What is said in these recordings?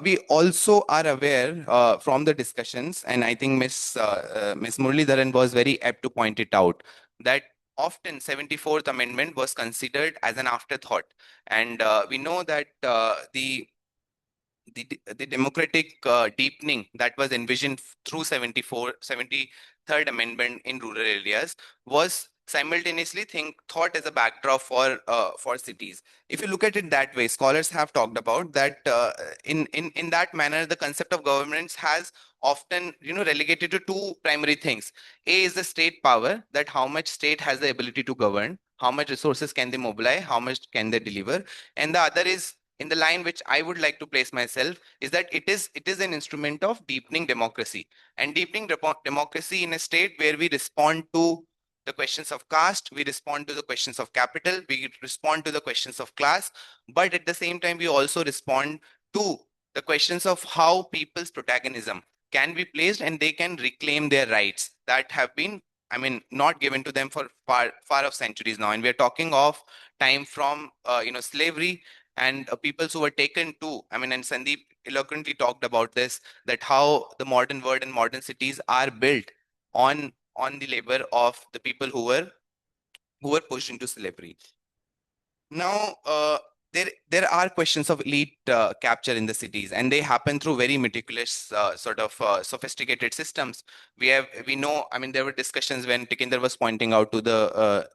We also are aware from the discussions, and I think Miss Muralidharan was very apt to point it out, that often 74th Amendment was considered as an afterthought. And we know that the democratic deepening that was envisioned through 73rd Amendment in rural areas was simultaneously thought as a backdrop for cities. If you look at it that way, scholars have talked about that in that manner, the concept of governance has often relegated to two primary things. A is the state power, that how much state has the ability to govern, how much resources can they mobilize, how much can they deliver, and the other is in the line which I would like to place myself is that it is an instrument of deepening democracy, and deepening democracy in a state where we respond to the questions of caste, we respond to the questions of capital, we respond to the questions of class, but at the same time we also respond to the questions of how people's protagonism can be placed and they can reclaim their rights that have been, I mean, not given to them for far of centuries now. And we are talking of time from slavery, and peoples who were taken to, I mean, and Sandeep eloquently talked about this, that how the modern world and modern cities are built on the labor of the people who were pushed into slavery. Now, there are questions of elite capture in the cities, and they happen through very meticulous sort of sophisticated systems. We know, I mean, there were discussions when Tikinder was pointing out to the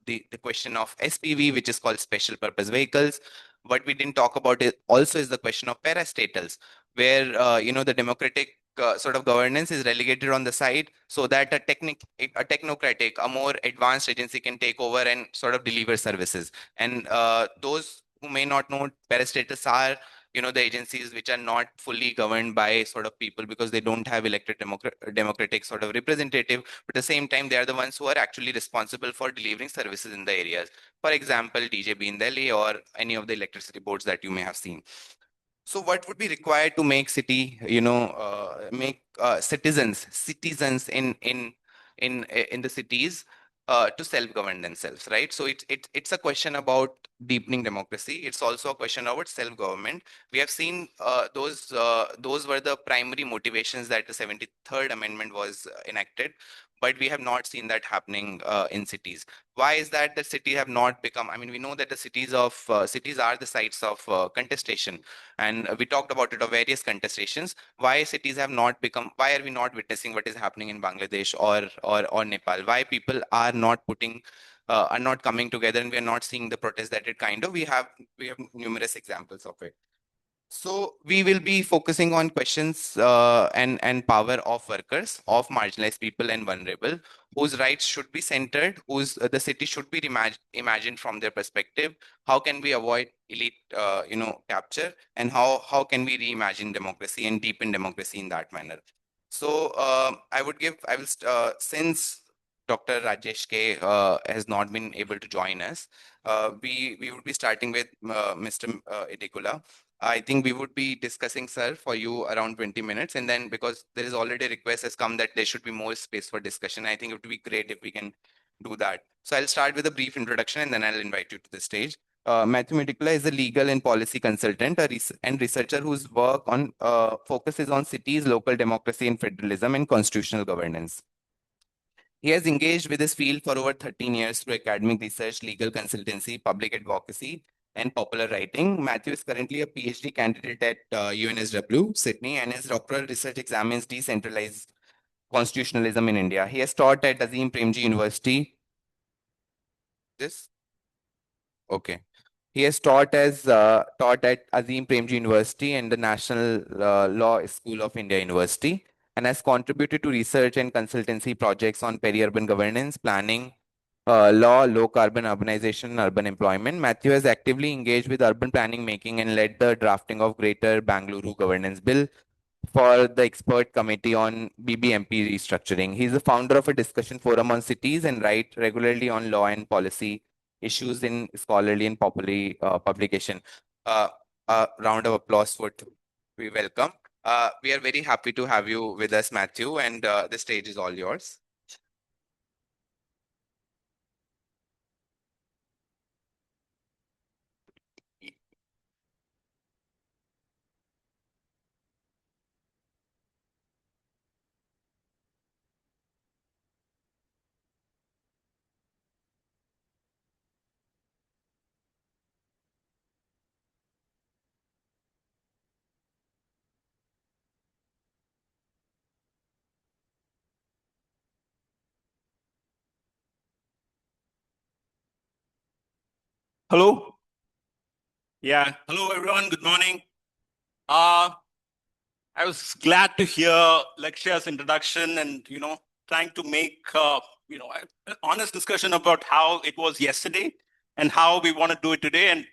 question of SPV, which is called special purpose vehicles. What we didn't talk about it also is the question of parastatals, where the democratic sort of governance is relegated on the side so that a technocratic, a more advanced agency can take over and sort of deliver services. And those who may not know, parastatals are the agencies which are not fully governed by sort of people because they don't have elected democratic sort of representative, but at the same time they are the ones who are actually responsible for delivering services in the areas. For example, DJB in Delhi or any of the electricity boards that you may have seen. So what would be required to make make citizens in the cities to self-govern themselves, right? So it's a question about deepening democracy. It's also a question about self-government. We have seen those were the primary motivations that the 73rd Amendment was enacted, but we have not seen that happening in cities. Why is that the city have not become? I mean, we know that the cities are the sites of contestation, and we talked about it of various contestations. Why cities have not become, why are we not witnessing what is happening in Bangladesh or Nepal? Why people are not putting are not coming together, and we are not seeing the protest that it kind of, we have numerous examples of it. So we will be focusing on questions and power of workers, of marginalized people and vulnerable, whose rights should be centered, whose the city should be imagined from their perspective. How can we avoid elite, capture, and how can we reimagine democracy and deepen democracy in that manner? So I will since Dr. Rajesh K has not been able to join us, we would be starting with Mr. Idikula. I think we would be discussing, sir, for you around 20 minutes. And then because there is already a request has come that there should be more space for discussion, I think it would be great if we can do that. So I'll start with a brief introduction and then I'll invite you to the stage. Matthew Medicula is a legal and policy consultant and researcher whose work on focuses on cities, local democracy and federalism and constitutional governance. He has engaged with this field for over 13 years through academic research, legal consultancy, public advocacy, and popular writing. Matthew is currently a PhD candidate at UNSW, Sydney, and his doctoral research examines decentralized constitutionalism in India. He has taught at Azim Premji University. This? Okay. He has taught at Azim Premji University and the National Law School of India University, and has contributed to research and consultancy projects on peri-urban governance, planning, law, low carbon urbanization, and urban employment. Matthew has actively engaged with urban planning making and led the drafting of Greater Bangalore Governance Bill for the expert committee on BBMP restructuring. He is the founder of a discussion forum on cities and write regularly on law and policy issues in scholarly and popular publication. Uh, a round of applause for we welcome. We are very happy to have you with us, Matthew, and the stage is all yours. Hello. Yeah. Hello, everyone. Good morning. I was glad to hear Lakshaya's introduction and, trying to make, an honest discussion about how it was yesterday and how we want to do it today. And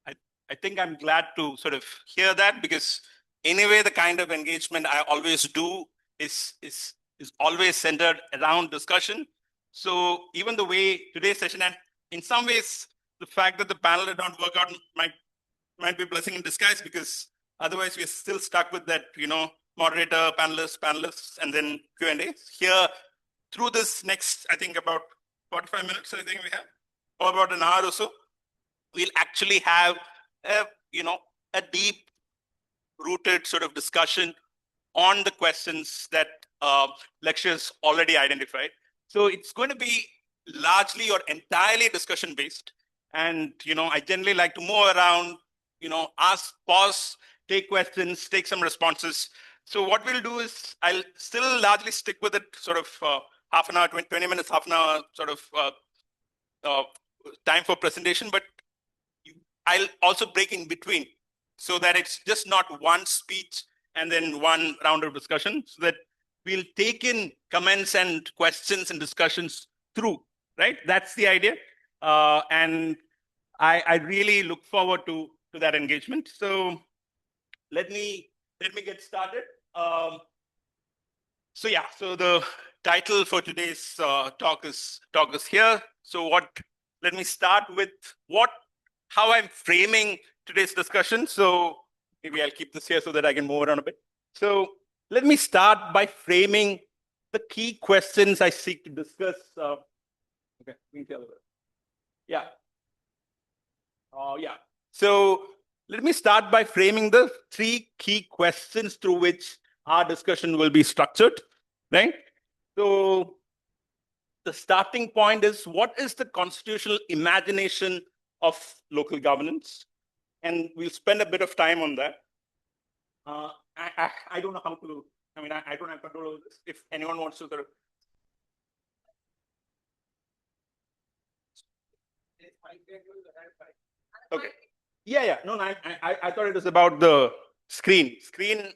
I think I'm glad to sort of hear that, because anyway, the kind of engagement I always do is always centered around discussion. So even the way today's session, and in some ways, the fact that the panel did not work out might be a blessing in disguise, because otherwise we're still stuck with that, moderator, panelists, and then Q&A. Here, through this next, I think about 45 minutes, I think we have, or about an hour or so, we'll actually have a deep rooted sort of discussion on the questions that lectures already identified. So it's going to be largely or entirely discussion based. And, I generally like to move around, ask, pause, take questions, take some responses. So what we'll do is I'll still largely stick with it sort of half an hour, 20 minutes, half an hour sort of time for presentation, but I'll also break in between so that it's just not one speech and then one round of discussion, so that we'll take in comments and questions and discussions through, right? That's the idea. And I really look forward to that engagement. So let me get started. So the title for today's talk is here. So let me start with how I'm framing today's discussion. So maybe I'll keep this here so that I can move around a bit. So let me start by framing the key questions I seek to discuss. Okay, yeah. So let me start by framing the three key questions through which our discussion will be structured, right? So the starting point is, what is the constitutional imagination of local governance? And we'll spend a bit of time on that. I don't know how to, I don't have control over this. If anyone wants to sort of. Okay. Yeah. No, I thought it was about the screen.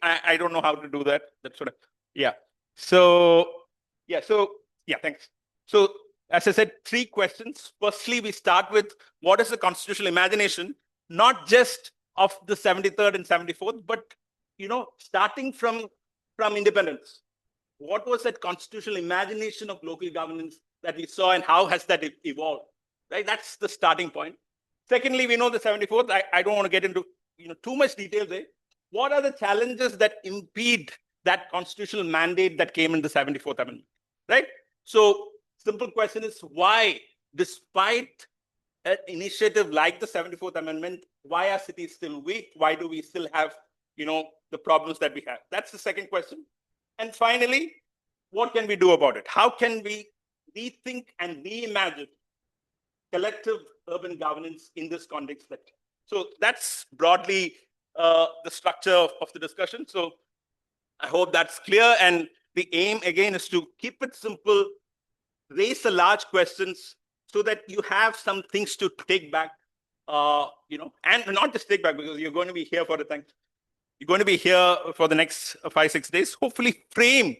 I don't know how to do that. That's sort of, yeah. So, thanks. So, as I said, three questions. Firstly, we start with what is the constitutional imagination, not just of the 73rd and 74th, but, starting from independence. What was that constitutional imagination of local governance that we saw, and how has that evolved? Right? That's the starting point. Secondly, we know the 74th. I don't want to get into too much detail there. What are the challenges that impede that constitutional mandate that came in the 74th Amendment? Right? So, simple question is, why, despite an initiative like the 74th Amendment, why are cities still weak? Why do we still have the problems that we have? That's the second question. And finally, what can we do about it? How can we rethink and reimagine collective urban governance in this context? So that's broadly the structure of the discussion. So I hope that's clear. And the aim, again, is to keep it simple, raise the large questions so that you have some things to take back, and not just take back, because you're going to be here for the thing. You're going to be here for the next 5-6 days, hopefully frame,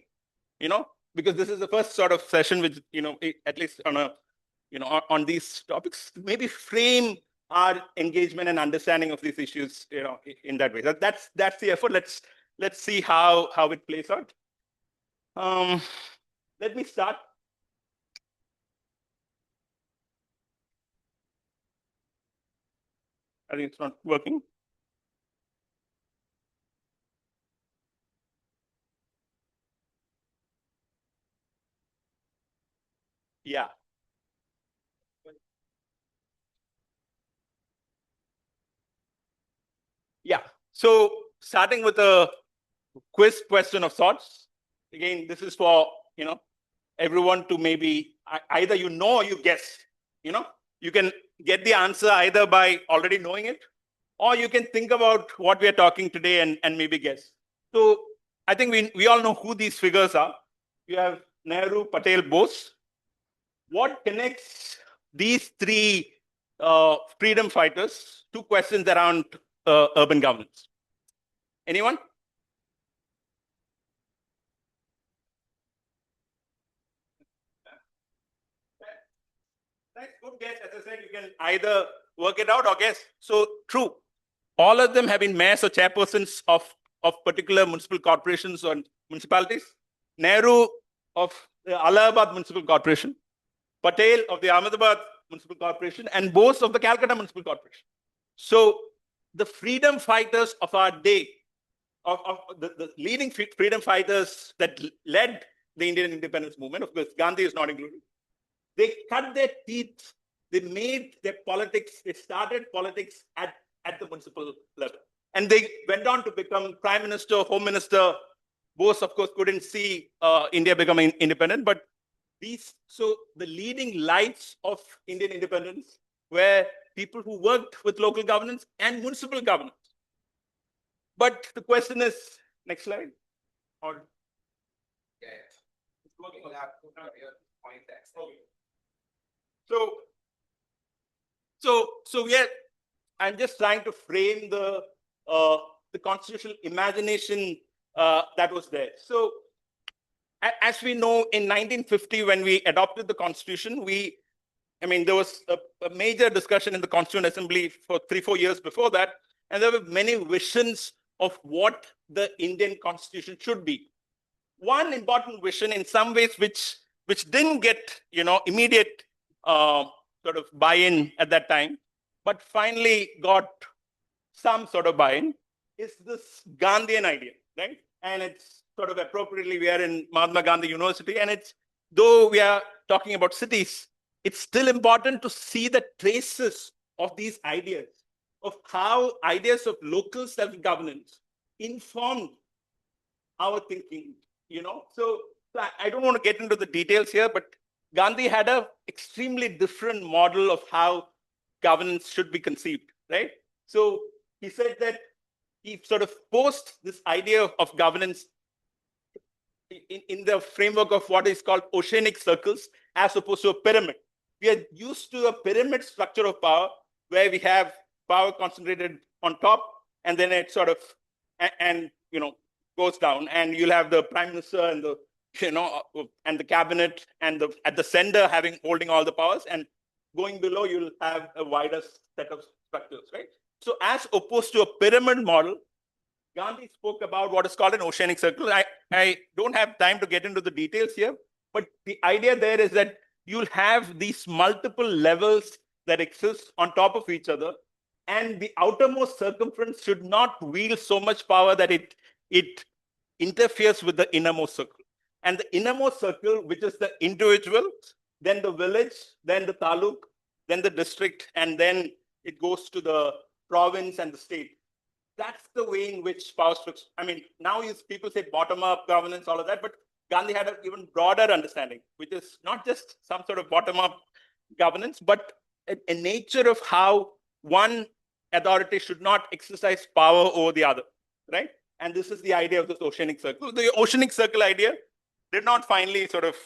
because this is the first sort of session which, at least on a, on these topics, maybe frame our engagement and understanding of these issues, in that way. That's the effort. Let's see how it plays out. Let me start. I think it's not working. Yeah. Yeah. So starting with a quiz question of sorts. Again, this is for, everyone to maybe either or you guess. You can get the answer either by already knowing it, or you can think about what we are talking today and maybe guess. So I think we all know who these figures are. You have Nehru, Patel, Bose. What connects these three freedom fighters, 2 questions around urban governance. Anyone? Nice, good guess. As I said, you can either work it out or guess. So true. All of them have been mayors or chairpersons of particular municipal corporations or municipalities. Nehru of the Allahabad Municipal Corporation, Patel of the Ahmedabad Municipal Corporation, and Bose of the Calcutta Municipal Corporation. So the freedom fighters of our day, of the leading freedom fighters that led the Indian independence movement, of course, Gandhi is not included, they cut their teeth, they made their politics, they started politics at the municipal level. And they went on to become prime minister, home minister. Bose, of course, couldn't see India becoming independent, but so the leading lights of Indian independence were people who worked with local governance and municipal governance. But the question is, next slide. Or, Yeah. So yeah, I'm just trying to frame the constitutional imagination that was there. So as we know, in 1950, when we adopted the constitution, there was a major discussion in the Constituent Assembly for 3-4 years before that, and there were many visions of what the Indian constitution should be. One important vision, in some ways, which didn't get immediate sort of buy-in at that time, but finally got some sort of buy-in, is this Gandhian idea, right? And it's sort of appropriately, we are in Mahatma Gandhi University, and though we are talking about cities, it's still important to see the traces of these ideas, of how ideas of local self-governance informed our thinking, So I don't want to get into the details here, but Gandhi had an extremely different model of how governance should be conceived, right? So he said that he sort of posed this idea of governance in the framework of what is called oceanic circles, as opposed to a pyramid. We are used to a pyramid structure of power, where we have power concentrated on top, and then it sort of, goes down, and you'll have the prime minister and the, and the cabinet, and at the center holding all the powers, and going below, you'll have a wider set of structures, right? So as opposed to a pyramid model, Gandhi spoke about what is called an oceanic circle. I don't have time to get into the details here, but the idea there is that you'll have these multiple levels that exist on top of each other, and the outermost circumference should not wield so much power that it interferes with the innermost circle. And the innermost circle, which is the individual, then the village, then the taluk, then the district, and then it goes to the province and the state. That's the way in which power structure. Now people say bottom-up governance, all of that, but Gandhi had an even broader understanding, which is not just some sort of bottom-up governance, but a nature of how one authority should not exercise power over the other, right? And this is the idea of this oceanic circle. The oceanic circle idea did not finally sort of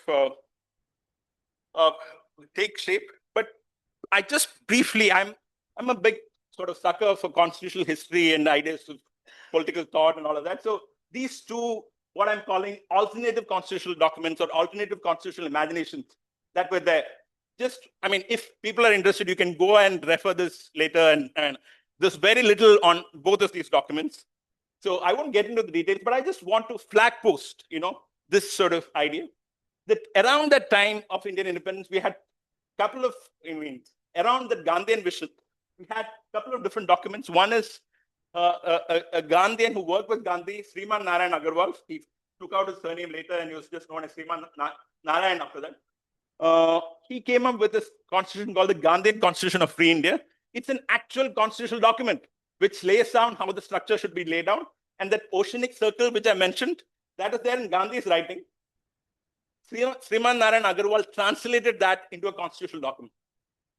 take shape, but I just briefly, I'm a big sort of sucker for constitutional history and ideas of political thought and all of that. So these two, what I'm calling alternative constitutional documents or alternative constitutional imaginations that were there. If people are interested, you can go and refer this later, and there's very little on both of these documents. So I won't get into the details, but I just want to flag post, this sort of idea that around that time of Indian independence, we had a couple of, around the Gandhian vision, we had a couple of different documents. One is a Gandhian who worked with Gandhi, Sriman Narayan Agarwal. He took out his surname later, and he was just known as Sriman Narayan after that. He came up with this constitution called the Gandhian Constitution of Free India. It's an actual constitutional document which lays down how the structure should be laid out. And that oceanic circle, which I mentioned, that is there in Gandhi's writing. Sriman Narayan Agarwal translated that into a constitutional document,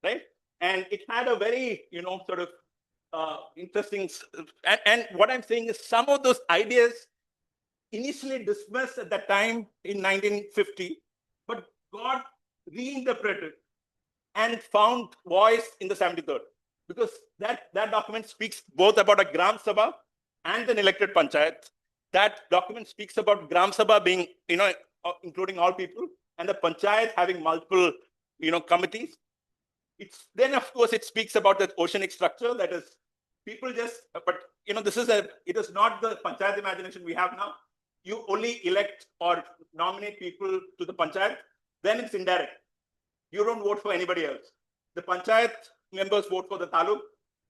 right? And it had a very, sort of interesting, and what I'm saying is some of those ideas initially dismissed at that time in 1950, but got reinterpreted and found voice in the 73rd, because that document speaks both about a Gram Sabha and an elected panchayat. That document speaks about Gram Sabha being, including all people, and the panchayat having multiple, committees. It's then, of course, it speaks about the oceanic structure, that is, people just, but it is not the panchayat imagination we have now. You only elect or nominate people to the panchayat, then it's indirect. You don't vote for anybody else. The panchayat members vote for the taluk.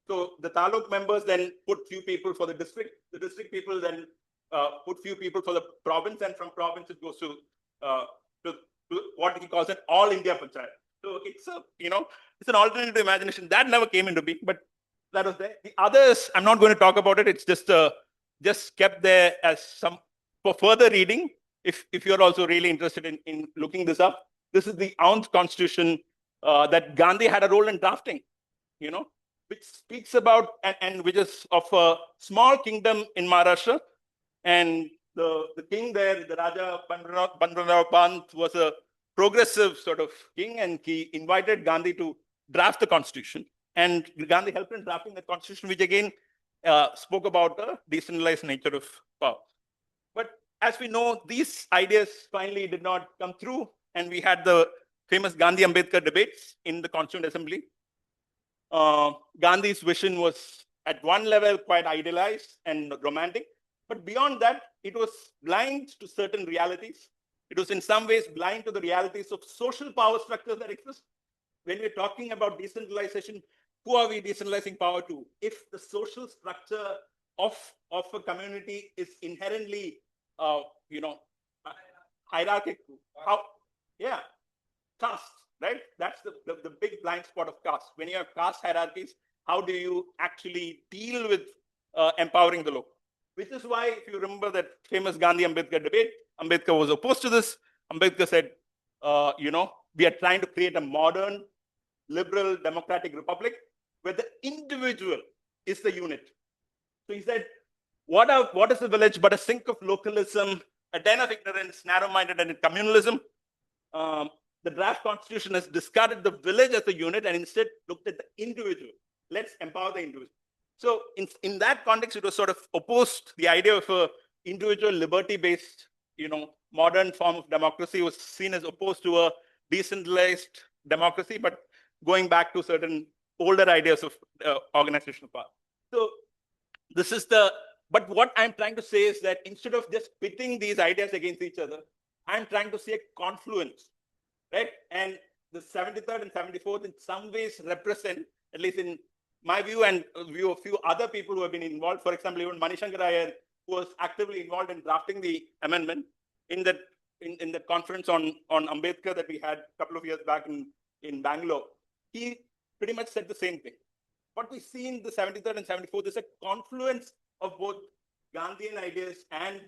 So the taluk members then put few people for the district. The district people then put few people for the province, and from province it goes to what he calls an all India panchayat. So it's it's an alternative imagination that never came into being, but that was there. The others, I'm not going to talk about it. It's just kept there as some for further reading. If you're also really interested in looking this up, this is the ounce constitution that Gandhi had a role in drafting, which speaks about and which is of a small kingdom in Maharashtra, and the king there, the Raja Bandarao Pant, was a progressive sort of king, and he invited Gandhi to draft the constitution, and Gandhi helped in drafting the constitution, which again spoke about the decentralized nature of power. But as we know, these ideas finally did not come through, and we had the famous Gandhi-Ambedkar debates in the Constituent Assembly. Gandhi's vision was at one level quite idealized and romantic, but beyond that, it was blind to certain realities. It was in some ways blind to the realities of social power structures that exist. When we're talking about decentralization, who are we decentralizing power to? If the social structure of a community is inherently, hierarchical, caste, right? That's the big blind spot of caste. When you have caste hierarchies, how do you actually deal with empowering the local? Which is why, if you remember that famous Gandhi-Ambedkar debate, Ambedkar was opposed to this. Ambedkar said, we are trying to create a modern, liberal, democratic republic where the individual is the unit. So he said, what is the village but a sink of localism, a den of ignorance, narrow-minded and communalism? The draft constitution has discarded the village as a unit and instead looked at the individual. Let's empower the individual. So in that context, it was sort of opposed. The idea of a individual liberty-based, modern form of democracy was seen as opposed to a decentralized democracy, but going back to certain older ideas of organizational power. So this is but what I'm trying to say is that instead of just pitting these ideas against each other, I'm trying to see a confluence, right? And the 73rd and 74th in some ways represent, at least in my view and view of few other people who have been involved, for example, even Manishankar Iyer, who was actively involved in drafting the amendment in the conference on Ambedkar that we had a couple of years back in Bangalore. He pretty much said the same thing. What we see in the 73rd and 74th is a confluence of both Gandhian ideas and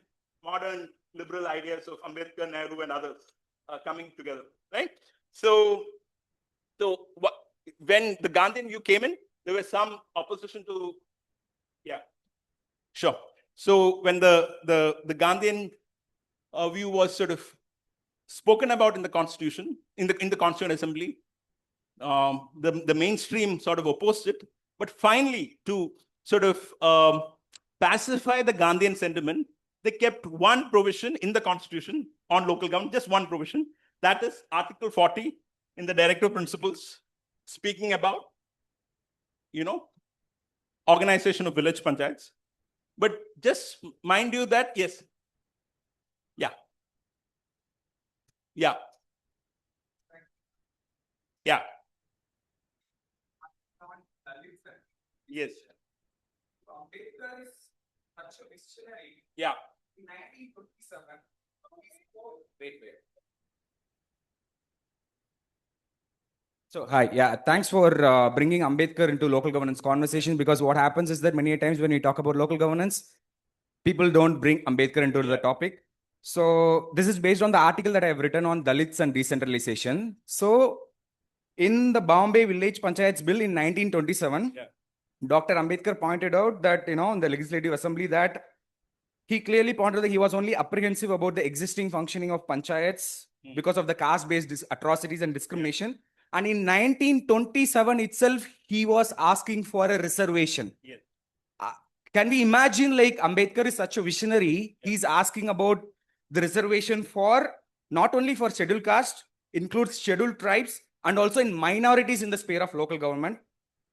modern liberal ideas of Ambedkar, Nehru, and others coming together, right? So when the Gandhian view came in, there was some opposition to, sure. So when the Gandhian view was sort of spoken about in the Constitution, in the Constituent Assembly, the mainstream sort of opposed it. But finally, to sort of pacify the Gandhian sentiment, they kept one provision in the Constitution on local government, just one provision. That is Article 40 in the Directive Principles, speaking about, organization of village panchayats. But just mind you that, yes. Yeah. Yes. Ambedkar is such a visionary. Yeah. In 1957. Wait. So, hi. Yeah, thanks for bringing Ambedkar into local governance conversation, because what happens is that many times when we talk about local governance, people don't bring Ambedkar into the topic. So, this is based on the article that I have written on Dalits and decentralization. So, in the Bombay Village Panchayats Bill in 1927, Dr. Ambedkar pointed out that, in the Legislative Assembly, that he clearly pointed that he was only apprehensive about the existing functioning of panchayats because of the caste-based atrocities and discrimination. And in 1927 itself, he was asking for a reservation. Yes. Can we imagine, like, Ambedkar is such a visionary? He's asking about the reservation for not only for scheduled caste, includes scheduled tribes, and also in minorities in the sphere of local government.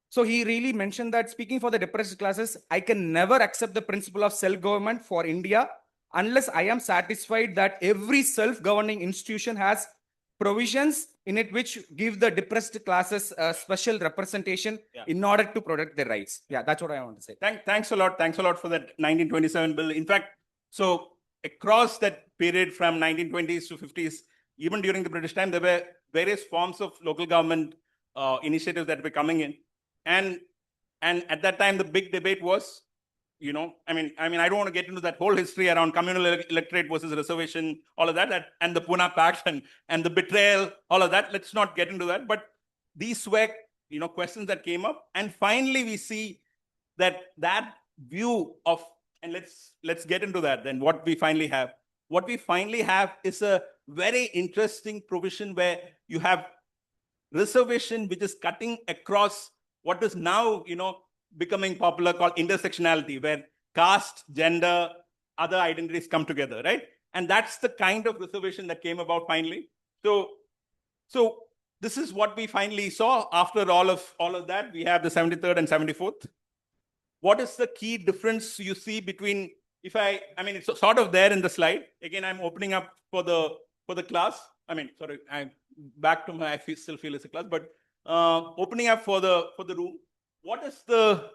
So he really mentioned that, speaking for the depressed classes, I can never accept the principle of self-government for India unless I am satisfied that every self-governing institution has provisions in it which give the depressed classes a special representation in order to protect their rights. Yeah, that's what I want to say. Thanks a lot. Thanks a lot for that 1927 bill. In fact, so across that period from 1920s to 50s, even during the British time, there were various forms of local government initiatives that were coming in. And at that time, the big debate was, I don't want to get into that whole history around communal electorate versus reservation, all of that, and the Pune Pact and the betrayal, all of that. Let's not get into that. But these were, questions that came up. And finally, we see that view of, and let's get into that then. What we finally have is a very interesting provision where you have reservation which is cutting across what is now becoming popular called intersectionality, where caste, gender, other identities come together, right? And that's the kind of reservation that came about finally. So this is what we finally saw after all of that. We have the 73rd and 74th. What is the key difference you see between, it's sort of there in the slide. Again, I'm opening up for the class. I'm back to I still feel it's a class, but opening up for the room. What is the,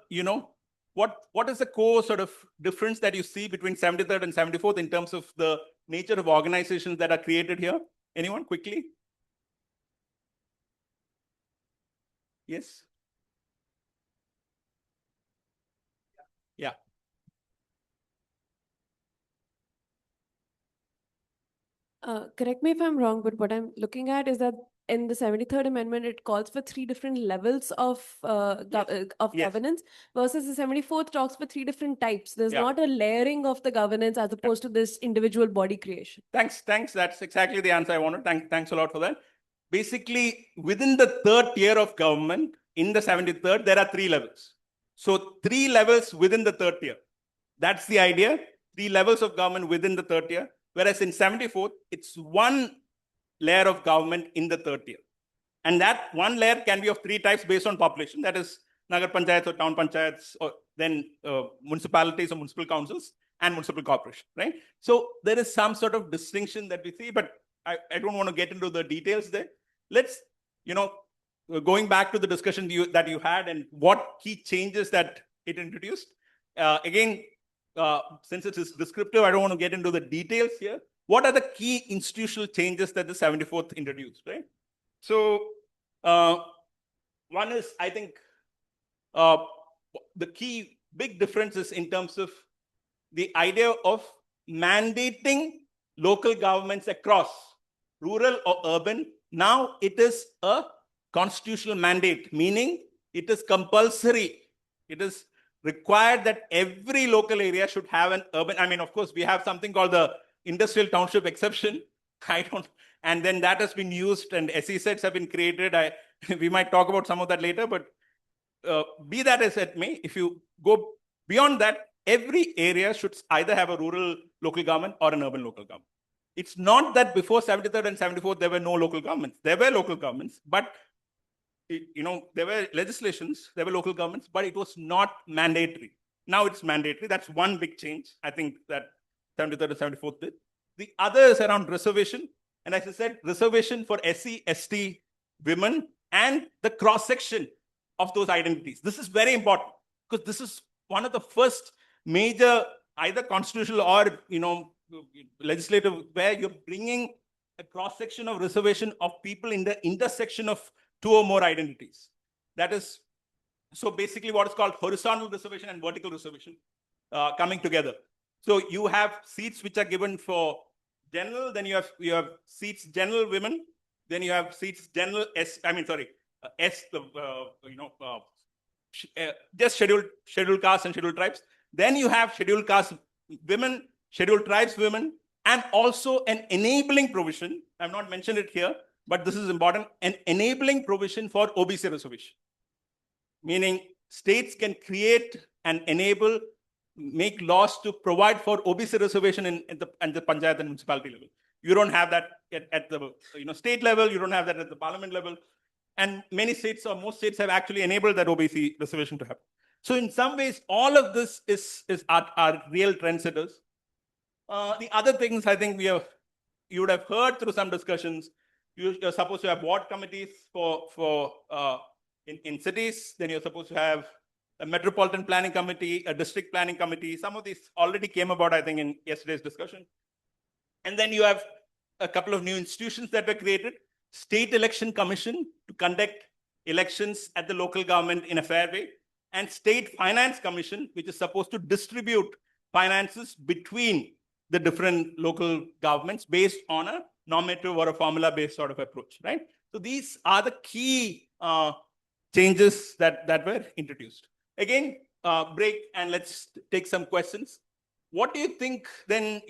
what is the core sort of difference that you see between 73rd and 74th in terms of the nature of organizations that are created here? Anyone quickly? Yes. Yeah. Correct me if I'm wrong, but what I'm looking at is that in the 73rd Amendment, it calls for 3 different levels of governance, versus the 74th talks for 3 different types. There's not a layering of the governance as opposed to this individual body creation. Thanks. That's exactly the answer I wanted. Thanks a lot for that. Basically, within the 3rd tier of government, in the 73rd, there are 3 levels. So 3 levels within the 3rd tier. That's the idea. 3 levels of government within the 3rd tier. Whereas in 74th, it's 1 layer of government in the 3rd tier. And that 1 layer can be of 3 types based on population. That is Nagar Panchayats or town panchayats, or then municipalities or municipal councils and municipal corporation, right? So there is some sort of distinction that we see, but I don't want to get into the details there. Let's, going back to the discussion that you had and what key changes that it introduced. Again, since it is descriptive, I don't want to get into the details here. What are the key institutional changes that the 74th introduced, right? So one is, I think, the key big difference is in terms of the idea of mandating local governments across rural or urban. Now it is a constitutional mandate, meaning it is compulsory. It is required that every local area should have an urban. Of course, we have something called the industrial township exception. And then that has been used and SEZs have been created. We might talk about some of that later, but be that as it may, if you go beyond that, every area should either have a rural local government or an urban local government. It's not that before 73rd and 74th, there were no local governments. There were local governments, but there were legislations, there were local governments, but it was not mandatory. Now it's mandatory. That's one big change, I think, that 73rd and 74th did. The other is around reservation. And as I said, reservation for SC, ST, women, and the cross-section of those identities. This is very important because this is one of the first major, either constitutional or, legislative, where you're bringing a cross-section of reservation of people in the intersection of 2 or more identities. That is, so basically what is called horizontal reservation and vertical reservation coming together. So you have seats which are given for general, then you have seats general women, then you have seats general just scheduled castes and scheduled tribes. Then you have scheduled caste women, scheduled tribes women, and also an enabling provision. I've not mentioned it here, but this is important, an enabling provision for OBC reservation. Meaning states can create and enable, make laws to provide for OBC reservation in the panchayat and municipality level. You don't have that at the state level. You don't have that at the parliament level. And many states or most states have actually enabled that OBC reservation to happen. So in some ways, all of this are real trendsetters. The other things I think you would have heard through some discussions. You're supposed to have ward committees in cities. Then you're supposed to have a metropolitan planning committee, a district planning committee. Some of these already came about, I think, in yesterday's discussion. And then you have a couple of new institutions that were created. State Election Commission to conduct elections at the local government in a fair way. And State Finance Commission, which is supposed to distribute finances between the different local governments based on a normative or a formula-based sort of approach, right? So these are the key changes that were introduced. Again, break and let's take some questions. What do you think then,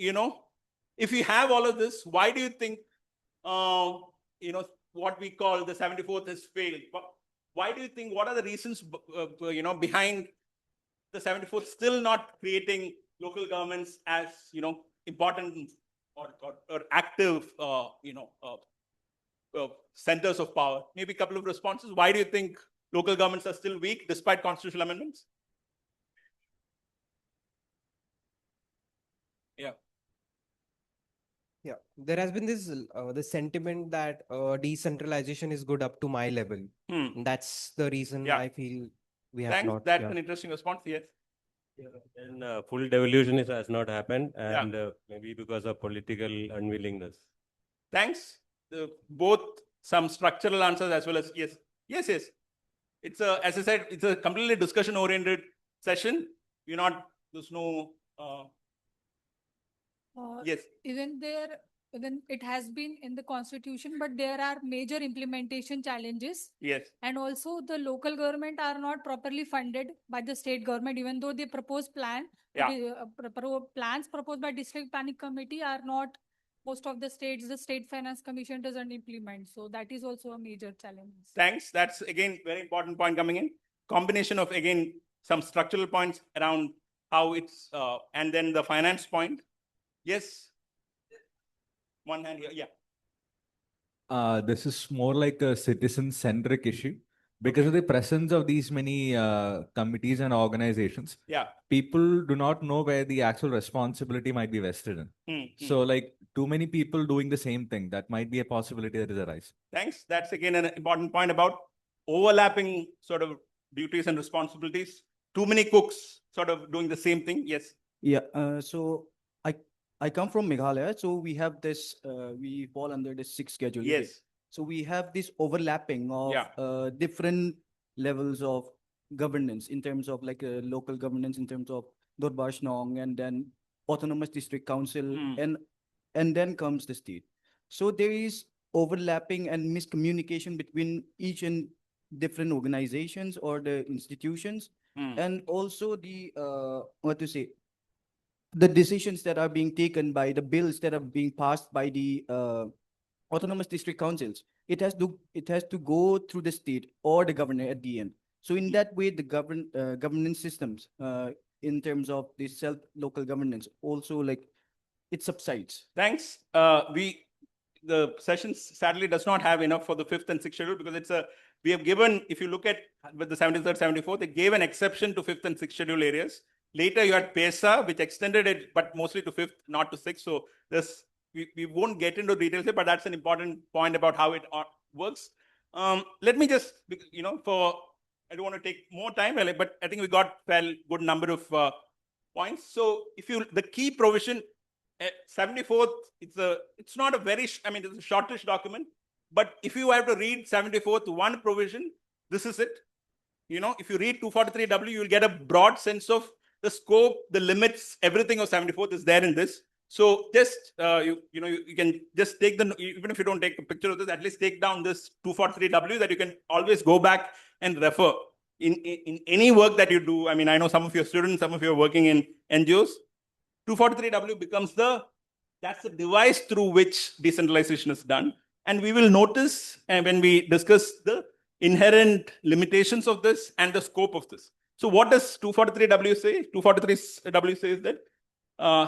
if you have all of this, why do you think, what we call the 74th has failed? Why do you think, what are the reasons, behind the 74th still not creating local governments as, important or active, centers of power? Maybe a couple of responses. Why do you think local governments are still weak despite constitutional amendments? Yeah. Yeah, there has been this the sentiment that decentralization is good up to my level. And that's the reason I feel we have Thanks. not. That's an interesting response. Yes. And full devolution has not happened, and maybe because of political unwillingness. Thanks. Both some structural answers as well as yes. It's as I said, it's a completely discussion-oriented session. There's no. Yes. Even it has been in the constitution, but there are major implementation challenges. Yes. And also the local government are not properly funded by the state government, even though they propose plans proposed by district planning committee are not, most of the states, the state finance commission doesn't implement. So that is also a major challenge. Thanks. That's again, very important point coming in. Combination of, again, some structural points around how it's, and then the finance point. Yes. One hand here. Yeah. This is more like a citizen-centric issue because of the presence of these many committees and organizations. Yeah. People do not know where the actual responsibility might be vested in. So like too many people doing the same thing, that might be a possibility that is arise. Thanks. That's again an important point about overlapping sort of duties and responsibilities. Too many cooks sort of doing the same thing. Yes. Yeah. So I come from Meghalaya, so we have this, we fall under the 6th schedule. Yes. So we have this overlapping of different levels of governance in terms of like local governance, in terms of Durbash Nong, and then autonomous district council, and then comes the state. So there is overlapping and miscommunication between each and different organizations or the institutions, and also the, the decisions that are being taken by the bills that are being passed by the autonomous district councils. It has to go through the state or the governor at the end. So in that way, the governance systems in terms of the local governance also, like, it subsides. Thanks. The session sadly does not have enough for the 5th and 6th schedule because we have given, if you look at with the 73rd, 74th, they gave an exception to 5th and 6th schedule areas. Later, you had PESA, which extended it, but mostly to 5th, not to 6th. So we won't get into details here, but that's an important point about how it works. Let me just, I don't want to take more time, but I think we got a good number of points. So the key provision, 74th, it's not a very, it's a shortish document, but if you have to read 74th, one provision, this is it. If you read 243W, you'll get a broad sense of the scope, the limits, everything of 74th is there in this. So just, you can just take even if you don't take a picture of this, at least take down this 243W that you can always go back and refer in any work that you do. I know some of your students, some of you are working in NGOs. 243W becomes that's the device through which decentralization is done. And we will notice when we discuss the inherent limitations of this and the scope of this. So what does 243W say? 243W says that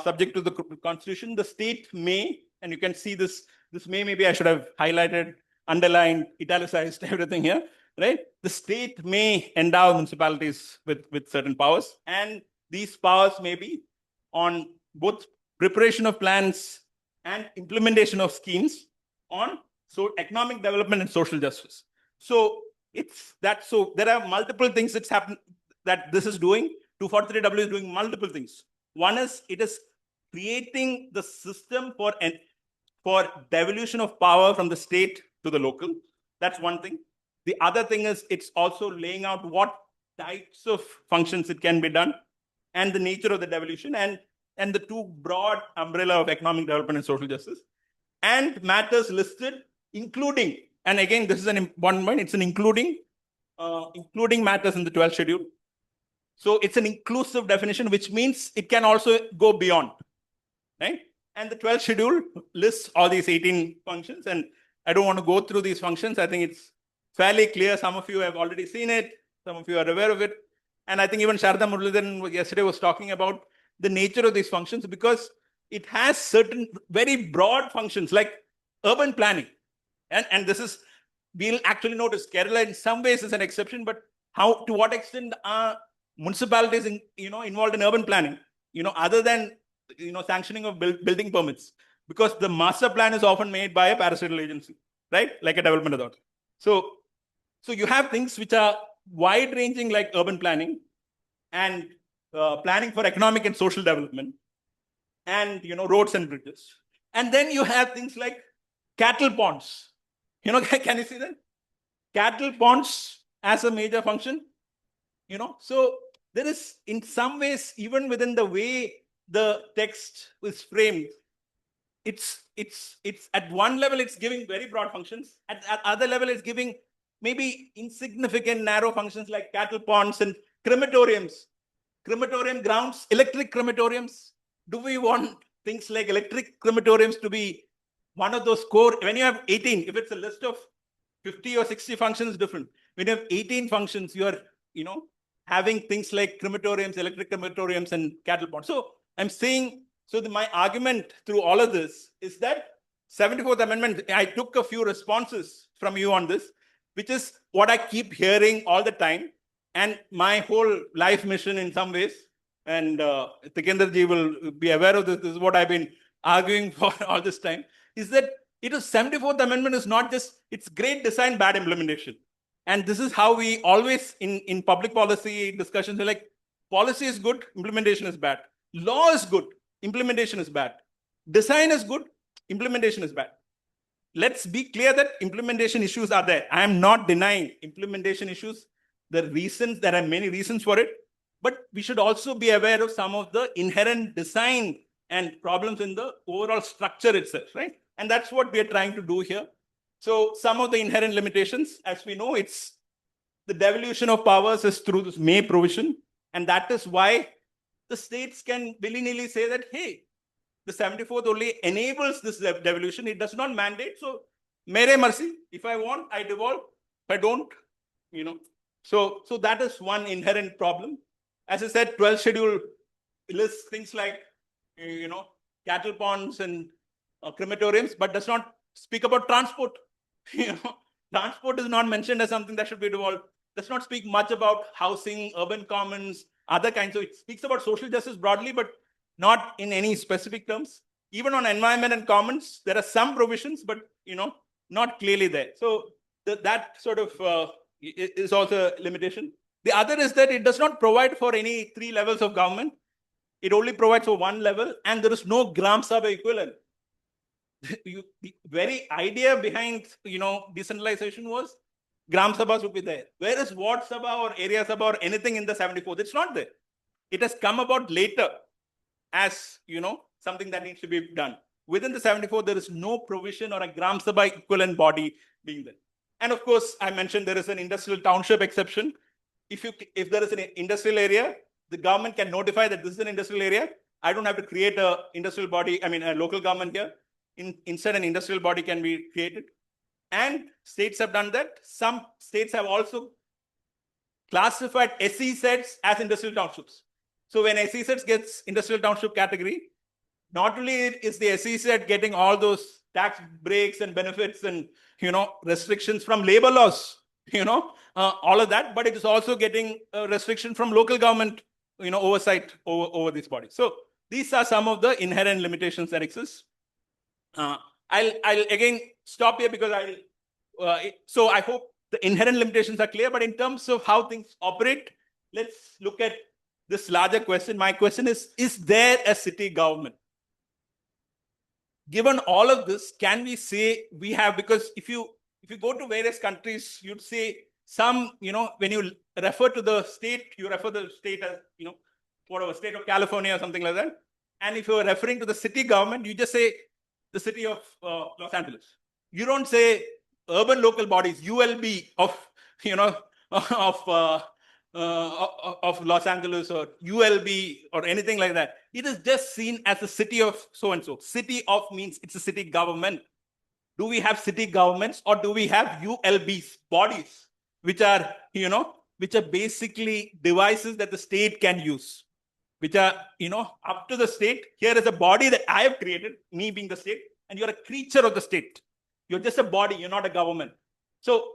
subject to the constitution, the state may, and you can see this may, maybe I should have highlighted, underlined, italicized, everything here, right? The state may endow municipalities with certain powers, and these powers may be on both preparation of plans and implementation of schemes on economic development and social justice. So it's that. So there are multiple things that's happened that this is doing. 243W is doing multiple things. One is it is creating the system for devolution of power from the state to the local. That's one thing. The other thing is it's also laying out what types of functions it can be done and the nature of the devolution and the two broad umbrella of economic development and social justice and matters listed, including, and again, this is an important point, it's an including matters in the 12th schedule. So it's an inclusive definition, which means it can also go beyond, right? And the 12th schedule lists all these 18 functions, and I don't want to go through these functions. I think it's fairly clear. Some of you have already seen it. Some of you are aware of it. And I think even Sharda Muralidharan yesterday was talking about the nature of these functions because it has certain very broad functions like urban planning. And this is, we'll actually notice Kerala in some ways is an exception, but to what extent are municipalities involved in urban planning, other than sanctioning of building permits, because the master plan is often made by a parasitical agency, right? Like a development authority. So you have things which are wide ranging like urban planning and planning for economic and social development and roads and bridges. And then you have things like cattle ponds. Can you see that? Cattle ponds as a major function. So there is, in some ways, even within the way the text is framed, it's at one level it's giving very broad functions. At other level it's giving maybe insignificant narrow functions like cattle ponds and crematoriums, crematorium grounds, electric crematoriums. Do we want things like electric crematoriums to be one of those core? When you have 18, if it's a list of 50 or 60 functions, different. When you have 18 functions, you are having things like crematoriums, electric crematoriums, and cattle ponds. So I'm saying, my argument through all of this is that 74th Amendment, I took a few responses from you on this, which is what I keep hearing all the time. And my whole life mission in some ways, and Tikendraji will be aware of this, this is what I've been arguing for all this time, is that 74th Amendment is not just, it's great design, bad implementation. And this is how we always, in public policy discussions, we're like, policy is good, implementation is bad. Law is good, implementation is bad. Design is good, implementation is bad. Let's be clear that implementation issues are there. I am not denying implementation issues. There are many reasons for it, but we should also be aware of some of the inherent design and problems in the overall structure itself, right? And that's what we are trying to do here. So some of the inherent limitations, as we know, it's the devolution of powers is through this may provision. And that is why the states can willy-nilly say that, hey, the 74th only enables this devolution. It does not mandate. So, mere mercy, if I want, I devolve. If I don't, So that is one inherent problem. As I said, 12th schedule lists things like, cattle ponds and crematoriums, but does not speak about transport. Transport is not mentioned as something that should be devolved. Does not speak much about housing, urban commons, other kinds. So it speaks about social justice broadly, but not in any specific terms. Even on environment and commons, there are some provisions, but not clearly there. So that sort of is also a limitation. The other is that it does not provide for any 3 levels of government. It only provides for 1 level, and there is no Gram Sabha equivalent. The very idea behind decentralization was Gram Sabhas would be there. Where is Ward Sabha or Area Sabha or anything in the 74th? It's not there. It has come about later as something that needs to be done. Within the 74th, there is no provision or a Gram Sabha equivalent body being there. And of course, I mentioned there is an industrial township exception. If there is an industrial area, the government can notify that this is an industrial area. I don't have to create a industrial body, a local government here. Instead, an industrial body can be created. And states have done that. Some states have also classified SEZs as industrial townships. So when SEZ gets industrial township category, not only is the SEZ getting all those tax breaks and benefits and restrictions from labor laws, all of that, but it is also getting a restriction from local government, oversight over these bodies. So these are some of the inherent limitations that exist. I'll again stop here because so I hope the inherent limitations are clear, but in terms of how things operate, let's look at this larger question. My question is there a city government? Given all of this, can we say we have, because if you go to various countries, you'd say some, when you refer to the state, you refer to the state as, whatever, state of California or something like that. And if you're referring to the city government, you just say the city of Los Angeles. You don't say urban local bodies, ULB of Los Angeles or ULB or anything like that. It is just seen as the city of so-and-so. City of means it's a city government. Do we have city governments or do we have ULBs, bodies, which are basically devices that the state can use, which are, up to the state. Here is a body that I have created, me being the state, and you're a creature of the state. You're just a body, you're not a government. So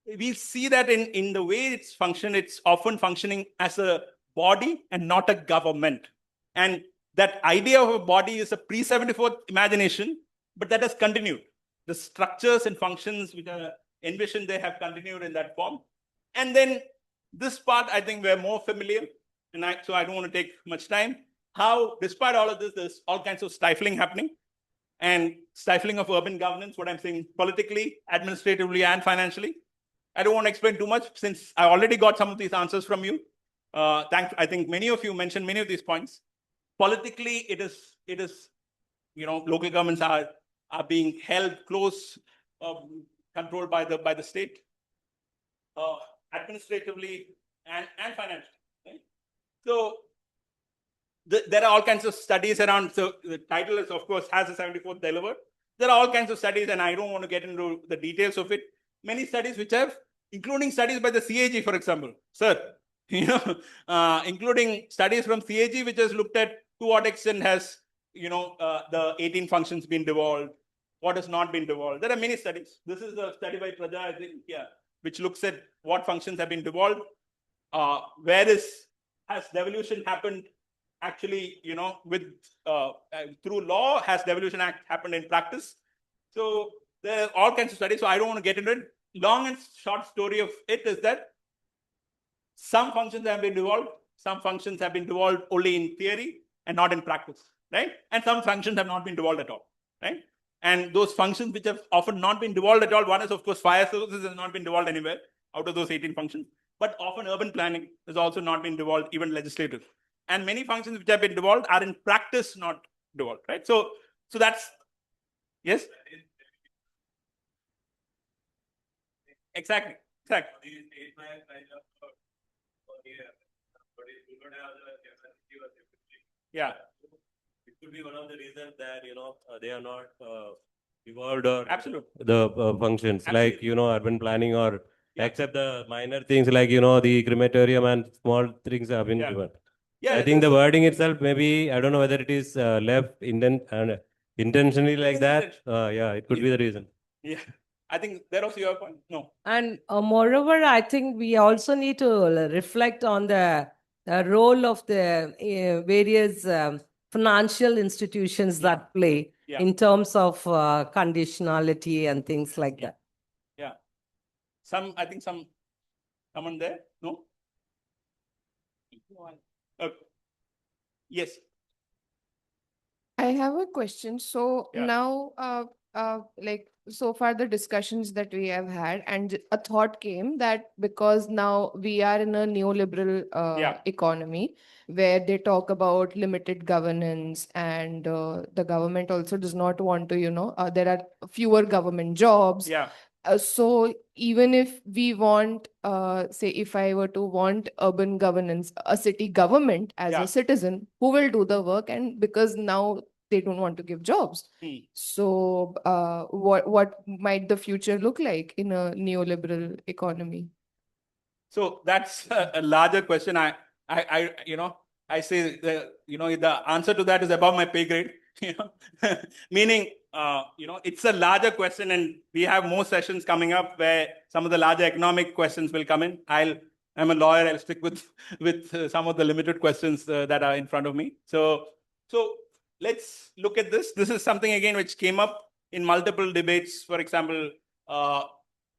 we see that in the way it's functioned, it's often functioning as a body and not a government. And that idea of a body is a pre-74 imagination, but that has continued. The structures and functions which are envisioned, they have continued in that form. And then this part, I think we're more familiar, and so I don't want to take much time. How, despite all of this, there's all kinds of stifling happening, and stifling of urban governance, what I'm saying politically, administratively, and financially. I don't want to explain too much since I already got some of these answers from you. I think many of you mentioned many of these points. Politically, it is, local governments are being held close, controlled by the state, administratively and financially. Right? So there are all kinds of studies around. So the title is, of course, has the 74th delivered? There are all kinds of studies, and I don't want to get into the details of it. Many studies which have, including studies by the CAG, for example, sir, including studies from CAG, which has looked at to what extent has, the 18 functions been devolved, what has not been devolved. There are many studies. This is a study by Praja, I think, which looks at what functions have been devolved, has devolution happened actually, with through law, has devolution happened in practice. So there are all kinds of studies. So I don't want to get into it. Long and short story of it is that some functions have been devolved, some functions have been devolved only in theory and not in practice, right? And some functions have not been devolved at all, right? And those functions which have often not been devolved at all, one is, of course, fire services has not been devolved anywhere out of those 18 functions, but often urban planning has also not been devolved, even legislative. And many functions which have been devolved are in practice not devolved, right? So that's, yes? Exactly. Yeah. It could be one of the reasons that, they are not evolved or absolutely the functions. Absolutely. Like, urban planning or except the minor things like, the crematorium and small things have been given. Yeah, I think the wording itself, maybe, I don't know whether it is left intentionally like that. It could be the reason. Yeah, I think that was your point. No. And moreover, I think we also need to reflect on the role of the various financial institutions that play in terms of conditionality and things like that. Yeah. I think someone there? No? Okay. Yes. I have a question. So now, like so far the discussions that we have had, and a thought came that because now we are in a neoliberal economy where they talk about limited governance, and the government also does not want to, there are fewer government jobs. Yeah. So even if we want, say, if I were to want urban governance, a city government as a citizen who will do the work, and because now they don't want to give jobs. So what might the future look like in a neoliberal economy? So that's a larger question. I say the answer to that is above my pay grade. Meaning, it's a larger question, and we have more sessions coming up where some of the larger economic questions will come in. I'm a lawyer. I'll stick with some of the limited questions that are in front of me. So let's look at this. This is something again which came up in multiple debates. For example,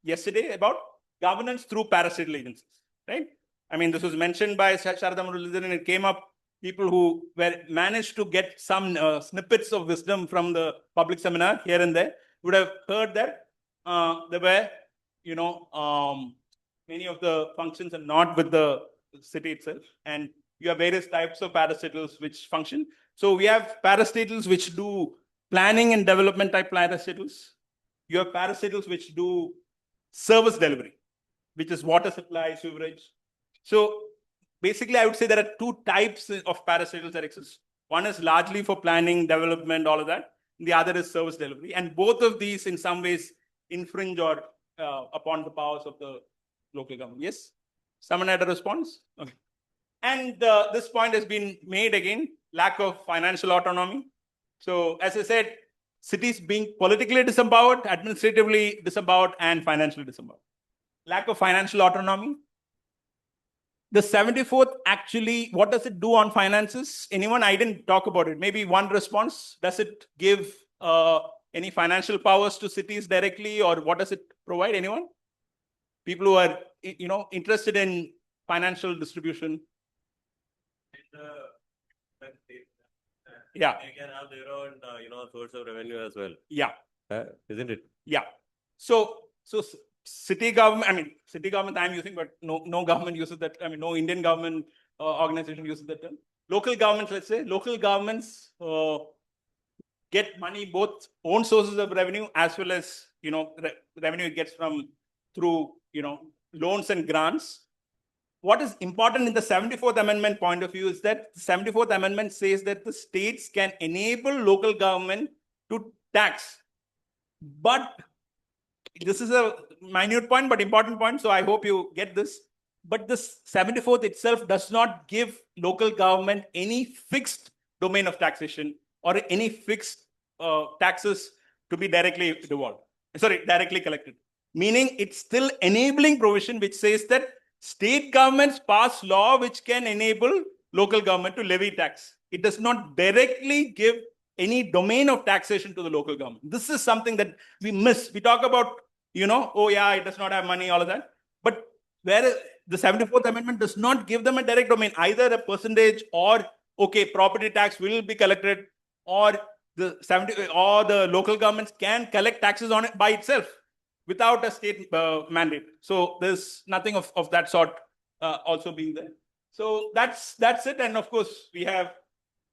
yesterday about governance through parastatal agencies, right? I mean, this was mentioned by Sharada Muralidharan, and it came up. People who managed to get some snippets of wisdom from the public seminar here and there would have heard that there were, many of the functions are not with the city itself, and you have various types of parastatals which function. So we have parastatals which do planning and development type parastatals. You have parastatals which do service delivery, which is water supply, sewerage. So basically, I would say there are two types of parastatals that exist. One is largely for planning, development, all of that. The other is service delivery. And both of these in some ways infringe or upon the powers of the local government. Yes? Someone had a response? Okay. And this point has been made again, lack of financial autonomy. So as I said, cities being politically disempowered, administratively disempowered, and financially disempowered. Lack of financial autonomy. The 74th actually, what does it do on finances? Anyone? I didn't talk about it. Maybe one response. Does it give any financial powers to cities directly, or what does it provide? Anyone? People who are, interested in financial distribution. Yeah. They can have their own, source of revenue as well. Yeah. Isn't it? Yeah. So city government I'm using, but no government uses that. I mean, no Indian government organization uses that term. Local governments, let's say, local governments get money, both own sources of revenue as well as, revenue it gets through loans and grants. What is important in the 74th Amendment point of view is that the 74th Amendment says that the states can enable local government to tax. But this is a minute point, but important point. So I hope you get this. But this 74th itself does not give local government any fixed domain of taxation or any fixed taxes to be directly collected. Meaning it's still enabling provision which says that state governments pass law which can enable local government to levy tax. It does not directly give any domain of taxation to the local government. This is something that we miss. We talk about, it does not have money, all of that. But where the 74th Amendment does not give them a direct domain, either a percentage or, property tax will be collected, or the local governments can collect taxes on it by itself without a state mandate. So there's nothing of that sort also being there. So that's it. And of course, we have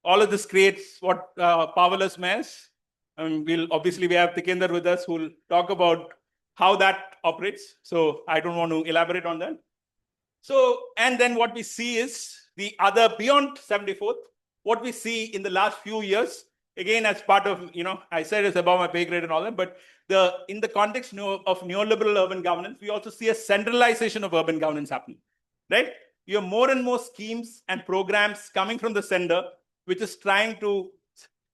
all of this creates what powerless mayors. We have Tikender with us who will talk about how that operates. So I don't want to elaborate on that. So, and then what we see is the other beyond 74th, what we see in the last few years, again, as part of, I said it's above my pay grade and all that, but in the context of neoliberal urban governance, we also see a centralization of urban governance happening, right? You have more and more schemes and programs coming from the center, which is trying to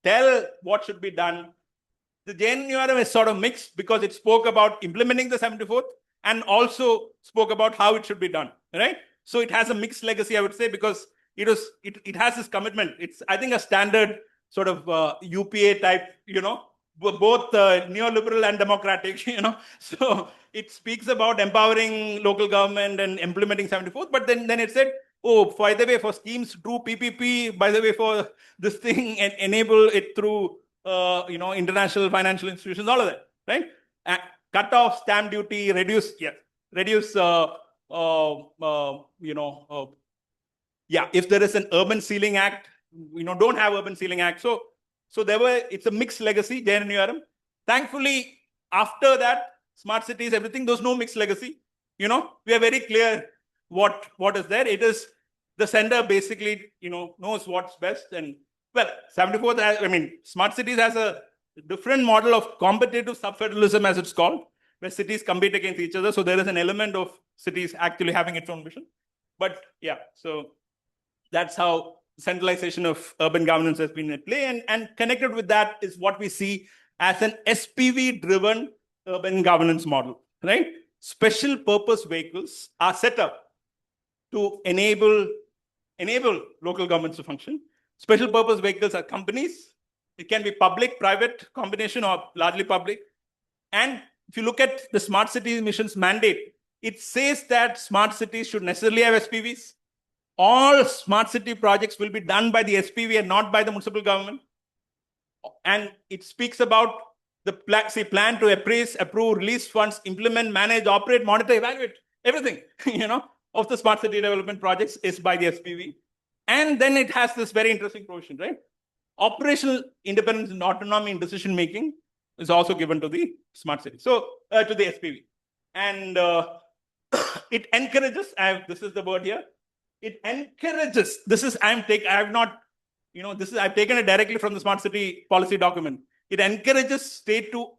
tell what should be done. The JNURM is sort of mixed because it spoke about implementing the 74th and also spoke about how it should be done, right? So it has a mixed legacy, I would say, because it has this commitment. It's, I think, a standard sort of UPA type, both neoliberal and democratic, So it speaks about empowering local government and implementing 74th, but then it said, by the way, for schemes through PPP, by the way, for this thing, and enable it through, international financial institutions, all of that, right? Cut off stamp duty, reduce, if there is an urban ceiling act, don't have urban ceiling act. So it's a mixed legacy, JNURM. Thankfully, after that, smart cities, everything, there's no mixed legacy. We are very clear what is there. It is the center basically, knows what's best, and Well, 74th, I mean, smart cities has a different model of competitive subfederalism, as it's called, where cities compete against each other. So there is an element of cities actually having its own vision. But yeah, so that's how centralization of urban governance has been at play. And connected with that is what we see as an SPV-driven urban governance model, right? Special purpose vehicles are set up to enable local governments to function. Special purpose vehicles are companies. It can be public, private combination, or largely public. And if you look at the Smart Cities Mission's mandate, it says that smart cities should necessarily have SPVs. All smart city projects will be done by the SPV and not by the municipal government. And it speaks about the plan to appraise, approve, release funds, implement, manage, operate, monitor, evaluate, everything, of the smart city development projects is by the SPV. And then it has this very interesting provision, right? Operational independence and autonomy in decision making is also given to the smart city. So to the SPV. And it encourages, this is the word here, it encourages, I've taken it directly from the smart city policy document. It encourages state to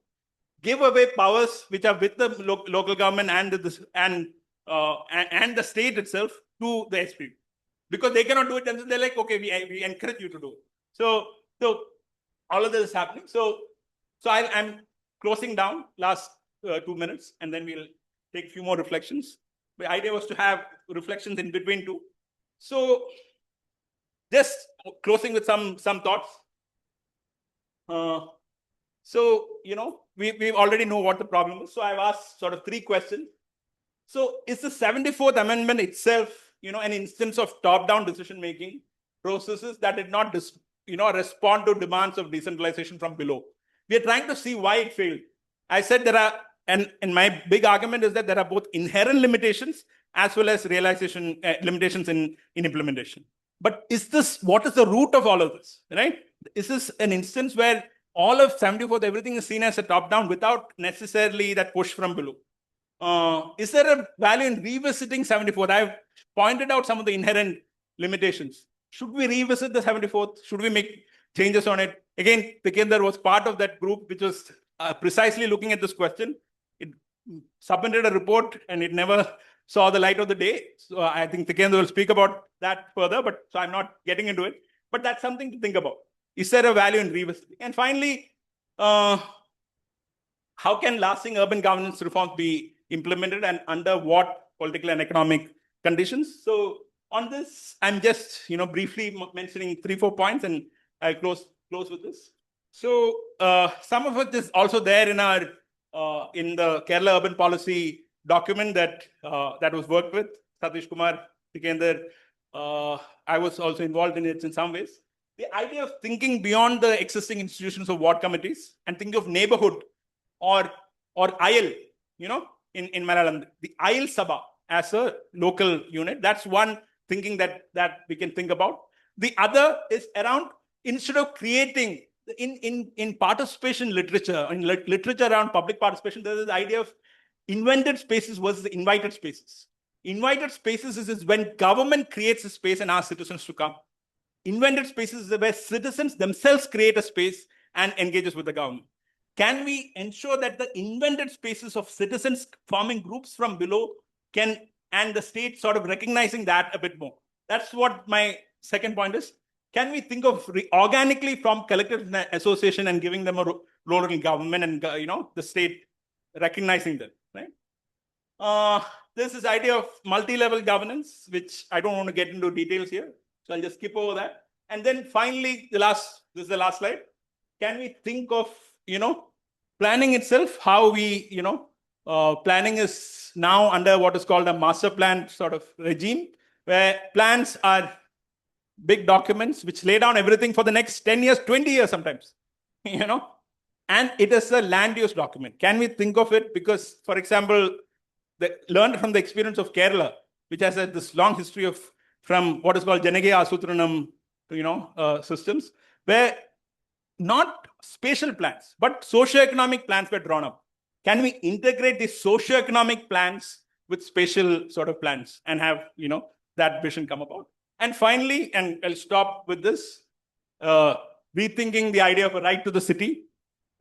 give away powers which are with the local government and the state itself to the SPV. Because they cannot do it, and they're like, okay, we encourage you to do it. So all of this is happening. So I'm closing down last 2 minutes, and then we'll take a few more reflections. The idea was to have reflections in between too. So just closing with some thoughts. We already know what the problem is. So I've asked sort of 3 questions. So is the 74th Amendment itself, an instance of top-down decision-making processes that did not, respond to demands of decentralization from below? We are trying to see why it failed. I said there are, and my big argument is that there are both inherent limitations as well as realization limitations in implementation. But what is the root of all of this, right? Is this an instance where all of 74th, everything is seen as a top-down without necessarily that push from below? Is there a value in revisiting 74th? I've pointed out some of the inherent limitations. Should we revisit the 74th? Should we make changes on it? Again, Tikender was part of that group which was precisely looking at this question. It submitted a report and it never saw the light of the day. So I think Tikender will speak about that further, so I'm not getting into it. But that's something to think about. Is there a value in revisiting? And finally, how can lasting urban governance reforms be implemented and under what political and economic conditions? So on this, I'm just briefly mentioning 3-4 points, and I'll close with this. So some of it is also there in our in the Kerala Urban Policy document that was worked with Satish Kumar, Tikender. I was also involved in it in some ways. The idea of thinking beyond the existing institutions of ward committees and thinking of neighborhood or IL, in Malayalam, the IL Sabha as a local unit. That's one thinking that we can think about. The other is around, instead of creating in participation literature, in literature around public participation, there is the idea of invented spaces versus invited spaces. Invited spaces is when government creates a space and asks citizens to come. Invented spaces is where citizens themselves create a space and engages with the government. Can we ensure that the invented spaces of citizens forming groups from below and the state sort of recognizing that a bit more? That's what my second point is. Can we think of organically from collective association and giving them a role in government and the state recognizing them, right? There's this idea of multi-level governance, which I don't want to get into details here. So I'll just skip over that. And then finally, this is the last slide. Can we think of, planning itself, how we, planning is now under what is called a master plan sort of regime, where plans are big documents which lay down everything for the next 10 years, 20 years sometimes, and it is a land use document. Can we think of it? Because, for example, learned from the experience of Kerala, which has this long history from what is called Janagaya Asutranam, systems, where not spatial plans, but socio-economic plans were drawn up. Can we integrate these socio-economic plans with spatial sort of plans and have, that vision come about? And finally, and I'll stop with this, rethinking the idea of a right to the city,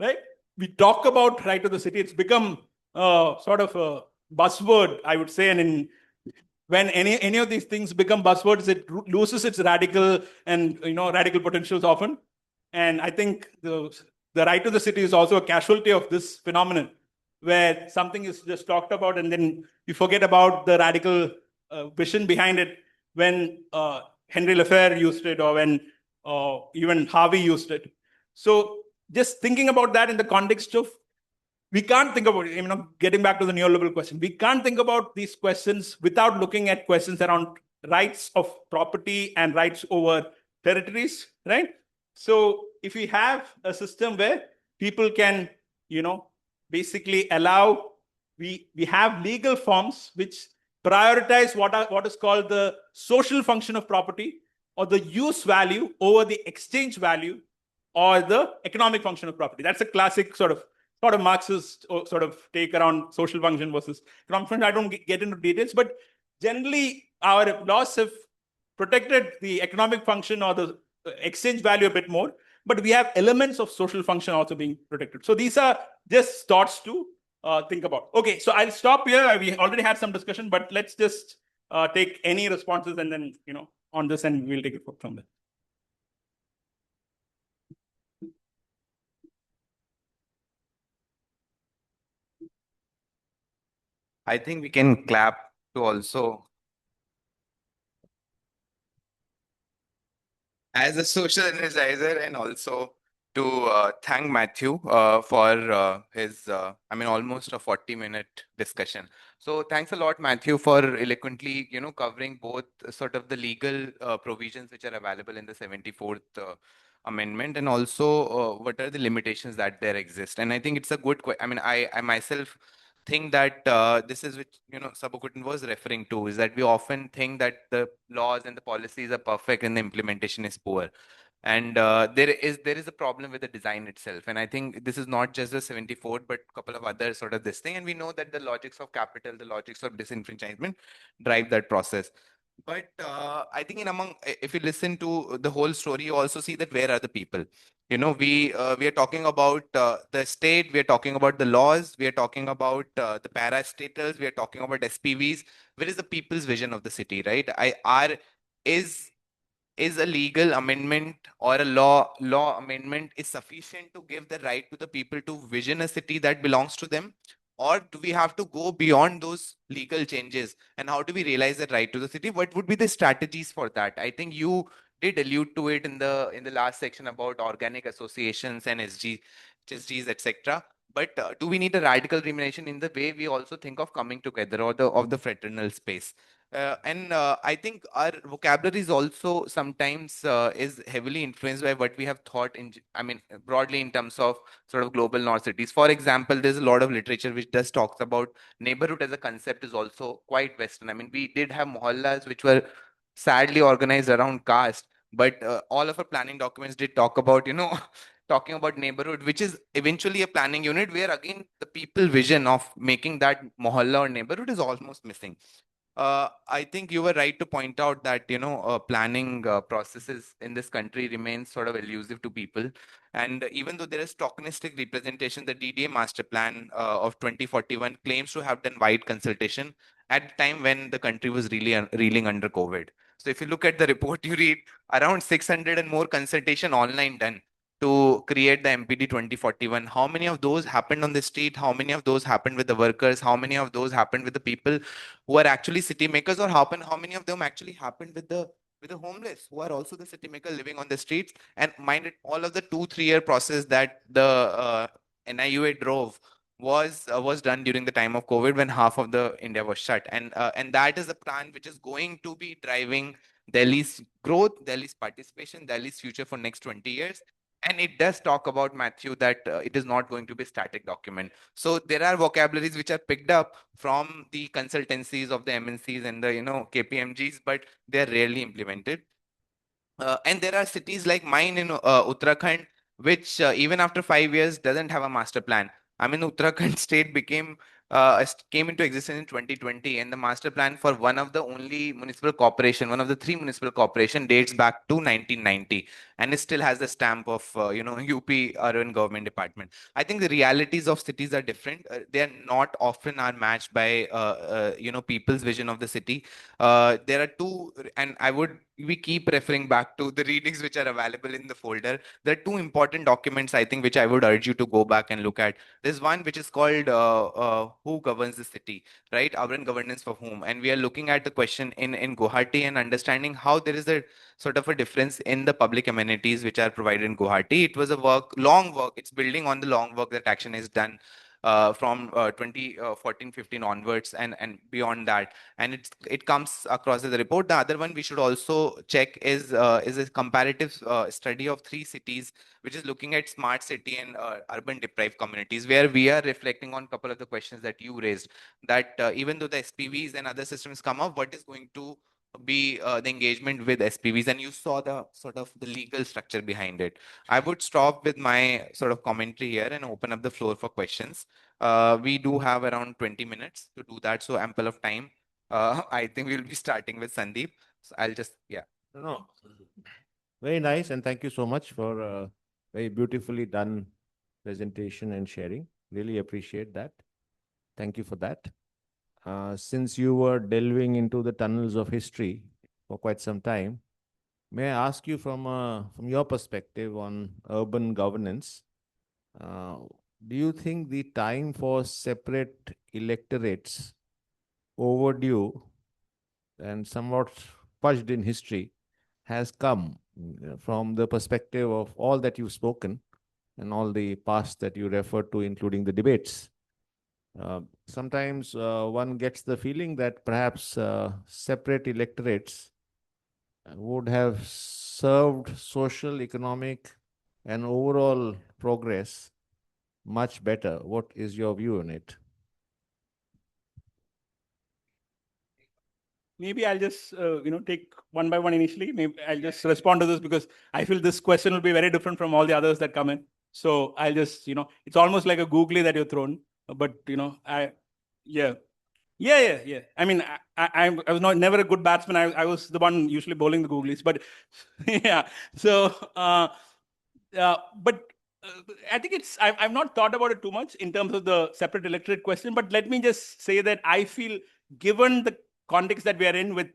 right? We talk about right to the city. It's become sort of a buzzword, I would say. And when any of these things become buzzwords, it loses its radical potentials often. And I think the right to the city is also a casualty of this phenomenon, where something is just talked about and then you forget about the radical vision behind it when Henry Lefebvre used it, or when even Harvey used it. So just thinking about that in the context of, we can't think about it, getting back to the neoliberal question, we can't think about these questions without looking at questions around rights of property and rights over territories, right? So if we have a system where people can, basically allow, we have legal forms which prioritize what is called the social function of property, or the use value over the exchange value, or the economic function of property. That's a classic sort of Marxist sort of take around social function versus economic function. I don't get into details, but generally our laws have protected the economic function or the exchange value a bit more, but we have elements of social function also being protected. So these are just thoughts to think about. Okay, so I'll stop here. We already had some discussion, but let's just take any responses and then, on this, and we'll take it from there. I think we can clap to also, as a social energizer, and also to thank Matthew for his, almost a 40-minute discussion. So thanks a lot, Matthew, for eloquently, covering both sort of the legal provisions which are available in the 74th amendment, and also what are the limitations that there exist. And I think it's a good, I myself think that this is which Sabukutan was referring to, is that we often think that the laws and the policies are perfect and the implementation is poor. And there is a problem with the design itself. And I think this is not just the 74, but a couple of other sort of this thing. And we know that the logics of capital, the logics of disenfranchisement drive that process. But I think if you listen to the whole story, you also see that where are the people? We are talking about the state, we are talking about the laws, we are talking about the parastatals, we are talking about SPVs. Where is the people's vision of the city, right? Is a legal amendment or a law amendment is sufficient to give the right to the people to vision a city that belongs to them? Or do we have to go beyond those legal changes? And how do we realize that right to the city? What would be the strategies for that? I think you did allude to it in the last section about organic associations and SGs, etc. But do we need a radical remuneration in the way we also think of coming together, or of the fraternal space? And I think our vocabulary is also sometimes is heavily influenced by what we have thought broadly in terms of sort of global north cities. For example, there's a lot of literature which does talks about neighborhood as a concept is also quite Western. We did have mohallas which were sadly organized around caste, but all of our planning documents did talk about, talking about neighborhood, which is eventually a planning unit, where again, the people vision of making that mohalla or neighborhood is almost missing. I think you were right to point out that planning processes in this country remain sort of elusive to people, and even though there is tokenistic representation, the DDA master plan of 2041 claims to have done wide consultation at the time when the country was really reeling under COVID. So if you look at the report, you read around 600 and more consultation online done to create the MPD 2041. How many of those happened on the street? How many of those happened with the workers? How many of those happened with the people who are actually city makers, or how many of them actually happened with the homeless, who are also the city maker living on the streets? And mind it, all of the 2-3 year process that the NIUA drove was done during the time of COVID, when half of the India was shut. And that is a plan which is going to be driving Delhi's growth, Delhi's participation, Delhi's future for next 20 years. And it does talk about, Matthew, that it is not going to be a static document. So there are vocabularies which are picked up from the consultancies of the MNCs and the KPMGs, but they are rarely implemented. And there are cities like mine in Uttarakhand, which even after 5 years doesn't have a master plan. Uttarakhand state came into existence in 2020, and the master plan for one of the 3 municipal corporation dates back to 1990. and it still has the stamp of UP urban government department. I think the realities of cities are different. They are not often are matched by people's vision of the city. There are two, and we keep referring back to the readings which are available in the folder. There are two important documents, I think, which I would urge you to go back and look at. There's one which is called Who Governs the City, right? Urban governance for whom? And we are looking at the question in Guwahati and understanding how there is a sort of a difference in the public amenities which are provided in Guwahati. It was a long work. It's building on the long work that Action has done from 2014-15 onwards and beyond that, and it comes across as a report. The other one we should also check is a comparative study of 3 cities, which is looking at smart city and urban deprived communities, where we are reflecting on a couple of the questions that you raised, that even though the SPVs and other systems come up, what is going to be the engagement with SPVs, and you saw the sort of the legal structure behind it. I would stop with my sort of commentary here and open up the floor for questions. We do have around 20 minutes to do that, so ample of time. I think we'll be starting with Sandeep. So I'll just, yeah. No, very nice, and thank you so much for a very beautifully done presentation and sharing. Really appreciate that. Thank you for that. Since you were delving into the tunnels of history for quite some time, may I ask you from your perspective on urban governance, do you think the time for separate electorates overdue and somewhat purged in history has come from the perspective of all that you've spoken and all the past that you referred to, including the debates? Sometimes one gets the feeling that perhaps separate electorates would have served social, economic, and overall progress much better. What is your view on it? Maybe I'll just take one by one initially. Maybe I'll just respond to this because I feel this question will be very different from all the others that come in. So I'll just, it's almost like a googly that you're thrown. But yeah. I mean, I was never a good batsman. I was the one usually bowling the googlies. But yeah, so but I think I've not thought about it too much in terms of the separate electorate question. But let me just say that I feel, given the context that we are in with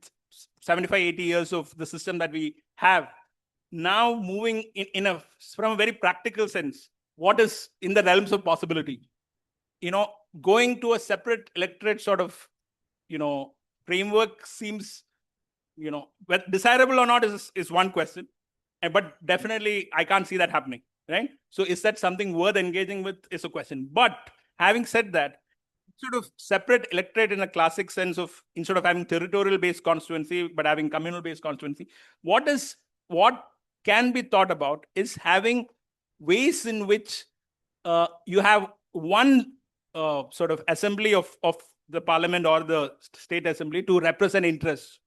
75, 80 years of the system that we have, now moving from a very practical sense, what is in the realms of possibility? Going to a separate electorate sort of, framework seems, whether desirable or not is one question. But definitely, I can't see that happening, right? So is that something worth engaging with is a question. But having said that, sort of separate electorate in a classic sense of, instead of having territorial-based constituency, but having communal-based constituency, what can be thought about is having ways in which you have one sort of assembly of the parliament or the state assembly to represent interests,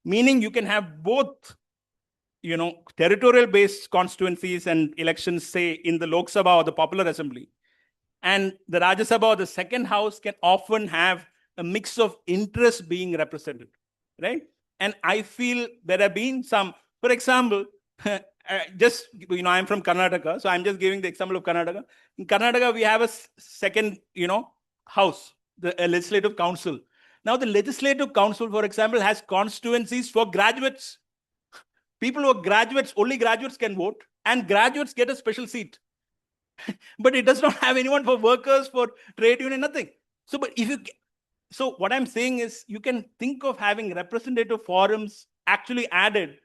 meaning you can have both, territorial-based constituencies and elections, say, in the Lok Sabha or the Popular Assembly. And the Rajya Sabha or the second house can often have a mix of interests being represented, right? And I feel there have been some, for example, I'm from Karnataka, so I'm just giving the example of Karnataka. In Karnataka, we have a second, house, the legislative council. Now, the legislative council, for example, has constituencies for graduates. People who are graduates, only graduates can vote, and graduates get a special seat. But it does not have anyone for workers, for trade union, nothing. So what I'm saying is, you can think of having representative forums actually added.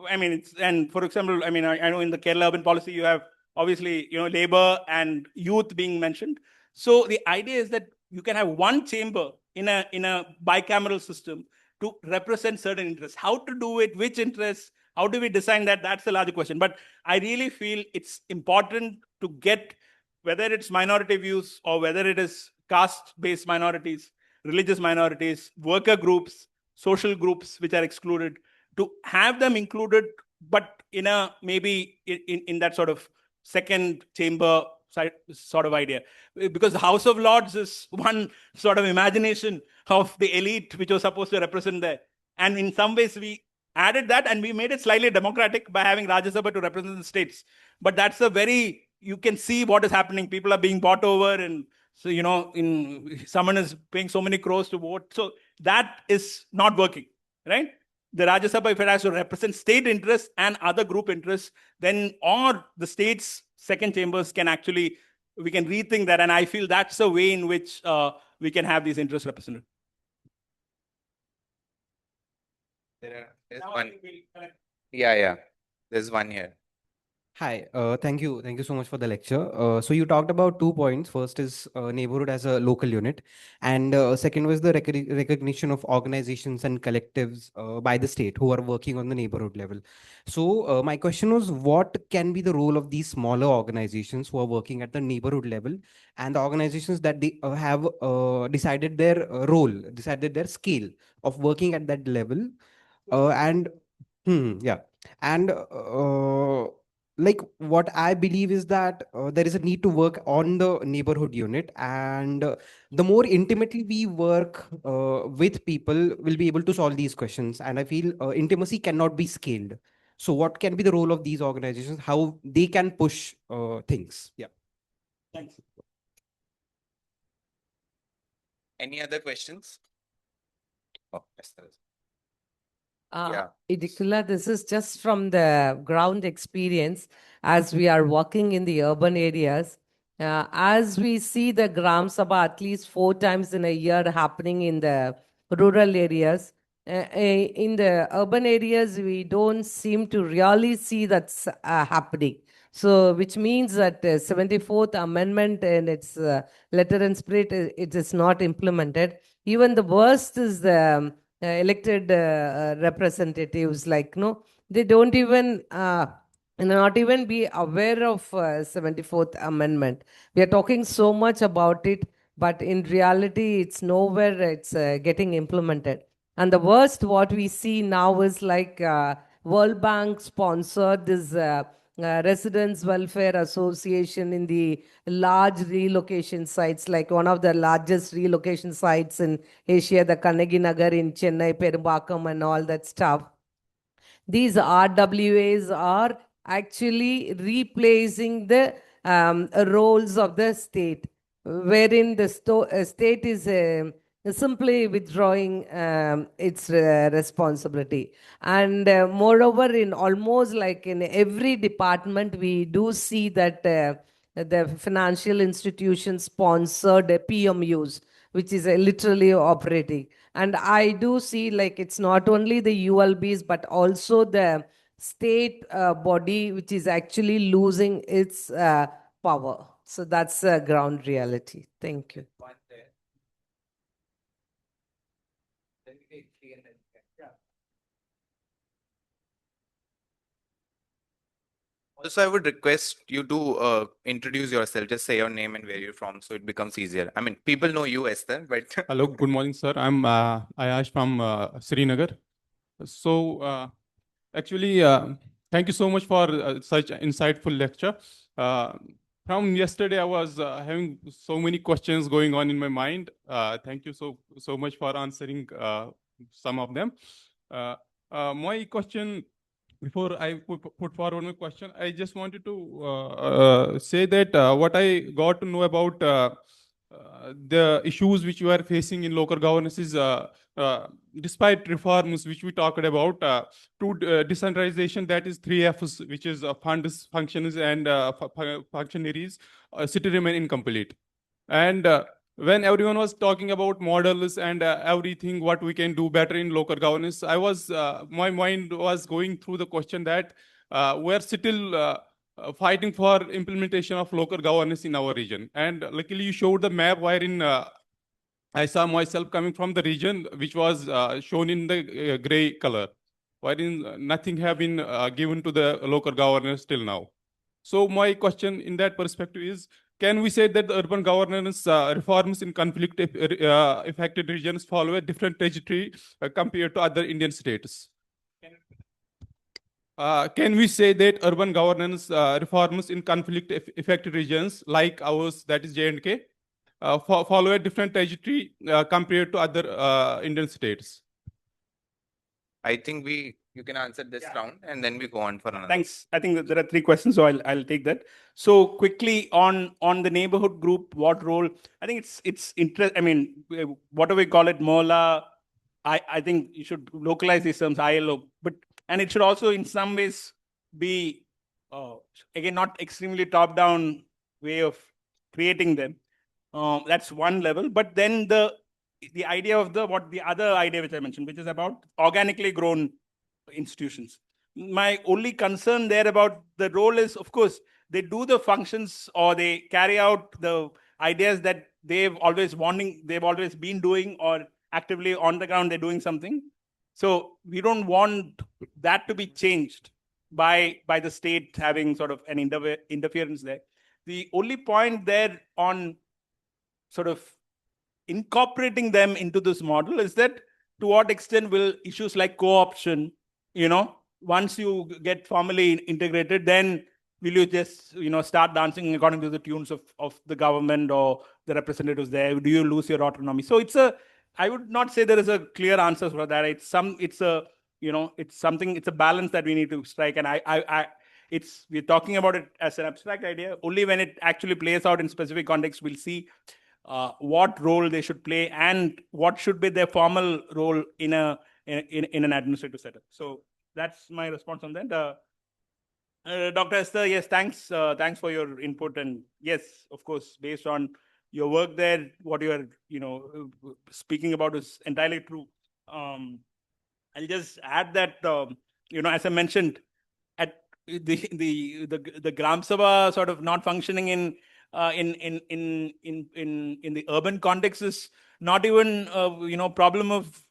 I mean, and for example, I mean, I know in the Kerala urban policy, you have obviously, labor and youth being mentioned. So the idea is that you can have one chamber in a bicameral system to represent certain interests. How to do it, which interests, how do we design that? That's the larger question. But I really feel it's important to get, whether it's minority views or whether it is caste-based minorities, religious minorities, worker groups, social groups which are excluded, to have them included, but in that sort of second chamber sort of idea. Because the House of Lords is one sort of imagination of the elite which was supposed to represent there. And in some ways, we added that and we made it slightly democratic by having Rajya Sabha to represent the states. But that's a very, you can see what is happening. People are being bought over, and so, you know, someone is paying so many crores to vote. So that is not working, right? The Rajya Sabha, if it has to represent state interests and other group interests, then or the states' second chambers can actually, we can rethink that. And I feel that's a way in which we can have these interests represented. There's one. Yeah. There's one here. Hi, thank you. Thank you so much for the lecture. So you talked about 2 points. First is neighborhood as a local unit, and second was the recognition of organizations and collectives by the state who are working on the neighborhood level. So my question was, what can be the role of these smaller organizations who are working at the neighborhood level, and the organizations that they have decided their role, decided their scale of working at that level, and yeah, and like what I believe is that there is a need to work on the neighborhood unit, and the more intimately we work with people, we'll be able to solve these questions. And I feel intimacy cannot be scaled. So, what can be the role of these organizations? How they can push things? Yeah. Thanks. Any other questions? Oh, yes, there is. Idikula, this is just from the ground experience as we are working in the urban areas. As we see the Gram Sabha at least 4 times in a year happening in the rural areas, in the urban areas, we don't seem to really see that's happening. So, which means that 74th Amendment and its letter and spirit, it is not implemented. Even the worst is the elected representatives, like, no, they don't even not even be aware of 74th Amendment. We are talking so much about it, but in reality, it's nowhere it's getting implemented. And the worst, what we see now is like World Bank sponsored this Residents Welfare Association in the large relocation sites, like one of the largest relocation sites in Asia, the Kannagi Nagar in Chennai, Perumbakam and all that stuff. These RWAs are actually replacing the roles of the state, wherein the state is simply withdrawing its responsibility. And moreover, in almost like in every department, we do see that the financial institutions sponsored PMUs, which is literally operating. And I do see like it's not only the ULBs, but also the state body, which is actually losing its power. So that's a ground reality. Thank you. Also, I would request you to introduce yourself. Just say your name and where you're from, so it becomes easier. I mean, people know you, Esther, but hello, good morning, sir. I'm Ayash from Srinagar. So, actually, thank you so much for such an insightful lecture. From yesterday, I was having so many questions going on in my mind. Thank you so much for answering some of them. My question, before I put forward my question, I just wanted to say that what I got to know about the issues which you are facing in local governance is despite reforms which we talked about, to decentralization, that is 3Fs, which is funds, functions, and functionaries, still remain incomplete. And when everyone was talking about models and everything, what we can do better in local governance, my mind was going through the question that we're still fighting for implementation of local governance in our region. And luckily you showed the map wherein I saw myself coming from the region which was shown in the gray color, wherein nothing have been given to the local governance till now. So my question in that perspective is, can we say that the urban governance reforms in conflict affected regions follow a different trajectory compared to other Indian states? Can we say that urban governance reforms in conflict affected regions like ours, that is J&K, follow a different trajectory compared to other Indian states? I think we You can answer this round and then we go on for another. Thanks. I think there are 3 questions, so I'll take that. So quickly on the neighborhood group, what role? I think it's interest. I mean, whatever we call it, MOLA. I think you should localize these terms, ILO, and it should also in some ways be again not extremely top down way of creating them. That's one level, but then the idea of the other idea which I mentioned, which is about organically grown institutions. My only concern there about the role is, of course, they do the functions or they carry out the ideas that they've always been doing, or actively on the ground they're doing something. So we don't want that to be changed by the state having sort of an interference there. The only point there on sort of incorporating them into this model is that to what extent will issues like co-option, once you get formally integrated, then will you just, start dancing according to the tunes of the government or the representatives there? Do you lose your autonomy? So I would not say there is a clear answer for that. It's a balance that we need to strike. And we're talking about it as an abstract idea. Only when it actually plays out in specific context, we'll see what role they should play and what should be their formal role in an administrative setup. So that's my response on that. Dr. Esther, yes, thanks for your input. And yes, of course, based on your work there, what you are speaking about is entirely true. I'll just add that as I mentioned, at the Gram Sabha sort of not functioning in the urban context is not even problem of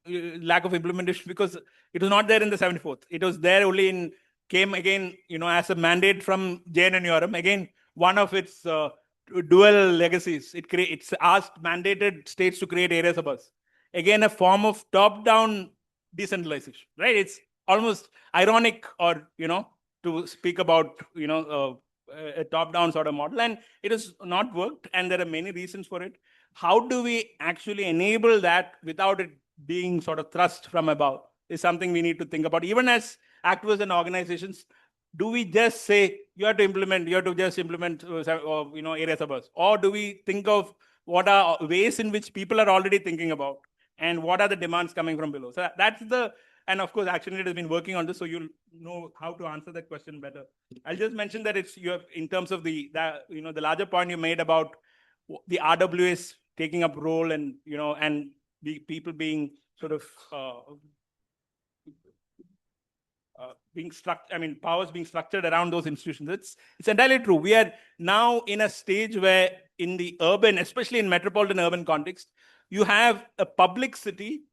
lack of implementation, because it was not there in the 74th. It was there only came again as a mandate from JNNURM. Again, one of its dual legacies. It's asked mandated states to create area sabhas. Again, a form of top-down decentralization, right? It's almost ironic, or to speak about a top-down sort of model, and it has not worked, and there are many reasons for it. How do we actually enable that without it being sort of thrust from above is something we need to think about. Even as activists and organizations, do we just say you have to just implement area sabhas, or do we think of what are ways in which people are already thinking about, and what are the demands coming from below? So that's and of course, ActionAid has been working on this, so you'll know how to answer that question better. I'll just mention that in terms of the larger point you made about the RWAs taking up role, and and the people being sort of powers being structured around those institutions. It's entirely true. We are now in a stage where in the urban, especially in metropolitan urban context, you have a public city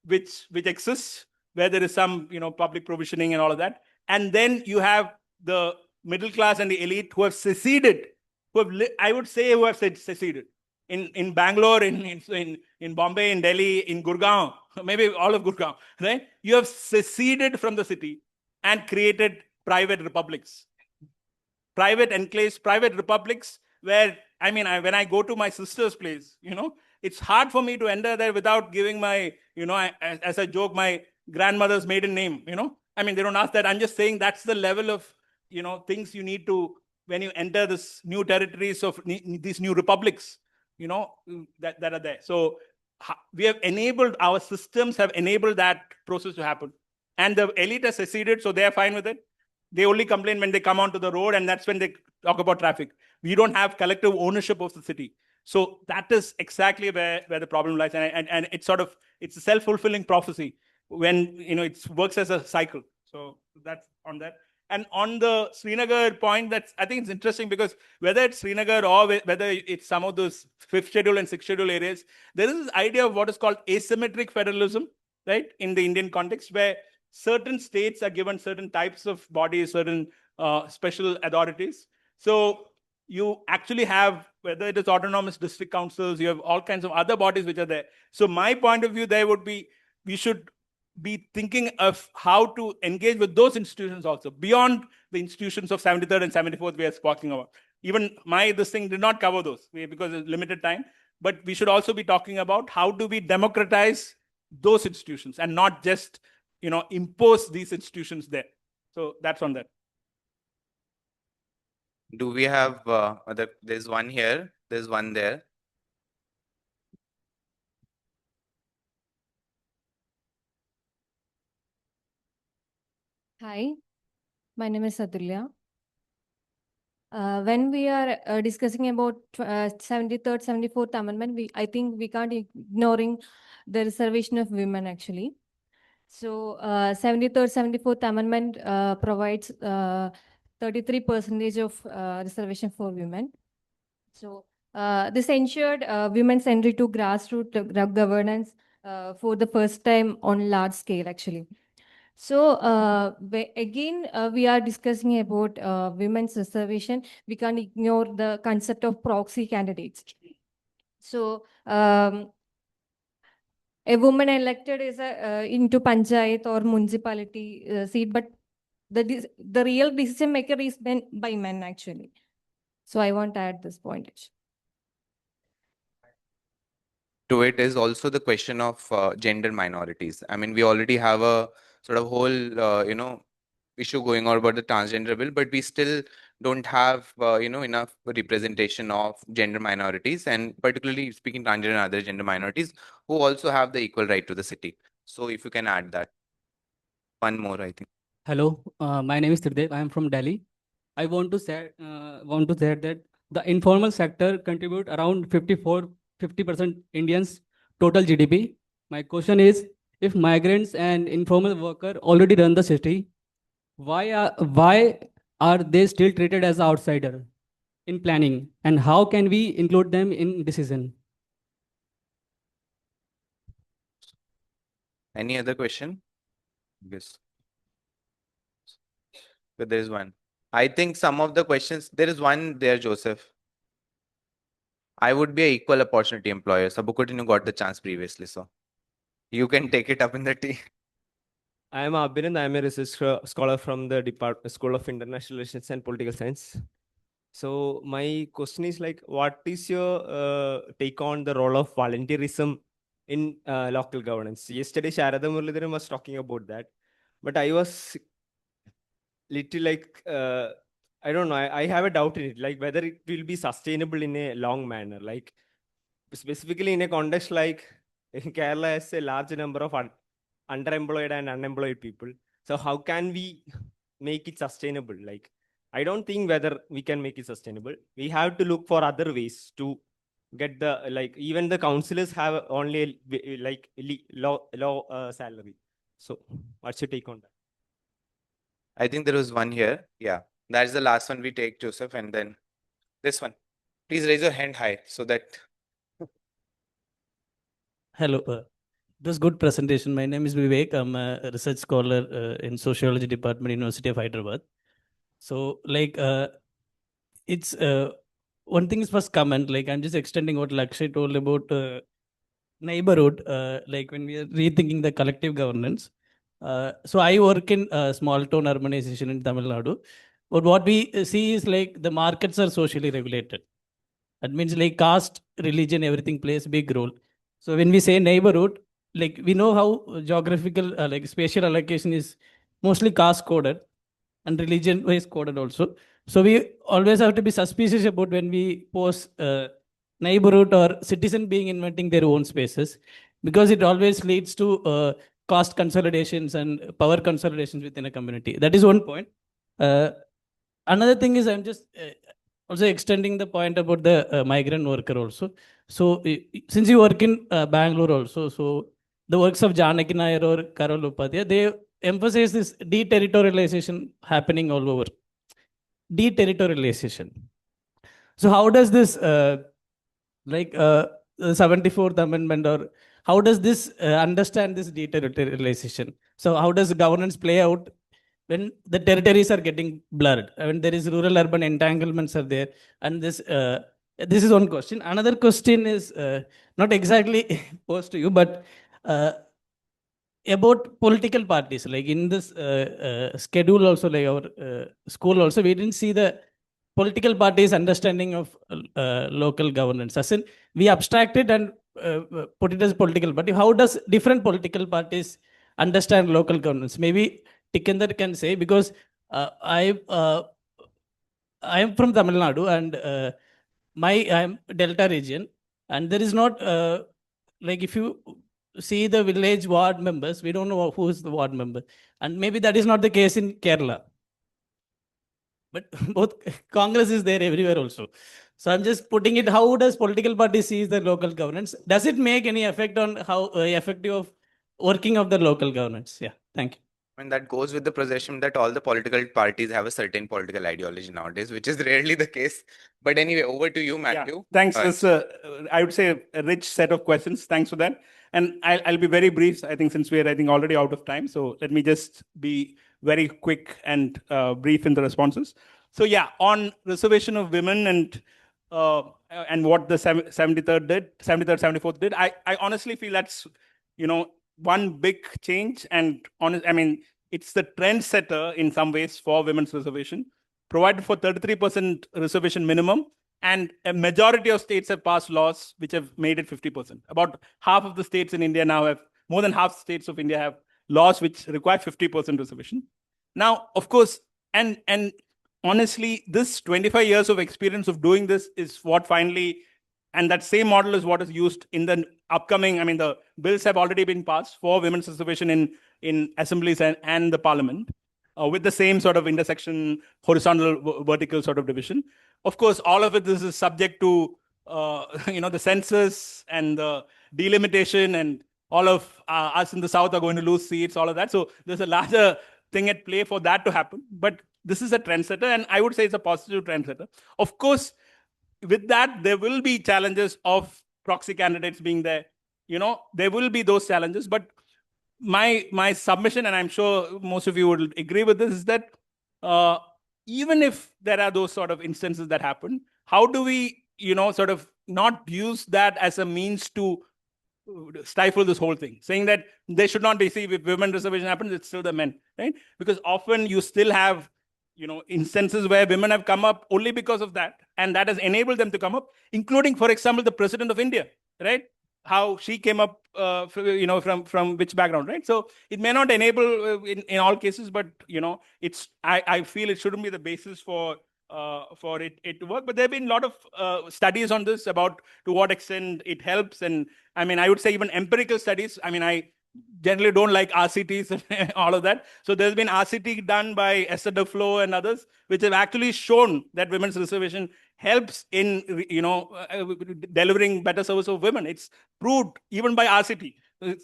which exists, where there is some public provisioning and all of that, and then you have the middle class and the elite who have seceded, who have seceded in Bangalore, in Bombay, in Delhi, in Gurgaon, maybe all of Gurgaon, right? You have seceded from the city and created private republics, private enclaves, private republics, where when I go to my sister's place, it's hard for me to enter there without giving my, as a joke, my grandmother's maiden name. They don't ask that. I'm just saying that's the level of things you need to, when you enter this new territories of these new republics, that are there. So we have enabled, our systems have enabled that process to happen, and the elite has seceded, so they're fine with it. They only complain when they come onto the road, and that's when they talk about traffic. We don't have collective ownership of the city. So that is exactly where the problem lies, and it's a self-fulfilling prophecy when it works as a cycle. So that's on that. And on the Srinagar point, I think it's interesting, because whether it's Srinagar or whether it's some of those 5th schedule and 6th schedule areas, there is this idea of what is called asymmetric federalism, right? In the Indian context, where certain states are given certain types of bodies, certain special authorities. So you actually have, whether it is autonomous district councils, you have all kinds of other bodies which are there. So my point of view there would be, we should be thinking of how to engage with those institutions also, beyond the institutions of 73rd and 74th we are talking about. Even this thing did not cover those, because it's limited time. But we should also be talking about how do we democratize those institutions, and not just impose these institutions there. So that's on that. Do we have there's one here, there's one there. Hi, my name is Satulya. When we are discussing about 73rd, 74th Amendment, I think we can't ignoring the reservation of women actually. So 73rd, 74th Amendment provides 33% of reservation for women. So this ensured women's entry to grassroots governance for the first time on large scale actually. So again, we are discussing about women's reservation. We can't ignore the concept of proxy candidates. So a woman elected is into panchayat or municipality seat, but the real decision maker is by men actually. So I want to add this point. To it is also the question of gender minorities. I mean, we already have a sort of whole, issue going on about the transgender bill, but we still don't have, enough representation of gender minorities, and particularly speaking transgender and other gender minorities who also have the equal right to the city. So if you can add that. One more, I think. Hello, my name is Tirdev. I am from Delhi. I want to say that the informal sector contribute around 50% Indians total GDP. My question is, if migrants and informal worker already run the city, why are they still treated as outsider in planning, and how can we include them in decision? Any other question? Yes. But there is one. I think some of the questions, there is one there, Joseph. I would be an equal opportunity employer. Sabukutinu got the chance previously, so you can take it up in the tea. I am Abhinand. I am a research scholar from the School of International Relations and Political Science. So my question is like, what is your take on the role of volunteerism in local governance? Yesterday, Sharada Muralidharan was talking about that, but I was little like, I don't know, I have a doubt in it, like whether it will be sustainable in a long manner, like specifically in a context like in Kerala has a large number of underemployed and unemployed people. So how can we make it sustainable? Like, I don't think whether we can make it sustainable. We have to look for other ways to get the, like, even the councillors have only like low salary. So what's your take on that? I think there was one here. Yeah, that's the last one we take, Joseph, and then this one. Please raise your hand high so that. Hello. It was good presentation. My name is Vivek. I'm a research scholar in Sociology Department, University of Hyderabad. So, like, it's one thing is first comment. Like, I'm just extending what Lakshay told about neighborhood. Like, when we are rethinking the collective governance. So, I work in small town urbanization in Tamil Nadu. But what we see is like the markets are socially regulated. That means like caste, religion, everything plays a big role. So when we say neighborhood, like we know how geographical, like spatial allocation is mostly caste coded and religion wise coded also. So we always have to be suspicious about when we pose neighborhood or citizen being inventing their own spaces, because it always leads to caste consolidations and power consolidations within a community. That is one point. Another thing is I'm just also extending the point about the migrant worker also. So since you work in Bangalore also, so the works of Janaki Nair or Karol Upadhyay, they emphasize this deterritorialization happening all over. Deterritorialization. So how does this, like the 74th Amendment, or how does this understand this deterritorialization? So how does governance play out when the territories are getting blurred, when there is rural-urban entanglements are there? And this is one question. Another question is not exactly posed to you, but about political parties. Like in this schedule also, like our school also, we didn't see the political parties' understanding of local governance. As in, we abstract it and put it as political party. How does different political parties understand local governance. Maybe Tikender can say, because I am from Tamil Nadu, and I am Delta region, and there is not like, if you see the village ward members, we don't know who is the ward member, and maybe that is not the case in Kerala. But both Congress is there everywhere also. So I'm just putting it, how does political party sees the local governance? Does it make any effect on how effective of working of the local governance? Yeah, thank you. And that goes with the presumption that all the political parties have a certain political ideology nowadays, which is rarely the case. But anyway, over to you, Matthew. Thanks. That's I would say a rich set of questions. Thanks for that. And I'll be very brief, I think, since we're already out of time. So let me just be very quick and brief in the responses. So yeah, on reservation of women and what the 73rd did, 73rd, 74th did, I honestly feel that's, one big change. And it's the trendsetter in some ways for women's reservation, provided for 33% reservation minimum. And a majority of states have passed laws which have made it 50%. About half of the states in India now have, more than half states of India have laws which require 50% reservation. Now, of course, and honestly, this 25 years of experience of doing this is what finally, and that same model is what is used in the upcoming, the bills have already been passed for women's reservation in assemblies and the parliament, with the same sort of intersection, horizontal, vertical sort of division. Of course, all of it, this is subject to, the census and the delimitation, and all of us in the South are going to lose seats, all of that. So there's a larger thing at play for that to happen. But this is a trendsetter, and I would say it's a positive trendsetter. Of course, with that, there will be challenges of proxy candidates being there. There will be those challenges. But my submission, and I'm sure most of you would agree with this, is that even if there are those sort of instances that happen, how do we, sort of not use that as a means to stifle this whole thing, saying that they should not be, see, if women reservation happens, it's still the men, right? Because often you still have, instances where women have come up only because of that, and that has enabled them to come up, including, for example, the President of India, right? How she came up, from which background, right? So it may not enable in all cases, but I feel it shouldn't be the basis for it to work. But there have been a lot of studies on this about to what extent it helps, and I would say even empirical studies. I generally don't like RCTs and all of that. So there's been RCT done by Esther Duflo and others, which have actually shown that women's reservation helps in, delivering better service of women. It's proved even by RCT,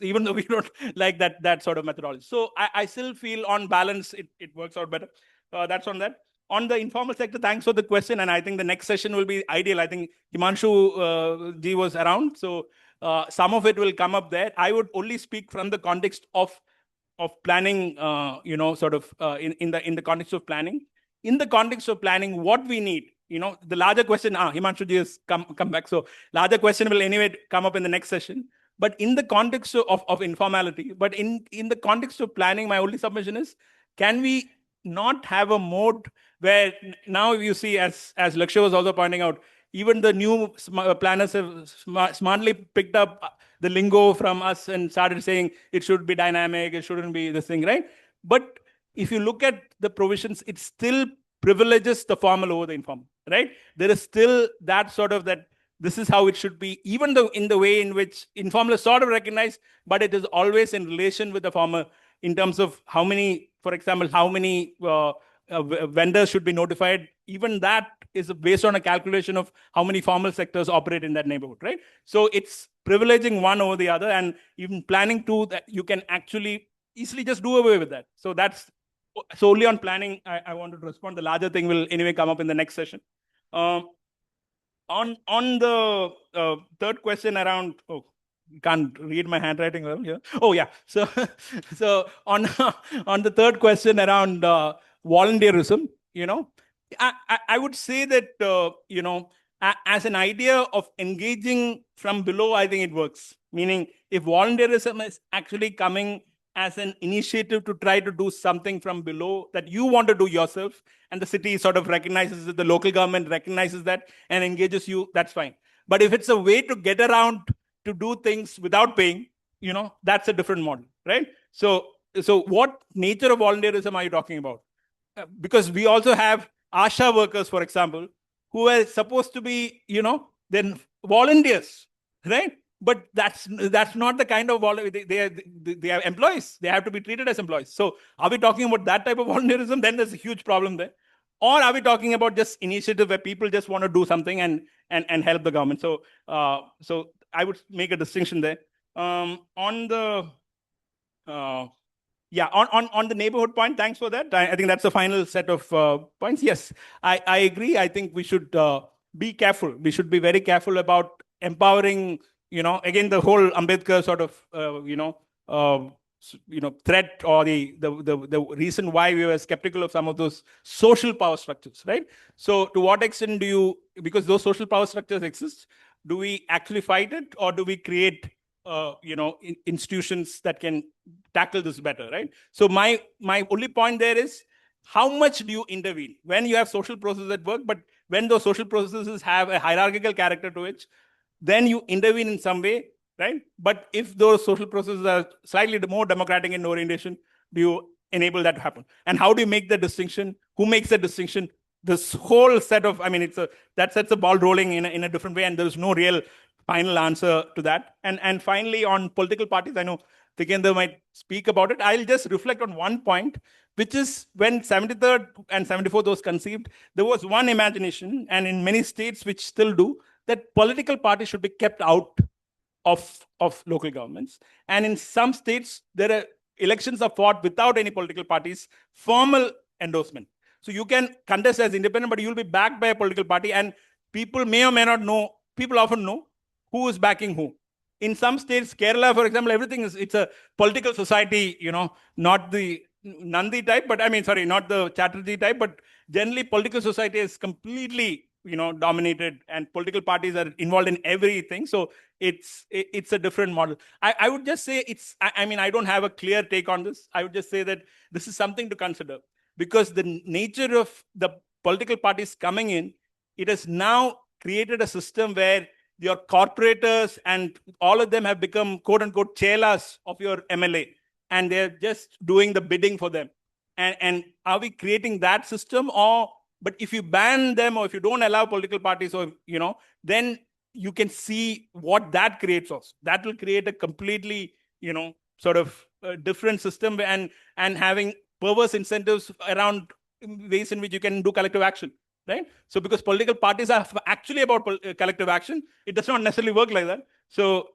even though we don't like that sort of methodology. So I still feel on balance, it works out better. That's on that. On the informal sector, thanks for the question. And I think the next session will be ideal. I think Himanshu ji was around. So some of it will come up there. I would only speak from the context of planning, sort of in the context of planning. In the context of planning, what we need, the larger question, Himanshu ji has come back. So larger question will anyway come up in the next session. But in the context of informality, but in the context of planning, my only submission is, can we not have a mode where now you see, as Lakshya was also pointing out, even the new planners have smartly picked up the lingo from us and started saying it should be dynamic, it shouldn't be this thing, right? But if you look at the provisions, it still privileges the formal over the informal, right? There is still that sort of that this is how it should be, even though in the way in which informal is sort of recognized, but it is always in relation with the formal in terms of how many, for example, how many vendors should be notified. Even that is based on a calculation of how many formal sectors operate in that neighborhood, right? So it's privileging one over the other, and even planning to that you can actually easily just do away with that. So that's solely on planning. I wanted to respond. The larger thing will anyway come up in the next session. On the third question around, you can't read my handwriting well here. Oh yeah. So on the third question around volunteerism, I would say that as an idea of engaging from below, I think it works. Meaning, if volunteerism is actually coming as an initiative to try to do something from below that you want to do yourself, and the city sort of recognizes it, the local government recognizes that and engages you, that's fine. But if it's a way to get around to do things without paying, that's a different model, right? So what nature of volunteerism are you talking about? Because we also have ASHA workers, for example, who are supposed to be, then volunteers, right? But that's not the kind of they are employees. They have to be treated as employees. So are we talking about that type of volunteerism? Then there's a huge problem there. Or are we talking about just initiative where people just want to do something and help the government? So I would make a distinction there. On the on the neighborhood point, thanks for that. I think that's the final set of points. Yes, I agree. I think we should be careful. We should be very careful about empowering, again, the whole Ambedkar sort of, threat, or the reason why we were skeptical of some of those social power structures, right? So to what extent because those social power structures exist, do we actually fight it, or do we create institutions that can tackle this better, right? So my only point there is, how much do you intervene when you have social processes at work? But when those social processes have a hierarchical character to it, then you intervene in some way, right? But if those social processes are slightly more democratic in orientation, do you enable that to happen? And how do you make the distinction? Who makes the distinction? This whole set of, that sets the ball rolling in a different way, and there's no real final answer to that. And finally, on political parties, I know Tikendra might speak about it. I'll just reflect on one point, which is when 73rd and 74th was conceived, there was one imagination, and in many states which still do, that political parties should be kept out of local governments. And in some states, elections are fought without any political parties' formal endorsement. So you can contest as independent, but you'll be backed by a political party, and people may or may not know, people often know who is backing who. In some states, Kerala, for example, it's a political society, not the Nandi type, but not the Chatterjee type, but generally political society is completely, dominated, and political parties are involved in everything. So it's a different model. I would just say I don't have a clear take on this. I would just say that this is something to consider, because the nature of the political parties coming in, it has now created a system where your corporators and all of them have become quote unquote chelas of your MLA, and they're just doing the bidding for them. And are we creating that system? But if you ban them, or if you don't allow political parties, or then you can see what that creates also. That will create a completely sort of different system, and having perverse incentives around ways in which you can do collective action, right? So because political parties are actually about collective action, it does not necessarily work like that. So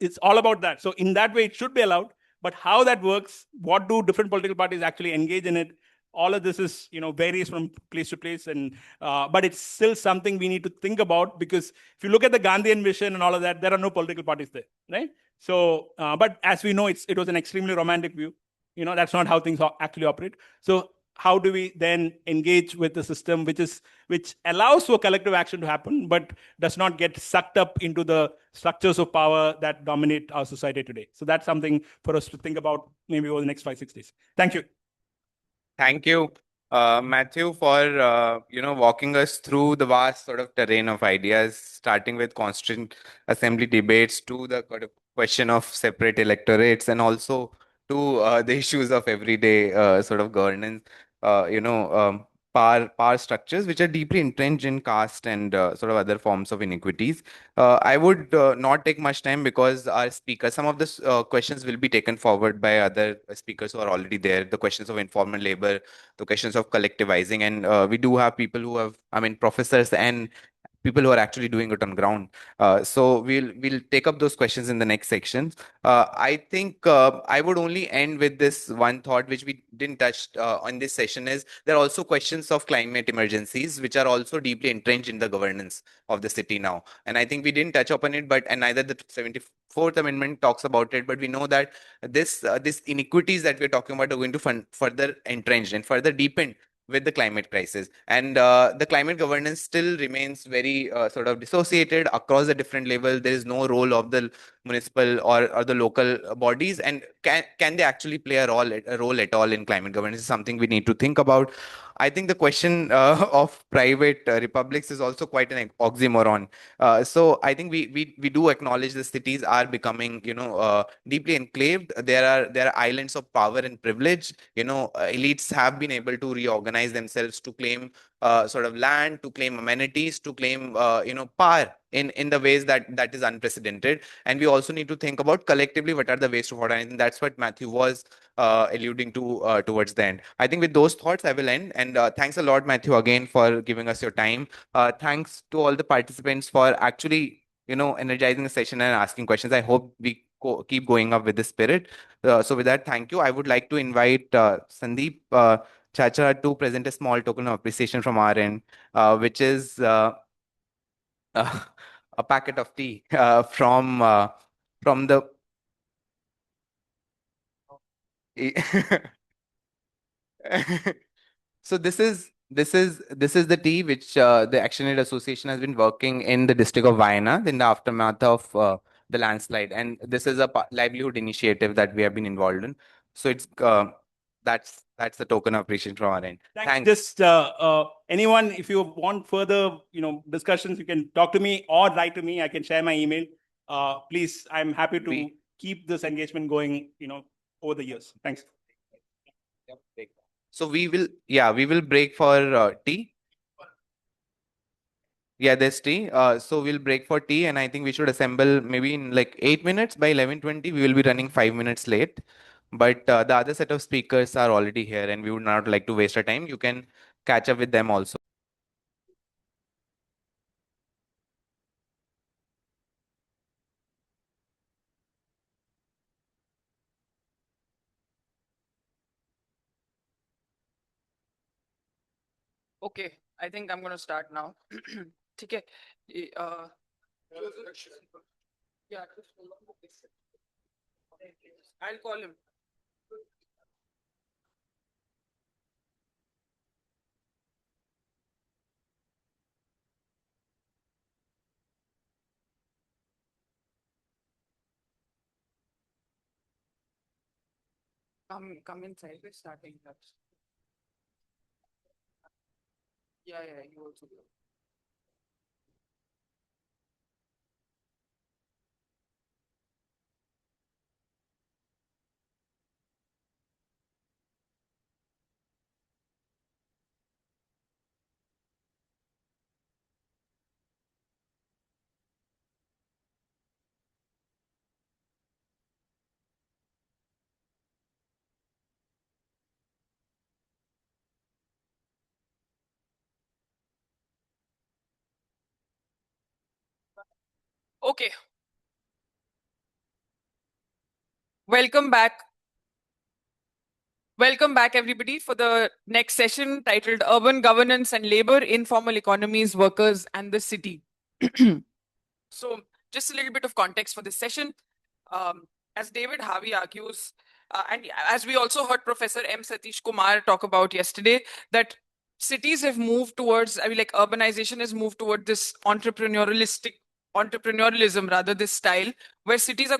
it's all about that. So in that way, it should be allowed. But how that works, what do different political parties actually engage in it? All of this is, varies from place to place, and but it's still something we need to think about, because if you look at the Gandhian vision and all of that, there are no political parties there, right? So, but as we know, it was an extremely romantic view. That's not how things actually operate. So how do we then engage with the system which allows for collective action to happen, but does not get sucked up into the structures of power that dominate our society today? So that's something for us to think about maybe over the next 5-6 days. Thank you. Thank you, Matthew, for walking us through the vast sort of terrain of ideas, starting with Constituent Assembly debates to the question of separate electorates, and also to the issues of everyday sort of governance. Power structures which are deeply entrenched in caste and sort of other forms of inequities. I would not take much time, because our speakers, some of the questions will be taken forward by other speakers who are already there. The questions of informal labor, the questions of collectivizing, and we do have people who have, professors and people who are actually doing it on ground. So we'll take up those questions in the next section. I think I would only end with this one thought, which we didn't touch on this session, is there are also questions of climate emergencies, which are also deeply entrenched in the governance of the city now. And I think we didn't touch upon it, and neither the 74th Amendment talks about it, but we know that this inequities that we're talking about are going to further entrenched and further deepened with the climate crisis. And the climate governance still remains very sort of dissociated across the different levels. There is no role of the municipal or the local bodies. And can they actually play a role at all in climate governance? Is something we need to think about. I think the question of private republics is also quite an oxymoron. So I think we do acknowledge the cities are becoming, deeply enclaved. There are islands of power and privilege. Elites have been able to reorganize themselves to claim sort of land, to claim amenities, to claim power in the ways that is unprecedented. And we also need to think about collectively what are the ways forward. And I think that's what Matthew was alluding to towards the end. I think with those thoughts, I will end. And thanks a lot, Matthew, again for giving us your time. Thanks to all the participants for actually, energizing the session and asking questions. I hope we keep going up with the spirit. So with that, thank you. I would like to invite Sandeep Chacha to present a small token of appreciation from our end, which is a packet of tea from the So this is the tea which the ActionAid Association has been working in the district of Vienna in the aftermath of the landslide, and this is a livelihood initiative that we have been involved in. So it's that's the token of appreciation from our end. Thanks. Just anyone, if you want further, discussions, you can talk to me or write to me. I can share my email. Please, I'm happy to keep this engagement going, over the years. Thanks. So we will break for tea. Yeah, there's tea. So we'll break for tea, and I think we should assemble maybe in like 8 minutes. By 11:20, we will be running 5 minutes late. But the other set of speakers are already here, and we would not like to waste our time. You can catch up with them also. Okay, I think I'm going to start now. Okay. Yeah, I'll call him. Come inside. We're starting. Yeah, you also go. Okay. Welcome back. Welcome back, everybody, for the next session titled Urban Governance and Labor, Informal Economies, Workers, and the City. So, just a little bit of context for this session. As David Harvey argues, and as we also heard Professor M. Satish Kumar talk about yesterday, that cities have moved towards, urbanization has moved toward this entrepreneurialism, rather, this style where cities are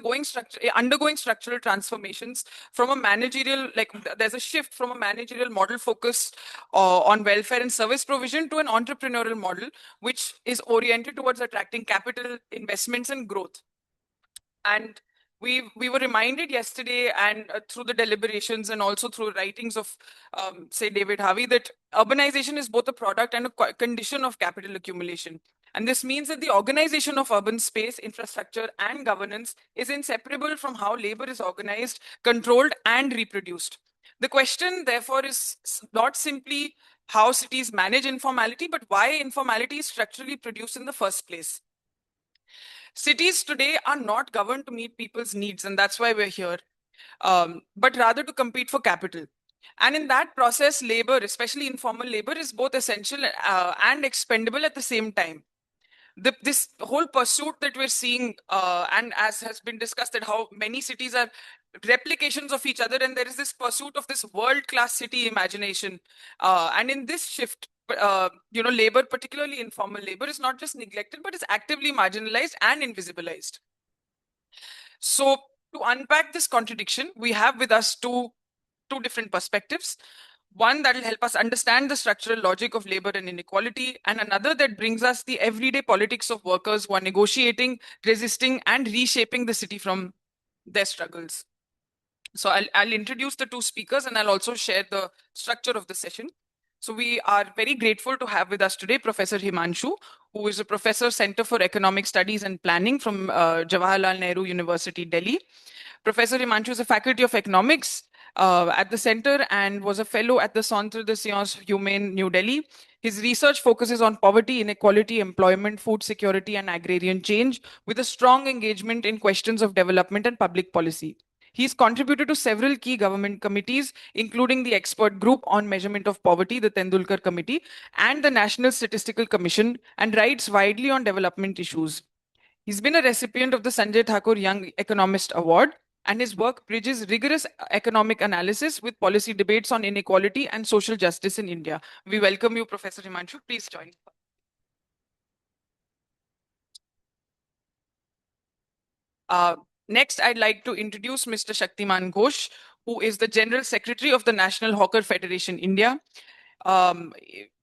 undergoing structural transformations from a managerial, there's a shift from a managerial model focused on welfare and service provision to an entrepreneurial model which is oriented towards attracting capital, investments, and growth. And we were reminded yesterday, and through the deliberations and also through writings of, say, David Harvey, that urbanization is both a product and a condition of capital accumulation. And this means that the organization of urban space, infrastructure, and governance is inseparable from how labor is organized, controlled, and reproduced. The question, therefore, is not simply how cities manage informality, but why informality is structurally produced in the first place. Cities today are not governed to meet people's needs, and that's why we're here, but rather to compete for capital. And in that process, labor, especially informal labor, is both essential and expendable at the same time. This whole pursuit that we're seeing, and as has been discussed, that how many cities are replications of each other, and there is this pursuit of this world-class city imagination. And in this shift, labor, particularly informal labor, is not just neglected, but is actively marginalized and invisibilized. So to unpack this contradiction, we have with us two different perspectives. One that will help us understand the structural logic of labor and inequality, and another that brings us the everyday politics of workers who are negotiating, resisting, and reshaping the city from their struggles. So I'll introduce the two speakers and I'll also share the structure of the session. So we are very grateful to have with us today Professor Himanshu, who is a professor, Center for Economic Studies and Planning from Jawaharlal Nehru University, Delhi. Professor Himanshu is a faculty of economics at the center and was a fellow at the Centre de Sciences Humaines, New Delhi. His research focuses on poverty, inequality, employment, food security, and agrarian change, with a strong engagement in questions of development and public policy. He's contributed to several key government committees, including the Expert Group on Measurement of Poverty, the Tendulkar Committee, and the National Statistical Commission, and writes widely on development issues. He's been a recipient of the Sanjay Thakur Young Economist Award, and his work bridges rigorous economic analysis with policy debates on inequality and social justice in India. We welcome you, Professor Himanshu. Please join. Next, I'd like to introduce Mr. Shaktiman Ghosh, who is the General Secretary of the National Hawker Federation India.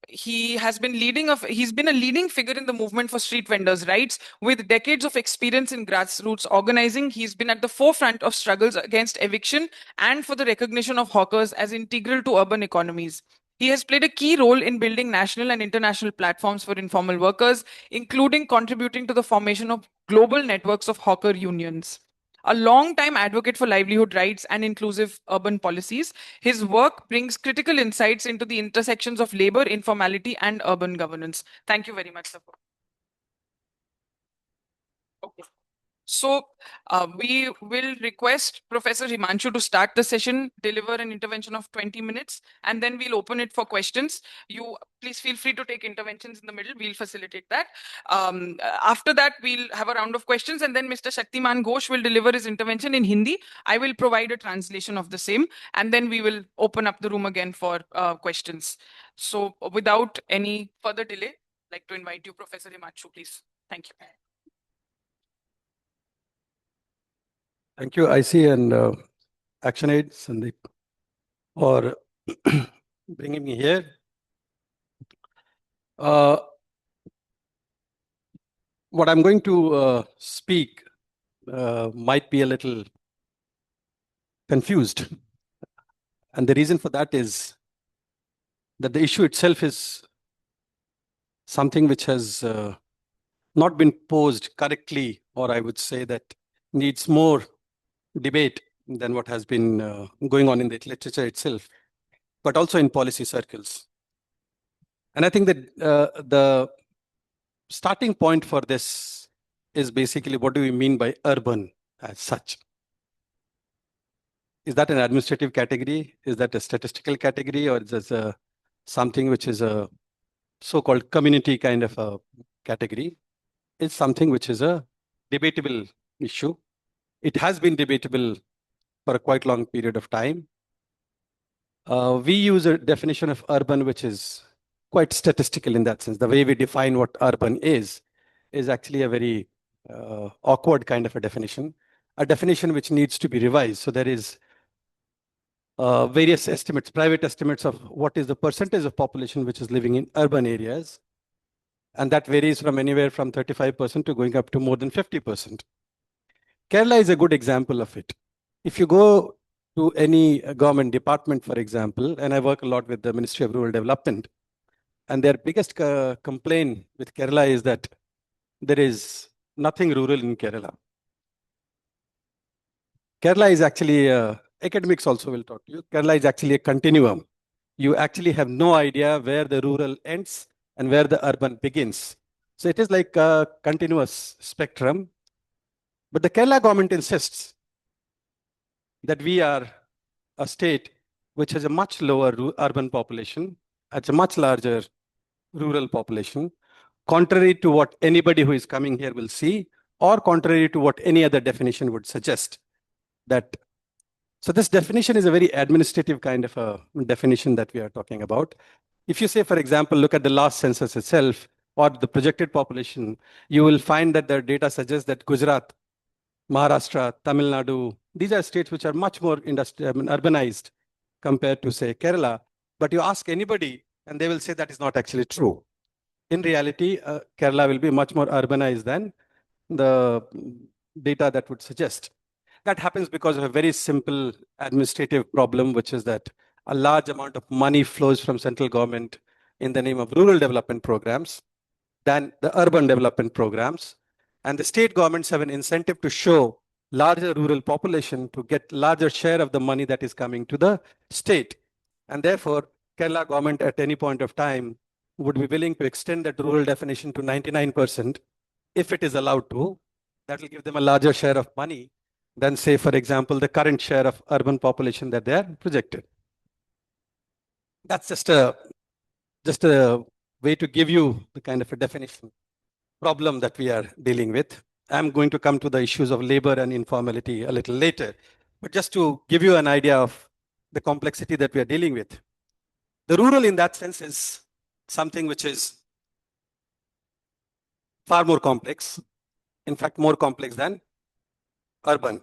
He's been a leading figure in the movement for street vendors' rights. With decades of experience in grassroots organizing, he's been at the forefront of struggles against eviction and for the recognition of hawkers as integral to urban economies. He has played a key role in building national and international platforms for informal workers, including contributing to the formation of global networks of hawker unions. A long-time advocate for livelihood rights and inclusive urban policies, his work brings critical insights into the intersections of labor, informality, and urban governance. Thank you very much, sir. Okay. So we will request Professor Himanshu to start the session, deliver an intervention of 20 minutes, and then we'll open it for questions. You please feel free to take interventions in the middle. We'll facilitate that. After that, we'll have a round of questions, and then Mr. Shaktiman Ghosh will deliver his intervention in Hindi. I will provide a translation of the same, and then we will open up the room again for questions. So without any further delay, I'd like to invite you, Professor Himanshu, please. Thank you. Thank you, IC and ActionAid, Sandeep, for bringing me here. What I'm going to speak might be a little confused. And the reason for that is that the issue itself is something which has not been posed correctly, or I would say that needs more debate than what has been going on in the literature itself, but also in policy circles. And I think that the starting point for this is basically, what do we mean by urban as such? Is that an administrative category? Is that a statistical category? Or is this something which is a so-called community kind of a category? It's something which is a debatable issue. It has been debatable for a quite long period of time. We use a definition of urban which is quite statistical in that sense. The way we define what urban is actually a very awkward kind of a definition which needs to be revised. So there is various estimates, private estimates of what is the percentage of population which is living in urban areas. And that varies from anywhere from 35% to going up to more than 50%. Kerala is a good example of it. If you go to any government department, for example, and I work a lot with the Ministry of Rural Development, and their biggest complaint with Kerala is that there is nothing rural in Kerala. Kerala is actually, academics also will talk to you, Kerala is actually a continuum. You actually have no idea where the rural ends and where the urban begins. So it is like a continuous spectrum. But the Kerala government insists that we are a state which has a much lower urban population, it's a much larger rural population, contrary to what anybody who is coming here will see, or contrary to what any other definition would suggest. So this definition is a very administrative kind of a definition that we are talking about. If you say, for example, look at the last census itself, or the projected population, you will find that the data suggests that Gujarat, Maharashtra, Tamil Nadu, these are states which are much more urbanized compared to, say, Kerala. But you ask anybody, and they will say that is not actually true. In reality, Kerala will be much more urbanized than the data that would suggest. That happens because of a very simple administrative problem, which is that a large amount of money flows from central government in the name of rural development programs than the urban development programs. And the state governments have an incentive to show larger rural population to get larger share of the money that is coming to the state. And therefore, Kerala government at any point of time would be willing to extend that rural definition to 99% if it is allowed to. That will give them a larger share of money than, say, for example, the current share of urban population that they are projected. That's just a way to give you the kind of a definition problem that we are dealing with. I'm going to come to the issues of labor and informality a little later, but just to give you an idea of the complexity that we are dealing with. The rural in that sense is something which is far more complex, in fact, more complex than urban.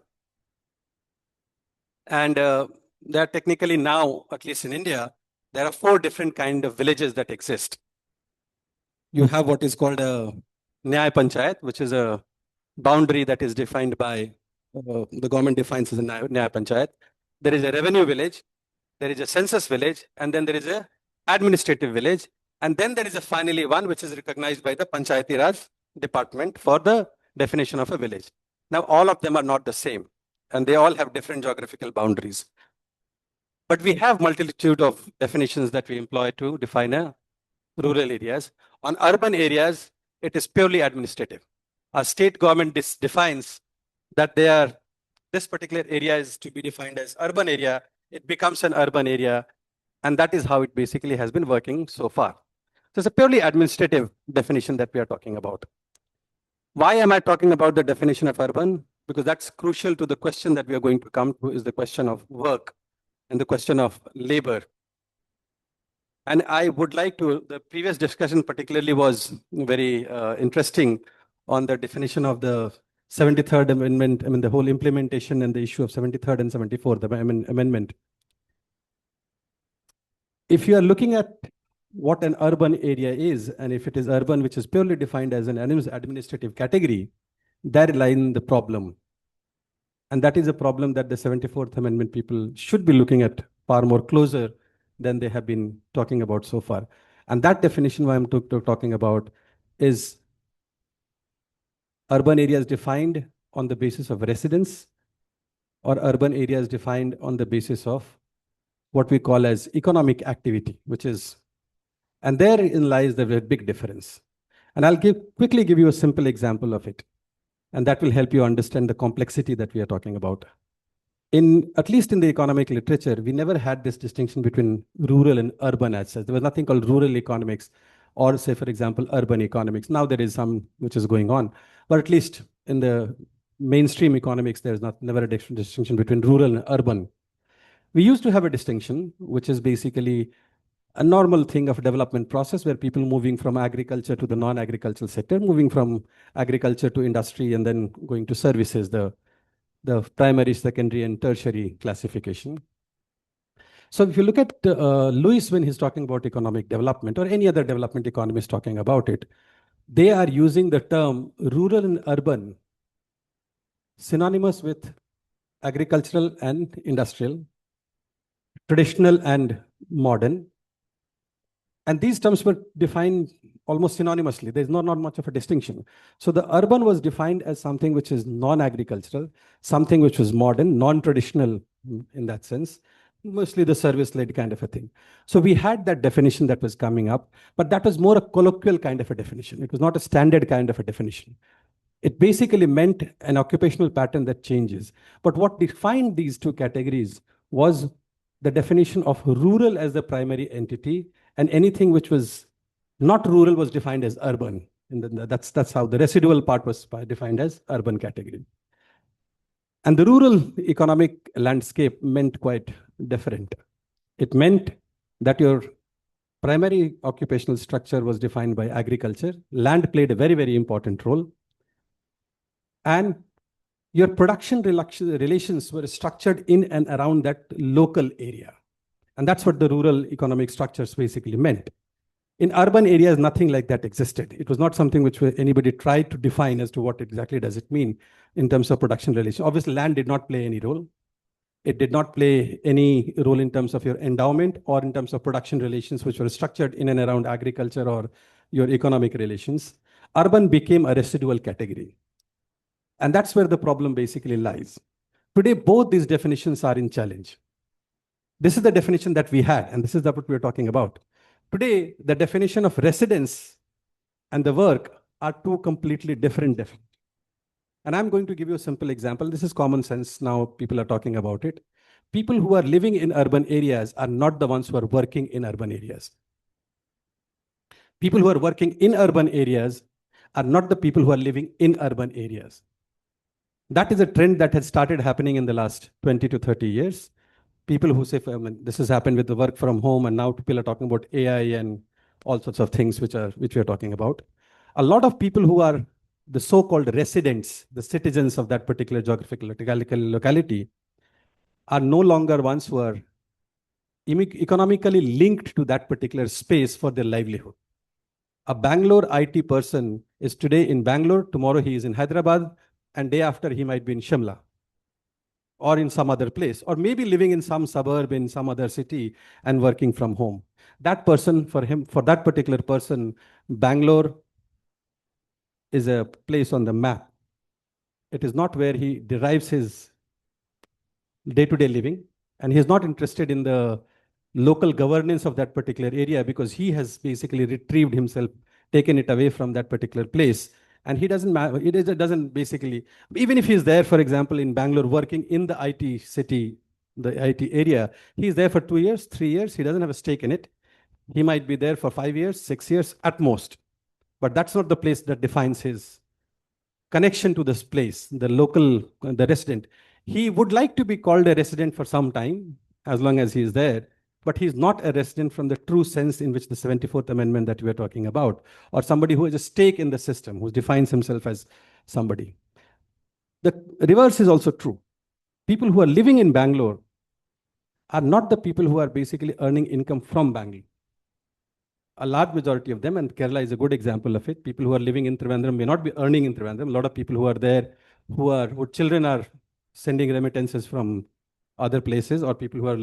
And there are technically now, at least in India, there are 4 different kind of villages that exist. You have what is called a Nyaya Panchayat, which is a boundary that is defined by, the government defines as a Nyaya Panchayat. There is a revenue village, there is a census village, and then there is a administrative village. And then there is a finally one which is recognized by the Panchayati Raj department for the definition of a village. Now, all of them are not the same, and they all have different geographical boundaries. But we have multitude of definitions that we employ to define a rural areas. On urban areas, it is purely administrative. Our state government defines that this particular area is to be defined as urban area. It becomes an urban area, and that is how it basically has been working so far. So it's a purely administrative definition that we are talking about. Why am I talking about the definition of urban? Because that's crucial to the question that we are going to come to, is the question of work and the question of labor. And I would like to, the previous discussion particularly was very interesting on the definition of the 73rd Amendment, I mean, the whole implementation and the issue of 73rd and 74th Amendment. If you are looking at what an urban area is, and if it is urban, which is purely defined as an administrative category, there lies the problem. And that is a problem that the 74th Amendment people should be looking at far more closer than they have been talking about so far. And that definition I'm talking about is urban areas defined on the basis of residence, or urban areas defined on the basis of what we call as economic activity, which is, and therein lies the big difference. And I'll quickly give you a simple example of it. And that will help you understand the complexity that we are talking about. At least in the economic literature, we never had this distinction between rural and urban as such. There was nothing called rural economics, or say, for example, urban economics. Now there is some which is going on, but at least in the mainstream economics, there's never a distinction between rural and urban. We used to have a distinction, which is basically a normal thing of development process where people moving from agriculture to the non-agricultural sector, moving from agriculture to industry, and then going to services, the primary, secondary, and tertiary classification. So if you look at Lewis, when he's talking about economic development, or any other development economist talking about it, they are using the term rural and urban synonymous with agricultural and industrial, traditional and modern. And these terms were defined almost synonymously. There's not much of a distinction. So the urban was defined as something which is non-agricultural, something which was modern, non-traditional in that sense, mostly the service-led kind of a thing. So we had that definition that was coming up, but that was more a colloquial kind of a definition. It was not a standard kind of a definition. It basically meant an occupational pattern that changes. But what defined these two categories was the definition of rural as the primary entity, and anything which was not rural was defined as urban. And that's how the residual part was defined as urban category. And the rural economic landscape meant quite different. It meant that your primary occupational structure was defined by agriculture. Land played a very, very important role. And your production relations were structured in and around that local area. And that's what the rural economic structures basically meant. In urban areas, nothing like that existed. It was not something which anybody tried to define as to what exactly does it mean in terms of production relation. Obviously, land did not play any role. It did not play any role in terms of your endowment or in terms of production relations, which were structured in and around agriculture or your economic relations. Urban became a residual category. And that's where the problem basically lies. Today, both these definitions are in challenge. This is the definition that we had, and this is what we're talking about. Today, the definition of residence and the work are two completely different definitions. And I'm going to give you a simple example. This is common sense. Now people are talking about it. People who are living in urban areas are not the ones who are working in urban areas. People who are working in urban areas are not the people who are living in urban areas. That is a trend that has started happening in the last 20 to 30 years. People who say, this has happened with the work from home, and now people are talking about AI and all sorts of things which we are talking about. A lot of people who are the so-called residents, the citizens of that particular geographical locality, are no longer ones who are economically linked to that particular space for their livelihood. A Bangalore IT person is today in Bangalore, tomorrow he is in Hyderabad, and day after he might be in Shimla or in some other place, or maybe living in some suburb in some other city and working from home. That person, for that particular person, Bangalore is a place on the map. It is not where he derives his day-to-day living, and he is not interested in the local governance of that particular area because he has basically retrieved himself, taken it away from that particular place. And he doesn't basically, even if he's there, for example, in Bangalore working in the IT city, the IT area, he's there for 2 years, 3 years, he doesn't have a stake in it. He might be there for 5 years, 6 years at most. But that's not the place that defines his connection to this place, the local, the resident. He would like to be called a resident for some time, as long as he is there, but he's not a resident from the true sense in which the 74th Amendment that we are talking about, or somebody who has a stake in the system, who defines himself as somebody. The reverse is also true. People who are living in Bangalore are not the people who are basically earning income from Bangalore. A large majority of them, and Kerala is a good example of it, people who are living in Trivandrum may not be earning in Trivandrum. A lot of people who are there, who children are sending remittances from other places, or people who are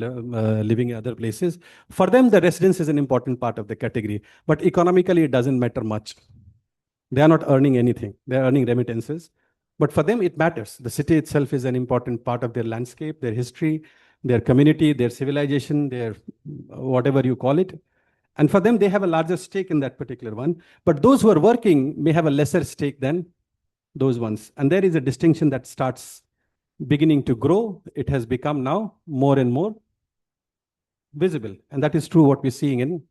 living in other places. For them, the residence is an important part of the category, but economically, it doesn't matter much. They are not earning anything. They are earning remittances, but for them, it matters. The city itself is an important part of their landscape, their history, their community, their civilization, their whatever you call it. And for them, they have a larger stake in that particular one. But those who are working may have a lesser stake than those ones. And there is a distinction that starts beginning to grow. It has become now more and more visible. And that is true what we're seeing in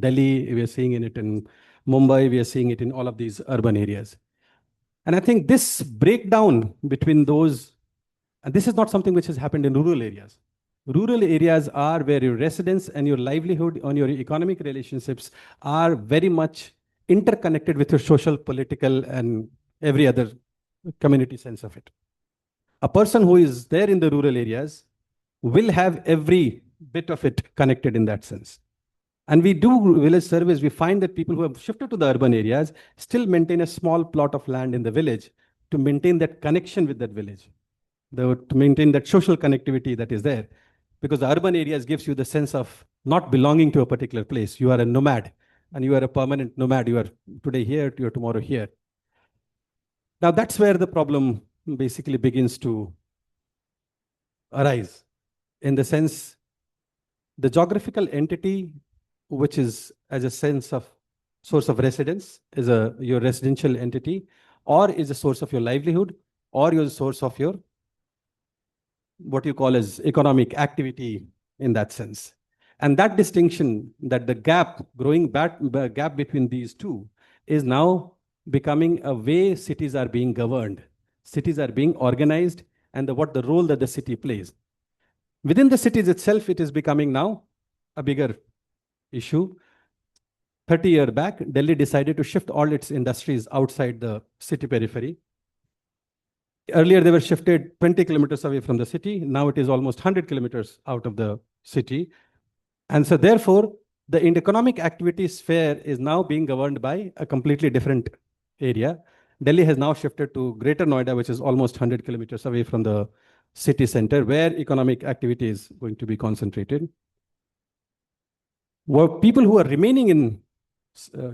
Delhi, we are seeing it in Mumbai, we are seeing it in all of these urban areas. And I think this breakdown between those, and this is not something which has happened in rural areas. Rural areas are where your residence and your livelihood on your economic relationships are very much interconnected with your social, political, and every other community sense of it. A person who is there in the rural areas will have every bit of it connected in that sense. And we do village surveys, we find that people who have shifted to the urban areas still maintain a small plot of land in the village to maintain that connection with that village, to maintain that social connectivity that is there. Because the urban areas gives you the sense of not belonging to a particular place. You are a nomad, and you are a permanent nomad. You are today here, you are tomorrow here. Now that's where the problem basically begins to arise. In the sense, the geographical entity, which is as a sense of source of residence, is your residential entity, or is a source of your livelihood, or your source of your what you call as economic activity in that sense. And that distinction, that the growing gap between these two is now becoming a way cities are being governed, cities are being organized, and what the role that the city plays. Within the cities itself, it is becoming now a bigger issue. 30 years back, Delhi decided to shift all its industries outside the city periphery. Earlier, they were shifted 20 kilometers away from the city. Now it is almost 100 kilometers out of the city. And so therefore, the economic activity sphere is now being governed by a completely different area. Delhi has now shifted to Greater Noida, which is almost 100 kilometers away from the city center, where economic activity is going to be concentrated. People who are remaining in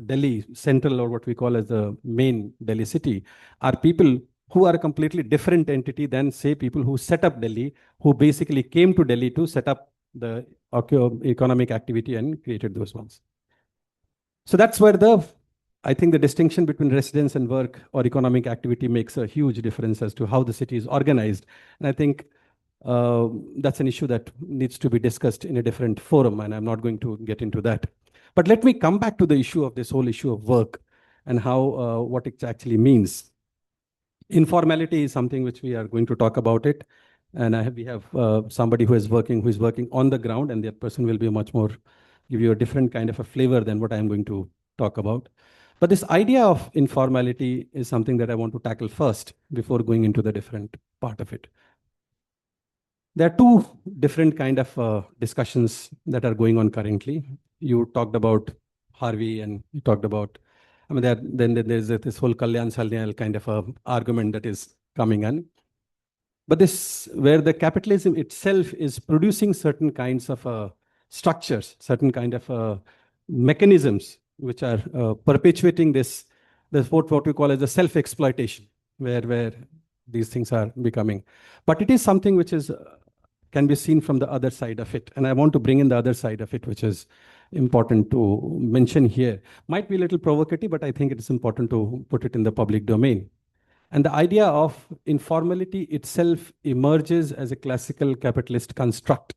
Delhi Central, or what we call as the main Delhi city, are people who are a completely different entity than, say, people who set up Delhi, who basically came to Delhi to set up the economic activity and created those ones. So that's where I think the distinction between residence and work or economic activity makes a huge difference as to how the city is organized. And I think that's an issue that needs to be discussed in a different forum, and I'm not going to get into that. But let me come back to the issue of this whole issue of work and how what it actually means. Informality is something which we are going to talk about it, and we have somebody who is working on the ground, and that person will be much more give you a different kind of a flavor than what I'm going to talk about. But this idea of informality is something that I want to tackle first before going into the different part of it. There are two different kind of discussions that are going on currently. You talked about Harvey, and you talked about, I mean, then there's this whole Kalyan Salnyal kind of argument that is coming in. But this, where the capitalism itself is producing certain kinds of structures, certain kind of mechanisms, which are perpetuating this what we call as the self-exploitation, where these things are becoming. But it is something which is can be seen from the other side of it. And I want to bring in the other side of it, which is important to mention here. Might be a little provocative, but I think it is important to put it in the public domain. And the idea of informality itself emerges as a classical capitalist construct.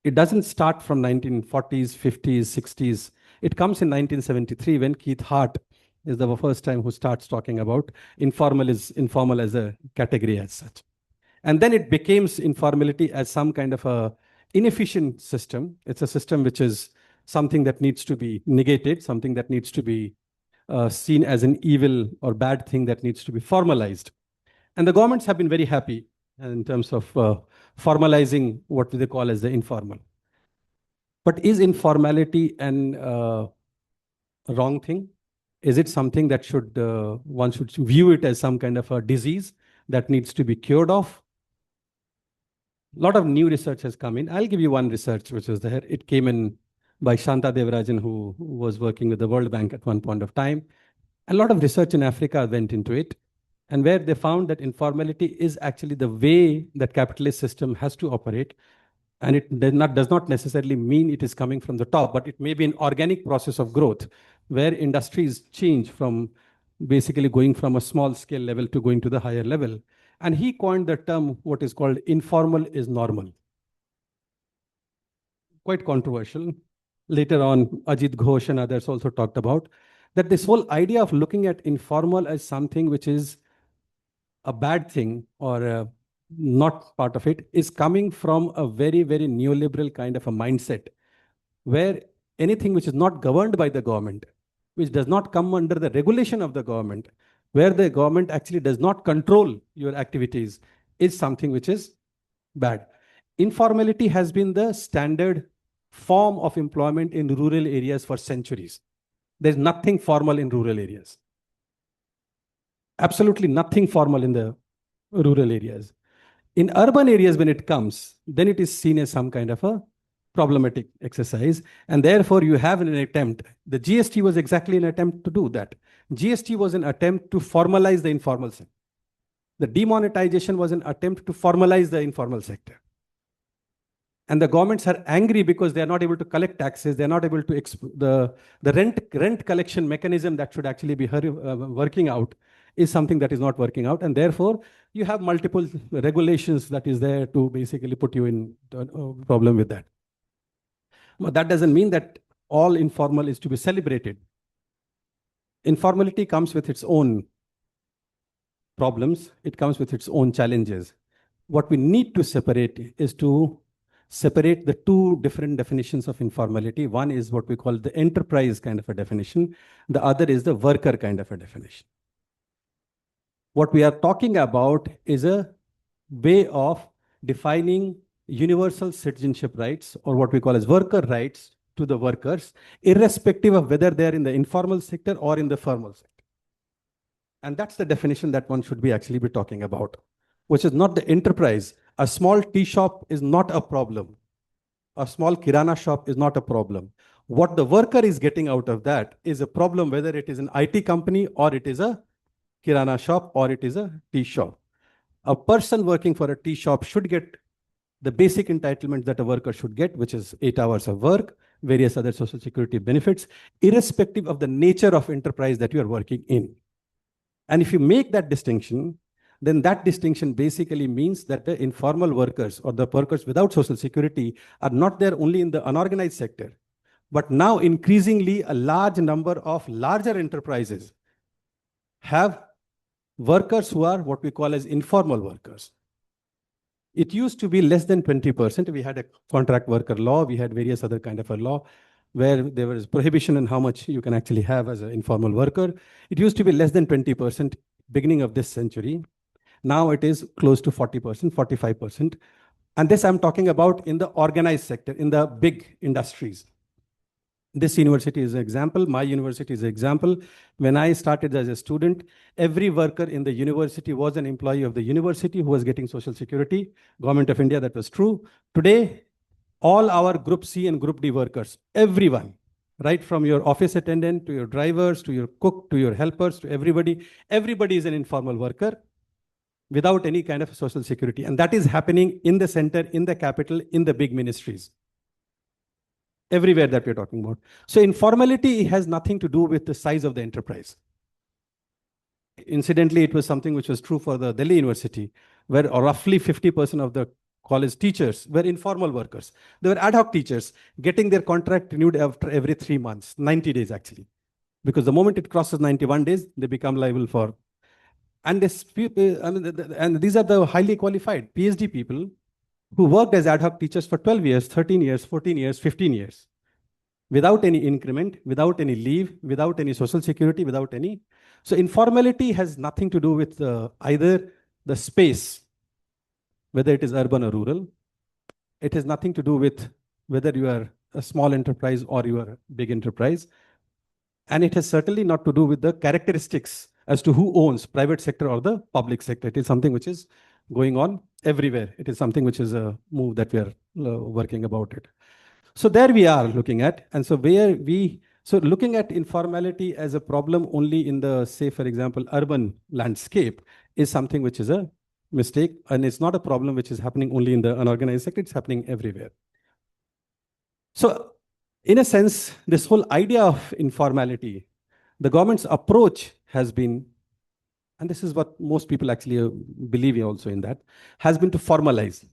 It doesn't start from 1940s, 50s, 60s. It comes in 1973 when Keith Hart is the first time who starts talking about informal as a category as such. And then it becomes informality as some kind of a inefficient system. It's a system which is something that needs to be negated, something that needs to be seen as an evil or bad thing that needs to be formalized. And the governments have been very happy in terms of formalizing what they call as the informal. But is informality an wrong thing? Is it something that one should view it as some kind of a disease that needs to be cured of? A lot of new research has come in. I'll give you one research which is there. It came in by Shanta Devarajan, who was working with the World Bank at one point of time. A lot of research in Africa went into it, and where they found that informality is actually the way that capitalist system has to operate. And it does not necessarily mean it is coming from the top, but it may be an organic process of growth where industries change from basically going from a small scale level to going to the higher level. And he coined the term what is called informal is normal. Quite controversial. Later on, Ajit Ghosh and others also talked about that this whole idea of looking at informal as something which is a bad thing or not part of it is coming from a very, very neoliberal kind of a mindset where anything which is not governed by the government, which does not come under the regulation of the government, where the government actually does not control your activities, is something which is bad. Informality has been the standard form of employment in rural areas for centuries. There's nothing formal in rural areas. Absolutely nothing formal in the rural areas. In urban areas, when it comes, then it is seen as some kind of a problematic exercise. And therefore, you have an attempt. The GST was exactly an attempt to do that. GST was an attempt to formalize the informal sector. The demonetization was an attempt to formalize the informal sector. And the governments are angry because they are not able to collect taxes. They're not able to the rent collection mechanism that should actually be working out is something that is not working out. And therefore, you have multiple regulations that is there to basically put you in a problem with that. But that doesn't mean that all informal is to be celebrated. Informality comes with its own problems. It comes with its own challenges. What we need to separate is to separate the two different definitions of informality. One is what we call the enterprise kind of a definition. The other is the worker kind of a definition. What we are talking about is a way of defining universal citizenship rights, or what we call as worker rights, to the workers, irrespective of whether they're in the informal sector or in the formal sector. And that's the definition that one should be actually be talking about, which is not the enterprise. A small tea shop is not a problem. A small kirana shop is not a problem. What the worker is getting out of that is a problem, whether it is an IT company or it is a kirana shop or it is a tea shop. A person working for a tea shop should get the basic entitlement that a worker should get, which is 8 hours of work, various other social security benefits, irrespective of the nature of enterprise that you are working in. And if you make that distinction, then that distinction basically means that the informal workers or the workers without social security are not there only in the unorganized sector, but now increasingly a large number of larger enterprises have workers who are what we call as informal workers. It used to be less than 20%. We had a contract worker law. We had various other kind of a law where there was prohibition on how much you can actually have as an informal worker. It used to be less than 20% beginning of this century. Now it is close to 40%, 45%. And this I'm talking about in the organized sector, in the big industries. This university is an example. My university is an example. When I started as a student, every worker in the university was an employee of the university who was getting social security. Government of India, that was true. Today, all our Group C and Group D workers, everyone, right from your office attendant to your drivers, to your cook, to your helpers, to everybody is an informal worker without any kind of social security. And that is happening in the center, in the capital, in the big ministries. Everywhere that we're talking about. So informality has nothing to do with the size of the enterprise. Incidentally, it was something which was true for the Delhi University, where roughly 50% of the college teachers were informal workers. They were ad hoc teachers getting their contract renewed after every 3 months, 90 days actually. Because the moment it crosses 91 days, they become liable for. And this, and these are the highly qualified PhD people who worked as ad hoc teachers for 12 years, 13 years, 14 years, 15 years, without any increment, without any leave, without any social security, without any. So informality has nothing to do with either the space, whether it is urban or rural. It has nothing to do with whether you are a small enterprise or you are a big enterprise. And it has certainly not to do with the characteristics as to who owns private sector or the public sector. It is something which is going on everywhere. It is something which is a move that we are working about it. So there we are looking at. And so looking at informality as a problem only in the, say, for example, urban landscape is something which is a mistake. And it's not a problem which is happening only in the unorganized sector. It's happening everywhere. So in a sense, this whole idea of informality, the government's approach has been, and this is what most people actually believe also in that, has been to formalize.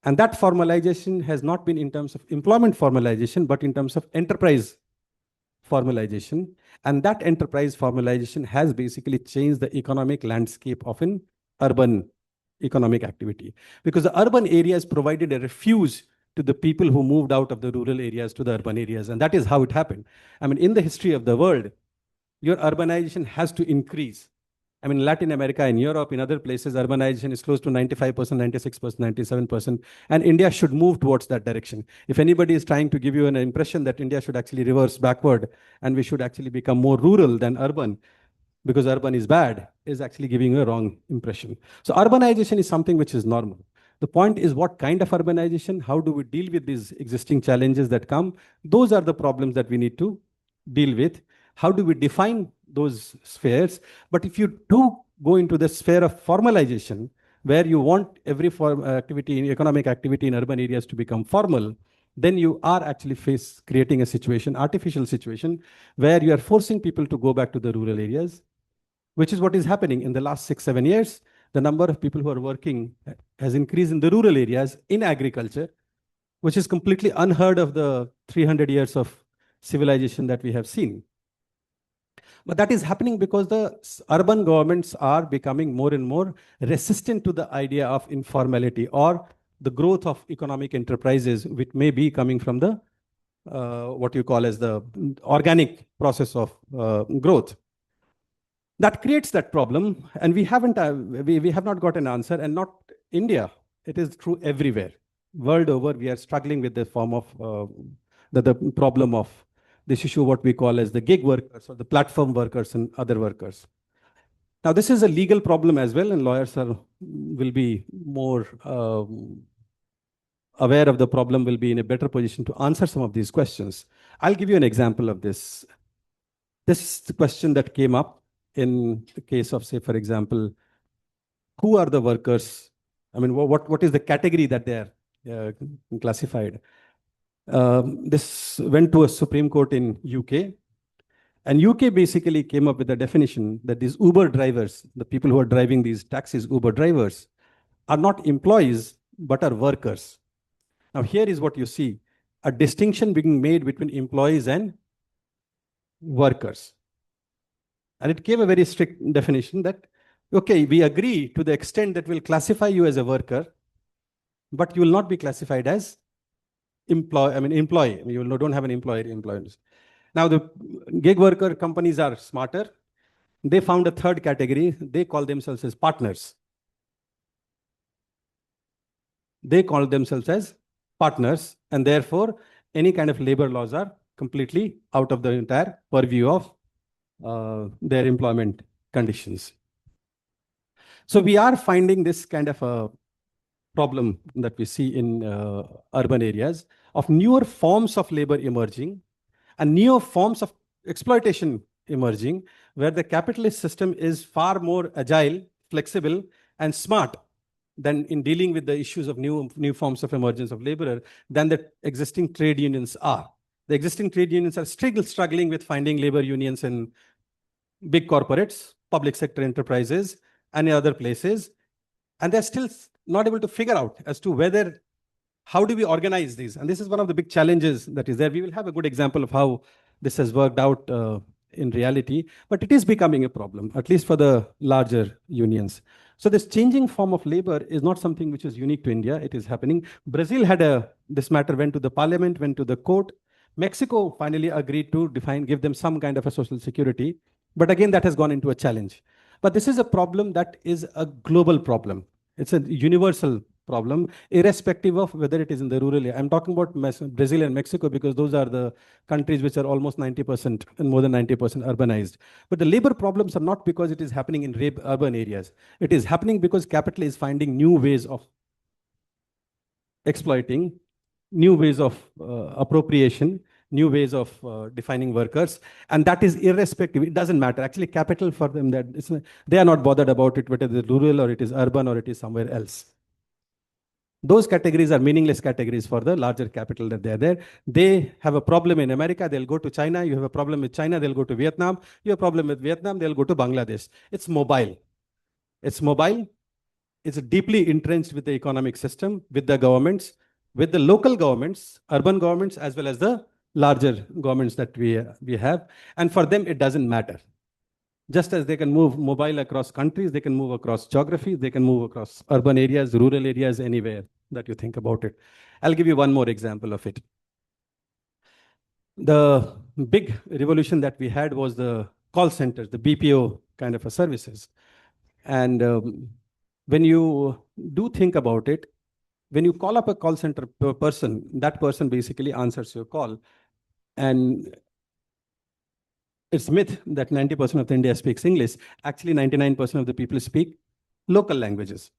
And that formalization has not been in terms of employment formalization, but in terms of enterprise formalization. And that enterprise formalization has basically changed the economic landscape of an urban economic activity. Because the urban areas provided a refuge to the people who moved out of the rural areas to the urban areas. And that is how it happened. I mean, in the history of the world, your urbanization has to increase. I mean, Latin America, in Europe, in other places, urbanization is close to 95%, 96%, 97%. And India should move towards that direction. If anybody is trying to give you an impression that India should actually reverse backward and we should actually become more rural than urban, because urban is bad, is actually giving you a wrong impression. So urbanization is something which is normal. The point is what kind of urbanization, how do we deal with these existing challenges that come? Those are the problems that we need to deal with. How do we define those spheres? But if you do go into the sphere of formalization, where you want every economic activity in urban areas to become formal, then you are actually creating a situation, artificial situation, where you are forcing people to go back to the rural areas, which is what is happening in the last 6-7 years. The number of people who are working has increased in the rural areas in agriculture, which is completely unheard of the 300 years of civilization that we have seen. But that is happening because the urban governments are becoming more and more resistant to the idea of informality or the growth of economic enterprises, which may be coming from the what you call as the organic process of growth. That creates that problem, and we haven't, we have not got an answer, and not India. It is true everywhere. World over, we are struggling with the form of, the problem of this issue, what we call as the gig workers or the platform workers and other workers. Now, this is a legal problem as well, and lawyers will be more aware of the problem, will be in a better position to answer some of these questions. I'll give you an example of this. This is the question that came up in the case of, say, for example, who are the workers? I mean, what is the category that they are classified? This went to a Supreme Court in UK. And UK basically came up with a definition that these Uber drivers, the people who are driving these taxis, Uber drivers, are not employees, but are workers. Now, here is what you see, a distinction being made between employees and workers. And it gave a very strict definition that, okay, we agree to the extent that we'll classify you as a worker, but you will not be classified as employee. I mean, you don't have an employees. Now, the gig worker companies are smarter. They found a third category. They call themselves as partners. They call themselves as partners, and therefore, any kind of labor laws are completely out of the entire purview of their employment conditions. So we are finding this kind of a problem that we see in urban areas of newer forms of labor emerging and newer forms of exploitation emerging, where the capitalist system is far more agile, flexible, and smart than in dealing with the issues of new forms of emergence of laborer than the existing trade unions are. The existing trade unions are still struggling with finding labor unions in big corporates, public sector enterprises, and in other places. And they're still not able to figure out as to how do we organize these? And this is one of the big challenges that is there. We will have a good example of how this has worked out in reality, but it is becoming a problem, at least for the larger unions. So this changing form of labor is not something which is unique to India. It is happening. Brazil had this matter went to the parliament, went to the court. Mexico finally agreed to give them some kind of a social security. But again, that has gone into a challenge. But this is a problem that is a global problem. It's a universal problem, irrespective of whether it is in the rural area. I'm talking about Brazil and Mexico because those are the countries which are almost 90% and more than 90% urbanized. But the labor problems are not because it is happening in urban areas. It is happening because capital is finding new ways of exploiting, new ways of appropriation, new ways of defining workers, and that is irrespective. It doesn't matter. Actually, capital for them, they are not bothered about it, whether it is rural or it is urban or it is somewhere else. Those categories are meaningless categories for the larger capital that they are there. They have a problem in America, they'll go to China. You have a problem with China, they'll go to Vietnam. You have a problem with Vietnam, they'll go to Bangladesh. It's mobile. It's mobile. It's deeply entrenched with the economic system, with the governments, with the local governments, urban governments, as well as the larger governments that we have. And for them, it doesn't matter. Just as they can move mobile across countries, they can move across geographies, they can move across urban areas, rural areas, anywhere that you think about it. I'll give you one more example of it. The big revolution that we had was the call centers, the BPO kind of a services. And when you do think about it, when you call up a call center person, that person basically answers your call. And it's myth that 90% of India speaks English. Actually, 99% of the people speak local languages.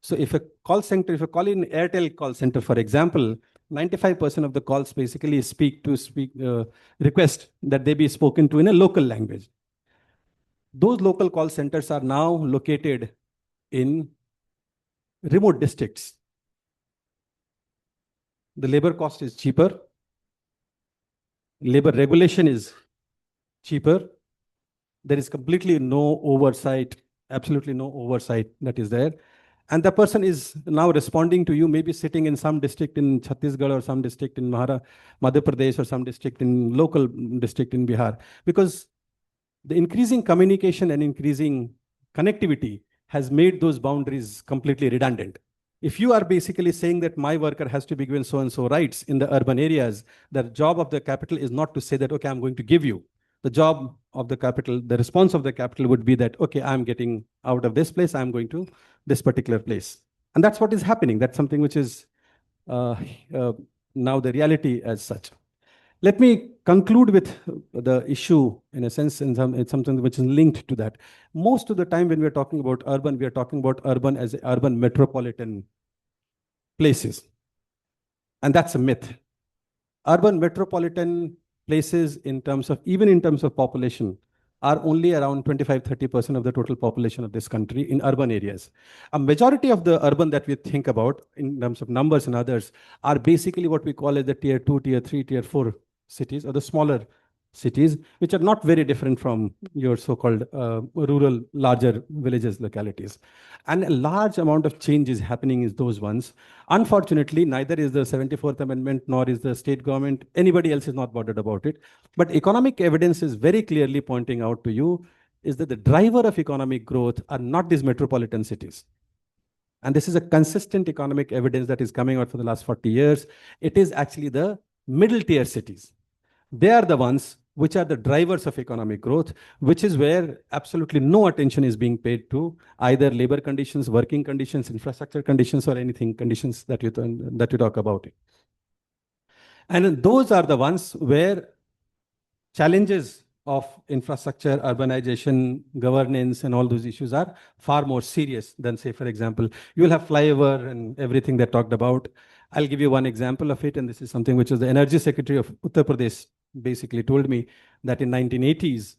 So if a call center, if you call in Airtel call center, for example, 95% of the calls basically request that they be spoken to in a local language. Those local call centers are now located in remote districts. The labor cost is cheaper. Labor regulation is cheaper. There is completely no oversight, absolutely no oversight that is there. And the person is now responding to you, maybe sitting in some district in Chhattisgarh or some district in Madhya Pradesh or some district in local district in Bihar. Because the increasing communication and increasing connectivity has made those boundaries completely redundant. If you are basically saying that my worker has to be given so-and-so rights in the urban areas, the job of the capital is not to say that, okay, I'm going to give you. the job of the capital, the response of the capital would be that, okay, I'm getting out of this place, I'm going to this particular place. And that's what is happening. That's something which is now the reality as such. Let me conclude with the issue in a sense, it's something which is linked to that. Most of the time when we're talking about urban, we are talking about urban as urban metropolitan places. And that's a myth. Urban metropolitan places even in terms of population are only around 25-30% of the total population of this country in urban areas. A majority of the urban that we think about in terms of numbers and others are basically what we call as the tier 2, tier 3, tier 4 cities, or the smaller cities, which are not very different from your so-called rural, larger villages, localities. And a large amount of change is happening in those ones. Unfortunately, neither is the 74th Amendment, nor is the state government, anybody else is not bothered about it. But economic evidence is very clearly pointing out to you is that the driver of economic growth are not these metropolitan cities. And this is a consistent economic evidence that is coming out for the last 40 years. It is actually the middle tier cities. They are the ones which are the drivers of economic growth, which is where absolutely no attention is being paid to either labor conditions, working conditions, infrastructure conditions, or anything conditions that you talk about it. And those are the ones where challenges of infrastructure, urbanization, governance, and all those issues are far more serious than, say, for example, you will have flyover and everything they talked about. I'll give you one example of it, and this is something which is the Energy Secretary of Uttar Pradesh basically told me that in 1980s,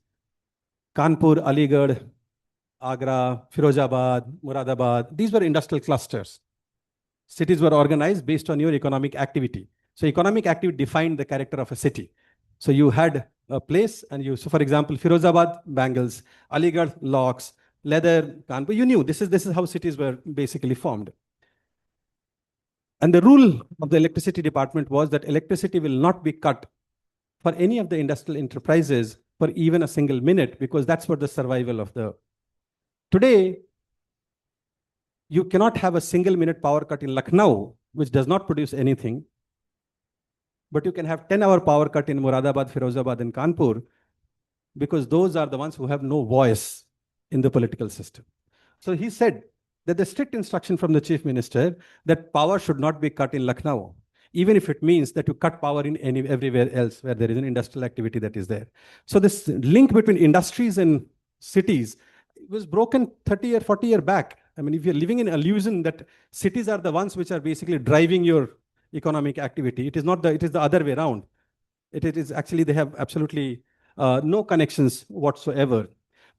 Kanpur, Aligarh, Agra, Firozabad, Muradabad, these were industrial clusters. Cities were organized based on your economic activity. So economic activity defined the character of a city. So you had a place and so for example, Firozabad, bangles, Aligarh, locks, leather, Kanpur, you knew this is how cities were basically formed. And the rule of the electricity department was that electricity will not be cut for any of the industrial enterprises for even a single minute, because that's what the survival of the... Today, you cannot have a single minute power cut in Lucknow, which does not produce anything, but you can have 10-hour power cut in Muradabad, Firozabad, and Kanpur, because those are the ones who have no voice in the political system. So he said that the strict instruction from the chief minister that power should not be cut in Lucknow, even if it means that you cut power in everywhere else where there is an industrial activity that is there. So this link between industries and cities was broken 30 or 40 years back. I mean, if you're living in illusion that cities are the ones which are basically driving your economic activity, it is the other way around. It is actually, they have absolutely no connections whatsoever.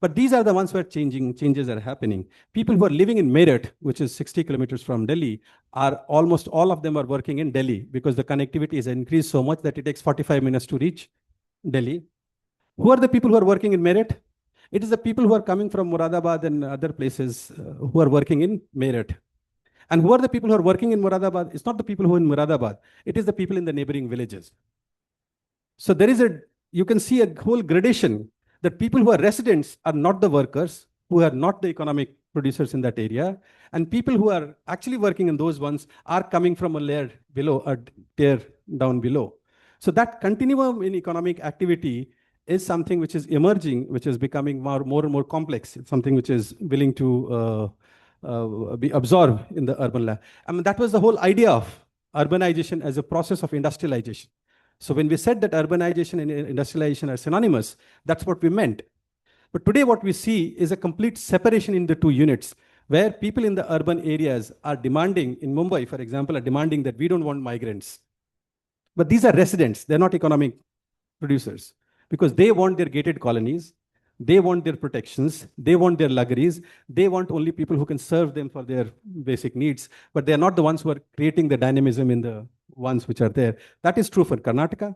But these are the ones where changes are happening. People who are living in Meerut, which is 60 kilometers from Delhi, almost all of them are working in Delhi because the connectivity is increased so much that it takes 45 minutes to reach Delhi. Who are the people who are working in Meerut? It is the people who are coming from Muradabad and other places who are working in Meerut. And who are the people who are working in Muradabad? It's not the people who are in Muradabad. It is the people in the neighboring villages. So you can see a whole gradation that people who are residents are not the workers, who are not the economic producers in that area. And people who are actually working in those ones are coming from a layer below, a tier down below. So that continuum in economic activity is something which is emerging, which is becoming more and more complex. It's something which is willing to be absorbed in the urban land. I mean, that was the whole idea of urbanization as a process of industrialization. So when we said that urbanization and industrialization are synonymous, that's what we meant. But today what we see is a complete separation in the two units, where people in the urban areas are demanding, in Mumbai, for example, are demanding that we don't want migrants. But these are residents, they're not economic producers, because they want their gated colonies, they want their protections, they want their luxuries, they want only people who can serve them for their basic needs, but they're not the ones who are creating the dynamism in the ones which are there. That is true for Karnataka.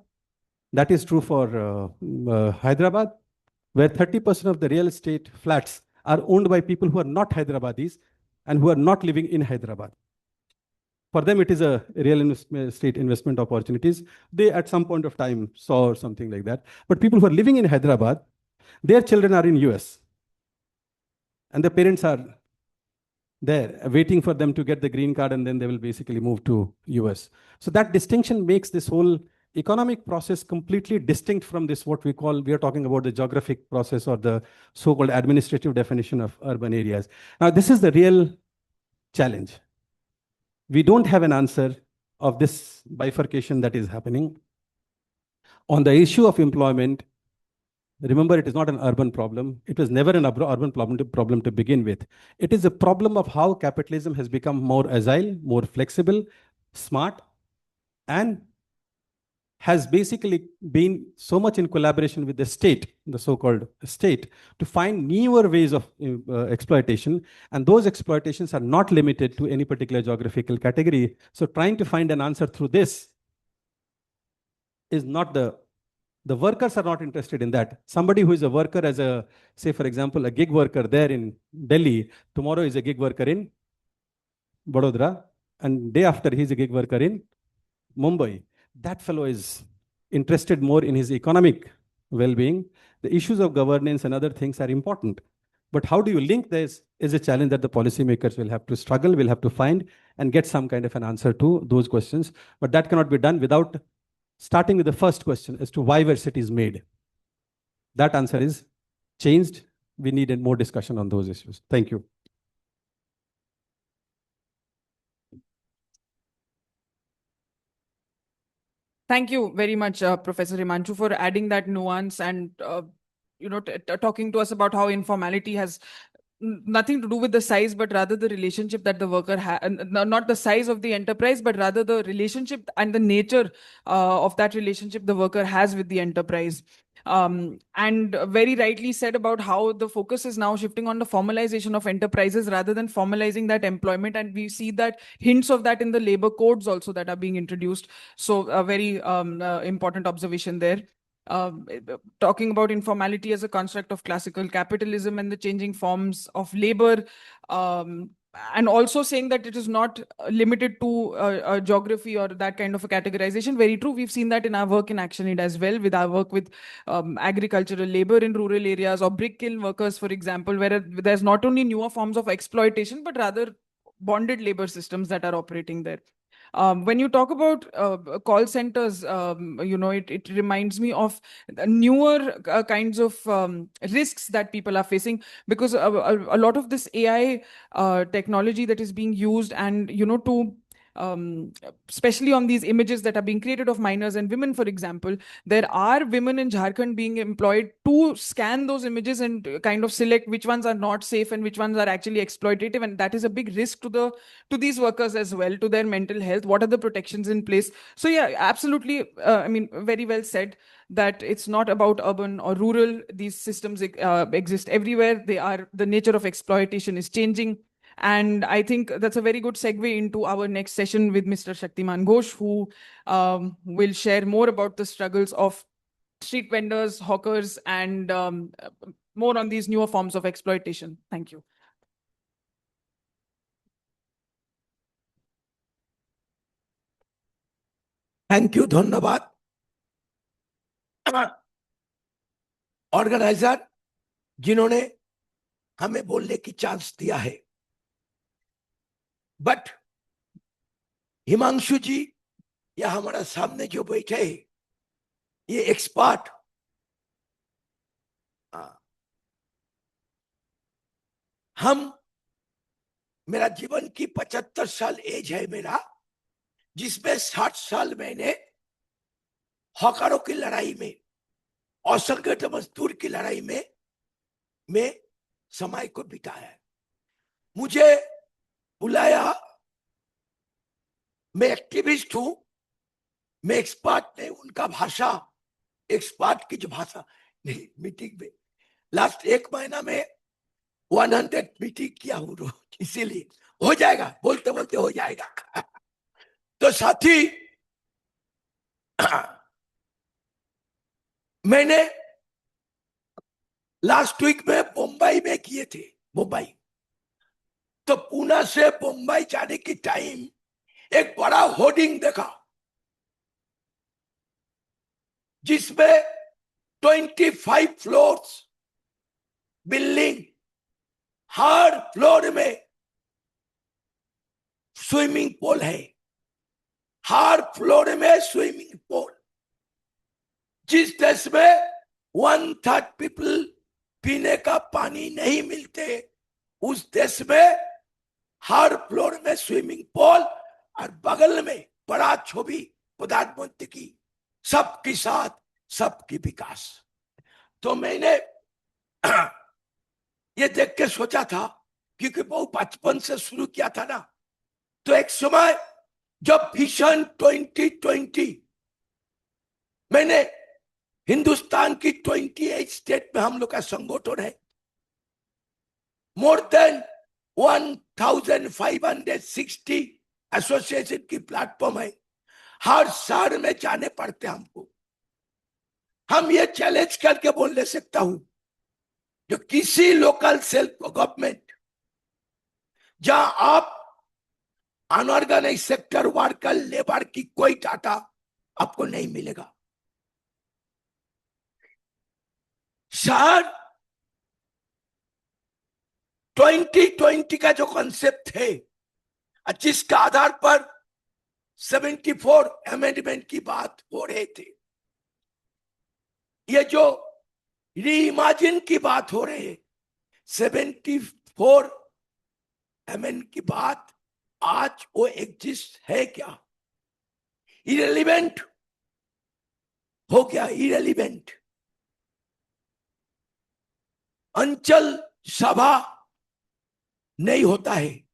That is true for Hyderabad, where 30% of the real estate flats are owned by people who are not Hyderabadis and who are not living in Hyderabad. For them, it is a real estate investment opportunities. They, at some point of time, saw something like that. But people who are living in Hyderabad, their children are in US. And the parents are there waiting for them to get the green card, and then they will basically move to US. So that distinction makes this whole economic process completely distinct from this, what we are talking about the geographic process or the so-called administrative definition of urban areas. Now, this is the real challenge. We don't have an answer of this bifurcation that is happening. On the issue of employment, remember, it is not an urban problem. It was never an urban problem to begin with. It is a problem of how capitalism has become more agile, more flexible, smart, and has basically been so much in collaboration with the state, the so-called state, to find newer ways of exploitation. And those exploitations are not limited to any particular geographical category. So trying to find an answer through this is not the workers are not interested in that. Somebody who is a worker as a, say, for example, a gig worker there in Delhi, tomorrow is a gig worker in Vadodara, and day after he's a gig worker in Mumbai. That fellow is interested more in his economic well-being. The issues of governance and other things are important. But how do you link this is a challenge that the policymakers will have to struggle, will have to find and get some kind of an answer to those questions. But that cannot be done without starting with the first question as to why were cities made. That answer is changed. We needed more discussion on those issues. Thank you. Thank you very much, Professor Himanshu, for adding that nuance and talking to us about how informality has nothing to do with the size, but rather the relationship that the worker has, not the size of the enterprise, but rather the relationship and the nature of that relationship the worker has with the enterprise. And very rightly said about how the focus is now shifting on the formalization of enterprises rather than formalizing that employment. And we see that hints of that in the labor codes also that are being introduced. So a very important observation there. Talking about informality as a construct of classical capitalism and the changing forms of labor, and also saying that it is not limited to geography or that kind of a categorization. Very true. We've seen that in our work in ActionAid as well, with our work with agricultural labor in rural areas or brick kiln workers, for example, where there's not only newer forms of exploitation, but rather bonded labor systems that are operating there. When you talk about call centers, it reminds me of newer kinds of risks that people are facing, because a lot of this AI technology that is being used and, especially on these images that are being created of minors and women, for example, there are women in Jharkhand being employed to scan those images and kind of select which ones are not safe and which ones are actually exploitative. And that is a big risk to these workers as well, to their mental health. What are the protections in place? So yeah, absolutely. Very well said that it's not about urban or rural. These systems exist everywhere. The nature of exploitation is changing. And I think that's a very good segue into our next session with Mr. Shaktiman Ghosh, who will share more about the struggles of street vendors, hawkers, and more on these newer forms of exploitation. Thank you. Thank you, धन्यवाद organiser जिन्होंने हमें बोलने की chance दिया है. But Himanshu जी या हमारा सामने जो बैठे हैं, ये एक्सपर्ट हम, मेरा जीवन की 75 साल एज है मेरा, जिसमें 60 साल मैंने हॉकरों की लड़ाई में, असंगठित मजदूर की लड़ाई में समय को बिताया है. मुझे बुलाया, मैं एक्टिविस्ट हूं, मैं एक्सपर्ट नहीं, उनका भाषा एक्सपर्ट की जो भाषा नहीं. मीटिंग में लास्ट 1 महीना में 100 मीटिंग किया हूं रोज, इसीलिए हो जाएगा, बोलते बोलते हो जाएगा. तो साथी, मैंने लास्ट वीक में मुंबई में किए थे. मुंबई तो पुणे से मुंबई जाने की टाइम एक बड़ा होर्डिंग देखा जिसमें 25 फ्लोर्स बिल्डिंग, हर फ्लोर में स्विमिंग पूल है, हर फ्लोर में स्विमिंग पूल. जिस देश में 1/3 पीपल पीने का पानी नहीं मिलते, उस देश में हर फ्लोर में स्विमिंग पूल और बगल में बड़ा छवि प्रधानमंत्री की, सबके साथ सबकी विकास। तो मैंने ये देख के सोचा था, क्योंकि बहुत बचपन से शुरू किया था ना, तो एक समय जब विजन 2020 मैंने हिंदुस्तान की 28 स्टेट में हम लोग का संगठन है, मोर देन 1560 एसोसिएशन की प्लेटफॉर्म है, हर शहर में जाने पड़ते हमको। हम ये चैलेंज करके बोल ले सकता हूं, जो किसी लोकल सेल्फ गवर्नमेंट जहां आप अनऑर्गेनाइज सेक्टर वर्कर लेबर की कोई डाटा आपको नहीं मिलेगा। शहर 2020 का जो कॉन्सेप्ट है, जिसका आधार पर 74 अमेंडमेंट की बात हो रहे थे, ये जो रीइमेजिन की बात हो रही है, 74 अमेंडमेंट की बात आज वो एग्जिस्ट है क्या? इरेलीवेंट हो गया, इरेलीवेंट। अंचल सभा नहीं होता है,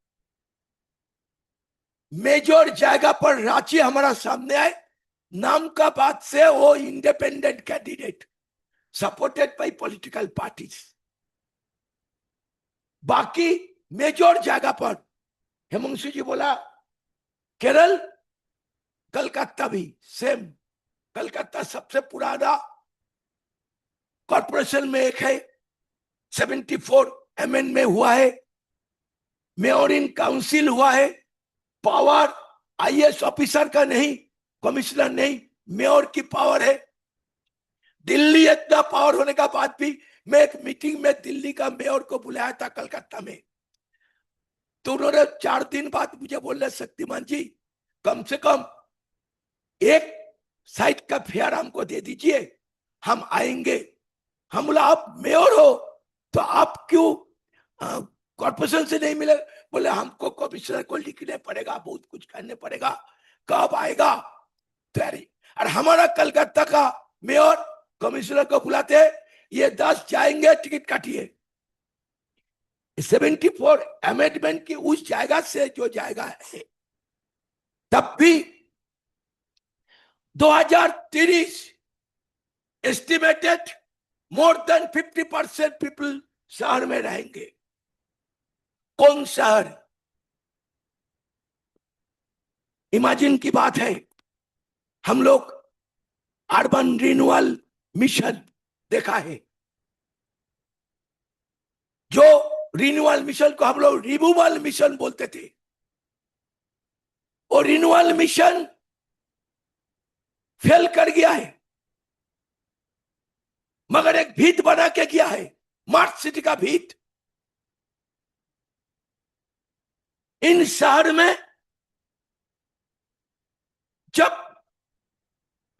मेजर जगह पर रांची हमारा सामने आए, नाम का बात से वो independent candidate supported by political parties. बाकी मेजर जगह पर हेमंशु जी बोला केरल, कलकत्ता भी सेम। कलकत्ता सबसे पुराना कॉर्पोरेशन में एक है, 74 अमेंडमेंट में हुआ है, मेयर इन काउंसिल हुआ है, पावर आईएएस ऑफिसर का नहीं, कमिश्नर नहीं, मेयर की पावर है। दिल्ली इतना पावर होने का बाद भी मैं एक मीटिंग में दिल्ली का मेयर को बुलाया था कलकत्ता में, तो उन्होंने 4 दिन बाद मुझे बोला शक्तिमान जी कम से कम एक साइड का फेयर हमको दे दीजिए, हम आएंगे। हम बोला आप मेयर हो तो आप क्यों कॉर्पोरेशन से नहीं मिले? बोले हमको कमिश्नर को लिखने पड़ेगा, बहुत कुछ करने पड़ेगा, कब आएगा तैयारी। और हमारा कलकत्ता का मेयर कमिश्नर को बुलाते, ये 10 जाएंगे, टिकट काटिए। 74 अमेंडमेंट की उस जायगा से जो जाएगा है, तब भी 2030 एस्टिमेटेड मोर देन 50% पीपल शहर में रहेंगे। कौन शहर? इमेजिन की बात है। हम लोग अर्बन रिन्यूअल मिशन देखा है, जो रिन्यूअल मिशन को हम लोग रिमूवल मिशन बोलते थे, और रिन्यूअल मिशन फेल कर गया है, मगर एक भीत बना के गया है, स्मार्ट सिटी का भीत। इन शहर में जब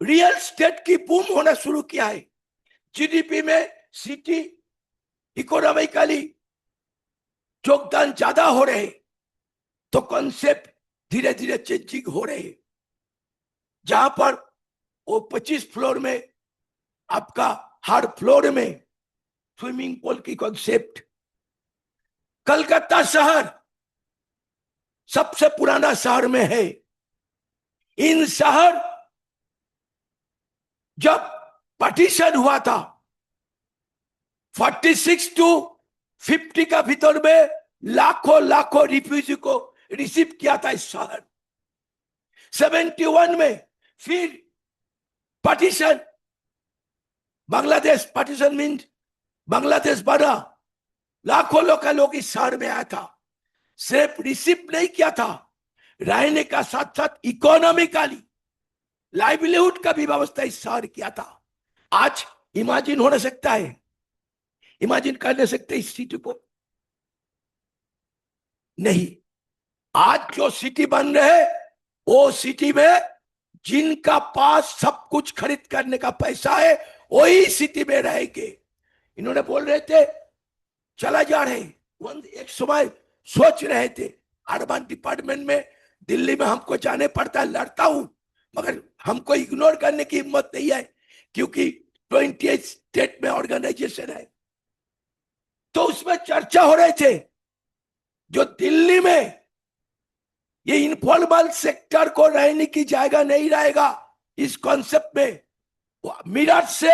रियल स्टेट की बूम होना शुरू किया है, जीडीपी में सिटी इकोनॉमिकली योगदान ज्यादा हो रहे, तो कॉन्सेप्ट धीरे धीरे चेंजिंग हो रहे, जहां पर वो 25 फ्लोर में आपका हर फ्लोर में स्विमिंग पूल की कॉन्सेप्ट। कलकत्ता शहर सबसे पुराना शहर में है। इन शहर जब पार्टीशन हुआ था 46 to 50 का भीतर में लाखों लाखों रिफ्यूजी को रिसीव किया था इस शहर। 71 में फिर partition, Bangladesh partition means Bangladesh बना, लाखों लोग इस शहर में आया था। सिर्फ रिसीव नहीं किया था, रहने का साथ साथ इकोनॉमिकली लाइवलीहुड का भी व्यवस्था इस शहर किया था। आज इमेजिन हो सकता है, इमेजिन कर सकते इस सिटी को? नहीं। आज जो सिटी बन रहे, वो सिटी में जिनका पास सब कुछ खरीद करने का पैसा है वही सिटी में रहेंगे। इन्होंने बोल रहे थे चला जा रहे, एक समय सोच रहे थे अर्बन डिपार्टमेंट में दिल्ली में हमको जाने पड़ता है, लड़ता हूं, मगर हमको इग्नोर करने की हिम्मत नहीं है क्योंकि 28 स्टेट में ऑर्गेनाइजेशन है। तो उसमें चर्चा हो रहे थे जो दिल्ली में ये इनफॉर्मल सेक्टर को रहने की जगह नहीं रहेगा, इस कॉन्सेप्ट में मीरठ से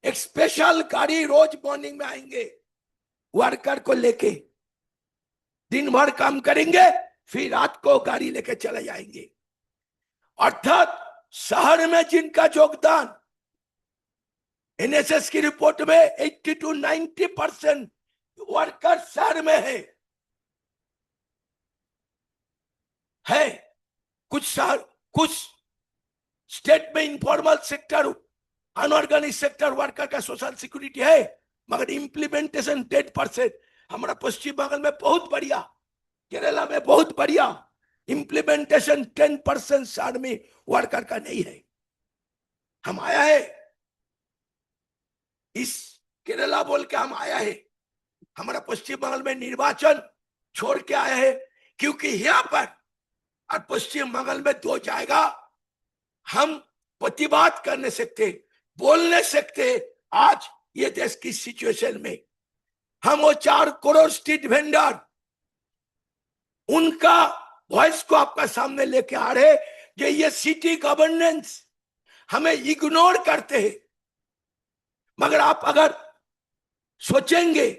एक स्पेशल गाड़ी रोज मॉर्निंग में आएंगे, वर्कर को लेके दिन भर काम करेंगे, फिर रात को गाड़ी लेके चले जाएंगे। अर्थात शहर में जिनका योगदान एनएसएस की रिपोर्ट में 80 to 90% वर्कर शहर में है। कुछ शहर, कुछ स्टेट में informal sector, unorganise sector worker का सोशल सिक्योरिटी है, मगर इम्प्लीमेंटेशन 10%। हमारा पश्चिम बंगाल में बहुत बढ़िया, केरला में बहुत बढ़िया, इम्प्लीमेंटेशन 10% आर्मी वर्कर का नहीं है। हम आया है इस केरला बोल के हम आया है, हमारा पश्चिम बंगाल में निर्वाचन छोड़ के आया है क्योंकि यहाँ पर और पश्चिम बंगाल में दो जाएगा हम प्रतिवाद करने सकते, बोलने सकते। आज ये देश की सिचुएशन में हम वो 4 करोड़ स्ट्रीट वेंडर, उनका वॉइस को आपका सामने लेके आ रहे कि ये सिटी गवर्नेंस हमें इग्नोर करते हैं। मगर आप अगर सोचेंगे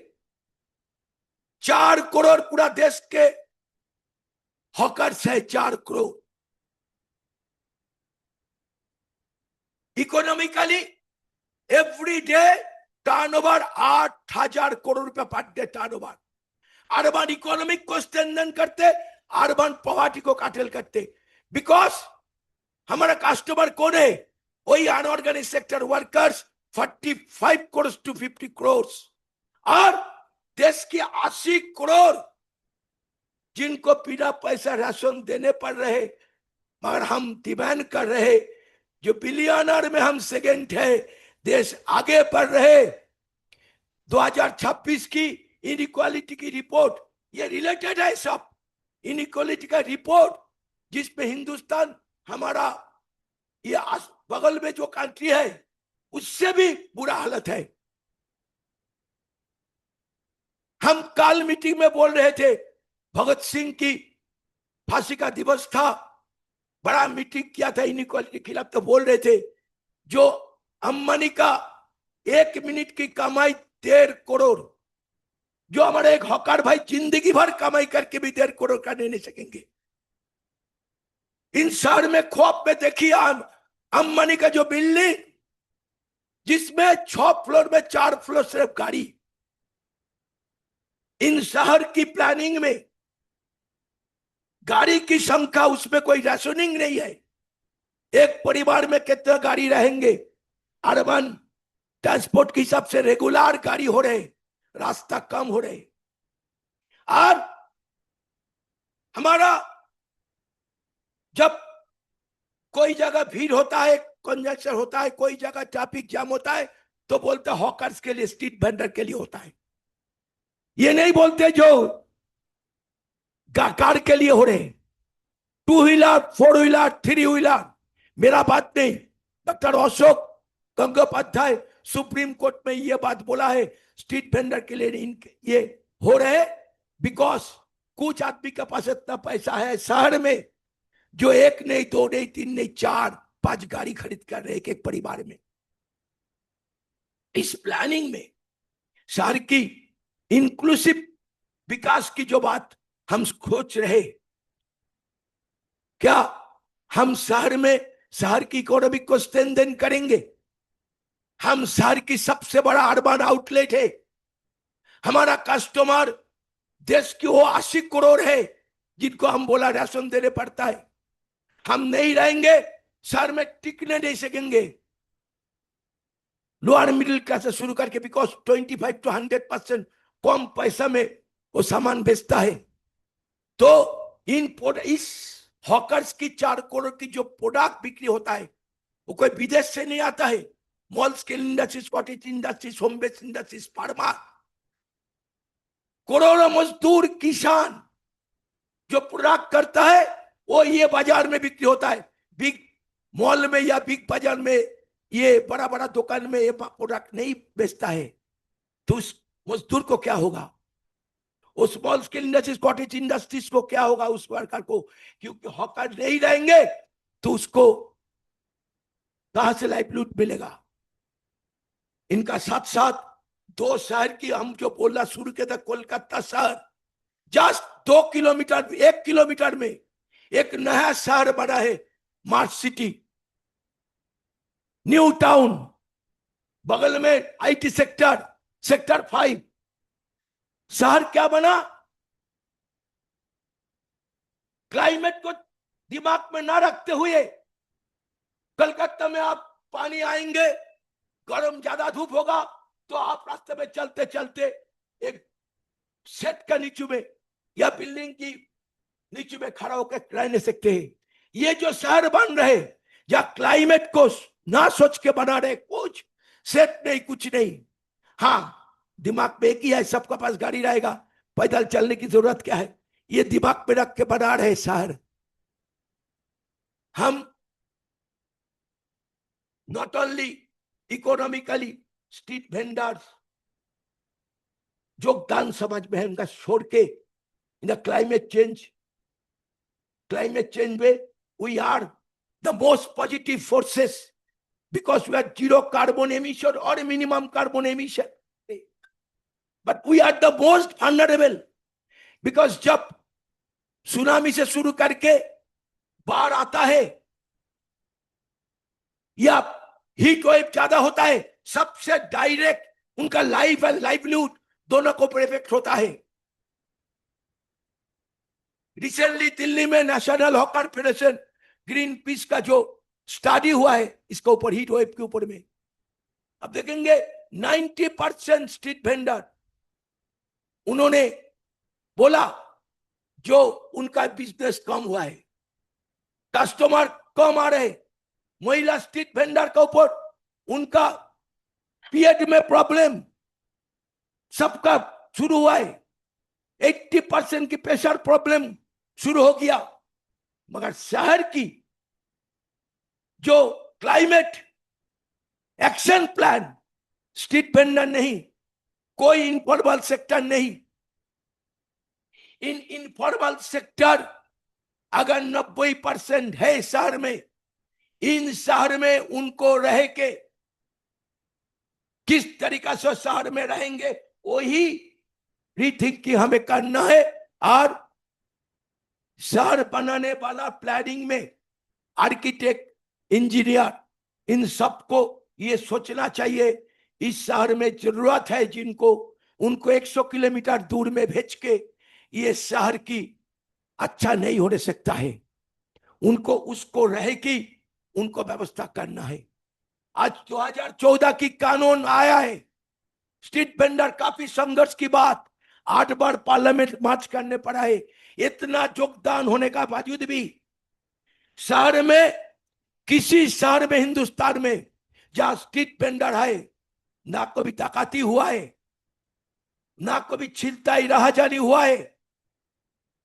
4 करोड़ पूरा देश के हॉकर्स है, 4 crore, economically every day turnover 8,000 crore रुपए per day turnover. Urban economic को स्ट्रेंथन करते, अर्बन पॉवर्टी को काटल करते, बिकॉज हमारा कस्टमर कौन है? वही unorganise sector workers 45 crore to 50 crore, और देश के 80 करोड़ जिनको बिना पैसा राशन देने पड़ रहे। मगर हम डिमांड कर रहे, जो बिलियनर में हम सेकंड है, देश आगे बढ़ रहे। 2026 की इनइक्वालिटी की रिपोर्ट, ये रिलेटेड है सब इनइक्वालिटी का रिपोर्ट, जिसमें हिंदुस्तान हमारा ये बगल में जो कंट्री है उससे भी बुरा हालत है। हम कल मीटिंग में बोल रहे थे, भगत सिंह की फांसी का दिवस था, बड़ा मीटिंग किया था इनइक्वालिटी के खिलाफ, तो बोल रहे थे जो अंबानी का 1 मिनट की कमाई 1.5 करोड़, जो हमारे एक हॉकर भाई जिंदगी भर कमाई करके भी 1.5 करोड़ का नहीं सकेंगे। इन शहर में खौफ में देखिए अंबानी का जो बिल्डिंग, जिसमें 6 फ्लोर में 4 फ्लोर सिर्फ गाड़ी। इन शहर की प्लानिंग में गाड़ी की संख्या, उसमें कोई राशनिंग नहीं है। एक परिवार में कितने गाड़ी रहेंगे? अर्बन ट्रांसपोर्ट के हिसाब से रेगुलर गाड़ी हो रहे, रास्ता कम हो रहे। और हमारा जब कोई जगह भीड़ होता है, कंजक्शन होता है, कोई जगह ट्रैफिक जाम होता है, तो बोलते हॉकर्स के लिए, स्ट्रीट वेंडर के लिए होता है। ये नहीं बोलते जो कार के लिए हो रहे, 2 व्हीलर, 4 व्हीलर, 3 व्हीलर। मेरा बात नहीं, doctor Ashok Gangopadhyay supreme court में ये बात बोला है, स्ट्रीट वेंडर के लिए ये हो रहे बिकॉज कुछ आदमी के पास इतना पैसा है शहर में, जो 1 नहीं, 2 नहीं, 3 नहीं, 4, 5 गाड़ी खरीद कर रहे एक परिवार में। इस प्लानिंग में शहर की इंक्लूसिव विकास की जो बात हम सोच रहे, क्या हम शहर में शहर की इकोनॉमी को स्ट्रेंथन करेंगे? हम शहर की सबसे बड़ा अर्बन आउटलेट है। हमारा कस्टमर देश की वो 80 करोड़ है जिनको हम बोला राशन देने पड़ता है। हम नहीं रहेंगे, शहर में टिकने नहीं सकेंगे। लोअर मिडिल क्लास से शुरू करके, बिकॉज 25 to 100% कम पैसा में वो सामान बेचता है। तो इस हॉकर्स की 4 करोड़ की जो प्रोडक्ट बिक्री होता है वो कोई विदेश से नहीं आता है। Small scale industries, cottage industries, home based industries, pharma, करोड़ों मजदूर, किसान जो प्रोडक्ट करता है वो ये बाजार में बिक्री होता है। बिग मॉल में या बिग बाजार में ये बड़ा बड़ा दुकान में ये प्रोडक्ट नहीं बेचता है। तो उस मजदूर को क्या होगा? उस small scale industries, cottage industries को क्या होगा? उस वर्कर को, क्योंकि हॉकर नहीं रहेंगे तो उसको कहां से लाइवलीहुड मिलेगा? इनका साथ साथ 2 शहर की हम जो बोलना शुरू किया था, कोलकाता शहर जस्ट 2 किलोमीटर, 1 किलोमीटर में एक नया शहर बना है, स्मार्ट सिटी, न्यू टाउन। बगल में आईटी सेक्टर, सेक्टर 5। शहर क्या बना? क्लाइमेट को दिमाग में ना रखते हुए, कलकत्ता में आप पानी आएंगे, गर्म ज्यादा धूप होगा तो आप रास्ते में चलते चलते एक सेट का नीचे में या बिल्डिंग की नीचे में खड़ा होकर रह नहीं सकते हैं। ये जो शहर बन रहे जहाँ क्लाइमेट को ना सोच के बना रहे, कुछ सेट नहीं, कुछ नहीं। हाँ, दिमाग में एक ही है, सबके पास गाड़ी रहेगा, पैदल चलने की जरूरत क्या है? ये दिमाग में रख के बना रहे शहर। हम not only economically, street vendors योगदान समझ में है उनका छोड़ के, इन क्लाइमेट चेंज में we are the most positive forces because we are zero carbon emission or minimum carbon emission, but we are the most vulnerable because जब सुनामी से शुरू करके बाढ़ आता है या हीट वेव ज्यादा होता है, सबसे डायरेक्ट उनका लाइफ एंड लाइवलीहुड दोनों को इफेक्ट होता है। रिसेंटली दिल्ली में national hawker federation, green peas का जो स्टडी हुआ है इसके ऊपर, हीट वेव के ऊपर में, अब देखेंगे 90% स्ट्रीट वेंडर उन्होंने बोला जो उनका बिजनेस कम हुआ है, कस्टमर कम आ रहे। महिला स्ट्रीट वेंडर के ऊपर उनका पीरियड में प्रॉब्लम सबका शुरू हुआ है, 80% की प्रेशर प्रॉब्लम शुरू हो गया। मगर शहर की जो climate action plan, street vendor नहीं, कोई इनफॉर्मल सेक्टर नहीं, इन इनफॉर्मल सेक्टर अगर 90% है शहर में, इन शहर में उनको रह के किस तरीका से शहर में रहेंगे वही रीथिंक की हमें करना है। और शहर बनाने वाला प्लानिंग में आर्किटेक्ट, इंजीनियर, इन सबको ये सोचना चाहिए इस शहर में जरूरत है जिनको, उनको 100 किलोमीटर दूर में भेज के ये शहर की अच्छा नहीं हो सकता है, उनको उसको रह की उनको व्यवस्था करना है। आज 2014 की कानून आया है, स्ट्रीट वेंडर काफी संघर्ष की बात, 8 बार पार्लियामेंट मार्च करने पड़ा है। इतना योगदान होने का बावजूद भी शहर में, किसी शहर में हिंदुस्तान में जहां स्ट्रीट वेंडर है, ना कभी डकैती हुआ है, ना कभी छिलताई राहजानी हुआ है,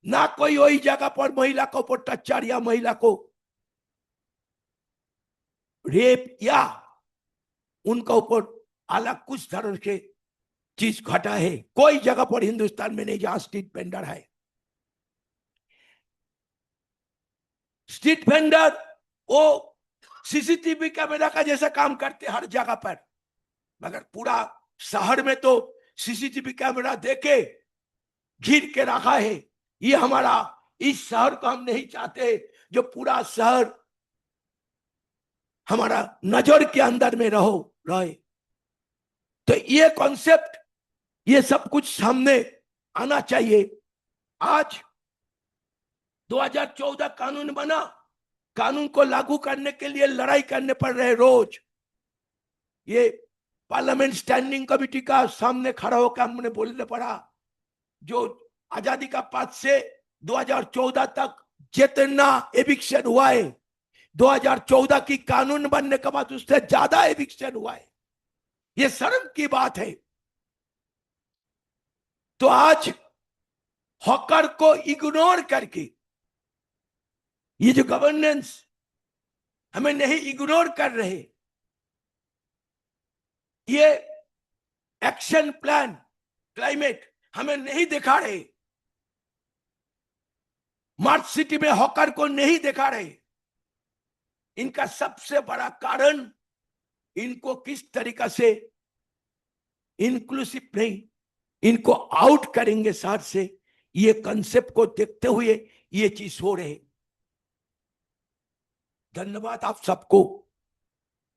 ना कोई वही जगह पर महिला को ऊपर टच्चर या महिला को रेप या उनका ऊपर अलग कुछ तरह के चीज घटा है। कोई जगह पर हिंदुस्तान में नहीं जहां स्ट्रीट वेंडर है। स्ट्रीट वेंडर वो सीसीटीवी कैमरा का जैसा काम करते हर जगह पर, मगर पूरा शहर में तो सीसीटीवी कैमरा देके घिर के रखा है। ये हमारा, इस शहर को हम नहीं चाहते जो पूरा शहर हमारा नजर के अंदर में रहे। तो ये कॉन्सेप्ट, ये सब कुछ सामने आना चाहिए। आज 2014 कानून बना, कानून को लागू करने के लिए लड़ाई करने पड़ रहे रोज। ये पार्लियामेंट स्टैंडिंग कमेटी का सामने खड़ा होकर हमने बोलने पड़ा, जो आजादी का बाद से 2014 तक जितना एविक्शन हुआ है 2014 की कानून बनने के बाद उससे ज्यादा एविक्शन हुआ है। ये शर्म की बात है। तो आज हॉकर को इग्नोर करके ये जो गवर्नेंस हमें नहीं इग्नोर कर रहे, ये एक्शन प्लान क्लाइमेट हमें नहीं दिखा रहे, स्मार्ट सिटी में हॉकर को नहीं दिखा रहे। इनका सबसे बड़ा कारण इनको किस तरीका से इंक्लूसिव नहीं, इनको आउट करेंगे साथ से, ये कंसेप्ट को देखते हुए ये चीज हो रहे। धन्यवाद आप सबको,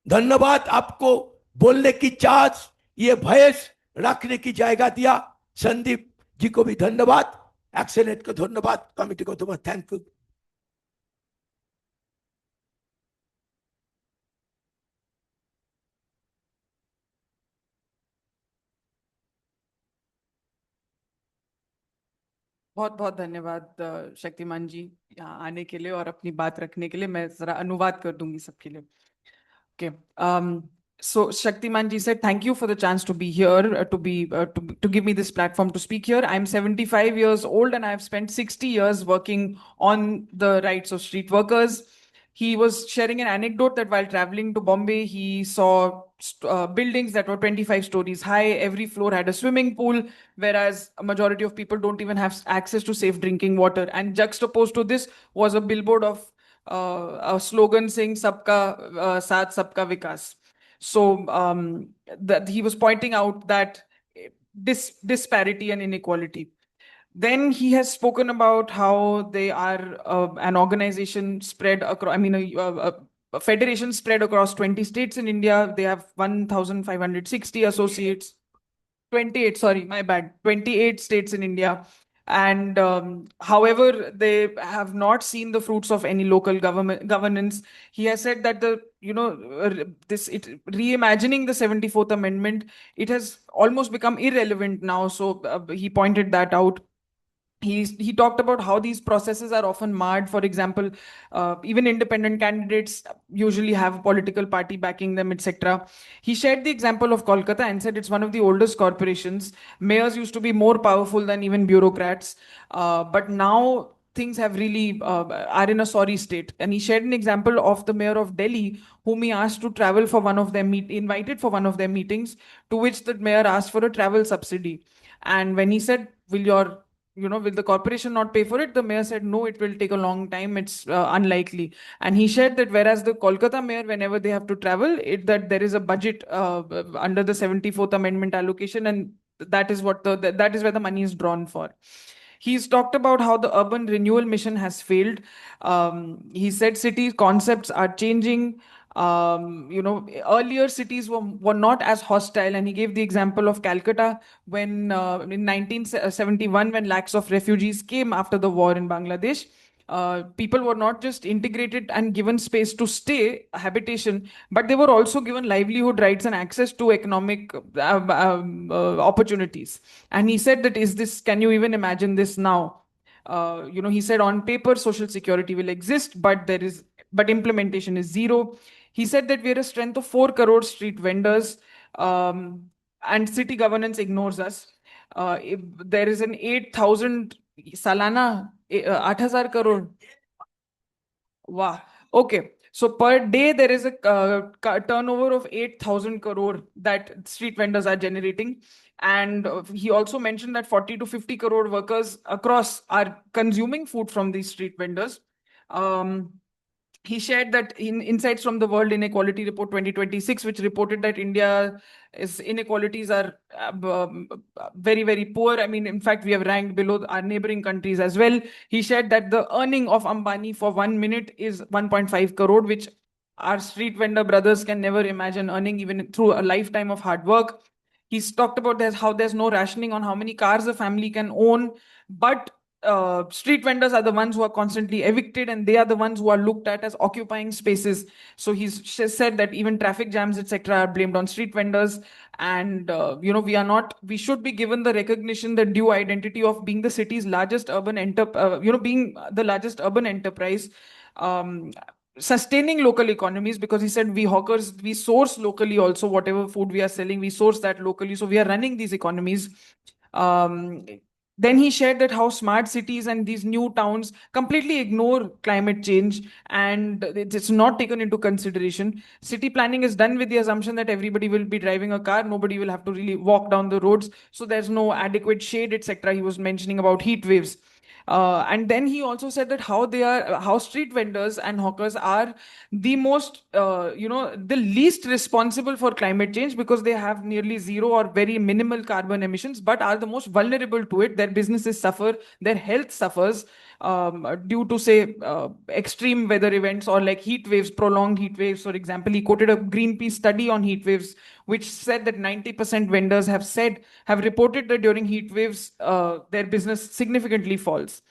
धन्यवाद आपको बोलने की चांस, ये भयस रखने की जगह दिया। संदीप जी को भी धन्यवाद, एक्सेलेंट को धन्यवाद, कमिटी को धन्यवाद। Thank you. बहुत बहुत धन्यवाद शक्तिमान जी यहाँ आने के लिए और अपनी बात रखने के लिए। मैं जरा अनुवाद कर दूंगी सबके लिए। Okay. So Shaktiman ji said, thank you for the chance to be here, to give me this platform to speak here. I'm 75 years old and I've spent 60 years working on the rights of street workers. He was sharing an anecdote that while traveling to Bombay, he saw buildings that were 25 stories high. Every floor had a swimming pool, whereas a majority of people don't even have access to safe drinking water. And juxtaposed to this was a billboard of a slogan saying "Sabka Saath, Sabka Vikas." So that he was pointing out that disparity and inequality. Then he has spoken about how they are an organization spread across, a federation spread across 20 states in India. They have 1,560 associates. 28, sorry, my bad. 28 states in India. And however, they have not seen the fruits of any local governance. He has said that reimagining the 74th Amendment, it has almost become irrelevant now. So he pointed that out. He talked about how these processes are often marred. For example, even independent candidates usually have a political party backing them, etc. He shared the example of Kolkata and said it's one of the oldest corporations. Mayors used to be more powerful than even bureaucrats, but now things have really are in a sorry state. And he shared an example of the mayor of Delhi, whom he asked to travel for one of their invited for one of their meetings, to which the mayor asked for a travel subsidy. And when he said, will the corporation not pay for it? The mayor said, no, it will take a long time. It's unlikely. And he shared that whereas the Kolkata mayor, whenever they have to travel, that there is a budget under the 74th Amendment allocation, and that is what that is where the money is drawn for. He's talked about how the urban renewal mission has failed. He said city concepts are changing. Earlier cities were not as hostile, and he gave the example of Calcutta when in 1971, when lakhs of refugees came after the war in Bangladesh. People were not just integrated and given space to stay, habitation, but they were also given livelihood rights and access to economic opportunities. And he said that can you even imagine this now? He said on paper, social security will exist, but implementation is zero. He said that we are a strength of 4 crore street vendors, and city governance ignores us. If there is an 8,000 Salana, 8,000 crore. Wow. Okay. So per day, there is a turnover of 8,000 crore that street vendors are generating. And he also mentioned that 40 to 50 crore workers across are consuming food from these street vendors. He shared that in Insights from the World Inequality Report 2026, which reported that India's inequalities are very, very poor. In fact, we have ranked below our neighboring countries as well. He shared that the earning of Ambani for 1 minute is 1.5 crore, which our street vendor brothers can never imagine earning even through a lifetime of hard work. He's talked about how there's no rationing on how many cars a family can own, but street vendors are the ones who are constantly evicted, and they are the ones who are looked at as occupying spaces. So said that even traffic jams, etc., are blamed on street vendors. And we should be given the recognition, the due identity of being the city's largest urban being the largest urban enterprise. Sustaining local economies, because he said we hawkers, we source locally also, whatever food we are selling, we source that locally, so we are running these economies. um, then he shared that how smart cities and these new towns completely ignore climate change, and it's not taken into consideration. City planning is done with the assumption that everybody will be driving a car, nobody will have to really walk down the roads, so there's no adequate shade, etc. He was mentioning about heat waves. And then he also said that how street vendors and hawkers are the most, the least responsible for climate change, because they have nearly zero or very minimal carbon emissions, but are the most vulnerable to it. Their businesses suffer, their health suffers due to, say, extreme weather events or like heat waves, prolonged heat waves. For example, he quoted a Greenpeace study on heat waves, which said that 90% vendors have reported that during heat waves, their business significantly falls.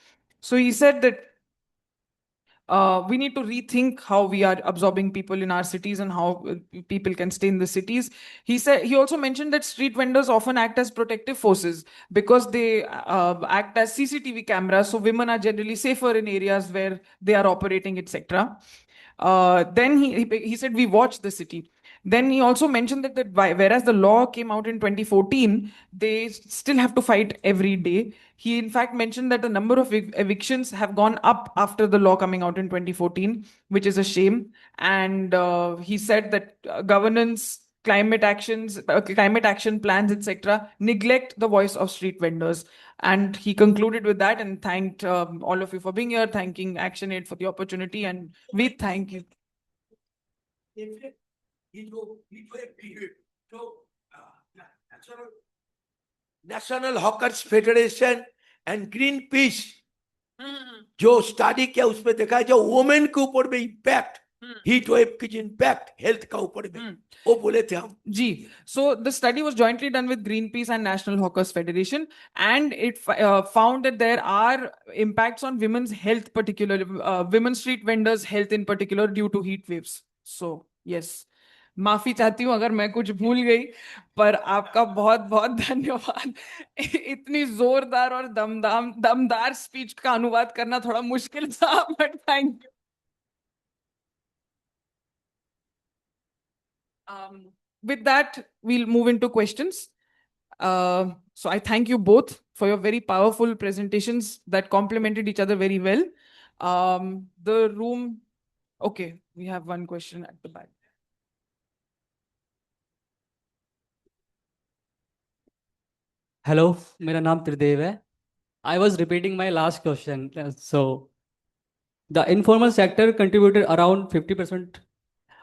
So he said that we need to rethink how we are absorbing people in our cities and how people can stay in the cities. He also mentioned that street vendors often act as protective forces because they act as CCTV cameras, so women are generally safer in areas where they are operating, etc. Then he said we watch the city. Then he also mentioned that whereas the law came out in 2014, they still have to fight every day. He in fact mentioned that the number of evictions have gone up after the law coming out in 2014, which is a shame. And he said that governance, climate action plans, etc., neglect the voice of street vendors. And he concluded with that and thanked all of you for being here, thanking ActionAid for the opportunity, and we thank you. National hawkers federation and green peas जो study किया उसमें देखा है जो women के ऊपर में impact heat wave की इम्पैक्ट हेल्थ का ऊपर में वो बोले थे हम जी. So the study was jointly done with Greenpeace and National Hawkers Federation, and it found that there are impacts on women's health, particularly women street vendors' health in particular, due to heat waves. So yes, माफी चाहती हूँ अगर मैं कुछ भूल गई, पर आपका बहुत बहुत धन्यवाद. इतनी जोरदार और दमदार स्पीच का अनुवाद करना थोड़ा मुश्किल था, but thank you. With that, we'll move into questions. So I thank you both for your very powerful presentations that complemented each other very well. The room, okay, we have one question at the back. Hello, मेरा नाम त्रिदेव है. I was repeating my last question. So, the informal sector contributed around 50%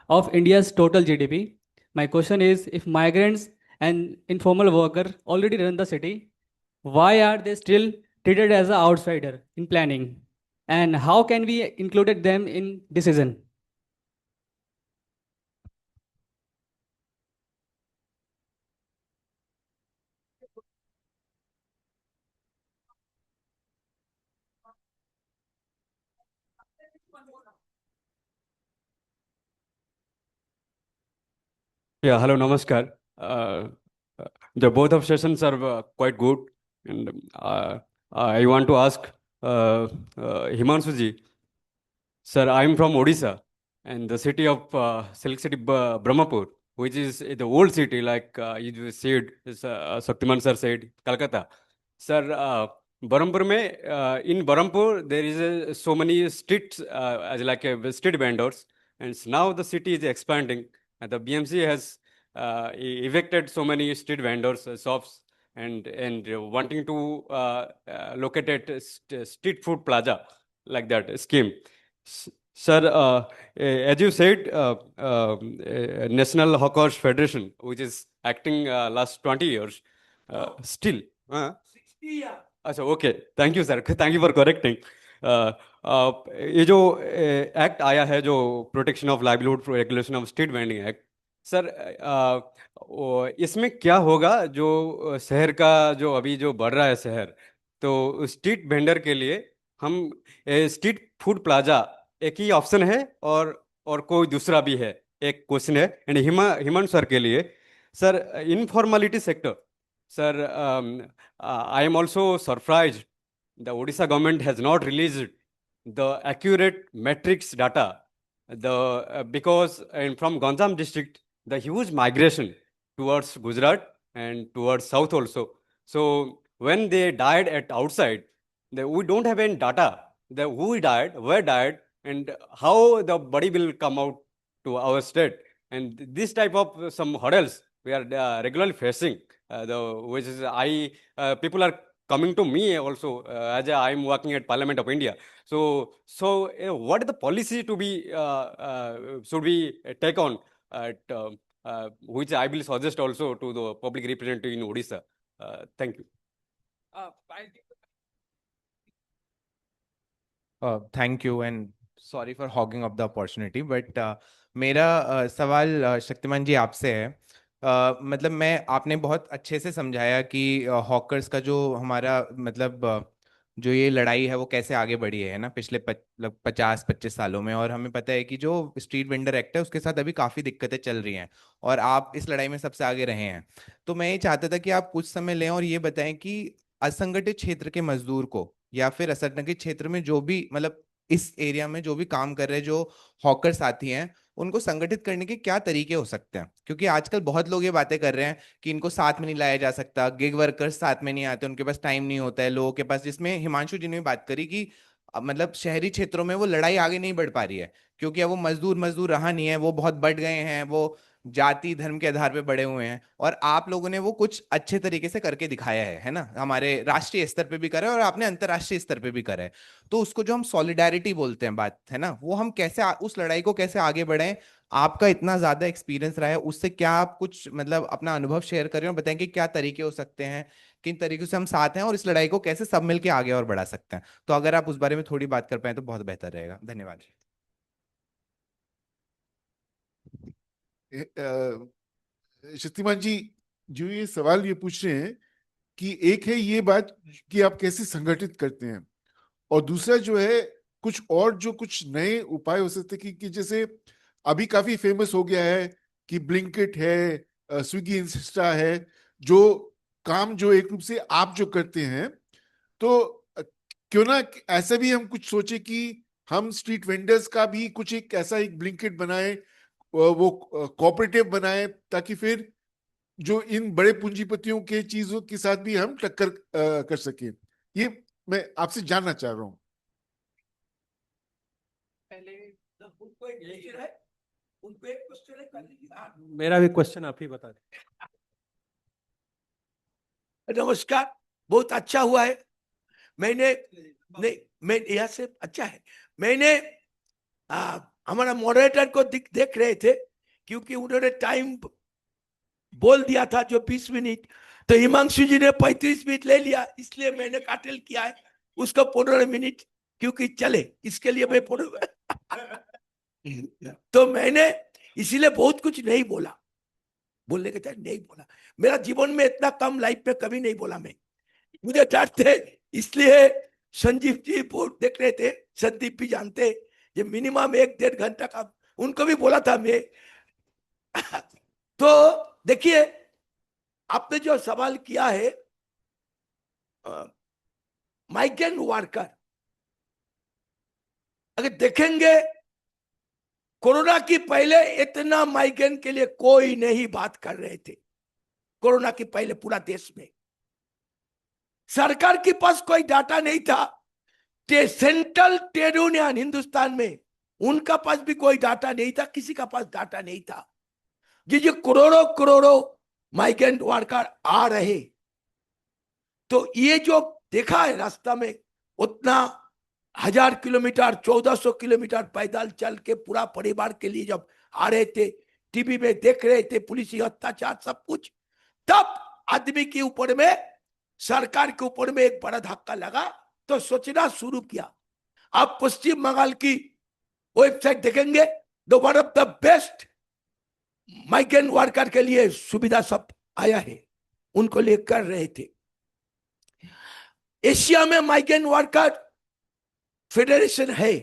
of India's total GDP. My question is, if migrants and informal workers already run the city, why are they still treated as an outsider in planning? And how can we include them in decision? Yeah, hello, namaskar. The both of sessions are quite good, and I want to ask Himanshu ji. Sir, I'm from Odisha, and the city of Silk City, Brahmapur, which is the old city, like you said, Shaktiman sir said, Calcutta. Sir, Berhampur in Berhampur, there is so many streets, as like street vendors, and now the city is expanding, and the BMC has evicted so many street vendors, shops, and wanting to locate at street food plaza, like that scheme. Sir, as you said, National Hawkers Federation, which is acting last 20 years, still. 60 years. अच्छा okay thank you sir thank you for correcting ये जो act आया है जो protection of livelihood regulation of street vending act sir इसमें क्या होगा जो शहर का जो अभी जो बढ़ रहा है शहर तो स्ट्रीट वेंडर के लिए हम स्ट्रीट फूड प्लाजा एक ही ऑप्शन है और कोई दूसरा भी है, एक क्वेश्चन है। एंड हिमांशु सर के लिए, sir informality sector, sir I am also surprised the Odisha government has not released the accurate metrics data. Because from Ganjam district, the huge migration towards Gujarat and towards south also. So when they died at outside, we don't have any data. Who died, where died, and how the body will come out to our state. And this type of some hurdles we are regularly facing. Which is people are coming to me also as I am working at Parliament of India. So what is the policy to be should we take on which I will suggest also to the public representative in Odisha. Thank you. Thank you and sorry for hogging up the opportunity, but मेरा सवाल शक्तिमान जी आपसे है। मतलब मैं आपने बहुत अच्छे से समझाया कि हॉकर्स का जो हमारा मतलब जो ये लड़ाई है वो कैसे आगे बढ़ी है ना पिछले 50-25 सालों में, और हमें पता है कि जो स्ट्रीट वेंडर एक्ट है उसके साथ अभी काफ़ी दिक्कतें चल रही हैं और आप इस लड़ाई में सबसे आगे रहे हैं। तो मैं ये चाहता था कि आप कुछ समय लें और ये बताएं कि असंगठित क्षेत्र के मजदूर को या फिर असंगठित क्षेत्र में जो भी मतलब इस एरिया में जो भी काम कर रहे हैं, जो हॉकर साथी हैं, उनको संगठित करने के क्या तरीके हो सकते हैं? क्योंकि आजकल बहुत लोग ये बातें कर रहे हैं कि इनको साथ में नहीं लाया जा सकता, गिग वर्कर्स साथ में नहीं आते, उनके पास टाइम नहीं होता है लोगों के पास, जिसमें हिमांशु जी ने भी बात करी कि मतलब शहरी क्षेत्रों में वो लड़ाई आगे नहीं बढ़ पा रही है क्योंकि अब वो मजदूर रहा नहीं है, वो बहुत बढ़ गए हैं, वो जाति धर्म के आधार पे बढ़े हुए हैं, और आप लोगों ने वो कुछ अच्छे तरीके से करके दिखाया है ना, हमारे राष्ट्रीय स्तर पे भी करा है और आपने अंतर्राष्ट्रीय स्तर पे भी करा है। तो उसको जो हम सॉलिडारिटी बोलते हैं बात है ना, वो हम कैसे उस लड़ाई को कैसे आगे बढ़ाएं? आपका इतना ज्यादा एक्सपीरियंस रहा है, उससे क्या आप कुछ मतलब अपना अनुभव शेयर करें और बताएं कि क्या तरीके हो सकते हैं, किन तरीकों से हम साथ हैं और इस लड़ाई को कैसे सब मिलके आगे और बढ़ा सकते हैं? तो अगर आप उस बारे में थोड़ी बात कर पाए तो बहुत बेहतर रहेगा। धन्यवाद। शक्तिमान जी जो ये सवाल ये पूछ रहे हैं कि एक है ये बात कि आप कैसे संगठित करते हैं, और दूसरा जो है कुछ और जो कुछ नए उपाय हो सकते हैं कि जैसे अभी काफी फेमस हो गया है कि ब्लिंकिट है, स्विगी इंस्टा है, जो काम जो एक रूप से आप जो करते हैं, तो क्यों ना ऐसा भी हम कुछ सोचे कि हम स्ट्रीट वेंडर्स का भी कुछ एक ऐसा एक ब्लिंकिट बनाए, वो कोऑपरेटिव बनाए, ताकि फिर जो इन बड़े पूंजीपतियों के चीजों के साथ भी हम टक्कर कर सके। ये मैं आपसे जानना चाह रहा हूँ। मेरा भी क्वेश्चन आप ही बता दें। नमस्कार, बहुत अच्छा हुआ है। मैं यहाँ से अच्छा है। मैंने हमारा मॉडरेटर को देख रहे थे क्योंकि उन्होंने टाइम बोल दिया था जो 20 मिनट, तो हिमांशु जी ने 35 मिनट ले लिया, इसलिए मैंने काटल किया है उसको 15 मिनट क्योंकि चले, इसके लिए मैं तो मैंने इसीलिए बहुत कुछ नहीं बोला, बोलने के चाहे नहीं बोला। मेरा जीवन में इतना कम लाइफ में कभी नहीं बोला मैं, मुझे डर थे, इसलिए संजीव जी बहुत देख रहे थे, संदीप भी जानते, ये मिनिमम 1-1.5 घंटा का उनको भी बोला था मैं। तो देखिए आपने जो सवाल किया है माइग्रेंट वर्कर, अगर देखेंगे कोरोना की पहले इतना माइग्रेंट के लिए कोई नहीं बात कर रहे थे। कोरोना की पहले पूरा देश में सरकार के पास कोई डाटा नहीं था, सेंट्रल ट्रेड यूनियन हिंदुस्तान में उनका पास भी कोई डाटा नहीं था, किसी का पास डाटा नहीं था। ये करोड़ों करोड़ों माइग्रेंट वर्कर आ रहे, तो ये जो देखा है रास्ता में उतना 1000 किलोमीटर 1400 किलोमीटर पैदल चल के पूरा परिवार के लिए जब आ रहे थे, टीवी में देख रहे थे पुलिस अत्याचार सब कुछ, तब आदमी के ऊपर में सरकार के ऊपर में एक बड़ा धक्का लगा, तो सोचना शुरू किया। आप पश्चिम बंगाल की वेबसाइट देखेंगे, the one of the best migrant worker के लिए सुविधा सब आया है, उनको लिए कर रहे थे। एशिया में माइग्रेंट वर्कर फेडरेशन है,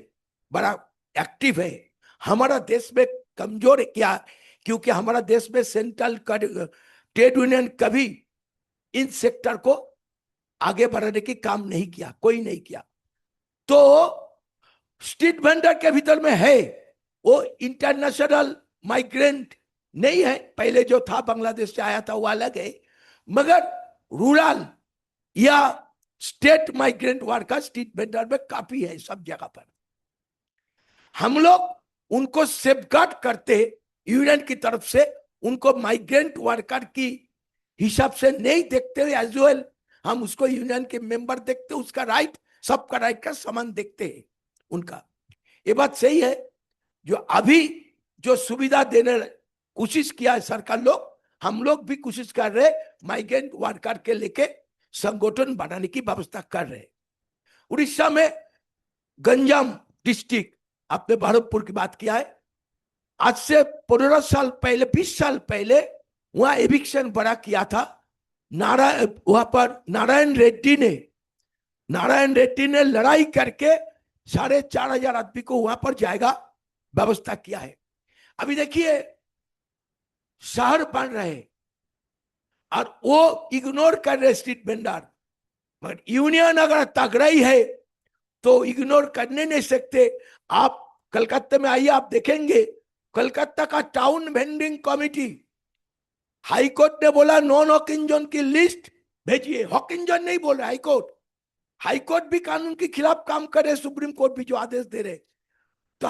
बड़ा एक्टिव है। हमारा देश में कमजोर है क्या? क्योंकि हमारा देश में सेंट्रल ट्रेड यूनियन कभी इन सेक्टर को आगे बढ़ाने की काम नहीं किया, कोई नहीं किया। तो स्ट्रीट वेंडर के भीतर में है, वो इंटरनेशनल माइग्रेंट नहीं है, पहले जो था बांग्लादेश से आया था वो अलग है, मगर रूरल या state migrant worker street vendor में काफी है सब जगह पर। हम लोग उनको सेफगार्ड करते यूनियन की तरफ से, उनको माइग्रेंट वर्कर की हिसाब से नहीं देखते एज वेल, हम उसको यूनियन के मेंबर देखते, उसका राइट, सबका राइट का समान देखते हैं उनका। ये बात सही है। जो अभी जो सुविधा देने कोशिश किया है सरकार लोग, हम लोग भी कोशिश कर रहे माइग्रेंट वर्कर के लेके संगठन बनाने की व्यवस्था कर रहे। उड़ीसा में गंजाम डिस्ट्रिक्ट, आपने बहरमपुर की बात किया है, आज से 15 साल पहले, 20 साल पहले वहां एविक्शन बड़ा किया था। वहां पर नारायण रेड्डी ने लड़ाई करके 4,500 आदमी को वहां पर जाएगा व्यवस्था किया है। अभी देखिए शहर बन रहे और वो इग्नोर कर रहे स्ट्रीट वेंडर। बट यूनियन अगर तगड़ाई है तो इग्नोर करने नहीं सकते। आप कलकत्ता में आइए, आप देखेंगे कलकत्ता का town vending committee, high court ने बोला नॉन हॉकिंग जोन की लिस्ट भेजिए। हॉकिंग जोन नहीं बोल रहा हाईकोर्ट, हाईकोर्ट भी कानून के खिलाफ काम कर रहे, सुप्रीम कोर्ट भी जो आदेश दे रहे। तो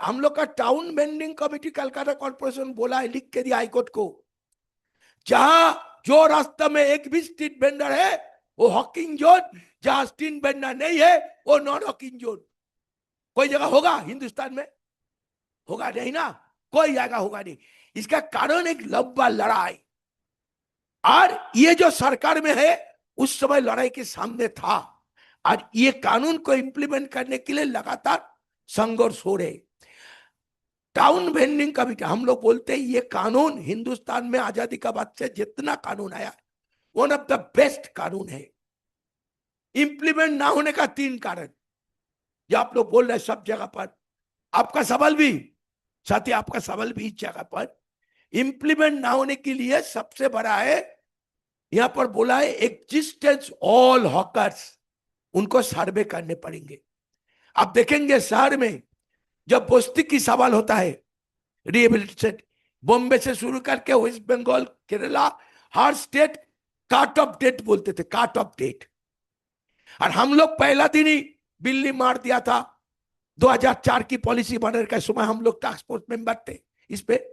हम लोग का town vending committee Calcutta corporation बोला है, लिख के दिया हाईकोर्ट को, जहां जो रास्ता में एक भी स्ट्रीट वेंडर है वो हॉकिंग जोन, जहां स्ट्रीट वेंडर नहीं है वो नॉन हॉकिंग जोन। कोई जगह होगा हिंदुस्तान में? होगा नहीं ना, कोई जगह होगा नहीं। इसका कारण एक लंबा लड़ाई, और ये जो सरकार में है उस समय लड़ाई के सामने था, और ये कानून को इंप्लीमेंट करने के लिए लगातार संघर्ष हो रहे। टाउन वेंडिंग का भी हम लोग बोलते हैं ये कानून हिंदुस्तान में आजादी का बाद से जितना कानून आया वन ऑफ द बेस्ट कानून है। इंप्लीमेंट ना होने का 3 कारण जो आप लोग बोल रहे हैं सब जगह पर। आपका सवाल भी साथी, आपका सवाल भी इस जगह पर इंप्लीमेंट ना होने के लिए सबसे बड़ा है, यहां पर बोला है एग्जिस्टेंस ऑल हॉकर्स, उनको सर्वे करने पड़ेंगे। आप देखेंगे शहर में जब बस्ती की सवाल होता है, रिहेबिलिटेशन, बॉम्बे से शुरू करके वेस्ट बंगाल, केरला, हर स्टेट काट ऑफ डेट बोलते थे, काट ऑफ डेट। और हम लोग पहला दिन ही बिल्ली मार दिया था। 2004 की पॉलिसी बनने के समय हम लोग टास्क फोर्स मेंबर थे, इस पे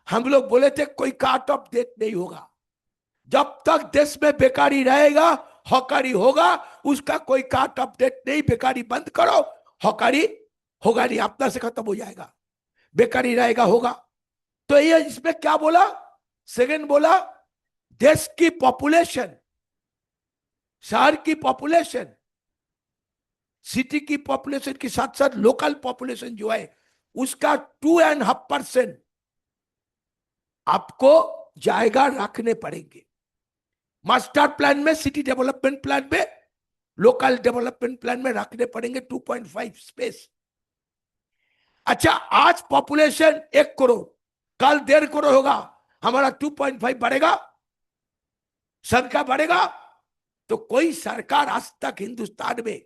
हम लोग बोले थे कोई काट ऑफ डेट नहीं होगा, जब तक देश में बेकारी रहेगा हॉकारी होगा, उसका कोई काट ऑफ डेट नहीं। बेकारी बंद करो, हॉकारी होगा नहीं, अपना से खत्म हो जाएगा, बेकारी रहेगा होगा। तो ये इसमें क्या बोला? सेकंड बोला देश की पॉपुलेशन, शहर की पॉपुलेशन, सिटी की पॉपुलेशन के साथ साथ लोकल पॉपुलेशन जो है उसका 2.5% आपको जायगा रखने पड़ेंगे। मास्टर प्लान में, सिटी डेवलपमेंट प्लान में, लोकल डेवलपमेंट प्लान में रखने पड़ेंगे 2.5 स्पेस। अच्छा, आज पॉपुलेशन 1 करोड़, कल 1.5 करोड़ होगा, हमारा 2.5 बढ़ेगा, संख्या बढ़ेगा। तो कोई सरकार आज तक हिंदुस्तान में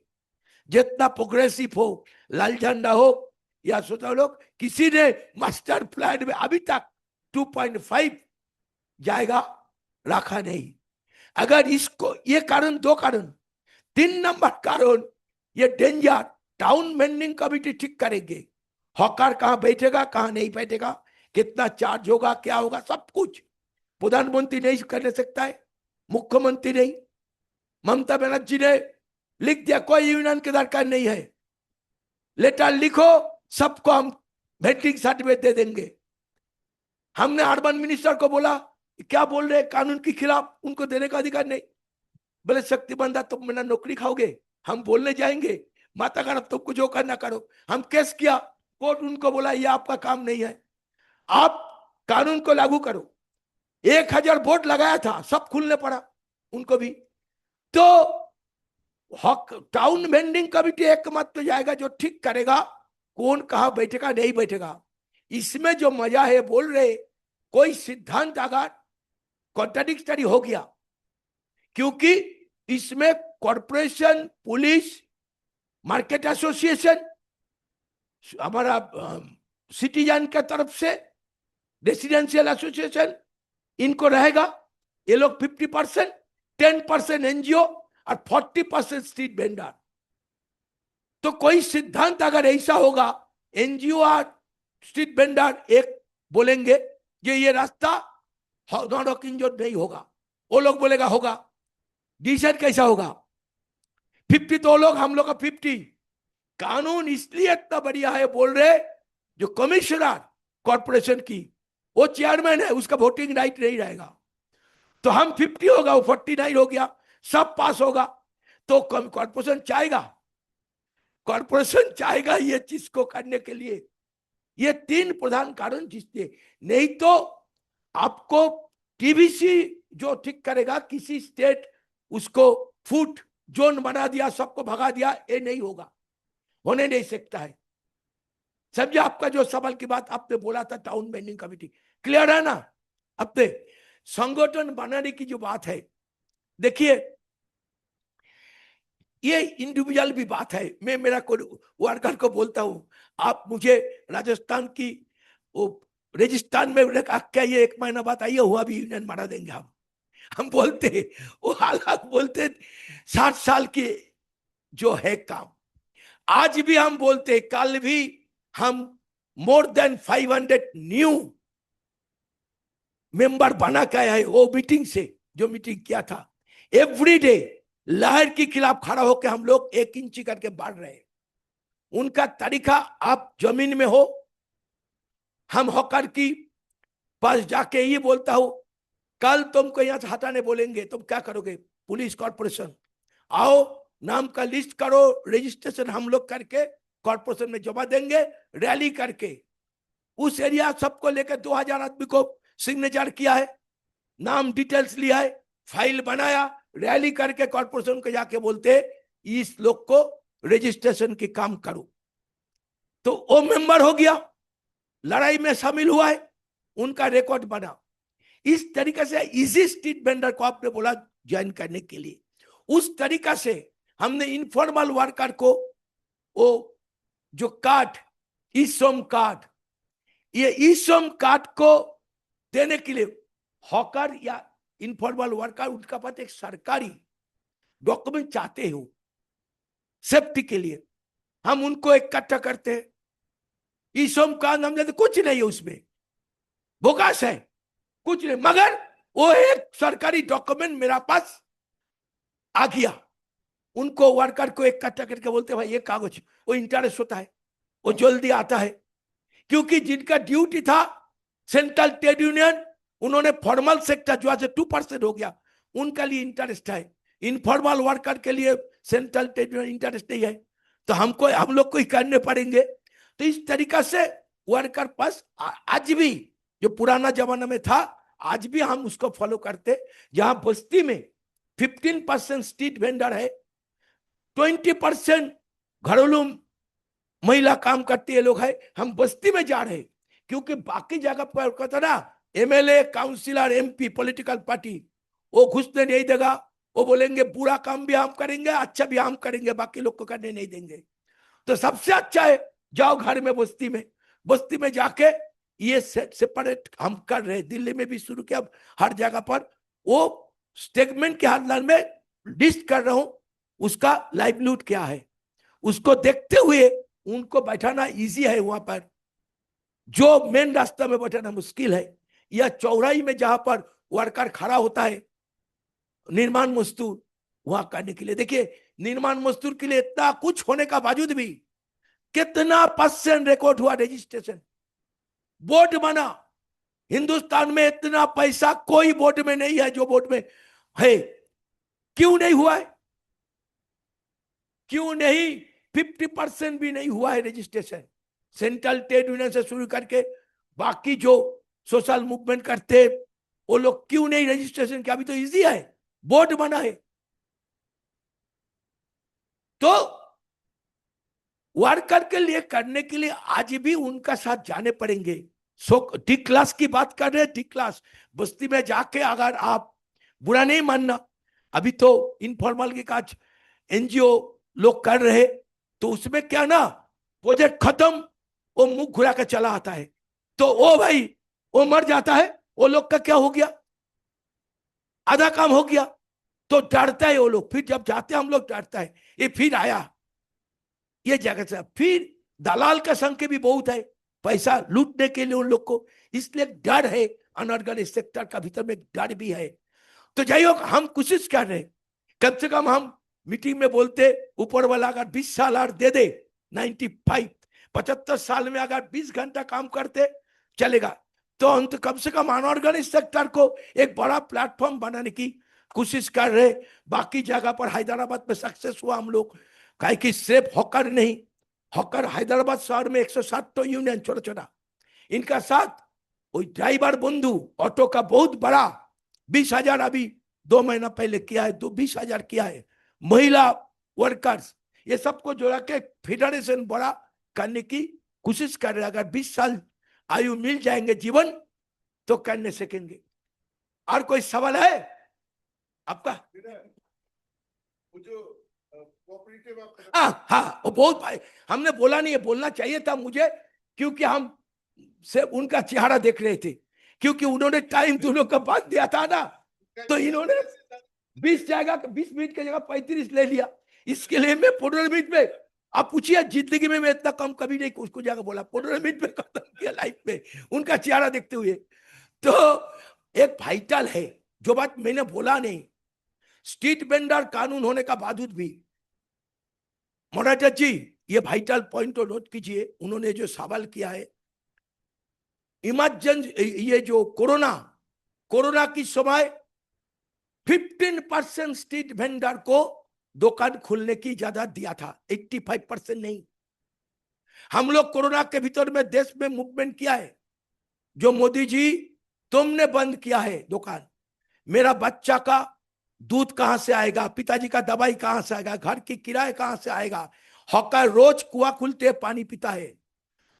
जितना प्रोग्रेसिव हो, लाल झंडा हो या सोचा लोग, किसी ने मास्टर प्लान में अभी तक 2.5 जाएगा रखा नहीं। अगर इसको, ये कारण, 2 कारण, 3 नंबर कारण ये डेंजर, टाउन वेंडिंग कमेटी ठीक करेंगे, हॉकर कहां बैठेगा कहां नहीं बैठेगा, कितना चार्ज होगा, क्या होगा, सब कुछ प्रधानमंत्री नहीं कर सकता है, मुख्यमंत्री नहीं। ममता बनर्जी ने लिख दिया कोई यूनियन की दरकार नहीं है, लेटर लिखो, सबको हम वेंडिंग सर्टिफिकेट दे देंगे। हमने अर्बन मिनिस्टर को बोला क्या बोल रहे, कानून के खिलाफ, उनको देने का अधिकार नहीं। बोले शक्ति बंदा तुम मेरा नौकरी खाओगे, हम बोलने जाएंगे, माता का तुमको जो करना करो। हम केस किया, कोर्ट उनको बोला ये आपका काम नहीं है, आप कानून को लागू करो। 1000 वोट लगाया था, सब खुलने पड़ा उनको भी। तो हक टाउन वेंडिंग कमिटी एक मत तो जाएगा जो ठीक करेगा, कौन कहाँ बैठेगा नहीं बैठेगा। इसमें जो मजा है बोल रहे, कोई सिद्धांत अगर कॉन्ट्राडिक्टरी हो गया, क्योंकि इसमें कॉरपोरेशन, पुलिस, मार्केट एसोसिएशन, हमारा सिटीजन के तरफ से रेसिडेंशियल एसोसिएशन, इनको रहेगा। ये लोग 50%, 10% एनजीओ और 40% स्ट्रीट वेंडर। तो कोई सिद्धांत अगर ऐसा होगा, एनजीओ और स्ट्रीट वेंडर एक बोलेंगे ये रास्ता नॉन रॉकिंग जो नहीं होगा, वो लोग बोलेगा होगा। डिसीजन कैसा होगा? 50 तो लोग, हम लोग का 50। कानून इसलिए इतना बढ़िया है बोल रहे, जो कमिश्नर कॉर्पोरेशन की वो चेयरमैन है, उसका वोटिंग राइट नहीं रहेगा। तो हम 50 होगा, वो 49 हो गया, सब पास होगा। तो कॉर्पोरेशन चाहेगा ये चीज को करने के लिए। ये 3 प्रधान कारण जिससे, नहीं तो आपको टीबीसी जो ठीक करेगा, किसी स्टेट उसको फूड जोन बना दिया, सबको भगा दिया, ये नहीं होगा, होने नहीं सकता है। समझे आपका जो सवाल की बात आपने बोला था, टाउन वेंडिंग कमिटी क्लियर है ना? अपने संगठन बनाने की जो बात है, देखिए ये इंडिविजुअल भी बात है। मैं मेरा वर्कर को बोलता हूं, आप मुझे राजस्थान की वो रेगिस्तान में क्या ये 1 महीना बाद आइए, हुआ भी यूनियन बना देंगे हम बोलते, वो हालात बोलते 60 साल की जो है काम। आज भी हम बोलते, कल भी हम मोर देन 500 न्यू मेंबर बना के आया है वो मीटिंग से, जो मीटिंग किया था। एवरी डे लहर के खिलाफ खड़ा होकर हम लोग 1 इंच करके बढ़ रहे हैं। उनका तरीका, आप जमीन में हो, हम होकर की पास जाके ये बोलता हूं, कल तुमको यहां से हटाने बोलेंगे, तुम क्या करोगे? पुलिस कॉर्पोरेशन आओ, नाम का लिस्ट करो, रजिस्ट्रेशन हम लोग करके कॉर्पोरेशन में जमा देंगे, रैली करके उस एरिया सबको लेकर 2000 आदमी को सिग्नेचर किया है, नाम डिटेल्स लिया है, फाइल बनाया, रैली करके कॉर्पोरेशन को जाके बोलते इस लोग को रजिस्ट्रेशन की काम करो। तो वो मेंबर हो गया, लड़ाई में शामिल हुआ है, उनका रिकॉर्ड बना। इस तरीके से इजी स्ट्रीट वेंडर को आपने बोला ज्वाइन करने के लिए, उस तरीका से हमने इनफॉर्मल वर्कर को वो जो कार्ड, ई श्रम कार्ड, ये ई श्रम कार्ड को देने के लिए हॉकर या इनफॉर्मल वर्कर, उनका पास एक सरकारी डॉक्यूमेंट चाहते हो सेफ्टी के लिए, हम उनको इकट्ठा करते हैं। ई श्रम कार्ड हम देते, कुछ नहीं है उसमें, बोगस है, कुछ नहीं, मगर वो एक सरकारी डॉक्यूमेंट मेरा पास आ गया। उनको वर्कर को इकट्ठा करके बोलते भाई ये कागज, वो इंटरेस्ट होता है, वो जल्दी आता है, क्योंकि जिनका ड्यूटी था सेंट्रल ट्रेड यूनियन, उन्होंने फॉर्मल सेक्टर जो आज 2% हो गया, उनका लिए इंटरेस्ट है। इनफॉर्मल वर्कर के लिए सेंट्रल ट्रेड यूनियन इंटरेस्ट नहीं है, तो हम लोग को ही करने पड़ेंगे। तो इस तरीका से वर्कर पास आज भी जो पुराना जमाना में था, आज भी हम उसको फॉलो करते। जहां बस्ती में 15% स्ट्रीट वेंडर है, 20% घरेलू महिला काम करती है लोग है, हम बस्ती में जा रहे, क्योंकि बाकी जगह पर कहता ना MLA, councillor, MP, political party वो घुसने नहीं देगा, वो बोलेंगे बुरा काम भी हम करेंगे, अच्छा भी हम करेंगे, बाकी लोग को करने नहीं देंगे। तो सबसे अच्छा है जाओ घर में, बस्ती में जाके ये सेपरेट हम कर रहे। दिल्ली में भी शुरू किया, हर जगह पर वो स्टेटमेंट के हाथ में लिस्ट कर रहा हूं, उसका लाइवलीहुड क्या है, उसको देखते हुए उनको बैठाना इजी है। वहां पर जो मेन रास्ता में बैठाना मुश्किल है, या चौराही में जहां पर वर्कर खड़ा होता है, निर्माण मजदूर, वहां करने के लिए। देखिए निर्माण मजदूर के लिए इतना कुछ होने का बावजूद भी कितना % रिकॉर्ड हुआ रजिस्ट्रेशन, बोर्ड बना। हिंदुस्तान में इतना पैसा कोई बोर्ड में नहीं है जो बोर्ड में है। क्यों नहीं हुआ है? क्यों नहीं? 50% भी नहीं हुआ है रजिस्ट्रेशन। सेंट्रल ट्रेड यूनियन से शुरू करके बाकी जो सोशल मूवमेंट करते वो लोग क्यों नहीं रजिस्ट्रेशन किया? अभी तो इजी है, बोर्ड बना है। तो वर्कर के लिए करने के लिए आज भी उनका साथ जाने पड़ेंगे। सो डी क्लास की बात कर रहे हैं, डी क्लास बस्ती में जाके अगर आप बुरा नहीं मानना, अभी तो इनफॉर्मल के काज एनजीओ लोग कर रहे, तो उसमें क्या ना प्रोजेक्ट खत्म, वो मुंह घुरा कर चला आता है, तो ओ भाई वो मर जाता है, वो लोग का क्या हो गया, आधा काम हो गया, तो डरता है वो लोग। फिर जब जाते हम लोग डरता है, ये फिर आया ये जगह से। फिर दलाल का संख्या भी बहुत है, पैसा लूटने के लिए उन लोग को, इसलिए डर है। अनऑर्गेनाइज सेक्टर का भीतर में डर भी है। तो जाइए हम कोशिश कर रहे, कम से कम हम मीटिंग में बोलते ऊपर वाला अगर 20 साल और दे दे, 75 साल में अगर 20 घंटा काम करते चलेगा, तो हम तो कम से कम अनऑर्गेनाइज सेक्टर को एक बड़ा प्लेटफॉर्म बनाने की कोशिश कर रहे। बाकी जगह पर हैदराबाद में सक्सेस हुआ हम लोग, काहे कि सिर्फ हॉकर नहीं, हॉकर हैदराबाद शहर में 160 तो यूनियन छोटा छोटा, इनका साथ वो ड्राइवर बंधु ऑटो का बहुत बड़ा 20,000 अभी 2 महीना पहले किया है, 20,000 किया है। महिला वर्कर्स, ये सबको जोड़ा के फेडरेशन बड़ा करने की कोशिश कर रहे हैं। अगर 20 साल आयु मिल जाएंगे जीवन तो करने सकेंगे। और कोई सवाल है आपका? हाँ, वो बहुत भाई हमने बोला नहीं है, बोलना चाहिए था मुझे, क्योंकि हम से उनका चेहरा देख रहे थे, क्योंकि उन्होंने टाइम दोनों का बात दिया था ना, तो इन्होंने 20 मिनट की जगह 35 ले लिया। इसके लिए मैं 15 मिनट में, आप पूछिए जिंदगी में मैं इतना कम कभी नहीं उसको जाकर बोला, 15 मिनट में खत्म किया लाइफ में उनका चेहरा देखते हुए। तो एक वाइटल है जो बात मैंने बोला नहीं, स्ट्रीट वेंडर कानून होने का बावजूद भी, मोराजा जी ये वाइटल पॉइंट को नोट कीजिए, उन्होंने जो सवाल किया है, इमरजेंसी ये जो कोरोना की समय 15% स्ट्रीट वेंडर को दुकान खोलने की इजाजत दिया था, 85% नहीं। हम लोग कोरोना के भीतर में देश में मूवमेंट किया है, जो मोदी जी तुमने बंद किया है दुकान, मेरा बच्चा का दूध कहां से आएगा, पिताजी का दवाई कहां से आएगा, घर की किराए कहां से आएगा, हॉकर रोज कुआं खुलते पानी पीता है,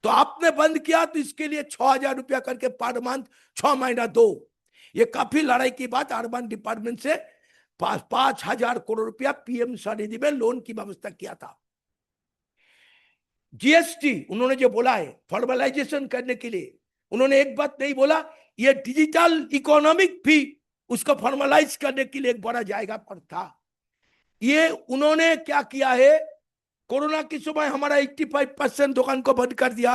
तो आपने बंद किया, तो इसके लिए 6,000 रुपया करके पर मंथ 6 महीना दो। ये काफी लड़ाई की बात, अर्बन डिपार्टमेंट से 5,000 करोड़ रुपया पीएम स्वनिधि में लोन की व्यवस्था किया था। जीएसटी उन्होंने जो बोला है फॉर्मलाइजेशन करने के लिए, उन्होंने एक बात नहीं बोला, ये डिजिटल इकोनॉमिक भी उसको फॉर्मलाइज करने के लिए एक बड़ा जाएगा पर था। ये उन्होंने क्या किया है, कोरोना के समय हमारा 85% दुकान को बंद कर दिया,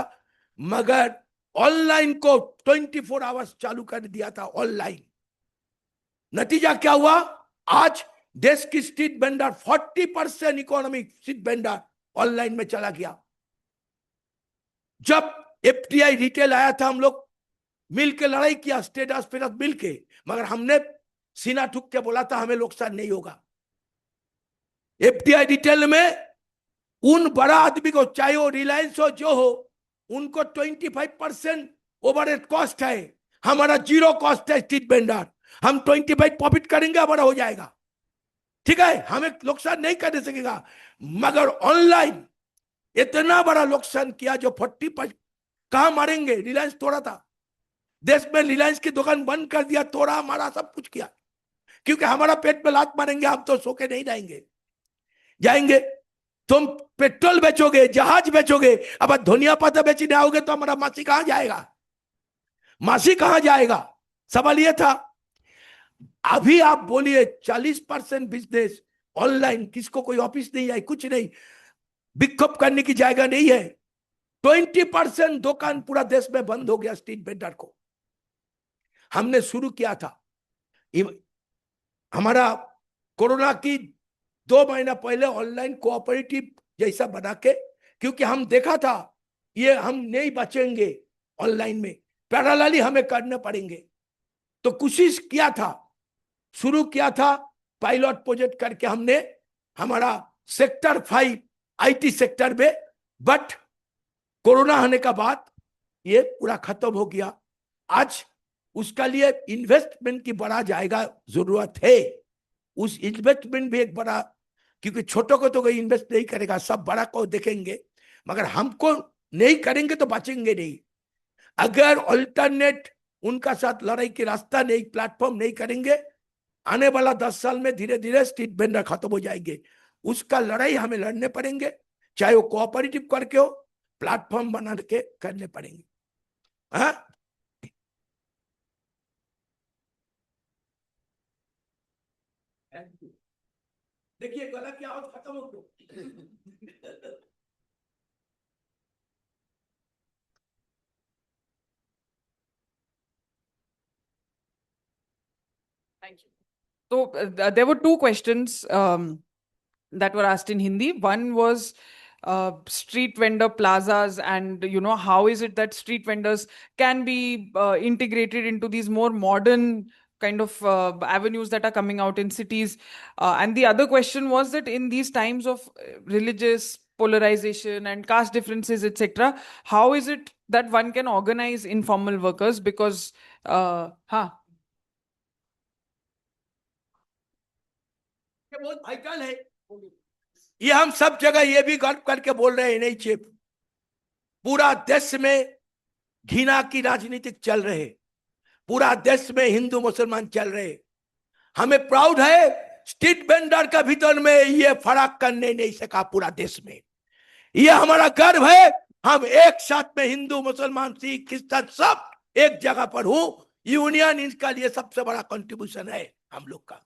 मगर ऑनलाइन को 24 आवर्स चालू कर दिया था ऑनलाइन। नतीजा क्या हुआ, आज देश की street vendor 40% economic street vendor online में चला गया। जब एफटीआई रिटेल आया था, हम लोग मिलकर लड़ाई किया, स्टेट हॉस्पिटल मिलके, मगर हमने सीना ठुक के बोला था हमें नुकसान नहीं होगा। एफटीआई रिटेल में उन बड़ा आदमी को, चाहे वो रिलायंस हो जो हो, उनको 25% ओवरहेड कॉस्ट है, हमारा 0 कॉस्ट है स्ट्रीट वेंडर, हम 25 प्रॉफिट करेंगे, हमारा हो जाएगा, ठीक है, हमें नुकसान नहीं करने सकेगा। मगर ऑनलाइन इतना बड़ा नुकसान किया, जो 40% कहां मारेंगे, रिलायंस तोड़ा था, देश में रिलायंस की दुकान बंद कर दिया, तोड़ा, हमारा सब कुछ किया, क्योंकि हमारा पेट पे लात मारेंगे, हम तो सो के नहीं जाएंगे। तुम पेट्रोल बेचोगे, जहाज बेचोगे, अब धनिया पत्ता बेचने आओगे तो हमारा मासी कहां जाएगा? सवाल यह था। अभी आप बोलिए 40% बिजनेस ऑनलाइन, किसको कोई ऑफिस नहीं है, कुछ नहीं, विक्षोभ करने की जगह नहीं है। 20% दुकान पूरा देश में बंद हो गया स्ट्रीट वेंडर को। हमने शुरू किया था, हमारा कोरोना की 2 महीना पहले ऑनलाइन कोऑपरेटिव जैसा बना के, क्योंकि हम देखा था ये हम नहीं बचेंगे ऑनलाइन में, पैरेलली हमें करने पड़ेंगे, तो कोशिश किया था, शुरू किया था पायलट प्रोजेक्ट करके हमने, हमारा सेक्टर 5 आईटी सेक्टर में, बट कोरोना आने का बाद ये पूरा खत्म हो गया। आज उसका लिए इन्वेस्टमेंट की बड़ा जाएगा, जरूरत है, उस इन्वेस्टमेंट भी एक बड़ा क्योंकि छोटों को तो कोई इन्वेस्ट नहीं करेगा, सब बड़ा को देखेंगे, मगर हमको नहीं करेंगे तो बचेंगे नहीं। अगर अल्टरनेट उनका साथ लड़ाई के रास्ता नहीं, प्लेटफॉर्म नहीं करेंगे, आने वाला 10 साल में धीरे धीरे स्ट्रीट वेंडर खत्म हो जाएंगे। उसका लड़ाई हमें लड़ने पड़ेंगे, चाहे वो कोऑपरेटिव करके हो, प्लेटफॉर्म बना के करने पड़ेंगे। हाँ, देखिए गला की आवाज खत्म हो गई। Thank you. So there were two questions that were asked in Hindi. One was street vendor plazas, and how is it that street vendors can be integrated into these more modern kind of avenues that are coming out in cities. And the other question was that in these times of religious polarization and caste differences, etc., how is it that one can organize informal workers? Because बहुत vital है ये। हम सब जगह ये भी गर्व करके बोल रहे हैं, नहीं चीफ, पूरा देश में घृणा की राजनीति चल रहे, पूरा देश में हिंदू मुसलमान चल रहे। हमें प्राउड है स्ट्रीट वेंडर का भीतर में ये फर्क करने नहीं सका पूरा देश में। ये हमारा गर्व है। हम एक साथ में हिंदू मुसलमान सिख क्रिश्चियन सब एक जगह पर हूं। यूनियन इसका लिए सबसे बड़ा कंट्रीब्यूशन है हम लोग का।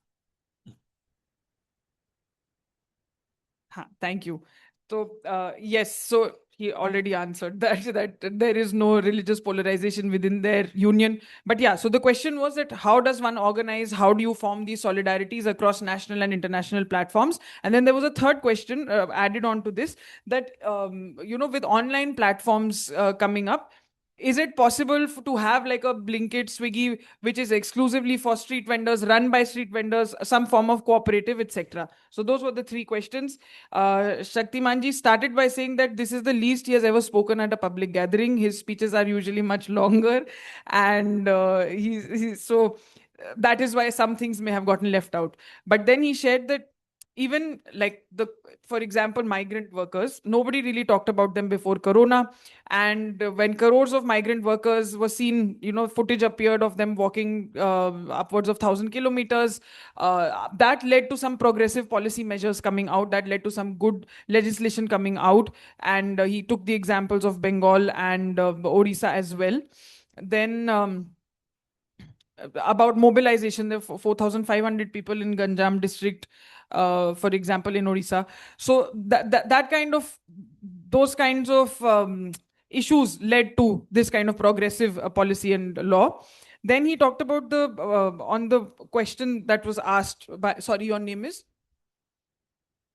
Thank you. So yes, so he already answered that there is no religious polarization within their union. But yeah, so the question was that how does one organize? How do you form these solidarities across national and international platforms? And then there was a third question added on to this, that with online platforms coming up, is it possible to have like a Blinkit, Swiggy, which is exclusively for street vendors, run by street vendors, some form of cooperative, etc.? So those were the three questions. Shaktimanji started by saying that this is the least he has ever spoken at a public gathering. His speeches are usually much longer, and so that is why some things may have gotten left out. But then he shared that even like for example, migrant workers, nobody really talked about them before Corona. And when crores of migrant workers were seen, footage appeared of them walking upwards of 1,000 kilometers. That led to some progressive policy measures coming out. That led to some good legislation coming out. And he took the examples of Bengal and Odisha as well. Then about mobilization, there were 4,500 people in Ganjam district, for example, in Odisha. So those kinds of issues led to this kind of progressive policy and law. Then he talked about on the question that was asked by, sorry, your name is?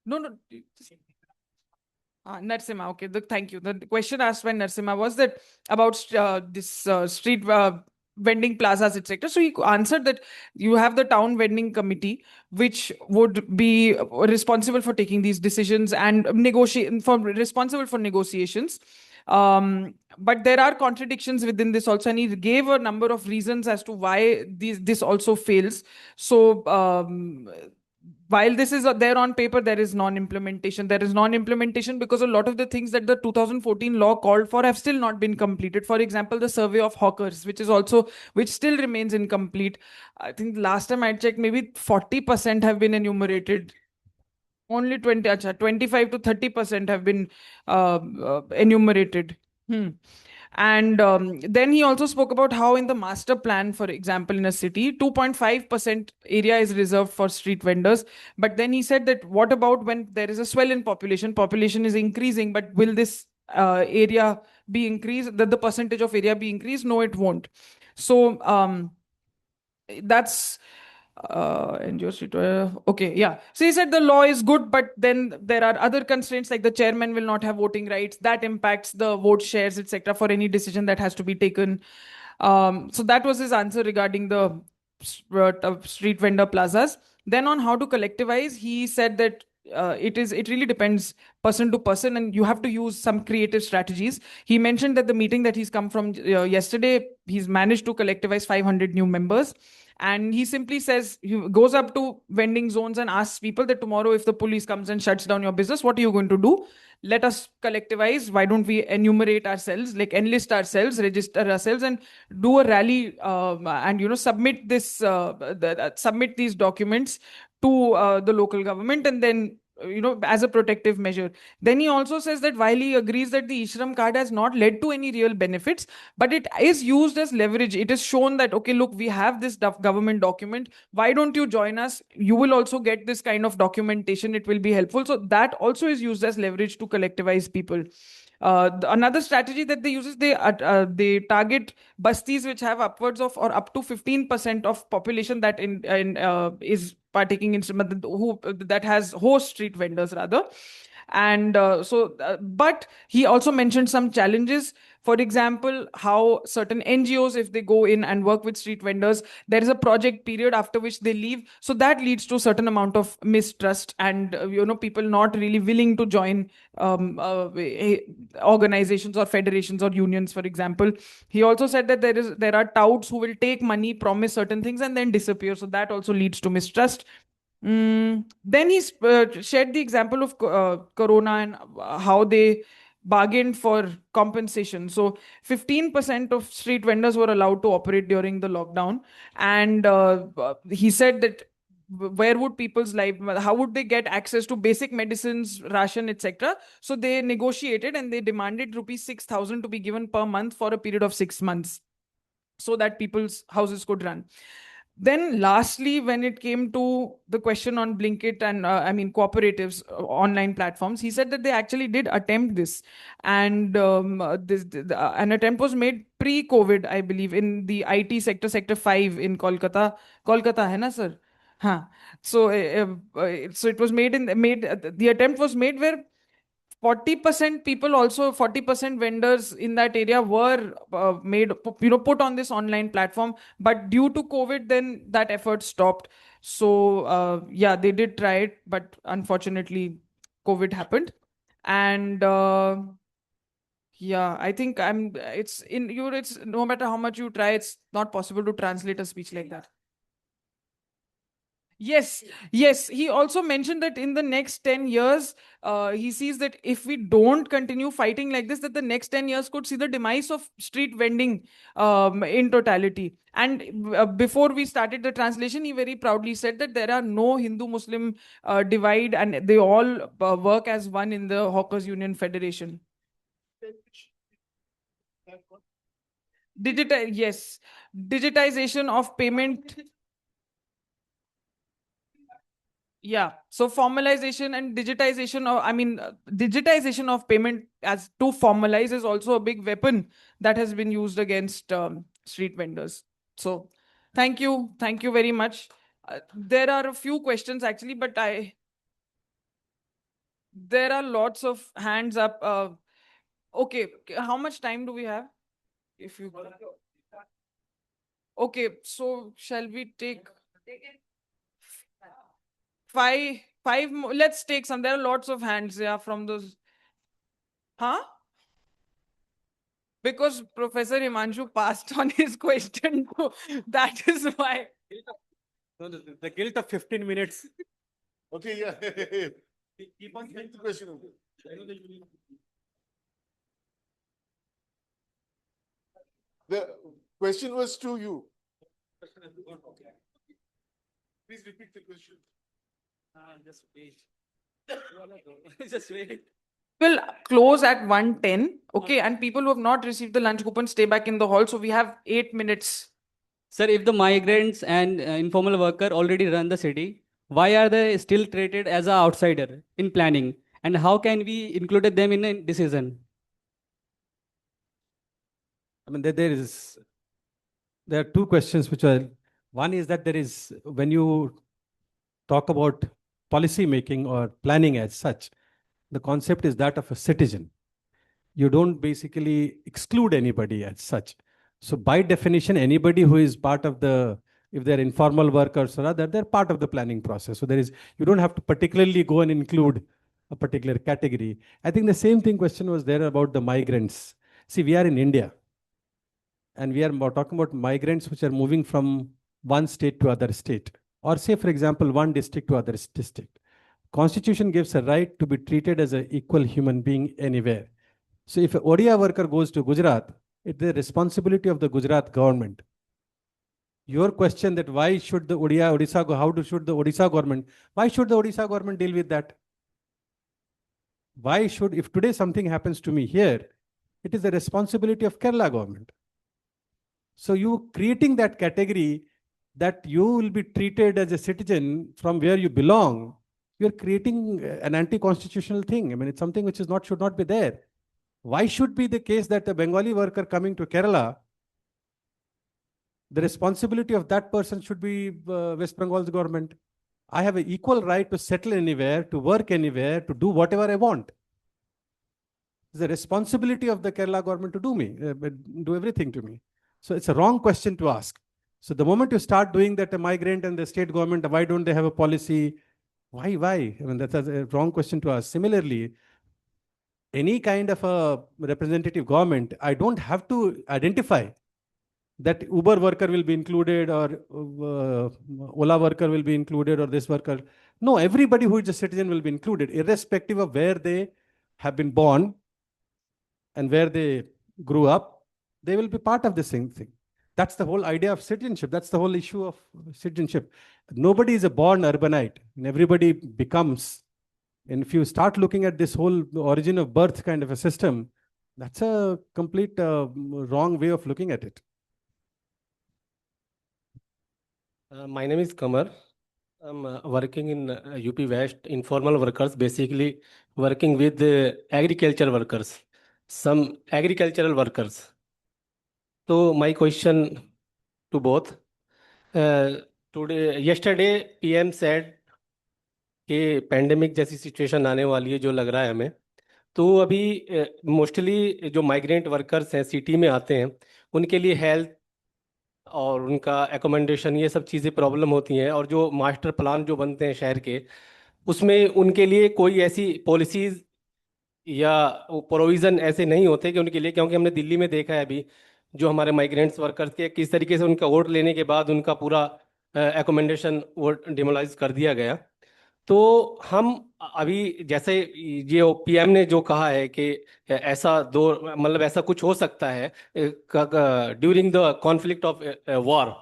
No. Narsimha, okay, thank you. The question asked by Narsimha was that about this street vending plazas, etc. So he answered that you have the town vending committee, which would be responsible for taking these decisions and responsible for negotiations. But there are contradictions within this also, and he gave a number of reasons as to why this also fails. So while this is there on paper, there is non-implementation. There is non-implementation because a lot of the things that the 2014 law called for have still not been completed. For example, the survey of hawkers, which still remains incomplete. I think last time I checked, maybe 40% have been enumerated. Only 25 to 30% have been enumerated. And then he also spoke about how in the master plan, for example, in a city, 2.5% area is reserved for street vendors. But then he said that what about when there is a swell in population? Population is increasing, but will this area be increased? That the percentage of area be increased? No, it won't. So that's okay, yeah. So he said the law is good, but then there are other constraints, like the chairman will not have voting rights. That impacts the vote shares, etc., for any decision that has to be taken. So that was his answer regarding the street vendor plazas. Then on how to collectivize, he said that it really depends person to person, and you have to use some creative strategies. He mentioned that the meeting that he's come from yesterday, he's managed to collectivize 500 new members. And he simply says, he goes up to vending zones and asks people that tomorrow if the police comes and shuts down your business, what are you going to do? Let us collectivize. Why don't we enumerate ourselves, like enlist ourselves, register ourselves, and do a rally and submit submit these documents to the local government, and then as a protective measure. Then he also says that while he agrees that the Ishram card has not led to any real benefits, but it is used as leverage. It is shown that, okay, look, we have this government document. Why don't you join us? You will also get this kind of documentation. It will be helpful. So that also is used as leverage to collectivize people. Another strategy that they use is they target bastis which have upwards of or up to 15% of population that is partaking in who that has host street vendors rather. And but he also mentioned some challenges. For example, how certain NGOs, if they go in and work with street vendors, there is a project period after which they leave. So that leads to a certain amount of mistrust and, people not really willing to join organizations or federations or unions, for example. He also said that there are touts who will take money, promise certain things, and then disappear. So that also leads to mistrust. Then he shared the example of Corona and how they bargained for compensation. So 15% of street vendors were allowed to operate during the lockdown. And he said that where would people's life, how would they get access to basic medicines, ration, etc.? So they negotiated and they demanded rupees 6,000 to be given per month for a period of 6 months so that people's houses could run. Then lastly, when it came to the question on Blinkit and cooperatives, online platforms, he said that they actually did attempt this. And an attempt was made pre-COVID, I believe, in the IT sector, Sector 5 in Kolkata. Kolkata, hai na, sir? Huh. So it was the attempt was made where 40% people, also 40% vendors in that area were put on this online platform, but due to COVID then that effort stopped. So they did try it, but unfortunately COVID happened. And I think it's no matter how much you try, it's not possible to translate a speech like that. Yes. He also mentioned that in the next 10 years, he sees that if we don't continue fighting like this, that the next 10 years could see the demise of street vending in totality. And before we started the translation, he very proudly said that there are no Hindu-Muslim divide and they all work as one in the Hawkers Union Federation. Digitization of payment. Yeah. So formalization and digitization digitization of payment as to formalize is also a big weapon that has been used against street vendors. So thank you. Thank you very much. There are a few questions actually, but there are lots of hands up. Okay. How much time do we have? If you Okay, so shall we take five more? Let's take some. There are lots of hands, from those. Huh? Because Professor Himanshu passed on his question too. That is why. No, the guilt of 15 minutes. Okay, yeah. Keep on the question. The question was to you. Please repeat the question. Just wait. Just wait. Will close at 1:10. Okay, and people who have not received the lunch coupon stay back in the hall. So we have 8 minutes. Sir, if the migrants and informal worker already run the city, why are they still treated as an outsider in planning? And how can we include them in a decision? I mean, there are two questions which are, one is that when you talk about policy making or planning as such, the concept is that of a citizen. You don't basically exclude anybody as such. So by definition, anybody who is part of if they're informal workers or other, they're part of the planning process. So you don't have to particularly go and include a particular category. I think the same question was there about the migrants. See, we are in India. And we are talking about migrants which are moving from one state to other state, or say, for example, one district to other district. Constitution gives a right to be treated as an equal human being anywhere. So if an Odia worker goes to Gujarat, it's the responsibility of the Gujarat government. Your question that why should the Odisha go, should the Odisha government, why should the Odisha government deal with that? Why should, if today something happens to me here, it is the responsibility of Kerala government. So you creating that category that you will be treated as a citizen from where you belong, you're creating an anti-constitutional thing. I mean, it's something which is not, should not be there. Why should be the case that a Bengali worker coming to Kerala, the responsibility of that person should be West Bengal's government? I have an equal right to settle anywhere, to work anywhere, to do whatever I want. It's the responsibility of the Kerala government to do everything to me. So it's a wrong question to ask. So the moment you start doing that, a migrant and the state government, why don't they have a policy? Why? I mean, that's a wrong question to ask. Similarly, any kind of a representative government, I don't have to identify that Uber worker will be included or Ola worker will be included or this worker. No, everybody who is a citizen will be included, irrespective of where they have been born and where they grew up. They will be part of the same thing. That's the whole idea of citizenship. That's the whole issue of citizenship. Nobody is a born urbanite, and everybody becomes. And if you start looking at this whole origin of birth kind of a system, that's a complete wrong way of looking at it. My name is Kamar. I'm working in UP West, informal workers, basically working with agriculture workers, some agricultural workers. So my question to both. Yesterday, PM said कि pandemic जैसी situation आने वाली है जो लग रहा है हमें, तो अभी मोस्टली जो माइग्रेंट वर्कर्स हैं सिटी में आते हैं उनके लिए हेल्थ और उनका एकोमोडेशन ये सब चीज़ें प्रॉब्लम होती हैं, और जो मास्टर प्लान जो बनते हैं शहर के उसमें उनके लिए कोई ऐसी पॉलिसीज़ या प्रोविज़न ऐसे नहीं होते कि उनके लिए, क्योंकि हमने दिल्ली में देखा है अभी जो हमारे माइग्रेंट्स वर्कर्स के किस तरीके से उनका वोट लेने के बाद उनका पूरा एकोमोडेशन वो डिमोलाइज कर दिया गया। तो हम अभी जैसे ये पीएम ने जो कहा है कि ऐसा मतलब ऐसा कुछ हो सकता है during the conflict of war,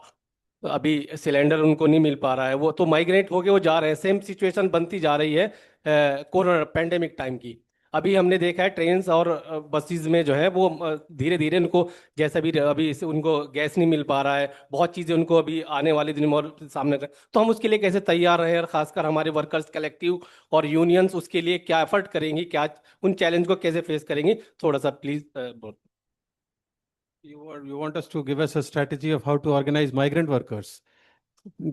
अभी सिलेंडर उनको नहीं मिल पा रहा है, वो तो माइग्रेट होके वो जा रहे हैं, सेम सिचुएशन बनती जा रही है कोरोना पैंडेमिक टाइम की। अभी हमने देखा है ट्रेन्स और बसेस में जो है वो धीरे धीरे उनको जैसा भी अभी उनको गैस नहीं मिल पा रहा है, बहुत चीज़ें उनको अभी आने वाले दिन और सामने कर, तो हम उसके लिए कैसे तैयार रहे, और खासकर हमारे वर्कर्स कलेक्टिव और यूनियंस उसके लिए क्या एफर्ट करेंगी, क्या उन चैलेंज को कैसे फेस करेंगी, थोड़ा सा प्लीज बोल। You want us to give us a strategy of how to organize migrant workers?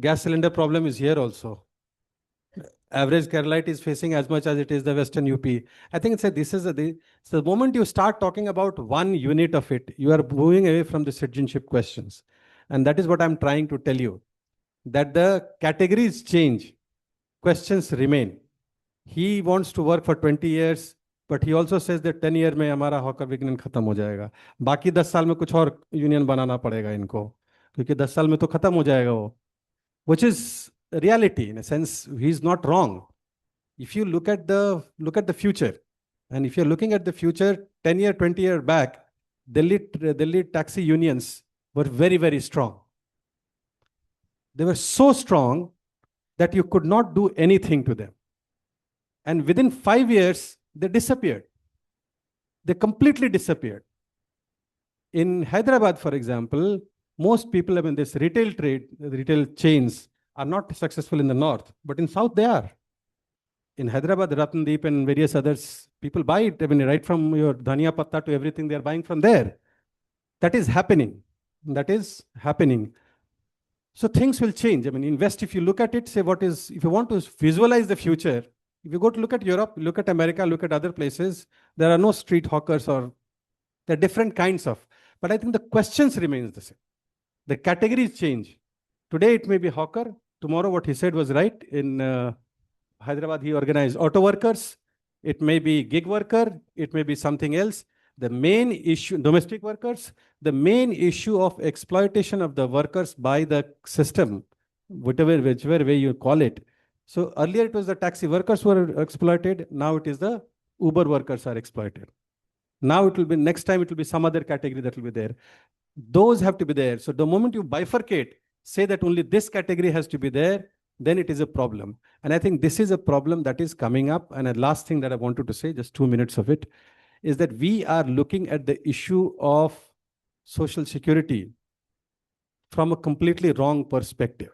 Gas cylinder problem is here also. Average Keralite is facing as much as it is the Western UP. I think so the moment you start talking about one unit of it, you are moving away from the citizenship questions. And that is what I'm trying to tell you, that the categories change, questions remain. He wants to work for 20 years, but he also says that 10 year में हमारा hawker विज्ञान खत्म हो जाएगा, बाकी 10 साल में कुछ और यूनियन बनाना पड़ेगा इनको, क्योंकि 10 साल में तो खत्म हो जाएगा वो, which is reality. In a sense, he's not wrong. If you look at the future, and if you're looking at the future, 10 year, 20 year back, Delhi taxi unions were very, very strong. They were so strong that you could not do anything to them. And within 5 years, they disappeared. They completely disappeared. In Hyderabad, for example, most people, I mean, this retail trade, retail chains are not successful in the north, but in south they are. In Hyderabad, Ratndeep and various others, people buy it. I mean, right from your dhania patta to everything, they are buying from there. That is happening. That is happening. So things will change. I mean, in West, if you look at it, say if you want to visualize the future, if you go to look at Europe, look at America, look at other places, there are no street hawkers, or there are different kinds of, but I think the questions remains the same. The categories change. Today it may be hawker. Tomorrow what he said was right. In Hyderabad, he organized auto workers. It may be gig worker. It may be something else. The main issue, domestic workers, the main issue of exploitation of the workers by the system, whichever way you call it. So earlier it was the taxi workers who were exploited. Now it is the Uber workers are exploited. Now it will be, next time it will be some other category that will be there. Those have to be there. So the moment you bifurcate, say that only this category has to be there, then it is a problem. And I think this is a problem that is coming up. And the last thing that I wanted to say, just 2 minutes of it, is that we are looking at the issue of social security from a completely wrong perspective.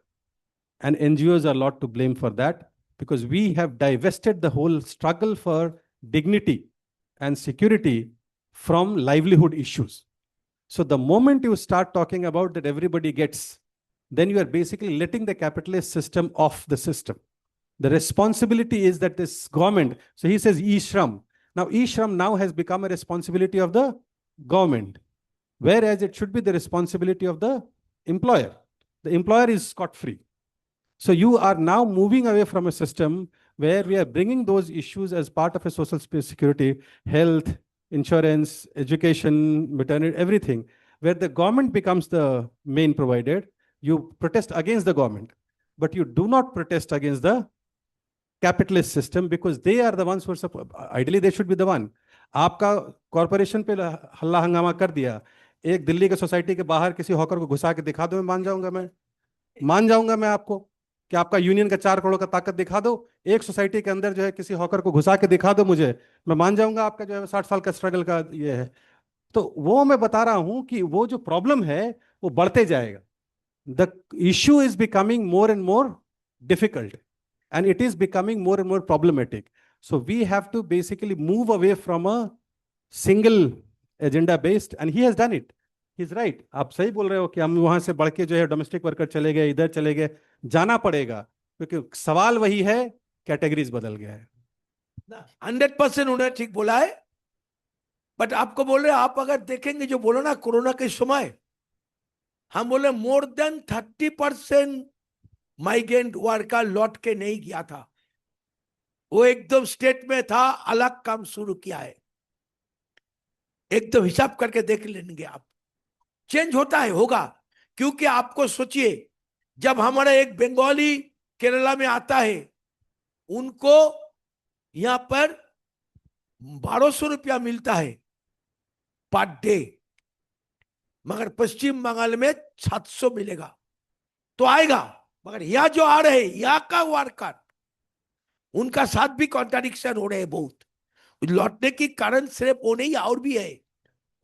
And NGOs are a lot to blame for that, because we have divested the whole struggle for dignity and security from livelihood issues. So the moment you start talking about that everybody gets, then you are basically letting the capitalist system off the system. The responsibility is that this government, so he says e-shram. Now e-shram now has become a responsibility of the government, whereas it should be the responsibility of the employer. The employer is scot-free. So you are now moving away from a system where we are bringing those issues as part of a social security, health, insurance, education, maternity, everything, where the government becomes the main provider. You protest against the government, but you do not protest against the capitalist system, because they are the ones who are ideally they should be the one. आपका corporation पे हल्ला हंगामा कर दिया, एक दिल्ली के society के बाहर किसी हॉकर को घुसा के दिखा दो, मैं मान जाऊंगा मैं आपको कि आपका यूनियन का 4 करोड़ का ताकत दिखा दो, एक सोसाइटी के अंदर जो है किसी हॉकर को घुसा के दिखा दो मुझे, मैं मान जाऊंगा आपका जो है 60 साल का स्ट्रगल का ये है। तो वो मैं बता रहा हूं कि वो जो प्रॉब्लम है वो बढ़ते जाएगा. The issue is becoming more and more difficult, and it is becoming more and more problematic. So we have to basically move away from a single agenda based, and he has done it. He's right. आप सही बोल रहे हो कि हम वहां से बढ़ के जो है डोमेस्टिक वर्कर चले गए, इधर चले गए, जाना पड़ेगा, क्योंकि सवाल वही है, कैटेगरीज बदल गया है. 100% उन्होंने ठीक बोला है, बट आपको बोल रहे आप अगर देखेंगे जो बोलो ना कोरोना के समय हम बोले मोर देन 30% माइग्रेंट वर्कर लौट के नहीं गया था. वो एकदम स्टेट में था, अलग काम शुरू किया है. एकदम हिसाब करके देख लेंगे आप, चेंज होता है, होगा. क्योंकि आपको सोचिए, जब हमारा एक बंगाली केरला में आता है, उनको यहां पर 1200 रुपया मिलता है पर डे, मगर पश्चिम बंगाल में 700 मिलेगा. तो आएगा, मगर यहां जो आ रहे यहां का वर्कर, उनका साथ भी कॉन्ट्राडिक्शन हो रहे हैं बहुत. लौटने की कारण सिर्फ वो नहीं, और भी है.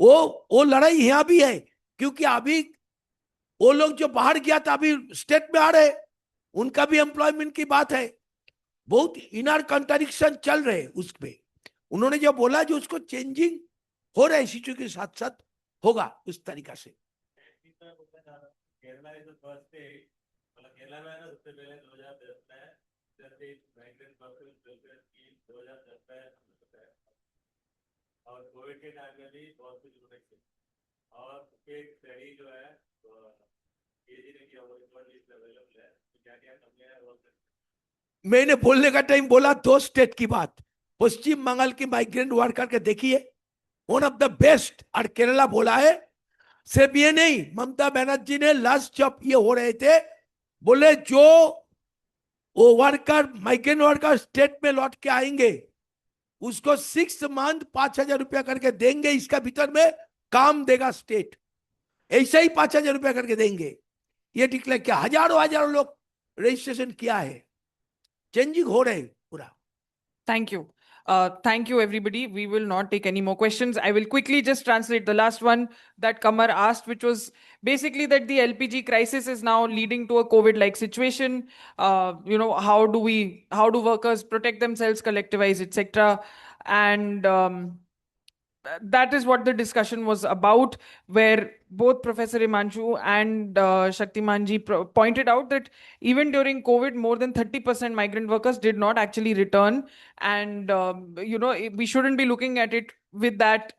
वो लड़ाई यहां भी है, क्योंकि अभी वो लोग जो बाहर गया था अभी स्टेट में आ रहे, उनका भी एम्प्लॉयमेंट की बात है. बहुत इनर कॉन्ट्राडिक्शन चल रहे उसमें. उन्होंने जो बोला जो उसको चेंजिंग हो रहा है सिचुएशन के साथ साथ होगा उस तरीका से. और कोविड के टाइम में भी बहुत कुछ हुआ है, और एक सही जो है एजी ने किया वो लिस्ट अवेलेबल है, क्या क्या कमियां है वो. मैंने बोलने का टाइम बोला 2 स्टेट की बात. पश्चिम बंगाल की माइग्रेंट वर्कर के देखिए, वन ऑफ द बेस्ट. और केरला बोला है, सिर्फ ये नहीं, ममता बनर्जी ने लास्ट जब ये हो रहे थे बोले जो वो वर्कर माइग्रेंट वर्कर स्टेट में लौट के आएंगे उसको 6 मंथ 5,000 रुपया करके देंगे, इसका भीतर में काम देगा स्टेट. ऐसा ही 5,000 रुपया करके देंगे. ये डिक्लेयर किया, हजारों लोग रजिस्ट्रेशन किया है. चेंजिंग हो रहे पूरा. Thank you. Thank you, everybody. We will not take any more questions. I will quickly just translate the last one that Kamar asked, which was basically that the LPG crisis is now leading to a COVID-like situation. How do workers protect themselves, collectivize, etc. And that is what the discussion was about, where both Professor Imanshu and Shaktimanji pointed out that even during COVID, more than 30% migrant workers did not actually return. And, we shouldn't be looking at it with that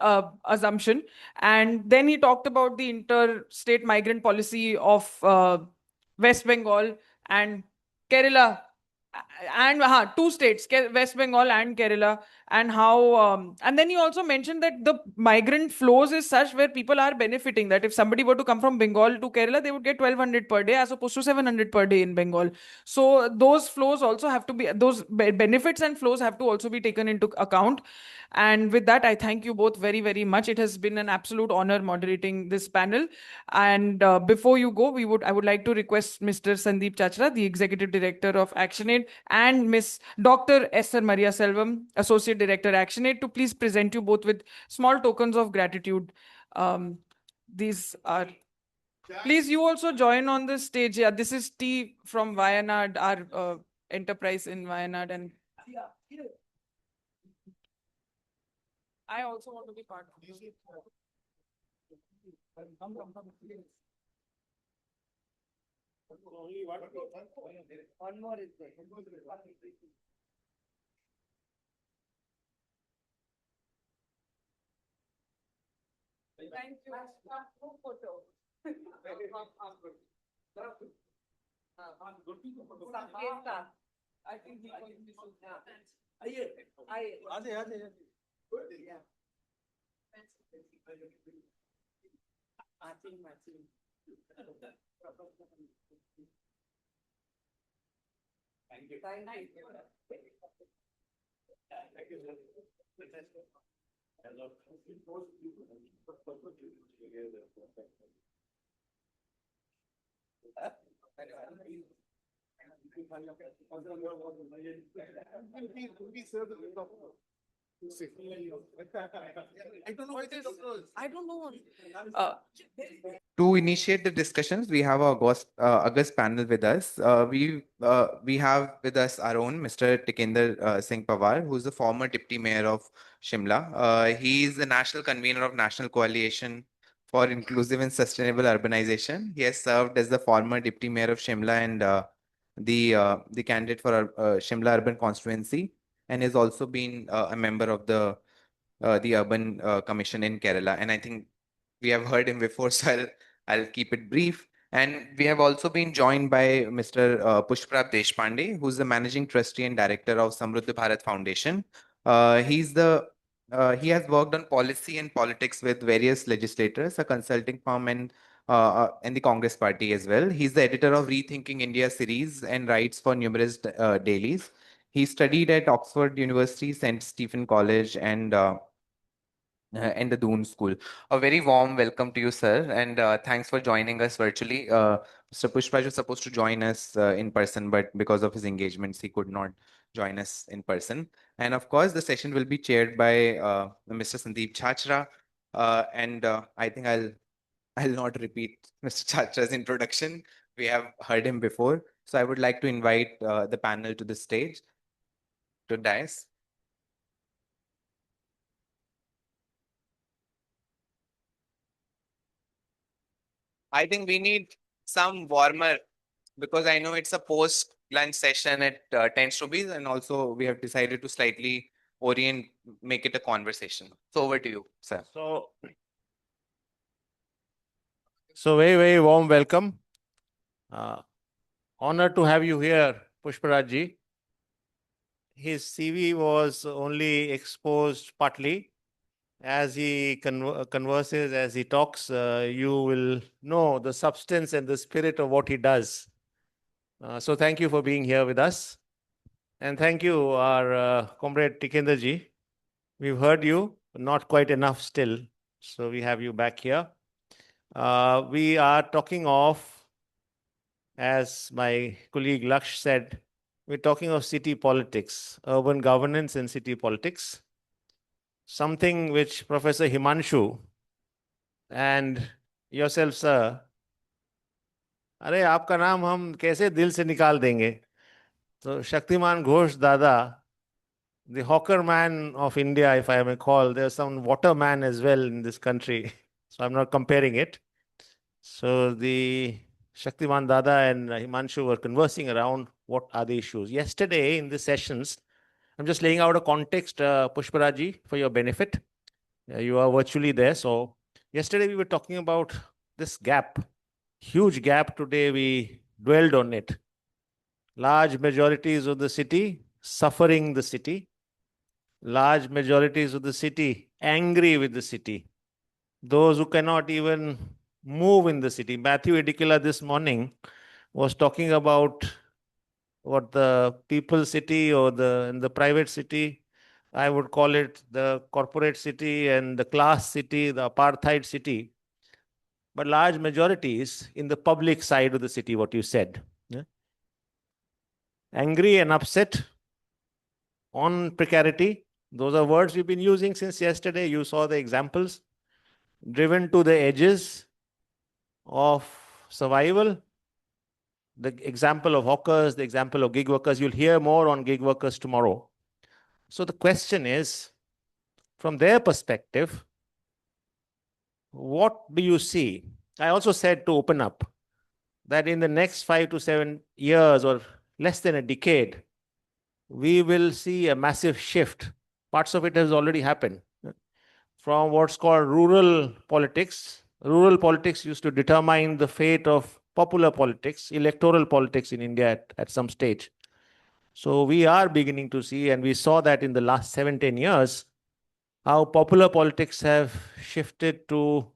assumption. And then he talked about the interstate migrant policy of West Bengal and Kerala and two states, West Bengal and Kerala, and how and then you also mentioned that the migrant flows is such where people are benefiting, that if somebody were to come from Bengal to Kerala, they would get 1200 per day as opposed to 700 per day in Bengal. So those flows also have to be, those benefits and flows have to also be taken into account. And with that, I thank you both very, very much. It has been an absolute honor moderating this panel. And before you go, I would like to request Mr. Sandeep Chachra, the Executive Director of ActionAid, and Miss Dr. Esther Maria Selvam, Associate Director, ActionAid, to please present you both with small tokens of gratitude. These are. Please, you also join on the stage. Yeah, this is T from Wayanad, our enterprise in Wayanad, and I also want to be part of this. One more is there. Thank you. Photo. I think he Thank you. Thank you. I don't know. To initiate the discussions, we have our August panel with us. We have with us our own Mr. Tikender Singh Pawar, who's the former Deputy Mayor of Shimla. He is the national convener of National Coalition for Inclusive and Sustainable Urbanization. He has served as the former Deputy Mayor of Shimla and the candidate for Shimla Urban Constituency, and has also been a member of the Urban Commission in Kerala. And I think we have heard him before, so I'll keep it brief. And we have also been joined by Mr. Pushprab Deshpande, who's the Managing Trustee and Director of Samruddha Bharat Foundation. He has worked on policy and politics with various legislators, a consulting firm, and the Congress Party as well. He's the editor of Rethinking India series and writes for numerous dailies. He studied at Oxford University, St. Stephen College, and the Doon School. A very warm welcome to you, sir, and thanks for joining us virtually. Mr. Pushpaj was supposed to join us in person, but because of his engagements, he could not join us in person. And of course, the session will be chaired by Mr. Sandeep Chachra, and I think I'll not repeat Mr. Chachra's introduction. We have heard him before, so I would like to invite the panel to the stage, to dais. I think we need some warmer, because I know it's a post lunch session. It tends to be, and also we have decided to slightly make it a conversation. So over to you, sir. So very, very warm welcome. Honored to have you here, Pushparaj ji. His CV was only exposed partly. As he converses, as he talks, you will know the substance and the spirit of what he does. So thank you for being here with us. And thank you, our comrade Tikender ji. We've heard you, but not quite enough still. So we have you back here. We are talking of, as my colleague Laksh said, we're talking of city politics, urban governance and city politics. Something which Professor Himanshu and yourself, sir, अरे आपका नाम हम कैसे दिल से निकाल देंगे? तो शक्तिमान घोष दादा, the hawker man of India, if I may call, there's some waterman as well in this country. So I'm not comparing it. So the Shaktiman Dada and Himanshu were conversing around what are the issues. Yesterday in the sessions, I'm just laying out a context, Pushparaji, for your benefit. You are virtually there. So yesterday we were talking about this gap, huge gap. Today we dwelled on it. large majorities of the city suffering the city, large majorities of the city angry with the city, those who cannot even move in the city. Matthew Edikila this morning was talking about what the people city or in the private city, I would call it the corporate city and the class city, the apartheid city, but large majorities in the public side of the city, what you said. Yeah? Angry and upset on precarity. Those are words we've been using since yesterday. You saw the examples. Driven to the edges of survival. The example of hawkers, the example of gig workers. You'll hear more on gig workers tomorrow. So the question is, from their perspective, what do you see? I also said to open up that in the next 5 to 7 years or less than a decade, we will see a massive shift. Parts of it has already happened. From what's called rural politics. Rural politics used to determine the fate of popular politics, electoral politics in India at some stage. So we are beginning to see, and we saw that in the last 7-10 years, how popular politics have shifted to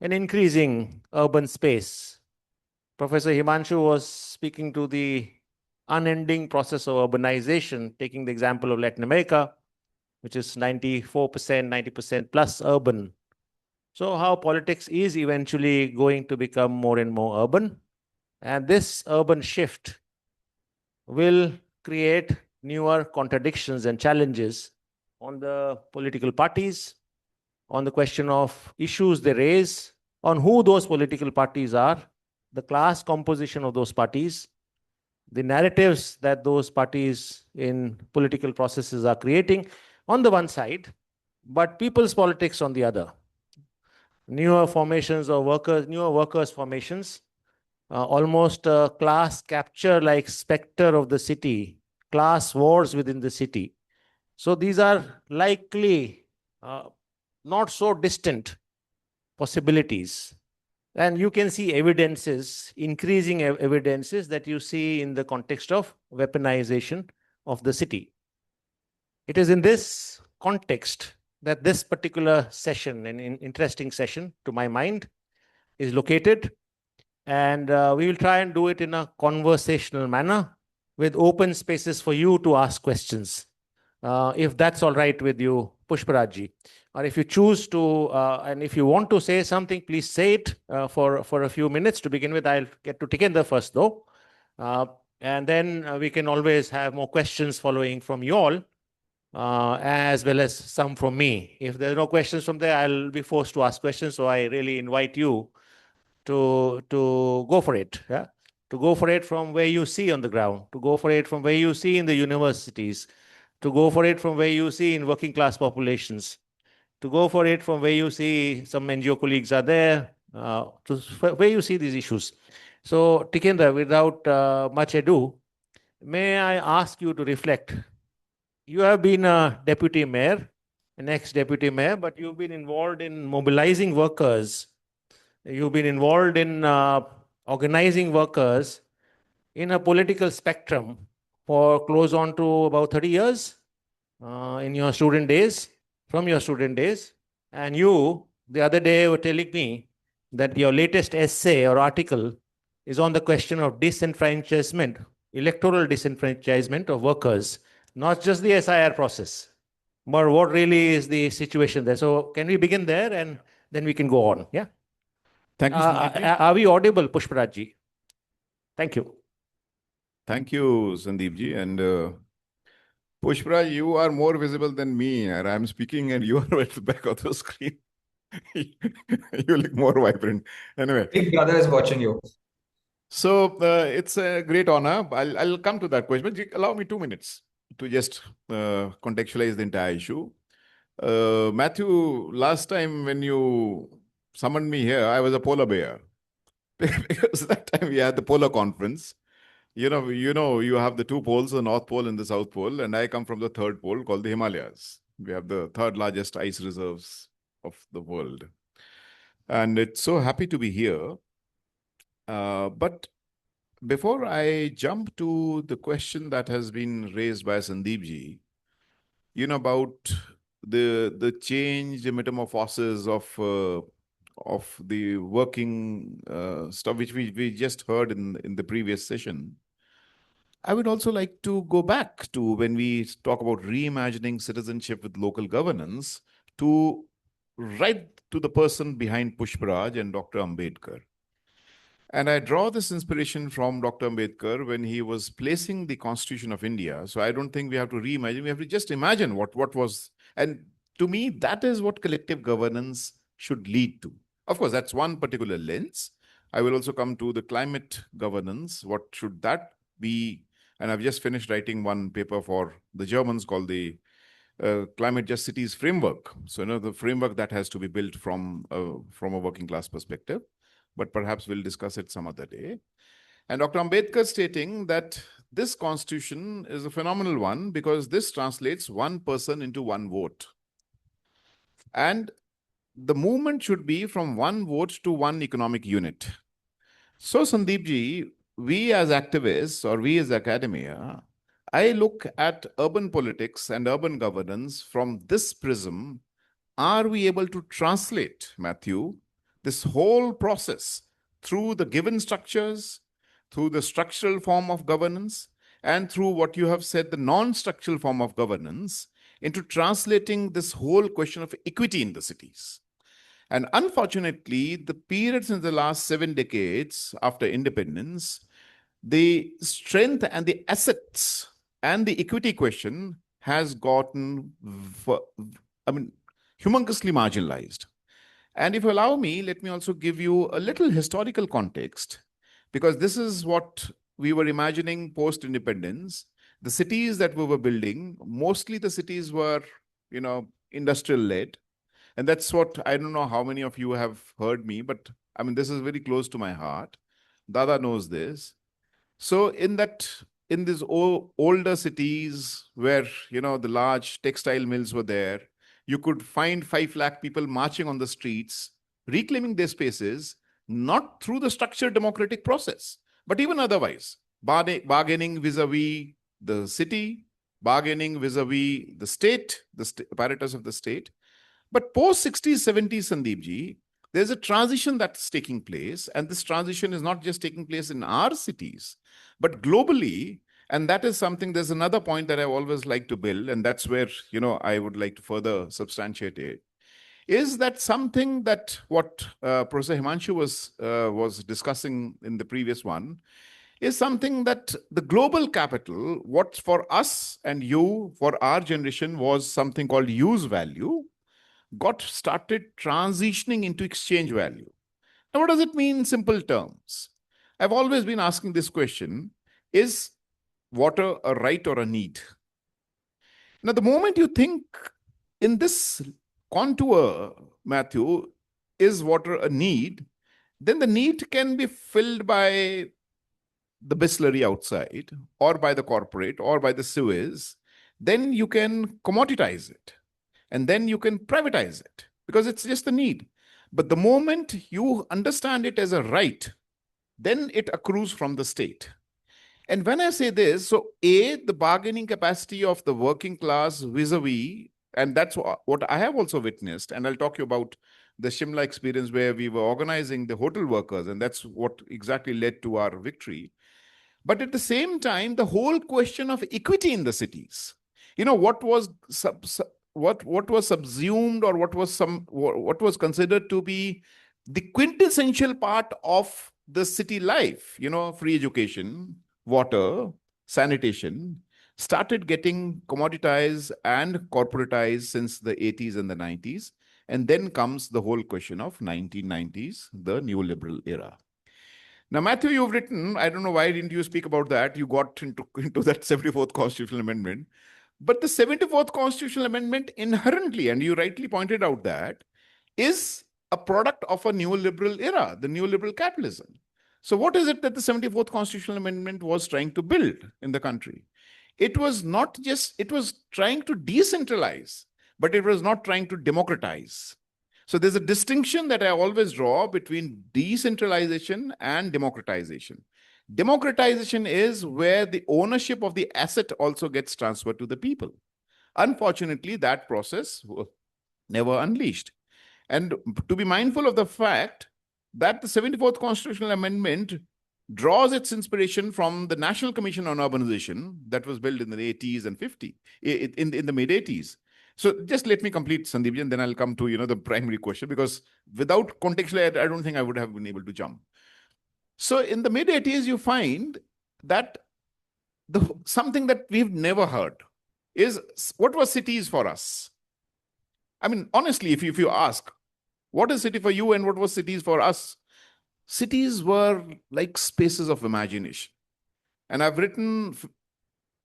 an increasing urban space. Professor Himanshu was speaking to the unending process of urbanization, taking the example of Latin America, which is 94%, 90% plus urban. So how politics is eventually going to become more and more urban. And this urban shift will create newer contradictions and challenges on the political parties, on the question of issues they raise, on who those political parties are, the class composition of those parties, the narratives that those parties in political processes are creating on the one side, but people's politics on the other. Newer formations of workers, newer workers formations, almost a class capture like specter of the city, class wars within the city. So these are likely not so distant possibilities. And you can see evidences, increasing evidences that you see in the context of weaponization of the city. It is in this context that this particular session, an interesting session to my mind, is located. And we will try and do it in a conversational manner with open spaces for you to ask questions. If that's all right with you, Pushparajji. Or if you choose to, and if you want to say something, please say it for a few minutes to begin with. I'll get to Tikendra first though. And then we can always have more questions following from you all, as well as some from me. If there are no questions from there, I'll be forced to ask questions. So I really invite you to go for it. Yeah? To go for it from where you see on the ground, to go for it from where you see in the universities, to go for it from where you see in working class populations, to go for it from where you see some NGO colleagues are there, to where you see these issues. So, Tikendra, without much ado, may I ask you to reflect? You have been a deputy mayor, an ex-deputy mayor, but you've been involved in mobilizing workers. You've been involved in organizing workers in a political spectrum for close on to about 30 years in your student days, from your student days. And you, the other day, were telling me that your latest essay or article is on the question of disenfranchisement, electoral disenfranchisement of workers, not just the SIR process, but what really is the situation there. So can we begin there and then we can go on? Yeah. Thank you, Sandeep. Are we audible, Pushparajji? Thank you. Thank you, Sandeepji. And Pushparaj, you are more visible than me. And I'm speaking and you are at the back of the screen. You look more vibrant. Anyway. Big brother is watching you. So it's a great honor. I'll come to that question, but allow me 2 minutes to just contextualize the entire issue. Matthew, last time when you summoned me here, I was a polar bear. Because that time we had the polar conference. You know, you have the two poles, the North Pole and the South Pole, and I come from the third pole called the Himalayas. We have the third largest ice reserves of the world. And it's so happy to be here. But before I jump to the question that has been raised by Sandeep ji, about the change, the metamorphosis of the working stuff which we just heard in the previous session. I would also like to go back to when we talk about reimagining citizenship with local governance to right to the person behind Pushparaj and Dr. Ambedkar. And I draw this inspiration from Dr. Ambedkar when he was placing the Constitution of India. So I don't think we have to reimagine. We have to just imagine what was. And to me, that is what collective governance should lead to. Of course, that's one particular lens. I will also come to the climate governance. What should that be? And I've just finished writing one paper for the Germans called the Climate Just Cities Framework. So, the framework that has to be built from a working class perspective. But perhaps we'll discuss it some other day. And Dr. Ambedkar stating that this constitution is a phenomenal one because this translates one person into one vote. And the movement should be from one vote to one economic unit. So Sandeep ji, we as activists or we as academia, I look at urban politics and urban governance from this prism. Are we able to translate, Matthew, this whole process through the given structures, through the structural form of governance, and through what you have said, the non-structural form of governance, into translating this whole question of equity in the cities? And unfortunately, the periods in the last 7 decades after independence, the strength and the assets and the equity question has gotten, humongously marginalized. And if you allow me, let me also give you a little historical context, because this is what we were imagining post-independence. The cities that we were building, mostly the cities were, industrial-led. And that's what, I don't know how many of you have heard me, but this is very close to my heart. Dada knows this. So in these older cities where, the large textile mills were there, you could find 5 lakh people marching on the streets, reclaiming their spaces, not through the structured democratic process, but even otherwise, bargaining vis-a-vis the city, bargaining vis-a-vis the state, the apparatus of the state. But post-60s, 70s, Sandeep ji, there's a transition that's taking place, and this transition is not just taking place in our cities, but globally. And that is something, there's another point that I always like to build, and that's where, I would like to further substantiate it, is that something that what Professor Himanshu was discussing in the previous one, is something that the global capital, what for us and you, for our generation, was something called use value, got started transitioning into exchange value. Now, what does it mean in simple terms? I've always been asking this question, is water a right or a need? Now, the moment you think in this contour, Matthew, is water a need, then the need can be filled by the Bisleri outside, or by the corporate, or by the sewers. Then you can commoditize it, and then you can privatize it, because it's just a need. But the moment you understand it as a right, then it accrues from the state. And when I say this, so A, the bargaining capacity of the working class vis-a-vis, and that's what I have also witnessed, and I'll talk to you about the Shimla experience where we were organizing the hotel workers, and that's what exactly led to our victory. But at the same time, the whole question of equity in the cities, what was subsumed, or what was considered to be the quintessential part of the city life, free education, water, sanitation, started getting commoditized and corporatized since the 80s and the 90s. And then comes the whole question of 1990s, the neoliberal era. Now, Matthew, you've written, I don't know why didn't you speak about that? You got into that 74th Constitutional Amendment. But the 74th Constitutional Amendment inherently, and you rightly pointed out that, is a product of a neoliberal era, the neoliberal capitalism. So what is it that the 74th Constitutional Amendment was trying to build in the country? It was not just, it was trying to decentralize, but it was not trying to democratize. So there's a distinction that I always draw between decentralization and democratization. Democratization is where the ownership of the asset also gets transferred to the people. Unfortunately, that process was never unleashed. And to be mindful of the fact that the 74th Constitutional Amendment draws its inspiration from the National Commission on Urbanization that was built in the 80s and 50s, in the mid-80s. So just let me complete, Sandeep, and then I'll come to the primary question, because without contextually, I don't think I would have been able to jump. So in the mid-80s, you find that something that we've never heard is, what was cities for us? I mean, honestly, if you ask, what is city for you and what was cities for us? Cities were like spaces of imagination. And I've written,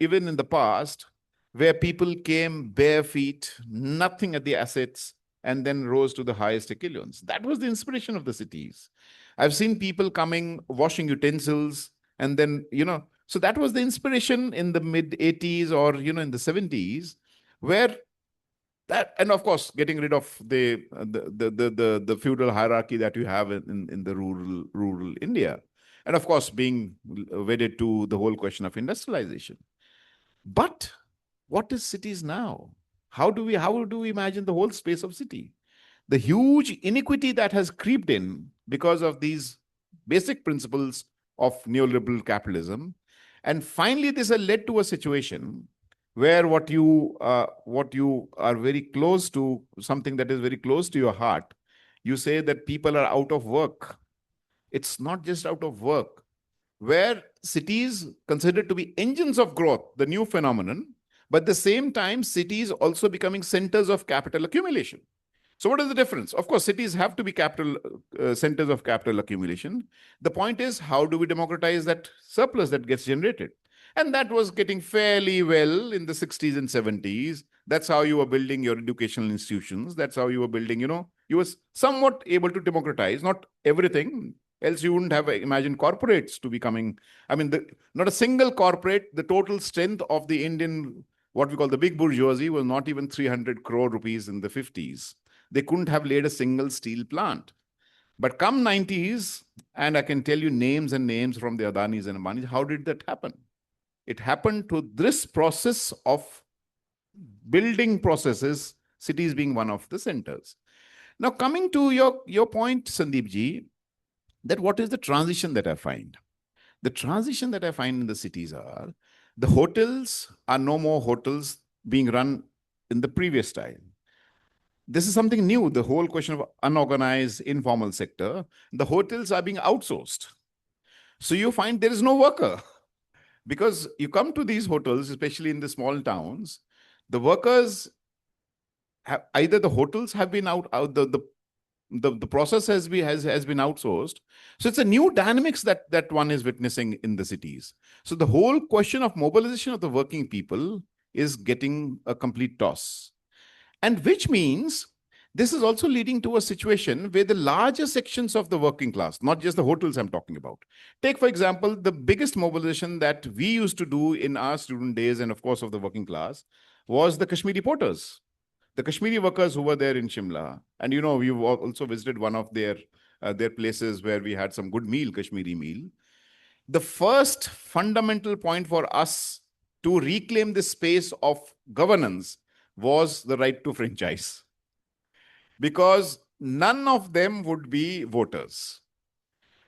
even in the past, where people came bare feet, nothing at the assets, and then rose to the highest echelons. That was the inspiration of the cities. I've seen people coming, washing utensils, and then, so that was the inspiration in the mid-80s or, in the 70s, where that, and of course, getting rid of the feudal hierarchy that you have in the rural India. And of course, being wedded to the whole question of industrialization. But what is cities now? How do we imagine the whole space of city? The huge iniquity that has creeped in because of these basic principles of neoliberal capitalism. And finally, this has led to a situation where what you are very close to, something that is very close to your heart, you say that people are out of work. It's not just out of work. Where cities considered to be engines of growth, the new phenomenon, but at the same time, cities also becoming centers of capital accumulation. So what is the difference? Of course, cities have to be capital centers of capital accumulation. The point is, how do we democratize that surplus that gets generated? And that was getting fairly well in the 60s and 70s. That's how you were building your educational institutions. That's how you were building, you were somewhat able to democratize, not everything. Else you wouldn't have imagined corporates to be coming. I mean, not a single corporate, the total strength of the Indian, what we call the big bourgeoisie, was not even 300 crore rupees in the 50s. They couldn't have laid a single steel plant. But come 90s, and I can tell you names and names from the Adanis and Ambanis, how did that happen? It happened to this process of building processes, cities being one of the centers. Now, coming to your point, Sandeep ji, that what is the transition that I find? The transition that I find in the cities are, the hotels are no more hotels being run in the previous style. This is something new, the whole question of unorganized, informal sector. The hotels are being outsourced. So you find there is no worker. Because you come to these hotels, especially in the small towns, the workers have, either the hotels have been the process has been outsourced. So it's a new dynamics that one is witnessing in the cities. So the whole question of mobilization of the working people is getting a complete toss. And which means this is also leading to a situation where the larger sections of the working class, not just the hotels I'm talking about. Take, for example, the biggest mobilization that we used to do in our student days and, of course, of the working class was the Kashmiri porters, the Kashmiri workers who were there in Shimla. And, we've also visited one of their places where we had some good meal, Kashmiri meal. The first fundamental point for us to reclaim the space of governance was the right to franchise, because none of them would be voters.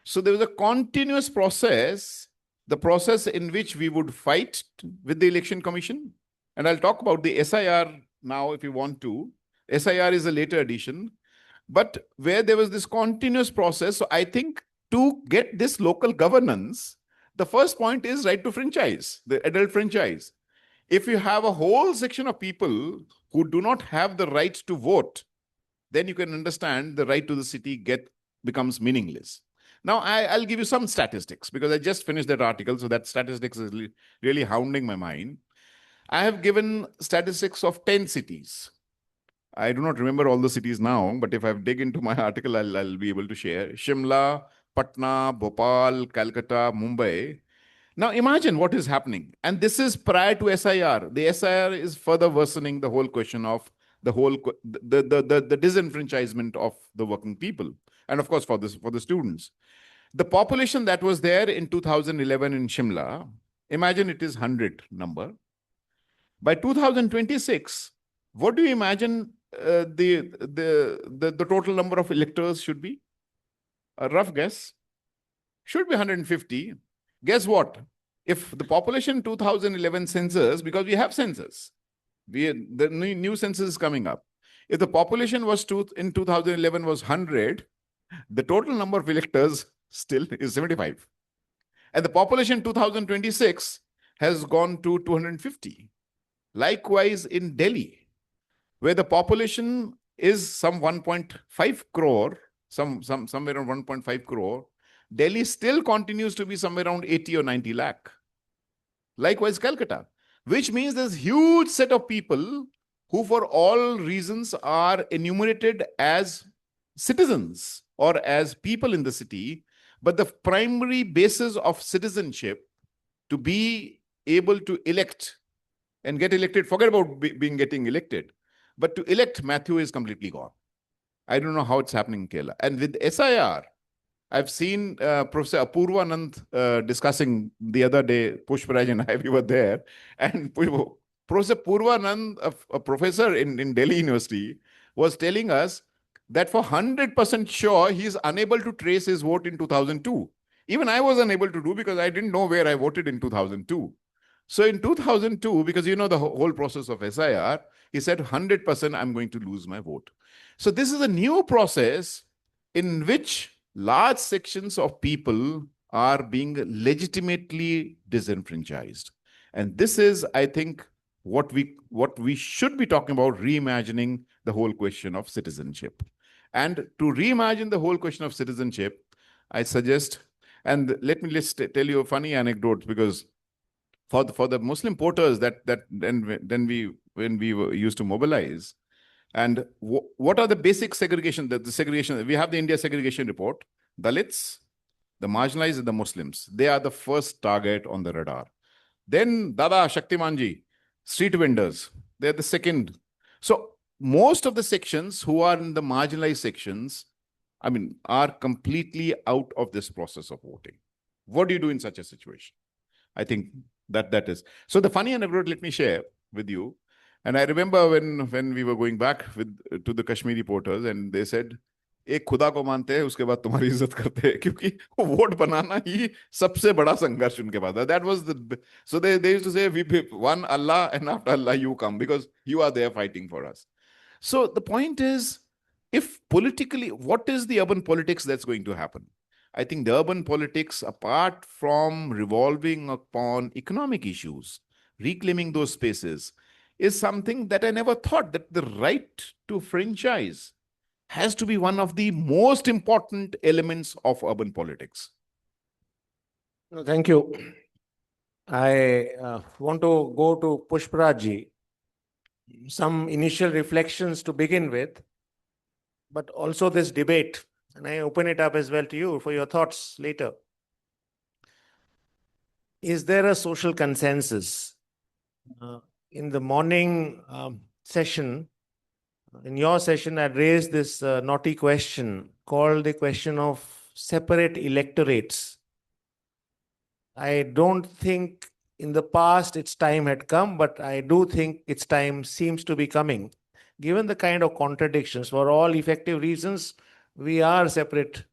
So there was a continuous process, the process in which we would fight with the Election Commission. And I'll talk about the SIR now if you want to. SIR is a later addition, but where there was this continuous process. So I think to get this local governance, the first point is right to franchise, the adult franchise. If you have a whole section of people who do not have the right to vote, then you can understand the right to the city becomes meaningless. Now, I'll give you some statistics because I just finished that article, so that statistics is really hounding my mind. I have given statistics of 10 cities. I do not remember all the cities now, but if I dig into my article, I'll be able to share. Shimla, Patna, Bhopal, Calcutta, Mumbai. Now imagine what is happening. And this is prior to SIR. The SIR is further worsening the whole question of the disenfranchisement of the working people. And of course, for the students. The population that was there in 2011 in Shimla, imagine it is 100 number. By 2026, what do you imagine the total number of electors should be? A rough guess should be 150. Guess what? If the population 2011 census, because we have census, the new census is coming up. If the population was in 2011 was 100, the total number of electors still is 75. And the population 2026 has gone to 250. Likewise in Delhi, where the population is some 1.5 crore, somewhere around 1.5 crore, Delhi still continues to be somewhere around 80 or 90 lakh. Likewise, Calcutta, which means there's a huge set of people who for all reasons are enumerated as citizens or as people in the city, but the primary basis of citizenship to be able to elect and get elected, forget about getting elected, but to elect Matthew is completely gone. I don't know how it's happening in Kerala. And with SIR, I've seen Professor Apurva Anand discussing the other day, Pushparaj and I, we were there, and Professor Apurva Anand, a professor in Delhi University, was telling us that for 100% sure, he is unable to trace his vote in 2002. Even I was unable to do because I didn't know where I voted in 2002. So in 2002, because you know the whole process of SIR, he said 100% I'm going to lose my vote. So this is a new process in which large sections of people are being legitimately disenfranchised. And this is, I think, what we should be talking about, reimagining the whole question of citizenship. And to reimagine the whole question of citizenship, I suggest, and let me just tell you a funny anecdote, because for the Muslim porters when we used to mobilize, and what are the basic segregation, the segregation, we have the India segregation report, Dalits, the marginalized, and the Muslims. They are the first target on the radar. Then Dada Shaktimanji, street vendors, they're the second. So most of the sections who are in the marginalized sections, I mean, are completely out of this process of voting. What do you do in such a situation? I think that is. So the funny anecdote, let me share with you. And I remember when we were going back to the Kashmiri porters, and they said, एक खुदा को मानते हैं, उसके बाद तुम्हारी इज्जत करते हैं, क्योंकि वोट बनाना ही सबसे बड़ा संघर्ष उनके पास है. That was so they used to say, we one Allah, and after Allah you come, because you are there fighting for us. So the point is, if politically, what is the urban politics that's going to happen? I think the urban politics, apart from revolving upon economic issues, reclaiming those spaces, is something that I never thought, that the right to franchise has to be one of the most important elements of urban politics. No, thank you. I want to go to Pushparaj. Some initial reflections to begin with, but also this debate. And I open it up as well to you for your thoughts later. Is there a social consensus? In the morning session, in your session, I raised this naughty question called the question of separate electorates. I don't think in the past its time had come, but I do think its time seems to be coming. Given the kind of contradictions, for all effective reasons, we are separate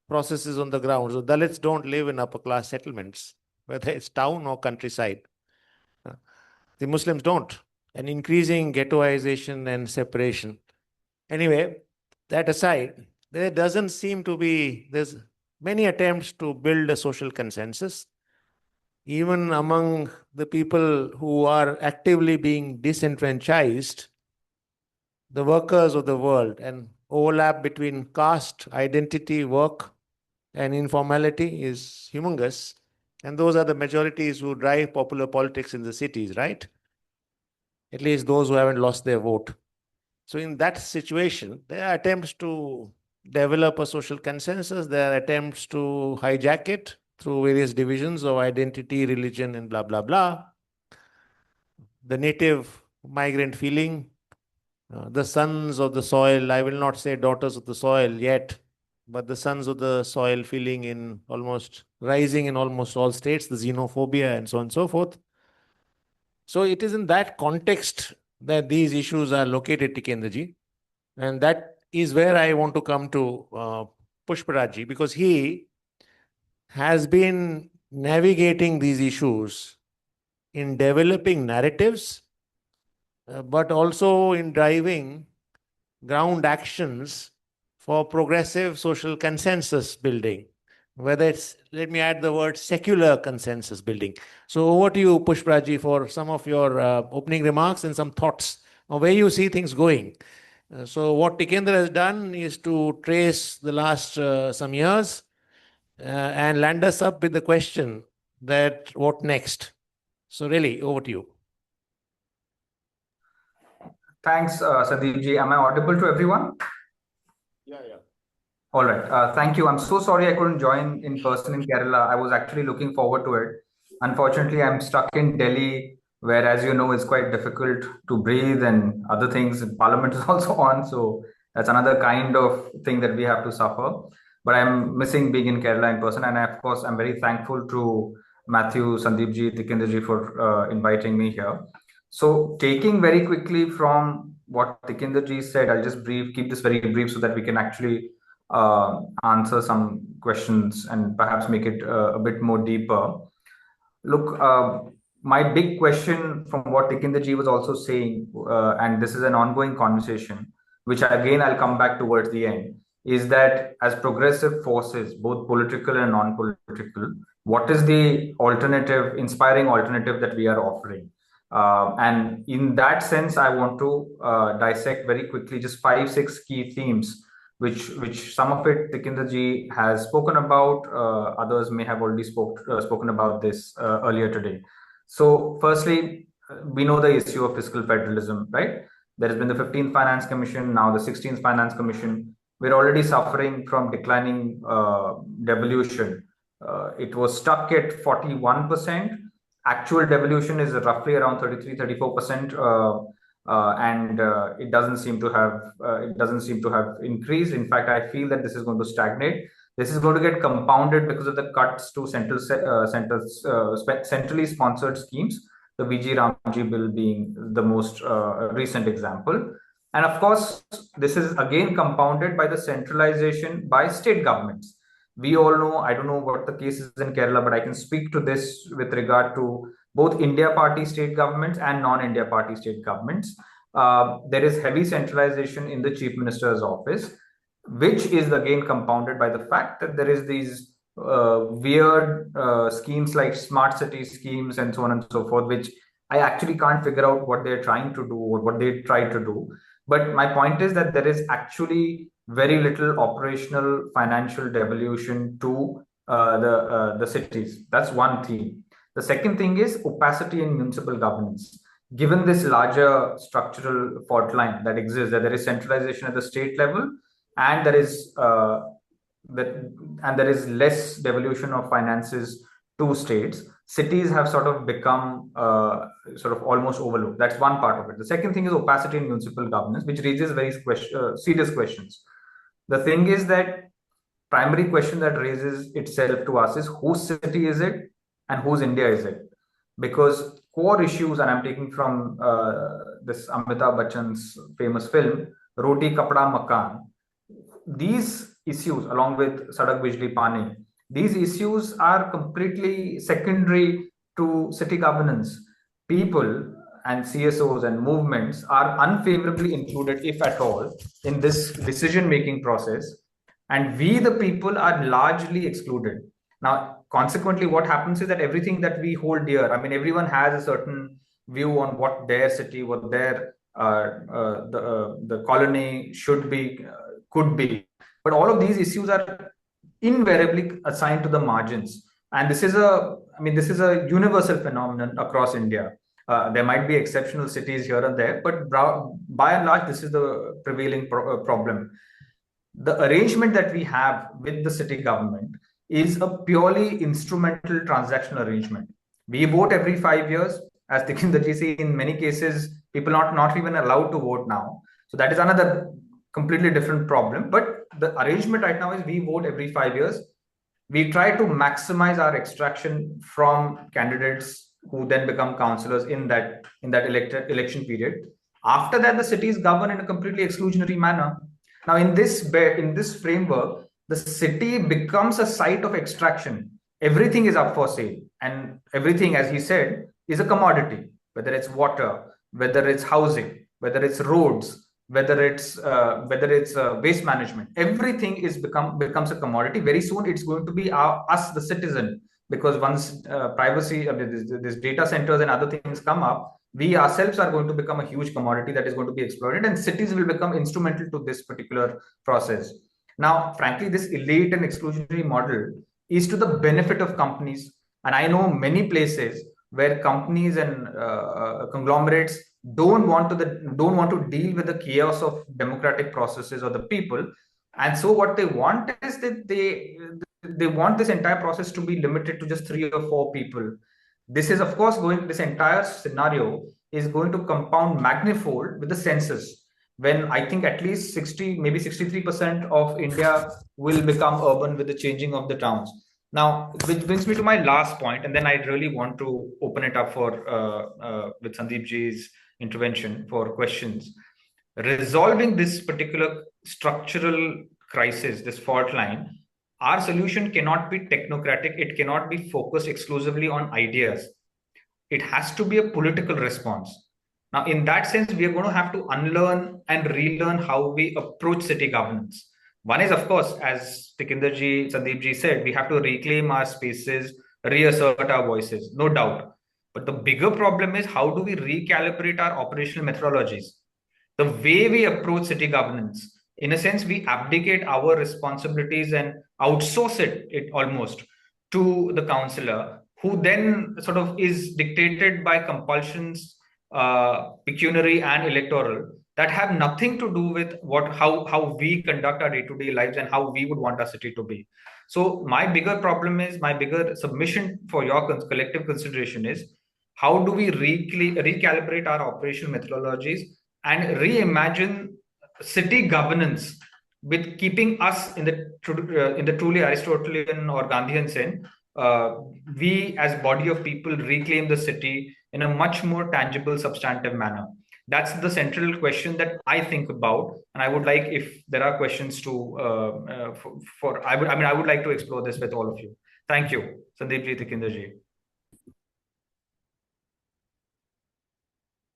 processes on the ground. So Dalits don't live in upper class settlements, whether it's town or countryside. The Muslims don't. An increasing ghettoization and separation. Anyway, that aside, there doesn't seem to be, there's many attempts to build a social consensus, even among the people who are actively being disenfranchised, the workers of the world, and overlap between caste, identity, work, and informality is humongous. And those are the majorities who drive popular politics in the cities, right? At least those who haven't lost their vote. So in that situation, there are attempts to develop a social consensus. There are attempts to hijack it through various divisions of identity, religion, and blah, blah, blah. The native migrant feeling, the sons of the soil, I will not say daughters of the soil yet, but the sons of the soil rising in almost all states, the xenophobia and so on and so forth. So it is in that context that these issues are located, Tikendraji. And that is where I want to come to Pushparaj, because he has been navigating these issues in developing narratives, but also in driving ground actions for progressive social consensus building, whether it's, let me add the word, secular consensus building. So over to you, Pushparaj, for some of your opening remarks and some thoughts on where you see things going. So what Tikendra has done is to trace the last some years and land us up with the question that what next? So really, over to you. Thanks, Sandeep ji. Am I audible to everyone? Yeah. All right. Thank you. I'm so sorry I couldn't join in person in Kerala. I was actually looking forward to it. Unfortunately, I'm stuck in Delhi, where, as you know, it's quite difficult to breathe and other things. Parliament is also on. So that's another kind of thing that we have to suffer. But I'm missing being in Kerala in person. And of course, I'm very thankful to Matthew, Sandeep ji, Tikendra ji for inviting me here. So taking very quickly from what Tikendra ji said, I'll just keep this very brief so that we can actually answer some questions and perhaps make it a bit more deeper. Look, my big question from what Tikendra ji was also saying, and this is an ongoing conversation, which again I'll come back towards the end, is that as progressive forces, both political and non-political, what is the alternative, inspiring alternative that we are offering? And in that sense, I want to dissect very quickly just 5-6 key themes, which some of it Tikendra ji has spoken about. Others may have already spoken about this earlier today. So firstly, we know the issue of fiscal federalism, right? There has been the 15th Finance Commission, now the 16th Finance Commission. We're already suffering from declining devolution. It was stuck at 41%. Actual devolution is roughly around 33-34%, and it doesn't seem to have increased. In fact, I feel that this is going to stagnate. This is going to get compounded because of the cuts to centrally sponsored schemes, the VG Ramji bill being the most recent example. And of course, this is again compounded by the centralization by state governments. We all know, I don't know what the case is in Kerala, but I can speak to this with regard to both India party state governments and non-India party state governments. There is heavy centralization in the Chief Minister's office, which is again compounded by the fact that there is these weird schemes like smart city schemes and so on and so forth, which I actually can't figure out what they're trying to do or what they try to do. But my point is that there is actually very little operational financial devolution to the cities. That's one theme. The second thing is opacity in municipal governance. Given this larger structural fault line that exists, that there is centralization at the state level, and there is less devolution of finances to states, cities have sort of become sort of almost overlooked. That's one part of it. The second thing is opacity in municipal governance, which raises very serious questions. The thing is that primary question that raises itself to us is whose city is it and whose India is it? Because core issues, and I'm taking from this Amitabh Bachchan's famous film, Roti Kapda Makan, these issues, along with Sadak Bijli Pani, these issues are completely secondary to city governance. People and CSOs and movements are unfavorably included, if at all, in this decision-making process. And we, the people, are largely excluded. Now, consequently, what happens is that everything that we hold dear, I mean, everyone has a certain view on what their city, what their the colony should be, could be. But all of these issues are invariably assigned to the margins. And this is a universal phenomenon across India. There might be exceptional cities here and there, but by and large, this is the prevailing problem. The arrangement that we have with the city government is a purely instrumental transactional arrangement. We vote every 5 years. As Tikendra ji said, in many cases, people are not even allowed to vote now. So that is another completely different problem. But the arrangement right now is we vote every 5 years. We try to maximize our extraction from candidates who then become councillors in that election period. After that, the cities govern in a completely exclusionary manner. Now, in this framework, the city becomes a site of extraction. Everything is up for sale, and everything, as he said, is a commodity. Whether it's water, whether it's housing, whether it's roads, whether it's waste management, everything becomes a commodity. Very soon, it's going to be us, the citizen, because once privacy, this data centers and other things come up, we ourselves are going to become a huge commodity that is going to be exploited, and cities will become instrumental to this particular process. Now, frankly, this elite and exclusionary model is to the benefit of companies, and I know many places where companies and conglomerates don't want to deal with the chaos of democratic processes or the people, and so what they want is that they want this entire process to be limited to just 3 or 4 people. This is, of course, this entire scenario is going to compound magnifold with the census, when I think at least 60, maybe 63% of India will become urban with the changing of the towns. Now, which brings me to my last point, and then I really want to open it up for with Sandeep ji's intervention for questions. Resolving this particular structural crisis, this fault line, our solution cannot be technocratic. It cannot be focused exclusively on ideas. It has to be a political response. Now, in that sense, we are going to have to unlearn and relearn how we approach city governance. One is, of course, as Tikinderji, Sandeepji said, we have to reclaim our spaces, reassert our voices, no doubt. But the bigger problem is, how do we recalibrate our operational methodologies? The way we approach city governance, in a sense, we abdicate our responsibilities and outsource it almost to the councillor, who then sort of is dictated by compulsions, pecuniary and electoral, that have nothing to do with how we conduct our day-to-day lives and how we would want our city to be. So my bigger submission for your collective consideration is, how do we recalibrate our operational methodologies and reimagine city governance with keeping us in the truly Aristotelian or Gandhian sense? We as body of people reclaim the city in a much more tangible, substantive manner. That's the central question that I think about, and I would like, if there are questions I would like to explore this with all of you. Thank you, Sandeepji, Tikinderji.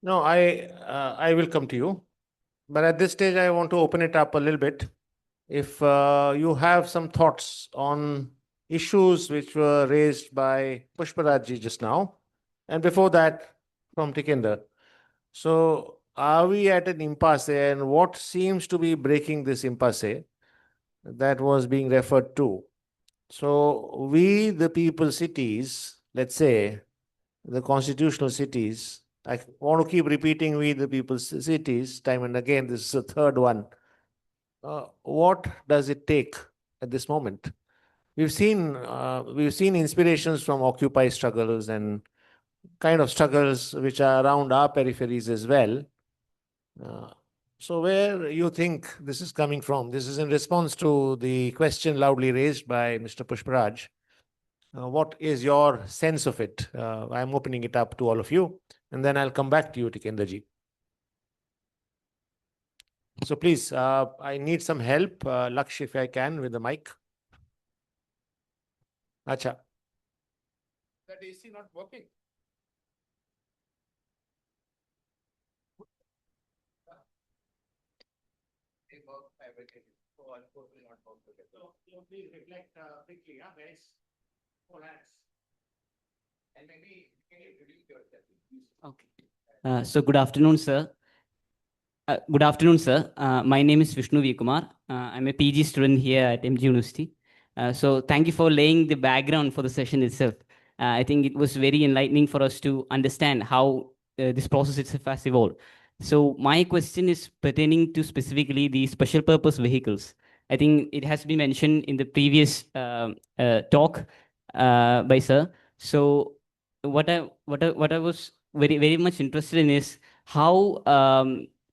No, I will come to you, but at this stage, I want to open it up a little bit. If you have some thoughts on issues which were raised by Pushparajji just now, and before that from Tikinder. So are we at an impasse, and what seems to be breaking this impasse that was being referred to? So we, the people cities, let's say, the constitutional cities, I want to keep repeating we, the people cities, time and again, this is the third one. What does it take at this moment? We've seen inspirations from Occupy struggles and kind of struggles which are around our peripheries as well. So where you think this is coming from? This is in response to the question loudly raised by Mr. Pushparaj. What is your sense of it? I'm opening it up to all of you, and then I'll come back to you, Tikenderji. So please, I need some help, Laksh, if I can, with the mic. Acha. That AC not working? Please reflect quickly, guys. Full hands. And maybe can you introduce yourself? Okay. So good afternoon, sir. Good afternoon, sir. My name is Vishnu V. Kumar. I'm a PG student here at MG University. So thank you for laying the background for the session itself. I think it was very enlightening for us to understand how this process itself has evolved. So my question is pertaining to specifically the special purpose vehicles. I think it has been mentioned in the previous talk by sir. So what I was very much interested in is how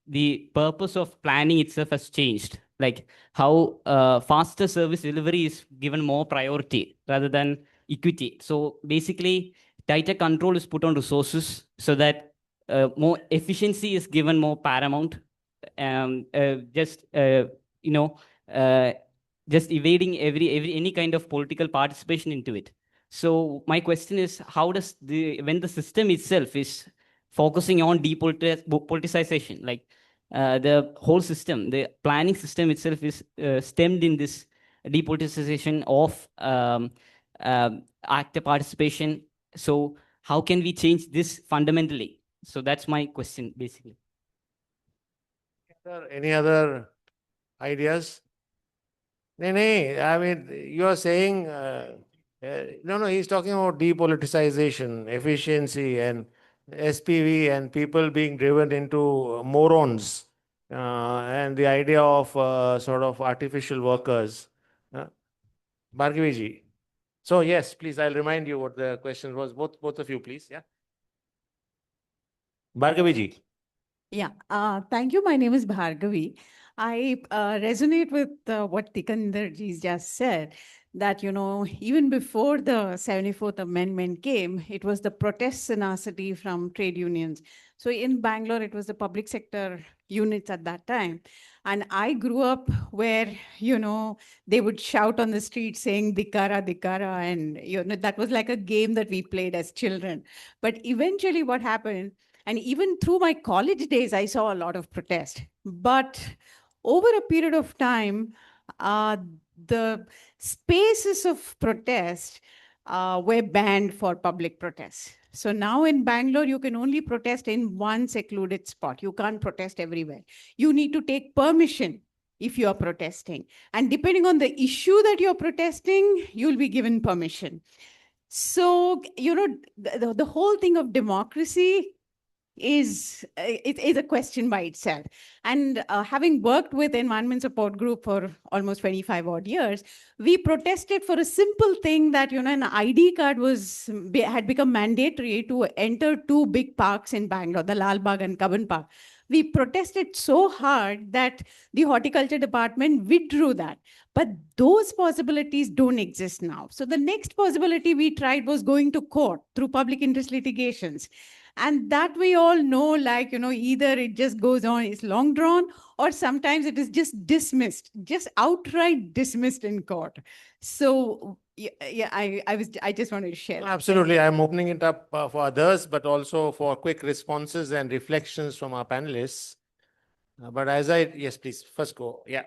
the purpose of planning itself has changed. like how faster service delivery is given more priority rather than equity. So basically, tighter control is put on resources so that more efficiency is given more paramount. Just you know, uh, just evading every any kind of political participation into it. So my question is, how does when the system itself is focusing on depoliticization, like the whole system, the planning system itself is stemmed in this depoliticization of active participation. So how can we change this fundamentally? So that's my question, basically. Any other ideas? No, I mean, you are saying, no, he's talking about depoliticization, efficiency, and SPV, and people being driven into morons, and the idea of sort of artificial workers. Bhargavi ji. So, yes, please, I'll remind you what the question was. Both of you, please. Yeah. Bhargavi ji. Yeah, thank you. My name is Bhargavi. I resonate with what Tikandar ji just said, that, even before the 74th Amendment came, it was the protest tenacity from trade unions. So in Bangalore, it was the public sector units at that time. And I grew up where, they would shout on the street saying Dikara, Dikara. And, that was like a game that we played as children. But eventually what happened, and even through my college days, I saw a lot of protest. But over a period of time, the spaces of protest were banned for public protests. So now in Bangalore, you can only protest in one secluded spot. You can't protest everywhere. You need to take permission if you are protesting. And depending on the issue that you're protesting, you'll be given permission. So, the whole thing of democracy is a question by itself. And having worked with Environment Support Group for almost 25 odd years, we protested for a simple thing that, an ID card had become mandatory to enter two big parks in Bangalore, the Lal Bagh and Kaban Park. We protested so hard that the horticulture department withdrew that. But those possibilities don't exist now. So the next possibility we tried was going to court through public interest litigations. And that we all know, like, either it just goes on, it's long drawn, or sometimes it is just dismissed, just outright dismissed in court. So yeah, I just wanted to share that. Absolutely. I'm opening it up for others, but also for quick responses and reflections from our panelists. But yes, please, first go. Yeah.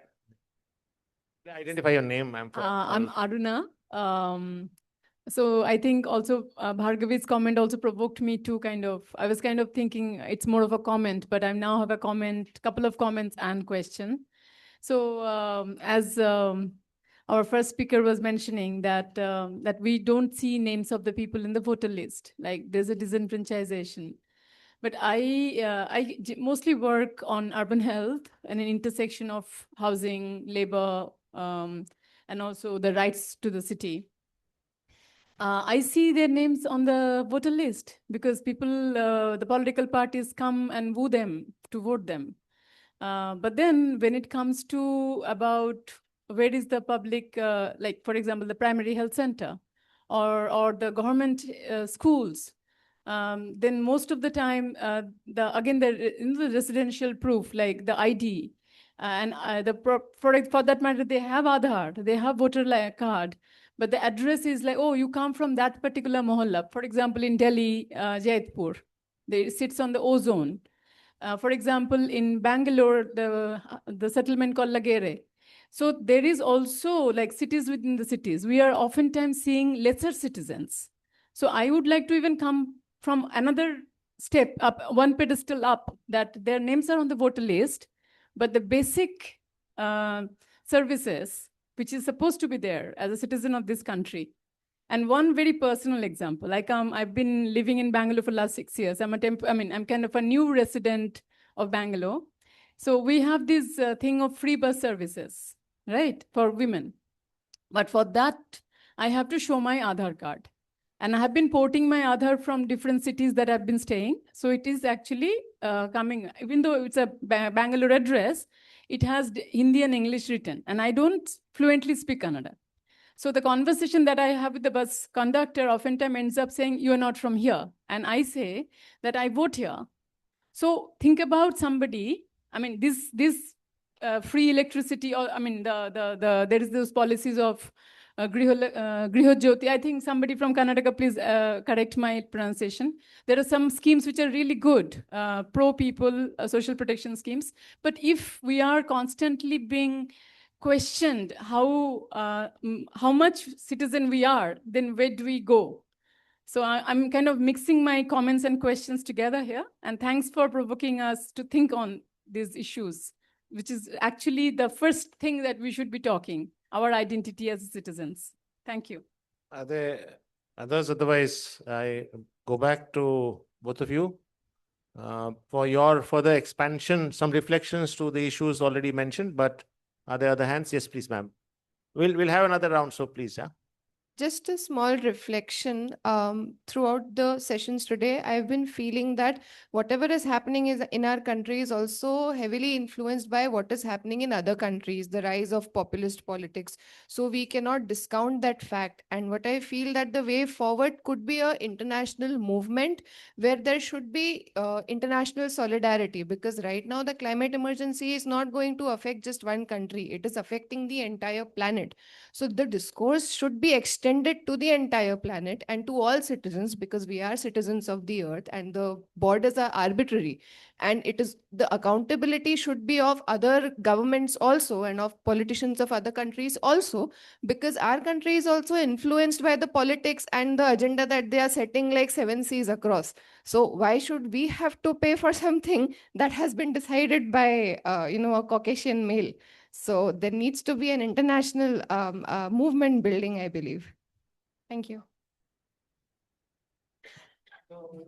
Identify your name. I'm Aruna. So I think also Bhargavi's comment also provoked me to I was kind of thinking it's more of a comment, but I now have a couple of comments and question. So as our first speaker was mentioning that that we don't see names of the people in the voter list, like there's a disenfranchisation. But I mostly work on urban health and an intersection of housing, labor, and also the rights to the city. I see their names on the voter list because people, the political parties come and woo them to vote them. But then when it comes to about where is the public, like for example, the primary health center or the government schools, then most of the time, in the residential proof, like the ID, and for that matter, they have Aadhaar, they have voter card, but the address is like, oh, you come from that particular mohalla. For example, in Delhi, Jaitpur, it sits on the O-zone. For example, in Bangalore, the settlement called Lagere. So there is also like cities within the cities. We are oftentimes seeing lesser citizens. So I would like to even come from another step up, one pedestal up, that their names are on the voter list, but the basic services, which is supposed to be there as a citizen of this country. And one very personal example, I've been living in Bangalore for the last 6 years. I'm kind of a new resident of Bangalore. So we have this thing of free bus services, right, for women. But for that, I have to show my Aadhaar card. And I have been porting my Aadhaar from different cities that I've been staying. So it is actually coming, even though it's a Bangalore address, it has Hindi and English written. And I don't fluently speak Kannada. So the conversation that I have with the bus conductor oftentimes ends up saying, you are not from here. And I say that I vote here. So think about somebody, I mean, this free electricity, or I mean, there is those policies of Griho Jyoti. I think somebody from Karnataka, please correct my pronunciation. There are some schemes which are really good, pro people, social protection schemes. But if we are constantly being questioned how much citizen we are, then where do we go? So I'm kind of mixing my comments and questions together here. And thanks for provoking us to think on these issues, which is actually the first thing that we should be talking, our identity as citizens. Thank you. Are there others? Otherwise, I go back to both of you for your further expansion, some reflections to the issues already mentioned. But are there other hands? Yes, please, ma'am. We'll have another round, so please, yeah. Just a small reflection. Throughout the sessions today, I've been feeling that whatever is happening in our country is also heavily influenced by what is happening in other countries, the rise of populist politics. So we cannot discount that fact. And what I feel that the way forward could be an international movement where there should be international solidarity, because right now the climate emergency is not going to affect just one country. It is affecting the entire planet. So the discourse should be extended to the entire planet and to all citizens, because we are citizens of the earth and the borders are arbitrary. And it is the accountability should be of other governments also and of politicians of other countries also, because our country is also influenced by the politics and the agenda that they are setting like 7 seas across. So why should we have to pay for something that has been decided by a Caucasian male? So there needs to be an international movement building, I believe. Thank you. So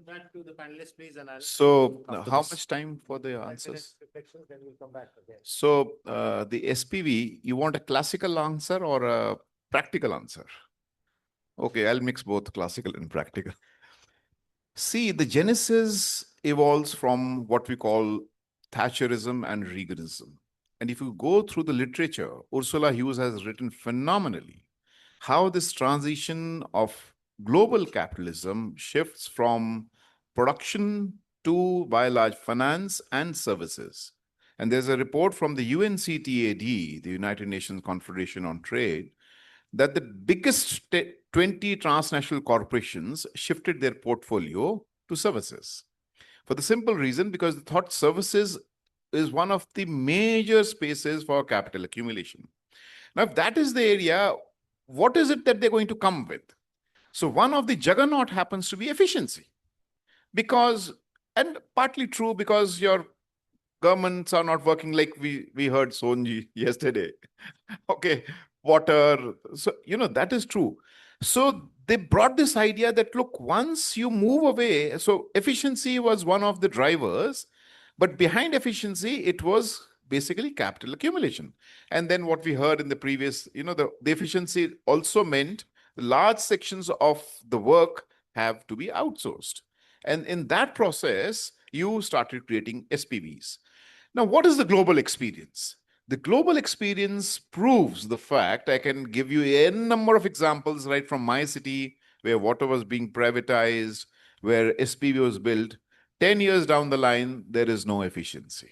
back to the panelists, please. And So how much time for the answers? Reflections, then we'll come back again. So the SPV, you want a classical answer or a practical answer? Okay, I'll mix both classical and practical. See, the genesis evolves from what we call Thatcherism and Reaganism. And if you go through the literature, Ursula Hughes has written phenomenally how this transition of global capitalism shifts from production to, by and large, finance and services. And there's a report from the UNCTAD, the United Nations Confederation on Trade, that the biggest 20 transnational corporations shifted their portfolio to services. For the simple reason, because they thought services is one of the major spaces for capital accumulation. Now, if that is the area, what is it that they're going to come with? So one of the juggernaut happens to be efficiency. Because, and partly true, because your governments are not working like we heard Sonji yesterday. Okay, water. So, that is true. So they brought this idea that, look, once you move away, so efficiency was one of the drivers, but behind efficiency, it was basically capital accumulation. And then what we heard in the previous, the efficiency also meant large sections of the work have to be outsourced. And in that process, you started creating SPVs. Now, what is the global experience? The global experience proves the fact, I can give you a number of examples right from my city, where water was being privatized, where SPV was built. 10 years down the line, there is no efficiency.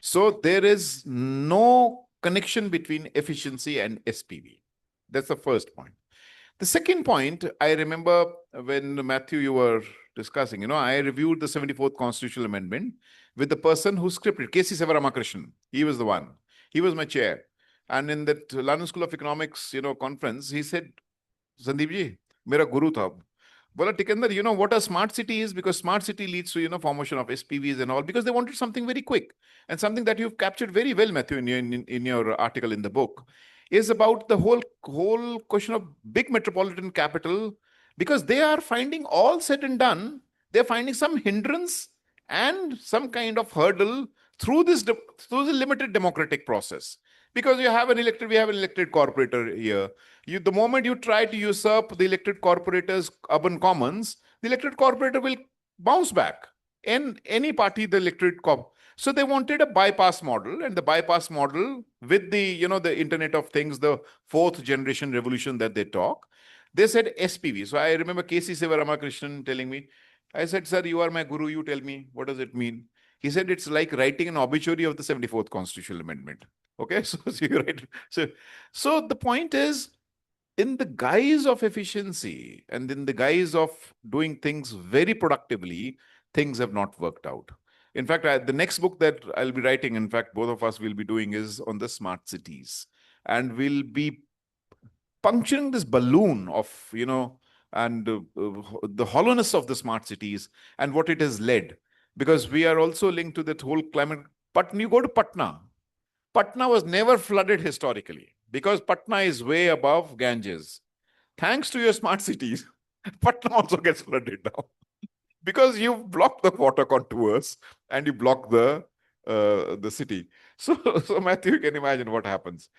So there is no connection between efficiency and SPV. That's the first point. The second point, I remember when Matthew, you were discussing, I reviewed the 74th Constitutional Amendment with the person who scripted, K.C. Sivaramakrishnan. He was the one. He was my chair. And in that London School of Economics, conference, he said, Sandeep ji, mera guru tha. Bola, Tikender, what a smart city is, because smart city leads to, formation of SPVs and all, because they wanted something very quick. And something that you've captured very well, Matthew, in your article in the book, is about the whole question of big metropolitan capital, because they are finding, all said and done, they're finding some hindrance and some kind of hurdle through the limited democratic process. Because we have an elected corporator here. The moment you try to usurp the elected corporators' urban commons, the elected corporator will bounce back. In any party, the elected so they wanted a bypass model, and the bypass model with the the Internet of Things, the fourth generation revolution that they talk, they said SPV. So I remember K.C. Sivaramakrishnan telling me, I said, sir, you are my guru, you tell me, what does it mean? He said, it's like writing an obituary of the 74th Constitutional Amendment. Okay, so you write. So the point is, in the guise of efficiency and in the guise of doing things very productively, things have not worked out. In fact, the next book that I'll be writing, in fact, both of us will be doing, is on the smart cities. And we'll be puncturing this balloon of, and the hollowness of the smart cities and what it has led. Because we are also linked to that whole climate. But you go to Patna. Patna was never flooded historically because Patna is way above Ganges. Thanks to your smart cities, Patna also gets flooded now. Because you block the water contours and you block the city. So Matthew, you can imagine what happens.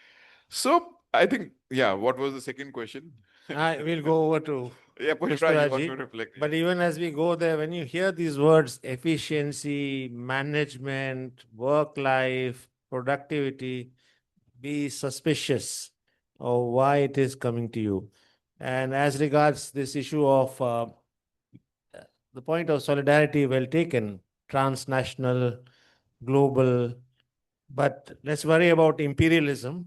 So I think, yeah, what was the second question? We'll go over to Pushparaji. But even as we go there, when you hear these words, efficiency, management, work life, productivity, be suspicious of why it is coming to you. And as regards this issue of the point of solidarity, well taken, transnational, global, but let's worry about imperialism.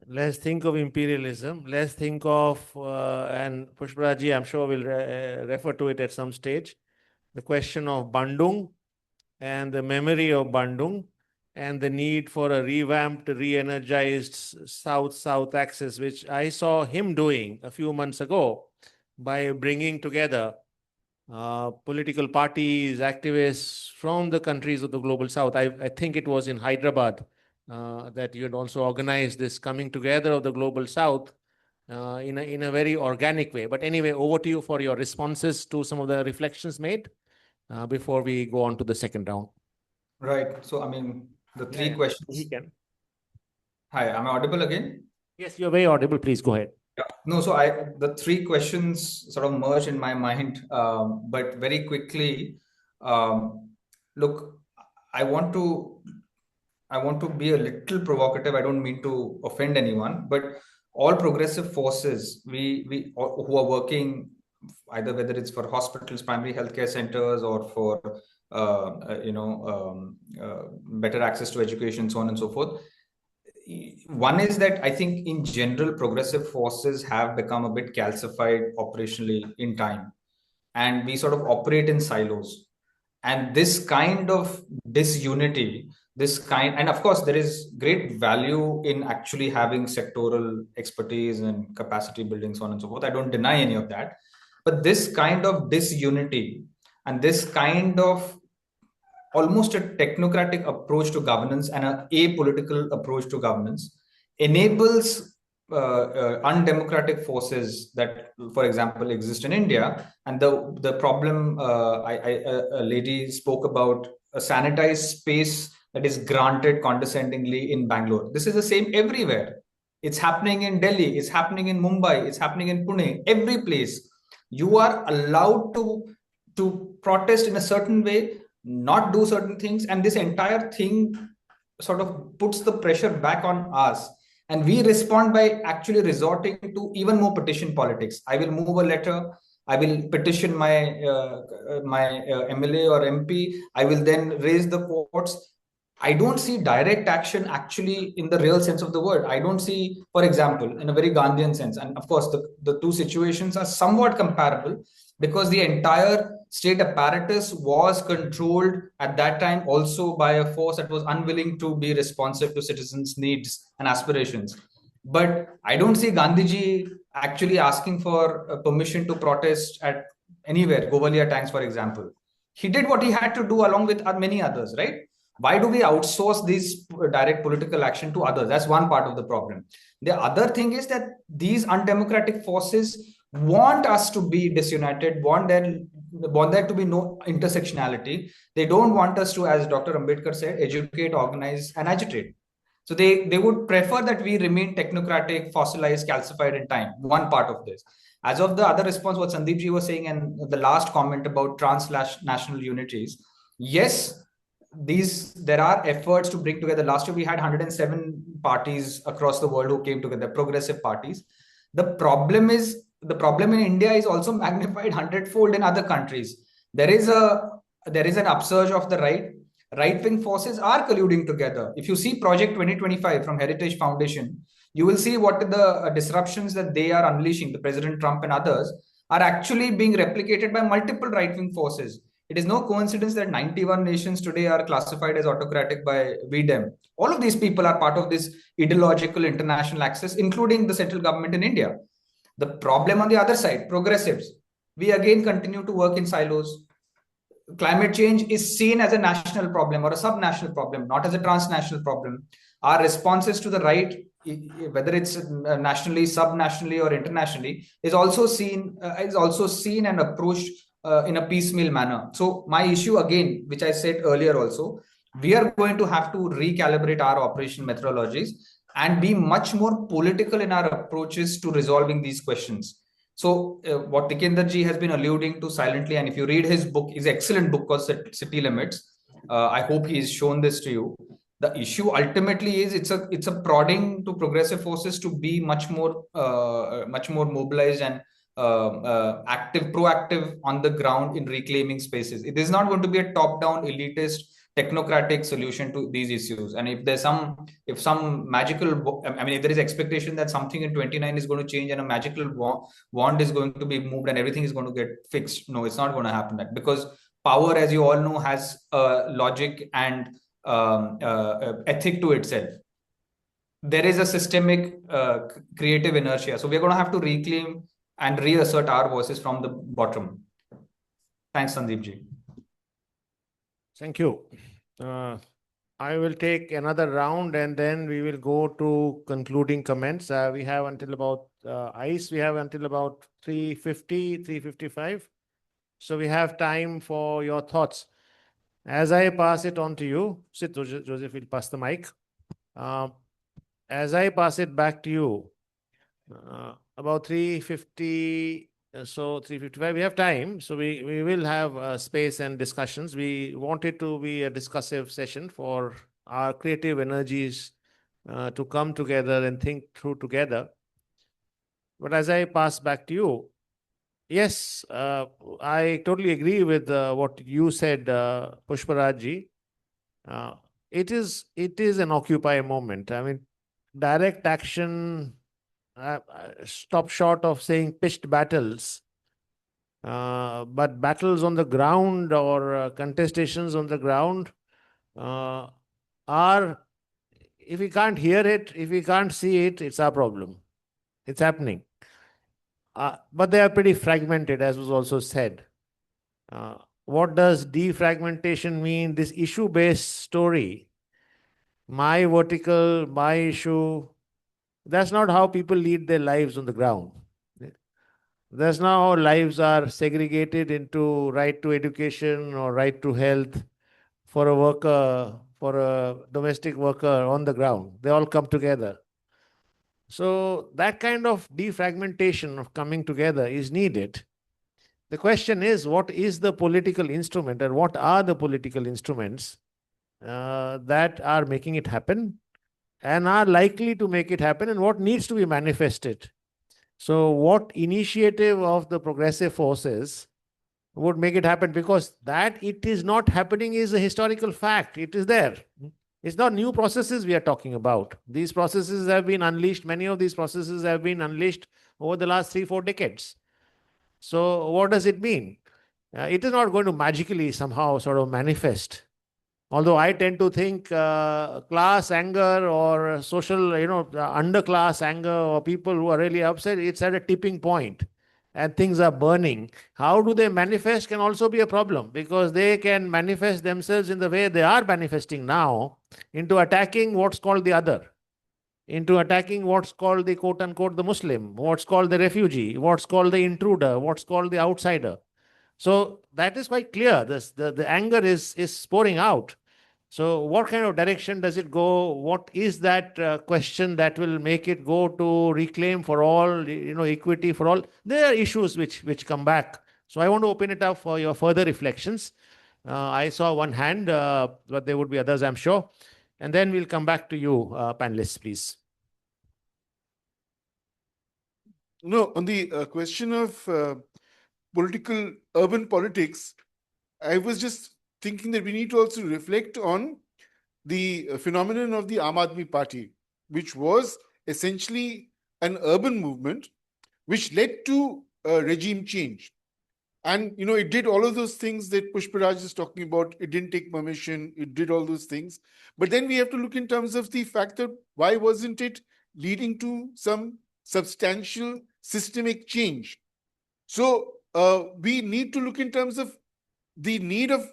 Let's think of imperialism. Let's think of, and Pushparaji, I'm sure will refer to it at some stage, the question of Bandung and the memory of Bandung and the need for a revamped, re-energized South-South axis, which I saw him doing a few months ago by bringing together political parties, activists from the countries of the Global South. I think it was in Hyderabad that you had also organized this coming together of the Global South in a very organic way. But anyway, over to you for your responses to some of the reflections made before we go on to the second round. Right. So, I mean, the three questions. He can. Hi, am I audible again? Yes, you're very audible. Please go ahead. Yeah. No, so the three questions sort of merged in my mind, but very quickly, look, I want to be a little provocative. I don't mean to offend anyone, but all progressive forces who are working, either whether it's for hospitals, primary healthcare centers, or for better access to education, so on and so forth. One is that I think in general, progressive forces have become a bit calcified operationally in time, and we sort of operate in silos. And this kind of disunity, and of course, there is great value in actually having sectoral expertise and capacity building, so on and so forth. I don't deny any of that. But this kind of disunity and this kind of almost a technocratic approach to governance and an apolitical approach to governance enables undemocratic forces that, for example, exist in India. And the problem, a lady spoke about a sanitized space that is granted condescendingly in Bangalore. This is the same everywhere. It's happening in Delhi, it's happening in Mumbai, it's happening in Pune. Every place you are allowed to protest in a certain way, not do certain things, and this entire thing sort of puts the pressure back on us, and we respond by actually resorting to even more petition politics. I will move a letter, I will petition my MLA or MP, I will then raise the courts. I don't see direct action actually in the real sense of the word. I don't see, for example, in a very Gandhian sense, and of course the two situations are somewhat comparable because the entire state apparatus was controlled at that time also by a force that was unwilling to be responsive to citizens' needs and aspirations. But I don't see Gandhiji actually asking for permission to protest at anywhere, Govalia tanks, for example. He did what he had to do along with many others, right? Why do we outsource this direct political action to others? That's one part of the problem. The other thing is that these undemocratic forces want us to be disunited, want there to be no intersectionality. They don't want us to, as Dr. Ambedkar said, educate, organize, and agitate. So they would prefer that we remain technocratic, fossilized, calcified in time. One part of this. As of the other response, what Sandeep ji was saying, and the last comment about transnational unities, yes, there are efforts to bring together. Last year we had 107 parties across the world who came together, progressive parties. The problem in India is also magnified 100-fold in other countries. There is an upsurge of the right-wing forces are colluding together. If you see Project 2025 from Heritage Foundation, you will see what the disruptions that they are unleashing, the President Trump and others, are actually being replicated by multiple right-wing forces. It is no coincidence that 91 nations today are classified as autocratic by VDEM. All of these people are part of this ideological international axis, including the central government in India. The problem on the other side, progressives, we again continue to work in silos. Climate change is seen as a national problem or a subnational problem, not as a transnational problem. Our responses to the right, whether it's nationally, subnationally, or internationally, is also seen and approached in a piecemeal manner. So my issue again, which I said earlier also, we are going to have to recalibrate our operation methodologies and be much more political in our approaches to resolving these questions. So what Tikender ji has been alluding to silently, and if you read his book, his excellent book called City Limits, I hope he's shown this to you. The issue ultimately is it's a prodding to progressive forces to be much more mobilized and proactive on the ground in reclaiming spaces. It is not going to be a top-down elitist technocratic solution to these issues. And if there's some magical, I mean, if there is expectation that something in 29 is going to change and a magical wand is going to be moved and everything is going to get fixed, no, it's not going to happen. That because power, as you all know, has logic and ethic to itself. There is a systemic creative inertia. So we're going to have to reclaim and reassert our voices from the bottom. Thanks, Sandeep ji. Thank you. I will take another round and then we will go to concluding comments. We have until about ICE, we have until about 3:50, 3:55. So we have time for your thoughts. As I pass it on to you, Joseph will pass the mic. As I pass it back to you, about 3:50, so 3:55, we have time. So we will have space and discussions. We want it to be a discussive session for our creative energies to come together and think through together. But as I pass back to you, yes, I totally agree with what you said, Pushparaj ji. It is an Occupy moment. I mean, direct action, stop short of saying pitched battles, but battles on the ground or contestations on the ground are, if we can't hear it, if we can't see it, it's our problem. It's happening. But they are pretty fragmented, as was also said. What does defragmentation mean? This issue-based story, my vertical, my issue, that's not how people lead their lives on the ground. That's not how lives are segregated into right to education or right to health for a worker, for a domestic worker on the ground. They all come together. So that kind of defragmentation of coming together is needed. The question is, what is the political instrument and what are the political instruments that are making it happen and are likely to make it happen, and what needs to be manifested? So what initiative of the progressive forces would make it happen? Because that it is not happening is a historical fact. It is there. It's not new processes we are talking about. These processes have been unleashed. Many of these processes have been unleashed over the last 3-4 decades. So what does it mean? It is not going to magically somehow sort of manifest. Although I tend to think class anger or social, underclass anger or people who are really upset, it's at a tipping point and things are burning. How do they manifest can also be a problem, because they can manifest themselves in the way they are manifesting now into attacking what's called the other, into attacking what's called the quote unquote the Muslim, what's called the refugee, what's called the intruder, what's called the outsider. So that is quite clear. The anger is pouring out. So what kind of direction does it go? What is that question that will make it go to reclaim for all, equity for all? There are issues which come back. So I want to open it up for your further reflections. I saw one hand, but there would be others, I'm sure. And then we'll come back to you, panelists, please. No, on the question of urban politics, I was just thinking that we need to also reflect on the phenomenon of the Aam Aadmi Party, which was essentially an urban movement, which led to a regime change. And, it did all of those things that Pushparaj is talking about. It didn't take permission. It did all those things. But then we have to look in terms of the fact that why wasn't it leading to some substantial systemic change? So we need to look in terms of the need of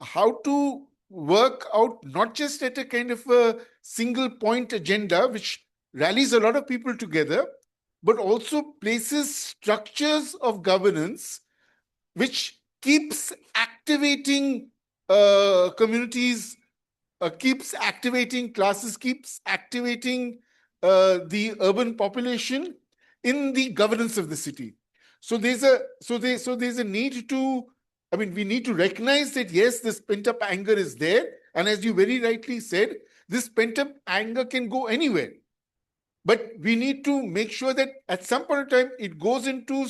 how to work out, not just at a kind of a single point agenda, which rallies a lot of people together, but also places structures of governance which keeps activating communities, keeps activating classes, keeps activating the urban population in the governance of the city. So there's a need to, we need to recognize that yes, this pent-up anger is there, and as you very rightly said, this pent-up anger can go anywhere. But we need to make sure that at some point in time it goes into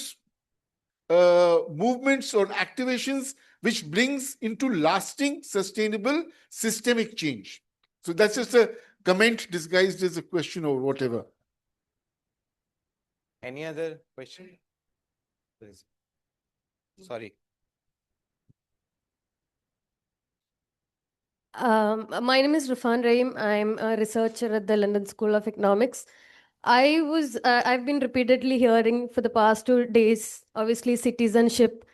movements or activations which brings into lasting, sustainable, systemic change. So that's just a comment disguised as a question or whatever. Any other question? Please. Sorry. My name is Rufan Rahim. I'm a researcher at the London School of Economics. I've been repeatedly hearing for the past 2 days, obviously citizenship,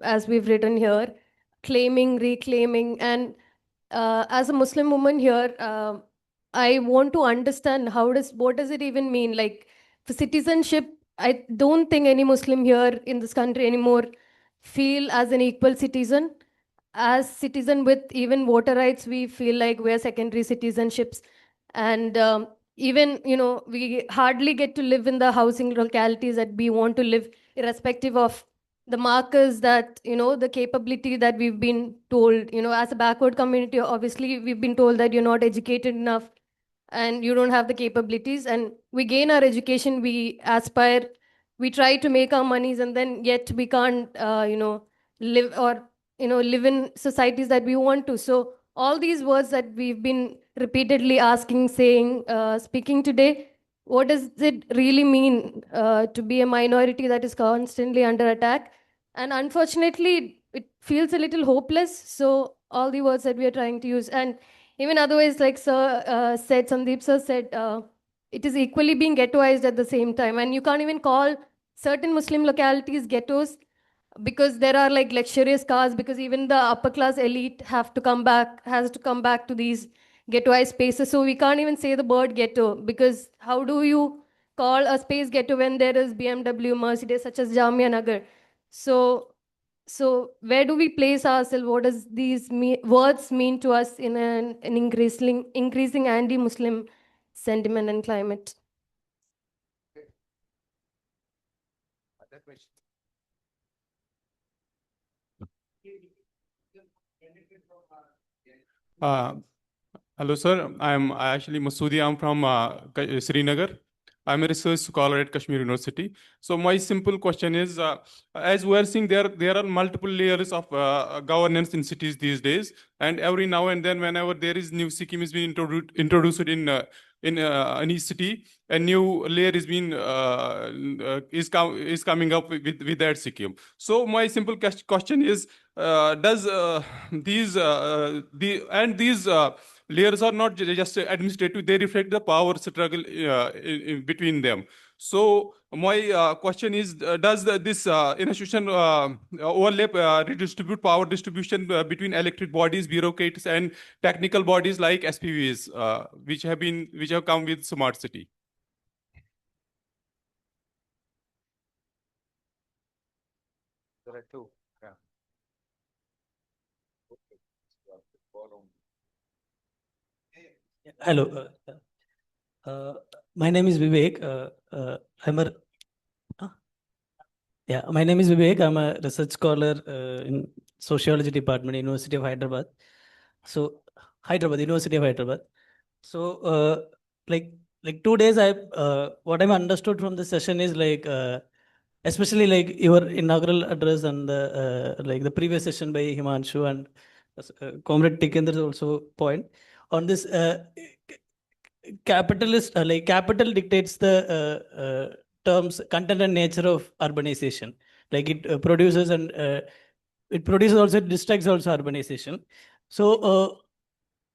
as we've written here, claiming, reclaiming. And as a Muslim woman here, I want to understand what does it even mean? Like for citizenship, I don't think any Muslim here in this country anymore feel as an equal citizen. As citizen with even voter rights, we feel like we're secondary citizenships. And even, we hardly get to live in the housing localities that we want to live, irrespective of the markers that, the capability that we've been told, as a backward community, obviously we've been told that you're not educated enough and you don't have the capabilities. And we gain our education, we aspire, we try to make our monies, and then yet we can't, live or live in societies that we want to. So all these words that we've been repeatedly asking, saying, speaking today, what does it really mean to be a minority that is constantly under attack? And unfortunately, it feels a little hopeless. So all the words that we are trying to use, and even otherwise, like Sandeep sir said, it is equally being ghettoized at the same time. And you can't even call certain Muslim localities ghettos, because there are like luxurious cars, because even the upper class elite has to come back to these ghettoized spaces. So we can't even say the word ghetto, because how do you call a space ghetto when there is BMW, Mercedes, such as Jamia Nagar? So where do we place ourselves? What does these words mean to us in an increasing anti-Muslim sentiment and climate? Other question? Hello, sir. I'm actually Masoodi. I'm from Srinagar. I'm a research scholar at Kashmir University. So my simple question is, as we are seeing, there are multiple layers of governance in cities these days, and every now and then, whenever there is new scheme is being introduced in any city, a new layer is being is coming up with that scheme. So my simple question is, does these layers are not just administrative, they reflect the power struggle between them. So my question is, does this institution overlap, redistribute power distribution between elected bodies, bureaucrats, and technical bodies like SPVs, which have come with smart city? There are two. Yeah. Hello. My name is Vivek. I'm a my name is Vivek. I'm a research scholar in sociology department, University of Hyderabad. So University of Hyderabad. So like 2 days, what I've understood from the session is especially like your inaugural address and like the previous session by Himanshu and Comrade Tikender's also point on this capitalist capital dictates the terms, content and nature of urbanization. Like it produces and it produces also, it distracts also urbanization. So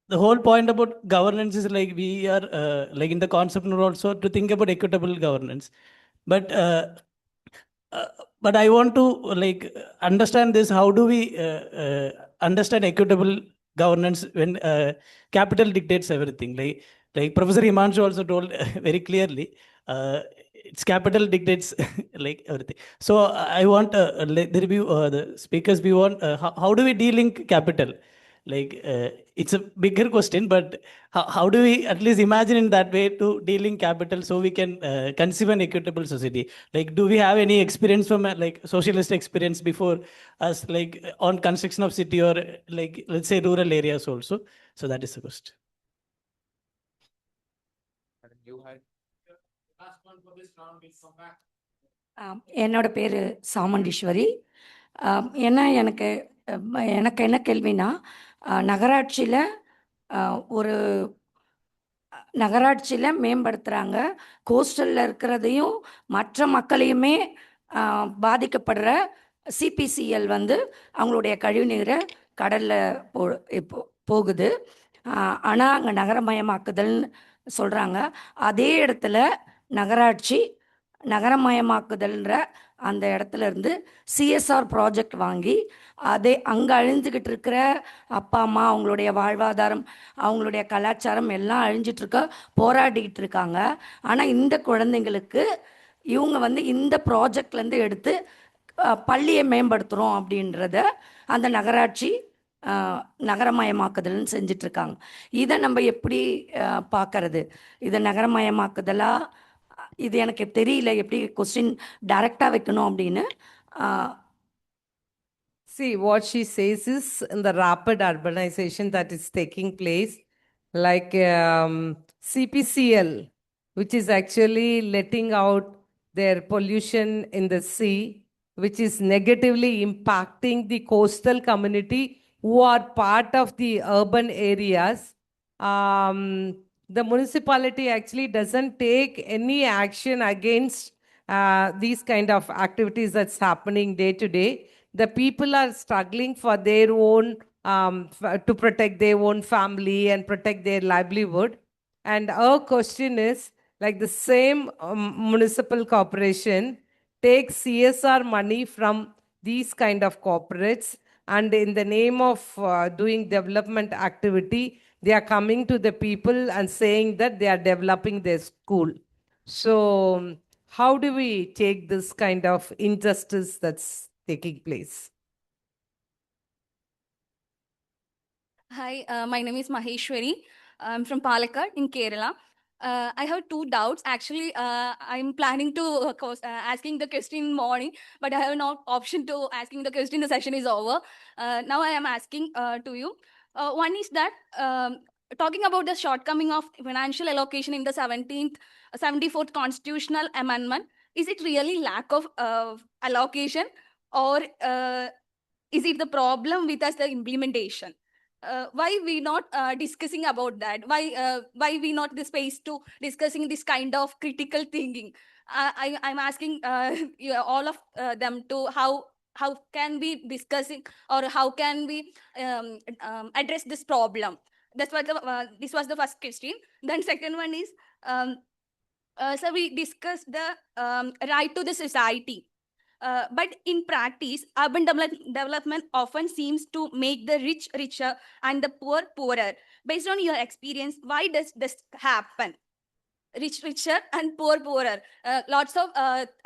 the whole point about governance is like we are like in the concept also to think about equitable governance, but but I want to like understand this. How do we understand equitable governance when capital dictates everything? Like Professor Himanshu also told very clearly, it's capital dictates like everything. So I want the review, the speakers view on how do we de-link capital? Like it's a bigger question, but how do we at least imagine in that way to de-link capital so we can conceive an equitable society? Like, do we have any experience from like socialist experience before us, like on construction of city or like let's say rural areas also? So that is the question. என்னோட பேர் சாமுண்டீஸ்வரி. எனக்கு எனக்கு என்ன கேள்வினா, நகராட்சியில் ஒரு நகராட்சியில் மேம்படுத்துகிறாங்க, கோஸ்டலில் இருக்கிறதையும் மற்ற மக்களையுமே பாதிக்கப்படுற சிபிசிஎல் வந்து அவங்களுடைய கழிவுநீரை கடலில் போகுது. ஆனால் அங்கே நகரமயமாக்குதல்னு சொல்கிறாங்க. அதே இடத்துல நகராட்சி நகரமயமாக்குதல்ன்ற அந்த இடத்துல இருந்து சிஎஸ்ஆர் ப்ராஜெக்ட் வாங்கி அதே அங்கே அழிஞ்சுக்கிட்டு இருக்கிற அப்பா அம்மா, அவங்களுடைய வாழ்வாதாரம், அவங்களுடைய கலாச்சாரம் எல்லாம் அழிஞ்சிட்ருக்க போராடிக்கிட்டு இருக்காங்க. ஆனால் இந்த குழந்தைங்களுக்கு இவங்க வந்து இந்த ப்ராஜெக்ட்லேருந்து எடுத்து பள்ளியை மேம்படுத்துகிறோம் அப்படின்றத அந்த நகராட்சி நகரமயமாக்குதல்னு செஞ்சிட்ருக்காங்க. இதை நம்ம எப்படி பார்க்கறது? இதை நகரமயமாக்குதலா? இது எனக்கு தெரியல, எப்படி கொஸ்டின் டைரக்டாக வைக்கணும் அப்படின்னு. See, what she says is in the rapid urbanization that is taking place, like CPCL, which is actually letting out their pollution in the sea, which is negatively impacting the coastal community who are part of the urban areas. The municipality actually doesn't take any action against these kind of activities that's happening day to day. The people are struggling for their own, to protect their own family and protect their livelihood. And our question is, like the same municipal corporation takes CSR money from these kind of corporates, and in the name of doing development activity, they are coming to the people and saying that they are developing their school. So how do we take this kind of injustice that's taking place? Hi, my name is Maheshwari. I'm from Palakkad in Kerala. I have two doubts. Actually, I'm planning to asking the question in morning, but I have no option to asking the question. The session is over. Now I am asking to you. One is that talking about the shortcoming of financial allocation in the 74th constitutional amendment, is it really lack of allocation, or is it the problem with us the implementation? Why we not discussing about that? Why we not the space to discussing this kind of critical thinking? I'm asking all of them to how can we discussing, or how can we address this problem? That's what this was the first question. Then second one is so we discussed the right to the society. But in practice, urban development often seems to make the rich richer and the poor poorer. Based on your experience, why does this happen? Rich richer and poor poorer. Lots of,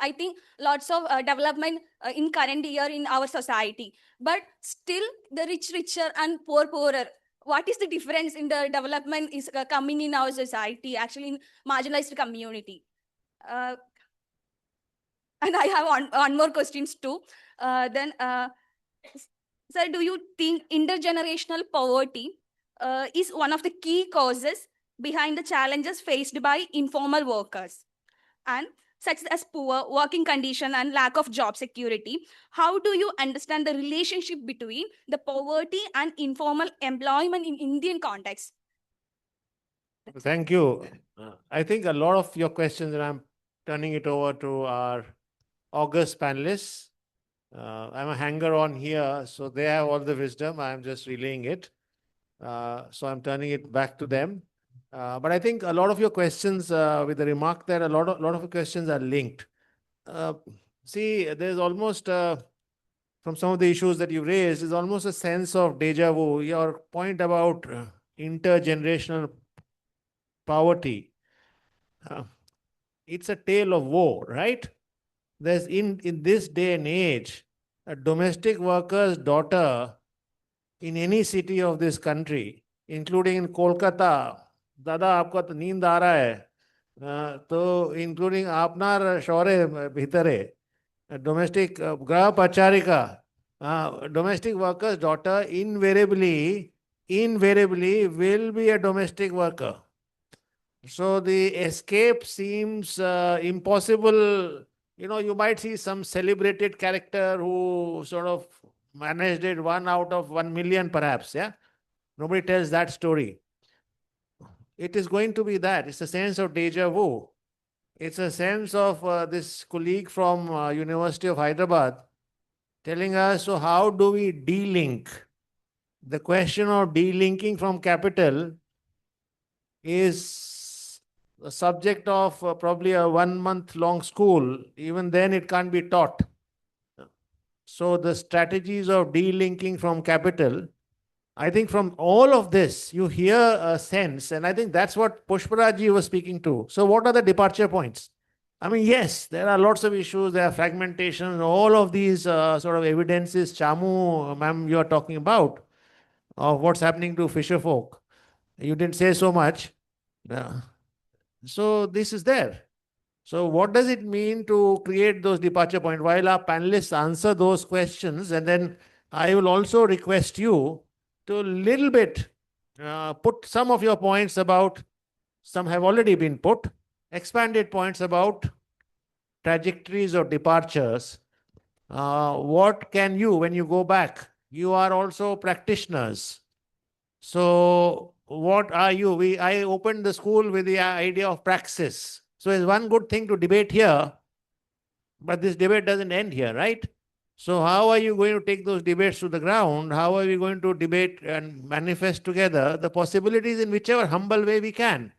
I think, lots of development in current year in our society. But still, the rich richer and poor poorer. what is the difference in the development is coming in our society, actually in marginalized community? And I have one more questions too. Sir, do you think intergenerational poverty is one of the key causes behind the challenges faced by informal workers, and such as poor working condition and lack of job security? How do you understand the relationship between the poverty and informal employment in Indian context? Thank you. I think a lot of your questions, and I'm turning it over to our august panelists. I'm a hanger-on here, so they have all the wisdom. I'm just relaying it. So I'm turning it back to them. But I think a lot of your questions, with the remark that a lot of your questions are linked. See, there's almost, from some of the issues that you raised, is almost a sense of deja vu. Your point about intergenerational poverty, it's a tale of woe, right? There's in this day and age, a domestic worker's daughter in any city of this country, including in Kolkata, दादा आपका तो नींद आ रहा है, तो including आपनार शौरे भीतरे, domestic गृह परिचारिका, domestic worker's daughter invariably will be a domestic worker. So the escape seems impossible. You know, you might see some celebrated character who sort of managed it 1 out of 1 million perhaps, yeah? Nobody tells that story. It is going to be that. It's a sense of deja vu. It's a sense of this colleague from University of Hyderabad telling us, so how do we de-link? The question of de-linking from capital is the subject of probably a 1-month-long school. Even then it can't be taught. So the strategies of de-linking from capital, I think from all of this, you hear a sense, and I think that's what Pushparaji was speaking to. So what are the departure points? I mean, yes, there are lots of issues, there are fragmentation, all of these sort of evidences, Chamu, ma'am, you are talking about, of what's happening to fisher folk. You didn't say so much. So this is there. So what does it mean to create those departure points? While our panelists answer those questions, and then I will also request you to a little bit put some of your points about, some have already been put, expanded points about trajectories or departures. What can you, when you go back, you are also practitioners. So what are you? I opened the school with the idea of praxis. So it's one good thing to debate here, but this debate doesn't end here, right? So how are you going to take those debates to the ground? How are we going to debate and manifest together the possibilities in whichever humble way we can?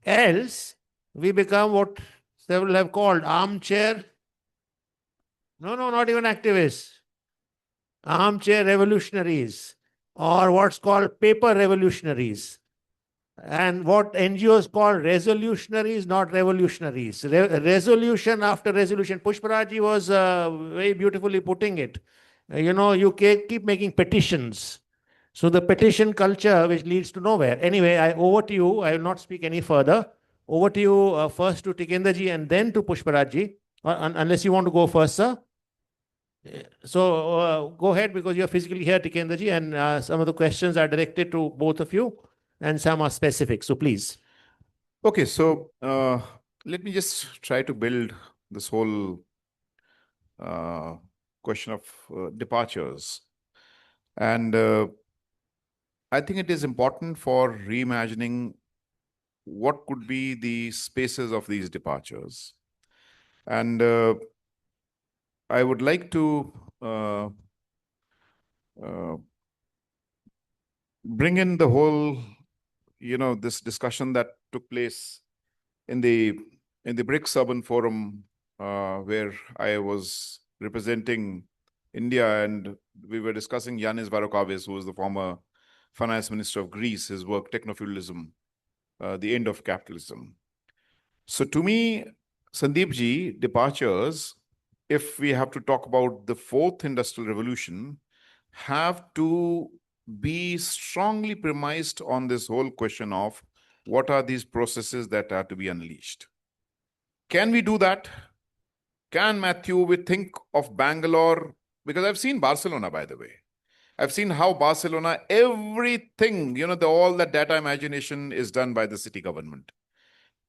Else, we become what several have called armchair. No, not even activists. Armchair revolutionaries, or what's called paper revolutionaries. And what NGOs call resolutionaries, not revolutionaries. Resolution after resolution. Pushparaji was very beautifully putting it. You know, you keep making petitions. So the petition culture, which leads to nowhere. Anyway, over to you. I will not speak any further. Over to you, first to Tikendraji and then to Pushparaji, unless you want to go first, sir. So go ahead, because you're physically here, Tikendraji, and some of the questions are directed to both of you, and some are specific. So please. Okay, so let me just try to build this whole question of departures. And I think it is important for reimagining what could be the spaces of these departures. And I would like to bring in the whole, this discussion that took place in the BRICS Urban Forum, where I was representing India, and we were discussing Yanis Varoufakis, who was the former finance minister of Greece, his work, Technofeudalism, the End of Capitalism. So to me, Sandeep ji, departures, if we have to talk about the fourth industrial revolution, have to be strongly premised on this whole question of what are these processes that are to be unleashed. Can we do that? Can, Matthew, we think of Bangalore? Because I've seen Barcelona, by the way. I've seen how Barcelona, everything, all that data imagination is done by the city government.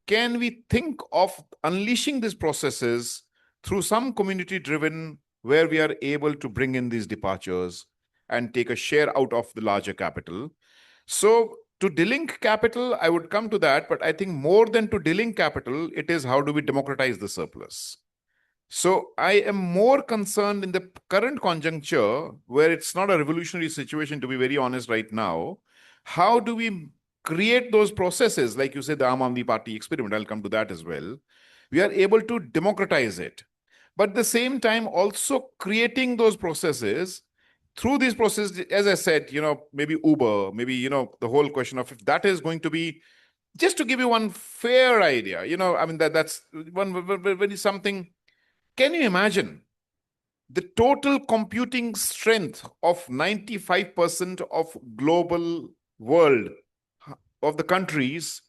Can we think of unleashing these processes through some community-driven, where we are able to bring in these departures and take a share out of the larger capital? So to delink capital, I would come to that, but I think more than to delink capital, it is how do we democratize the surplus? So I am more concerned in the current conjuncture, where it's not a revolutionary situation, to be very honest right now. How do we create those processes? Like you said, the Aam Aadmi Party experiment, I'll come to that as well. We are able to democratize it. But at the same time, also creating those processes. Through these processes, as I said, maybe Uber, maybe, the whole question of if that is going to be, just to give you one fair idea, I mean, that's when something. Can you imagine the total computing strength of 95% of global world, of the countries,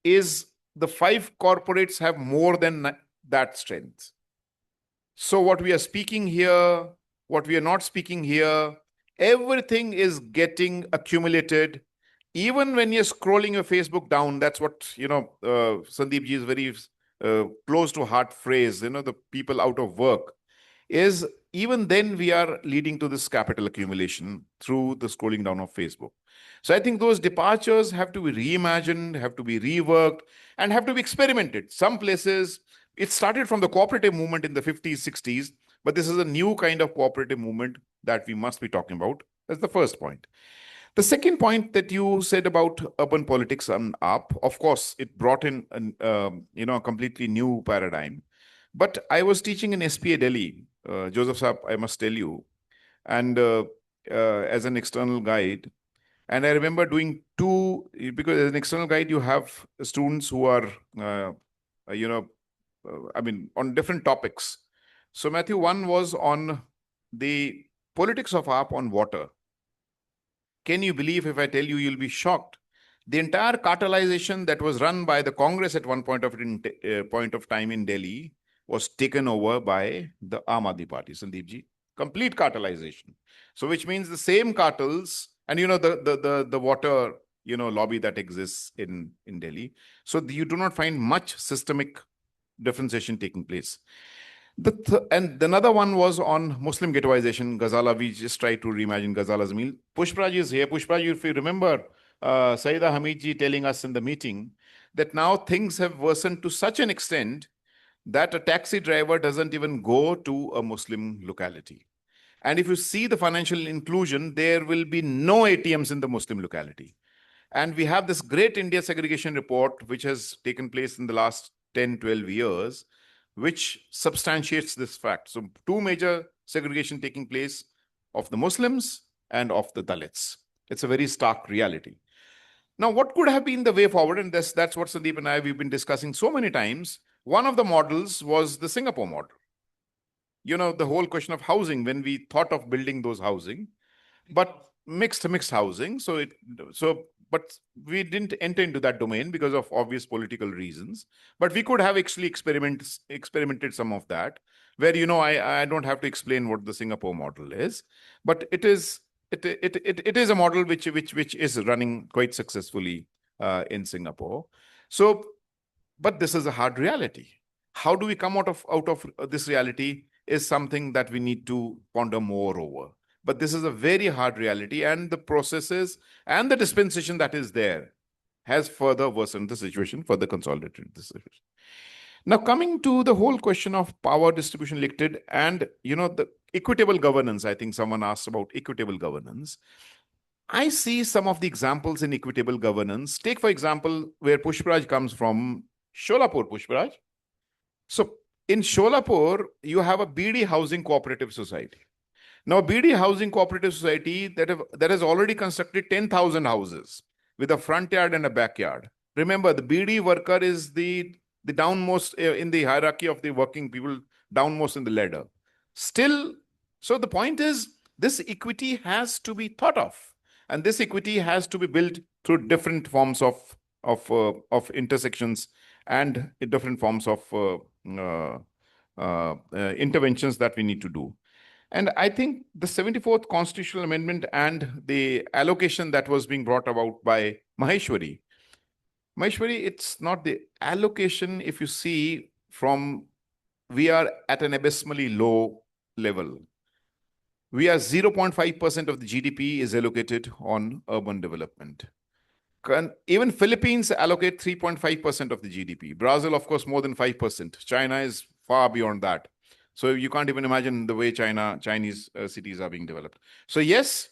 is the 5 corporates have more than that strength. So what we are speaking here, what we are not speaking here, everything is getting accumulated. Even when you're scrolling your Facebook down, that's what, Sandeep ji is very close to heart phrase, the people out of work, is even then we are leading to this capital accumulation through the scrolling down of Facebook. So I think those departures have to be reimagined, have to be reworked, and have to be experimented. Some places, it started from the cooperative movement in the 50s, 60s, but this is a new kind of cooperative movement that we must be talking about. That's the first point. The second point that you said about urban politics and up, of course, it brought in a completely new paradigm. But I was teaching in SPA Delhi, Joseph Saab, I must tell you, and as an external guide. And I remember doing 2, because as an external guide, you have students who are, on different topics. So Matthew, one was on the politics of AAP on water. Can you believe, if I tell you, you'll be shocked. The entire cartelization that was run by the Congress at one point of time in Delhi was taken over by the Aam Aadmi Party, Sandeep ji. Complete cartelization. So which means the same cartels, and the water lobby that exists in Delhi. So you do not find much systemic differentiation taking place. And another one was on Muslim ghettoization. Ghazala, we just tried to reimagine Ghazala's meal. Pushpraj is here. Pushpraj, if you remember, Saida Hamid ji telling us in the meeting that now things have worsened to such an extent that a taxi driver doesn't even go to a Muslim locality. And if you see the financial inclusion, there will be no ATMs in the Muslim locality. And we have this great India segregation report, which has taken place in the last 10, 12 years, which substantiates this fact. So 2 major segregation taking place of the Muslims and of the Dalits. It's a very stark reality. Now, what could have been the way forward? And that's what Sandeep and I, we've been discussing so many times. One of the models was the Singapore model. The whole question of housing, when we thought of building those housing, but mixed housing. But we didn't enter into that domain because of obvious political reasons. But we could have actually experimented some of that, where, I don't have to explain what the Singapore model is, but it is a model which is running quite successfully in Singapore. So, but this is a hard reality. How do we come out of this reality is something that we need to ponder more over. But this is a very hard reality, and the processes and the dispensation that is there has further worsened the situation, further consolidated the situation. Now, coming to the whole question of power distribution elected and, the equitable governance, I think someone asked about equitable governance. I see some of the examples in equitable governance. Take, for example, where Pushpraj comes from, Sholapur, Pushpraj. So in Sholapur, you have a BD Housing Cooperative Society. Now, BD Housing Cooperative Society that has already constructed 10,000 houses with a front yard and a backyard. Remember, the BD worker is the downmost in the hierarchy of the working people, downmost in the ladder. Still, so the point is, this equity has to be thought of, and this equity has to be built through different forms of intersections and different forms of interventions that we need to do. And I think the 74th constitutional amendment and the allocation that was being brought about by Maheshwari, it's not the allocation. If you see from, we are at an abysmally low level. We are 0.5% of the GDP is allocated on urban development. Even Philippines allocate 3.5% of the GDP. Brazil, of course, more than 5%. China is far beyond that. So you can't even imagine the way Chinese cities are being developed. So yes,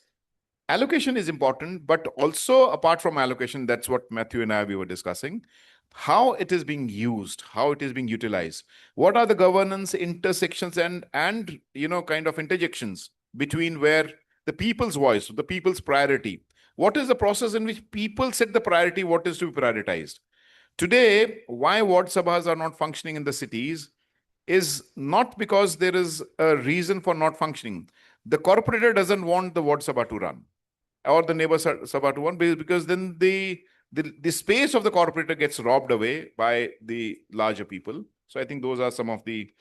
allocation is important, but also apart from allocation, that's what Matthew and we were discussing, how it is being used, how it is being utilized. What are the governance intersections and kind of interjections between where the people's voice, the people's priority, what is the process in which people set the priority, what is to be prioritized? Today, why ward sabhas are not functioning in the cities is not because there is a reason for not functioning. The corporator doesn't want the ward sabha to run or the neighbor sabha to run, because then the space of the corporator gets robbed away by the larger people. So I think those are some of the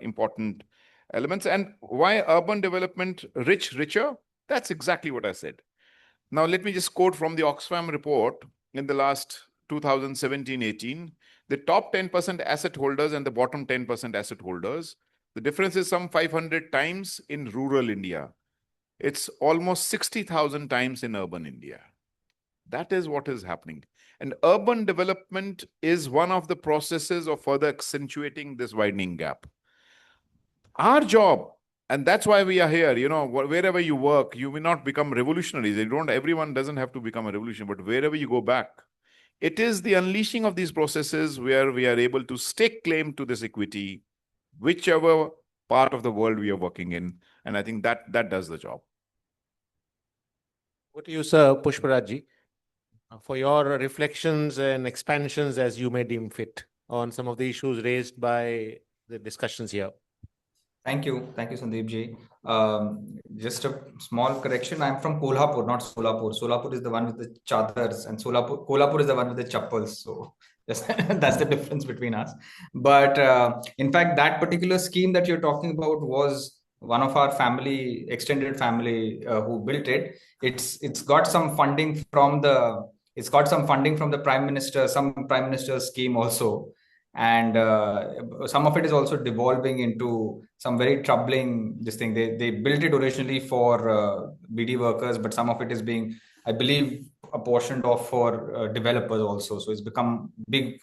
important elements. And why urban development richer? That's exactly what I said. Now, let me just quote from the Oxfam report in the last 2017-18, the top 10% asset holders and the bottom 10% asset holders, the difference is some 500 times in rural India. It's almost 60,000 times in urban India. That is what is happening. And urban development is one of the processes of further accentuating this widening gap. Our job, and that's why we are here, wherever you work, you will not become revolutionaries. Everyone doesn't have to become a revolutionary, but wherever you go back, it is the unleashing of these processes where we are able to stake claim to this equity, whichever part of the world we are working in. And I think that does the job. What do you, sir, Pushparaj, for your reflections and expansions as you may deem fit on some of the issues raised by the discussions here? Thank you, Sandeep ji. Just a small correction. I'm from Kolhapur, not Solapur. Solapur is the one with the chadars, and Kolhapur is the one with the chappals. So that's the difference between us. But in fact, that particular scheme that you're talking about was one of our extended family who built it. It's got some funding from the Prime Minister, some Prime Minister's scheme also. And some of it is also devolving into some very troubling thing. They built it originally for BD workers, but some of it is being, I believe, apportioned off for developers also. So it's become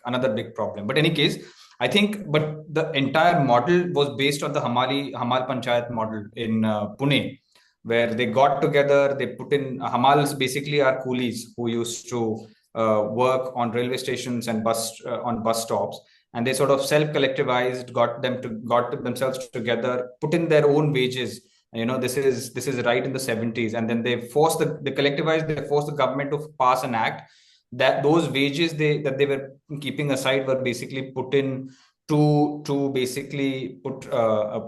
another big problem. But in any case, I think, but the entire model was based on the Hamal Panchayat model in Pune, where they got together, they put in Hamals basically are coolies who used to work on railway stations and on bus stops. And they sort of self-collectivized, got themselves together, put in their own wages. This is right in the 70s, and then they forced they forced the government to pass an act that those wages that they were keeping aside were basically put in to basically put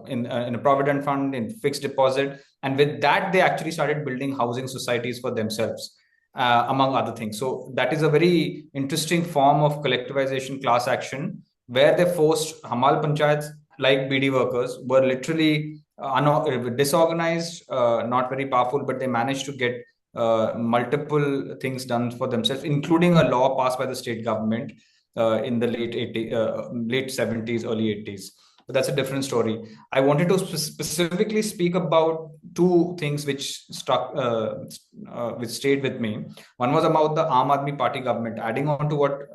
in a provident fund, in fixed deposit, and with that they actually started building housing societies for themselves. Among other things. So that is a very interesting form of collectivization, class action, where they forced Hamal Panchayats, like BD workers, were literally disorganized, not very powerful, but they managed to get multiple things done for themselves, including a law passed by the state government in the late 70s, early 80s. But that's a different story. I wanted to specifically speak about two things which stayed with me. One was about the Aam Aadmi Party government. Adding on to what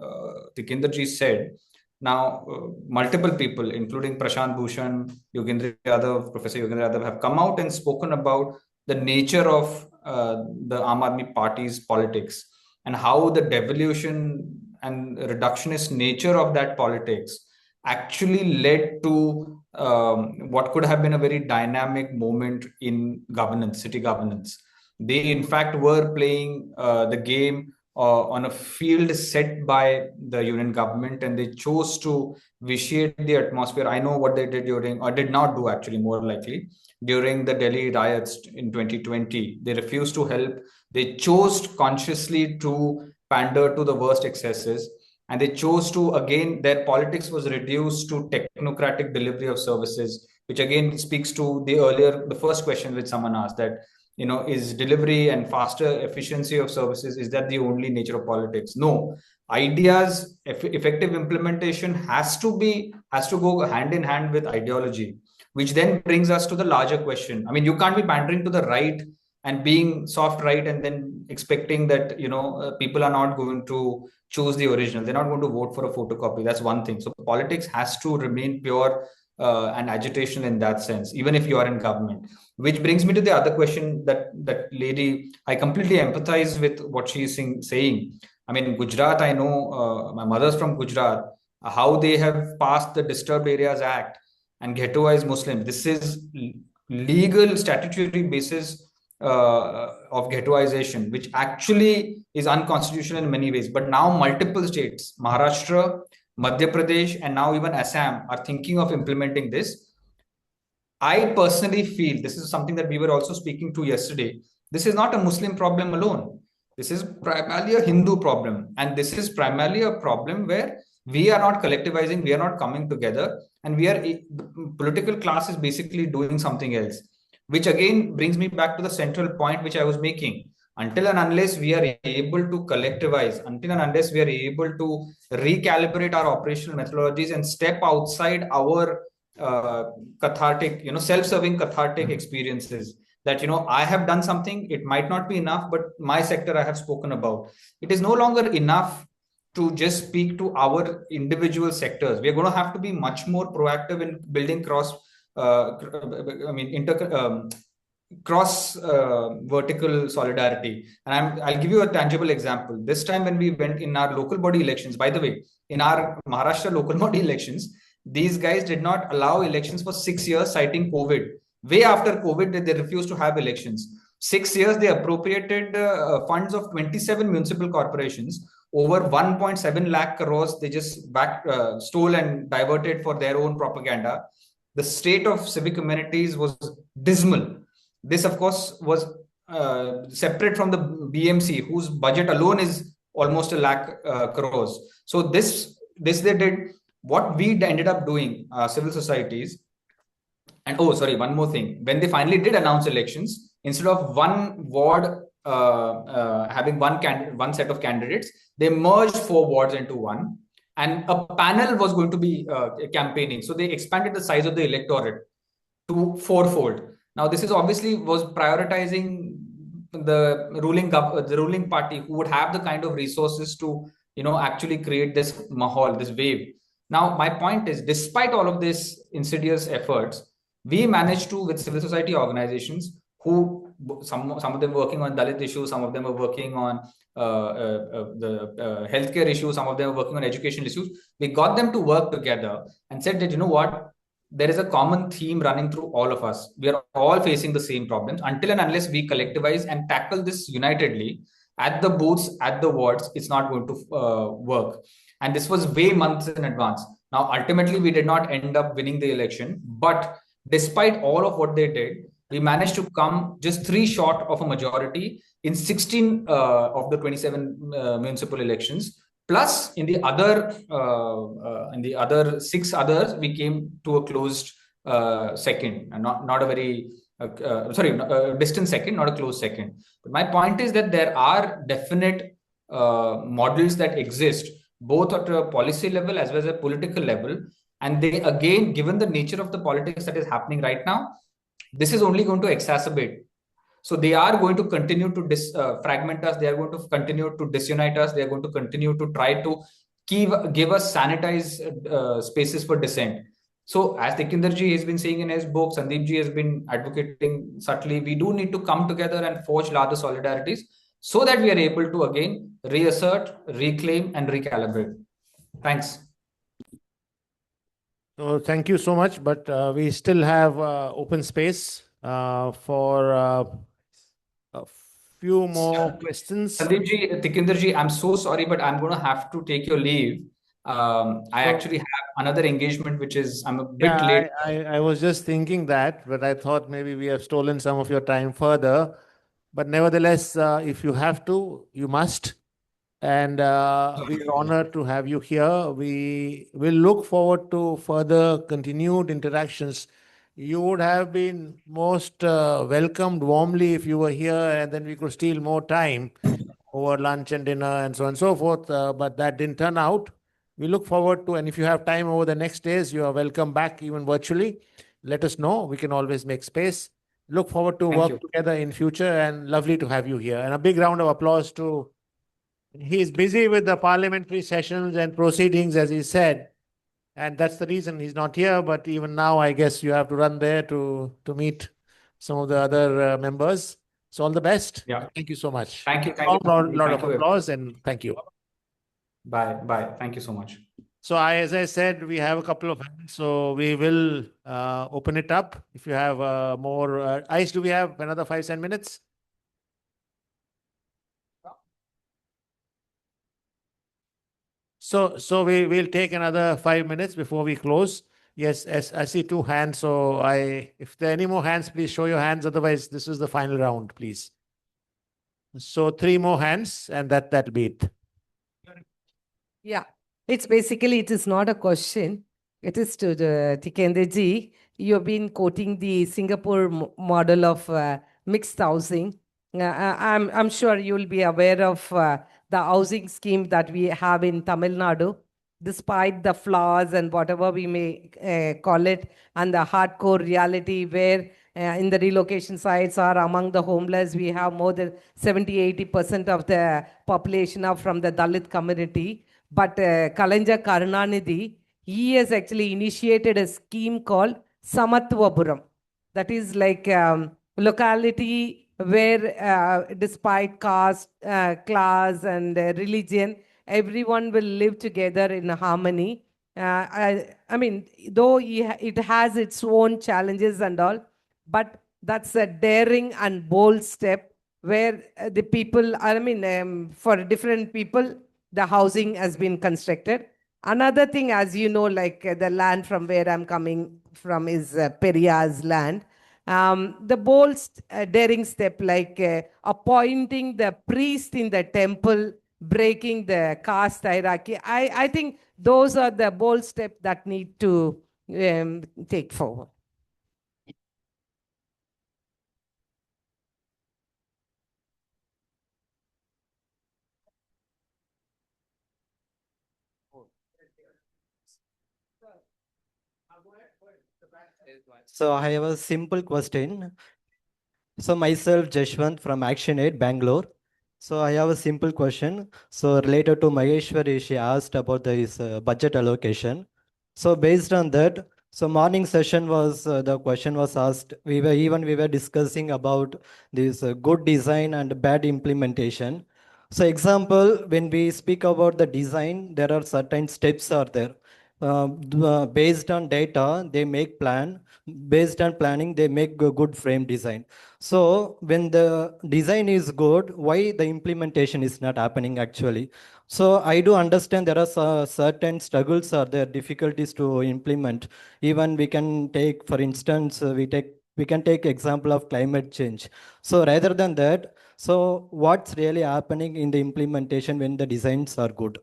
Tikenderji said, now multiple people, including Prashant Bhushan, Professor Yogendra Yadav, have come out and spoken about the nature of the Aam Aadmi Party's politics and how the devolution and reductionist nature of that politics actually led to what could have been a very dynamic moment in governance, city governance. They, in fact, were playing the game on a field set by the union government, and they chose to vitiate the atmosphere. I know what they did during, or did not do actually, more likely, during the Delhi riots in 2020. They refused to help. They chose consciously to pander to the worst excesses. And they chose to, again, their politics was reduced to technocratic delivery of services, which again speaks to the first question which someone asked, that, is delivery and faster efficiency of services, is that the only nature of politics? No. Ideas, effective implementation has to go hand in hand with ideology, which then brings us to the larger question. I mean, you can't be pandering to the right and being soft right and then expecting that people are not going to choose the original, they're not going to vote for a photocopy. That's one thing. So politics has to remain pure and agitational in that sense, even if you are in government. Which brings me to the other question, that lady, I completely empathize with what she is saying. I mean, Gujarat, I know, my mother's from Gujarat, how they have passed the Disturbed Areas Act and ghettoized Muslims. This is legal statutory basis of ghettoization, which actually is unconstitutional in many ways. But now multiple states, Maharashtra, Madhya Pradesh, and now even Assam, are thinking of implementing this. I personally feel, this is something that we were also speaking to yesterday, this is not a Muslim problem alone. This is primarily a Hindu problem. And this is primarily a problem where we are not collectivizing, we are not coming together, and the political class is basically doing something else. Which again brings me back to the central point which I was making. Until and unless we are able to collectivize, until and unless we are able to recalibrate our operational methodologies and step outside our cathartic, self-serving cathartic experiences, that, I have done something, it might not be enough, but my sector I have spoken about. It is no longer enough to just speak to our individual sectors. We are going to have to be much more proactive in building cross vertical solidarity. And I'll give you a tangible example. This time when we went in our local body elections, by the way, in our Maharashtra local body elections, these guys did not allow elections for 6 years, citing COVID. Way after COVID, they refused to have elections. 6 years, they appropriated funds of 27 municipal corporations, over 1.7 lakh crores. They just stole and diverted for their own propaganda. The state of civic amenities was dismal. This, of course, was separate from the BMC, whose budget alone is almost 1 lakh crores. So this they did. What we ended up doing, civil societies, and one more thing. When they finally did announce elections, instead of one ward having one set of candidates, they merged 4 wards into one, and a panel was going to be campaigning. So they expanded the size of the electorate to 4-fold. Now, this is obviously was prioritizing the ruling party, who would have the kind of resources to actually create this mahal, this wave. Now, my point is, despite all of this insidious efforts, we managed to, with civil society organizations, who some of them working on Dalit issues, some of them are working on the healthcare issues, some of them are working on education issues. We got them to work together and said that, you know what, there is a common theme running through all of us. We are all facing the same problems. Until and unless we collectivize and tackle this unitedly at the booths, at the wards, it's not going to work. And this was way months in advance. Now, ultimately, we did not end up winning the election. But despite all of what they did, we managed to come just 3 short of a majority in 16 of the 27 municipal elections. Plus, in the other 6 others, we came to a closed second, and not a very distant second, not a close second. But my point is that there are definite models that exist, both at a policy level as well as a political level. And they, again, given the nature of the politics that is happening right now, this is only going to exacerbate. So they are going to continue to fragment us. They are going to continue to disunite us. They are going to continue to try to give us sanitized spaces for dissent. So as Tikinder ji has been saying in his book, Sandeep ji has been advocating subtly, we do need to come together and forge larger solidarities so that we are able to again reassert, reclaim, and recalibrate. Thanks. So thank you so much, but we still have open space for few more questions. Sandeep ji, I'm so sorry, but I'm going to have to take your leave. I actually have another engagement, which is I'm a bit Yeah, late. I was just thinking that, but I thought maybe we have stolen some of your time further. But nevertheless, if you have to, you must. And we're honored to have you here. We will look forward to further continued interactions. You would have been most welcomed warmly if you were here, and then we could steal more time over lunch and dinner and so on and so forth. But that didn't turn out. We look forward to, and if you have time over the next days, you are welcome back even virtually. Let us know. We can always make space. Look forward to Thank work you. together in future, and lovely to have you here. And a big round of applause to. He's busy with the parliamentary sessions and proceedings, as he said, and that's the reason he's not here. But even now, I guess you have to run there to meet some of the other members. So all the best. Yeah. Thank you so much. Thank you. Lot of Thank you. applause, and thank you. Bye. Bye. Thank you so much. So as I said, we have a couple of hands, so we will open it up. If you have more, Ice, do we have another 5-10 minutes? So we'll take another 5 minutes before we close. Yes, as I see 2 hands. So if there are any more hands, please show your hands. Otherwise, this is the final round, please. So 3 more hands, and that'll be it. Yeah, it is not a question. It is to the Tikendra ji. You've been quoting the Singapore model of mixed housing. I'm sure you'll be aware of the housing scheme that we have in Tamil Nadu, despite the flaws and whatever we may call it, and the hardcore reality where in the relocation sites or among the homeless, we have more than 70-80% of the population are from the Dalit community. But Kalanja Karunanidhi, he has actually initiated a scheme called Samatvapuram. That is like locality where despite caste, class and religion, everyone will live together in harmony. I mean, though it has its own challenges and all, but that's a daring and bold step where the people, I mean, for different people, the housing has been constructed. Another thing, as you know, like the land from where I'm coming from is Periyar's land. The bold, daring step, like appointing the priest in the temple, breaking the caste hierarchy. I think those are the bold steps that need to take forward. So I have a simple question. So myself, Jashwant from ActionAid, Bangalore. So I have a simple question. So related to Maheshwari, she asked about this budget allocation. So based on that, so morning session was, the question was asked, we were discussing about this good design and bad implementation. So example, when we speak about the design, there are certain steps are there. Based on data, they make plan. Based on planning, they make a good frame design. So when the design is good, why the implementation is not happening actually? So I do understand there are certain struggles or there difficulties to implement. Even we can take, for instance, we can take example of climate change. So rather than that, so what's really happening in the implementation when the designs are good?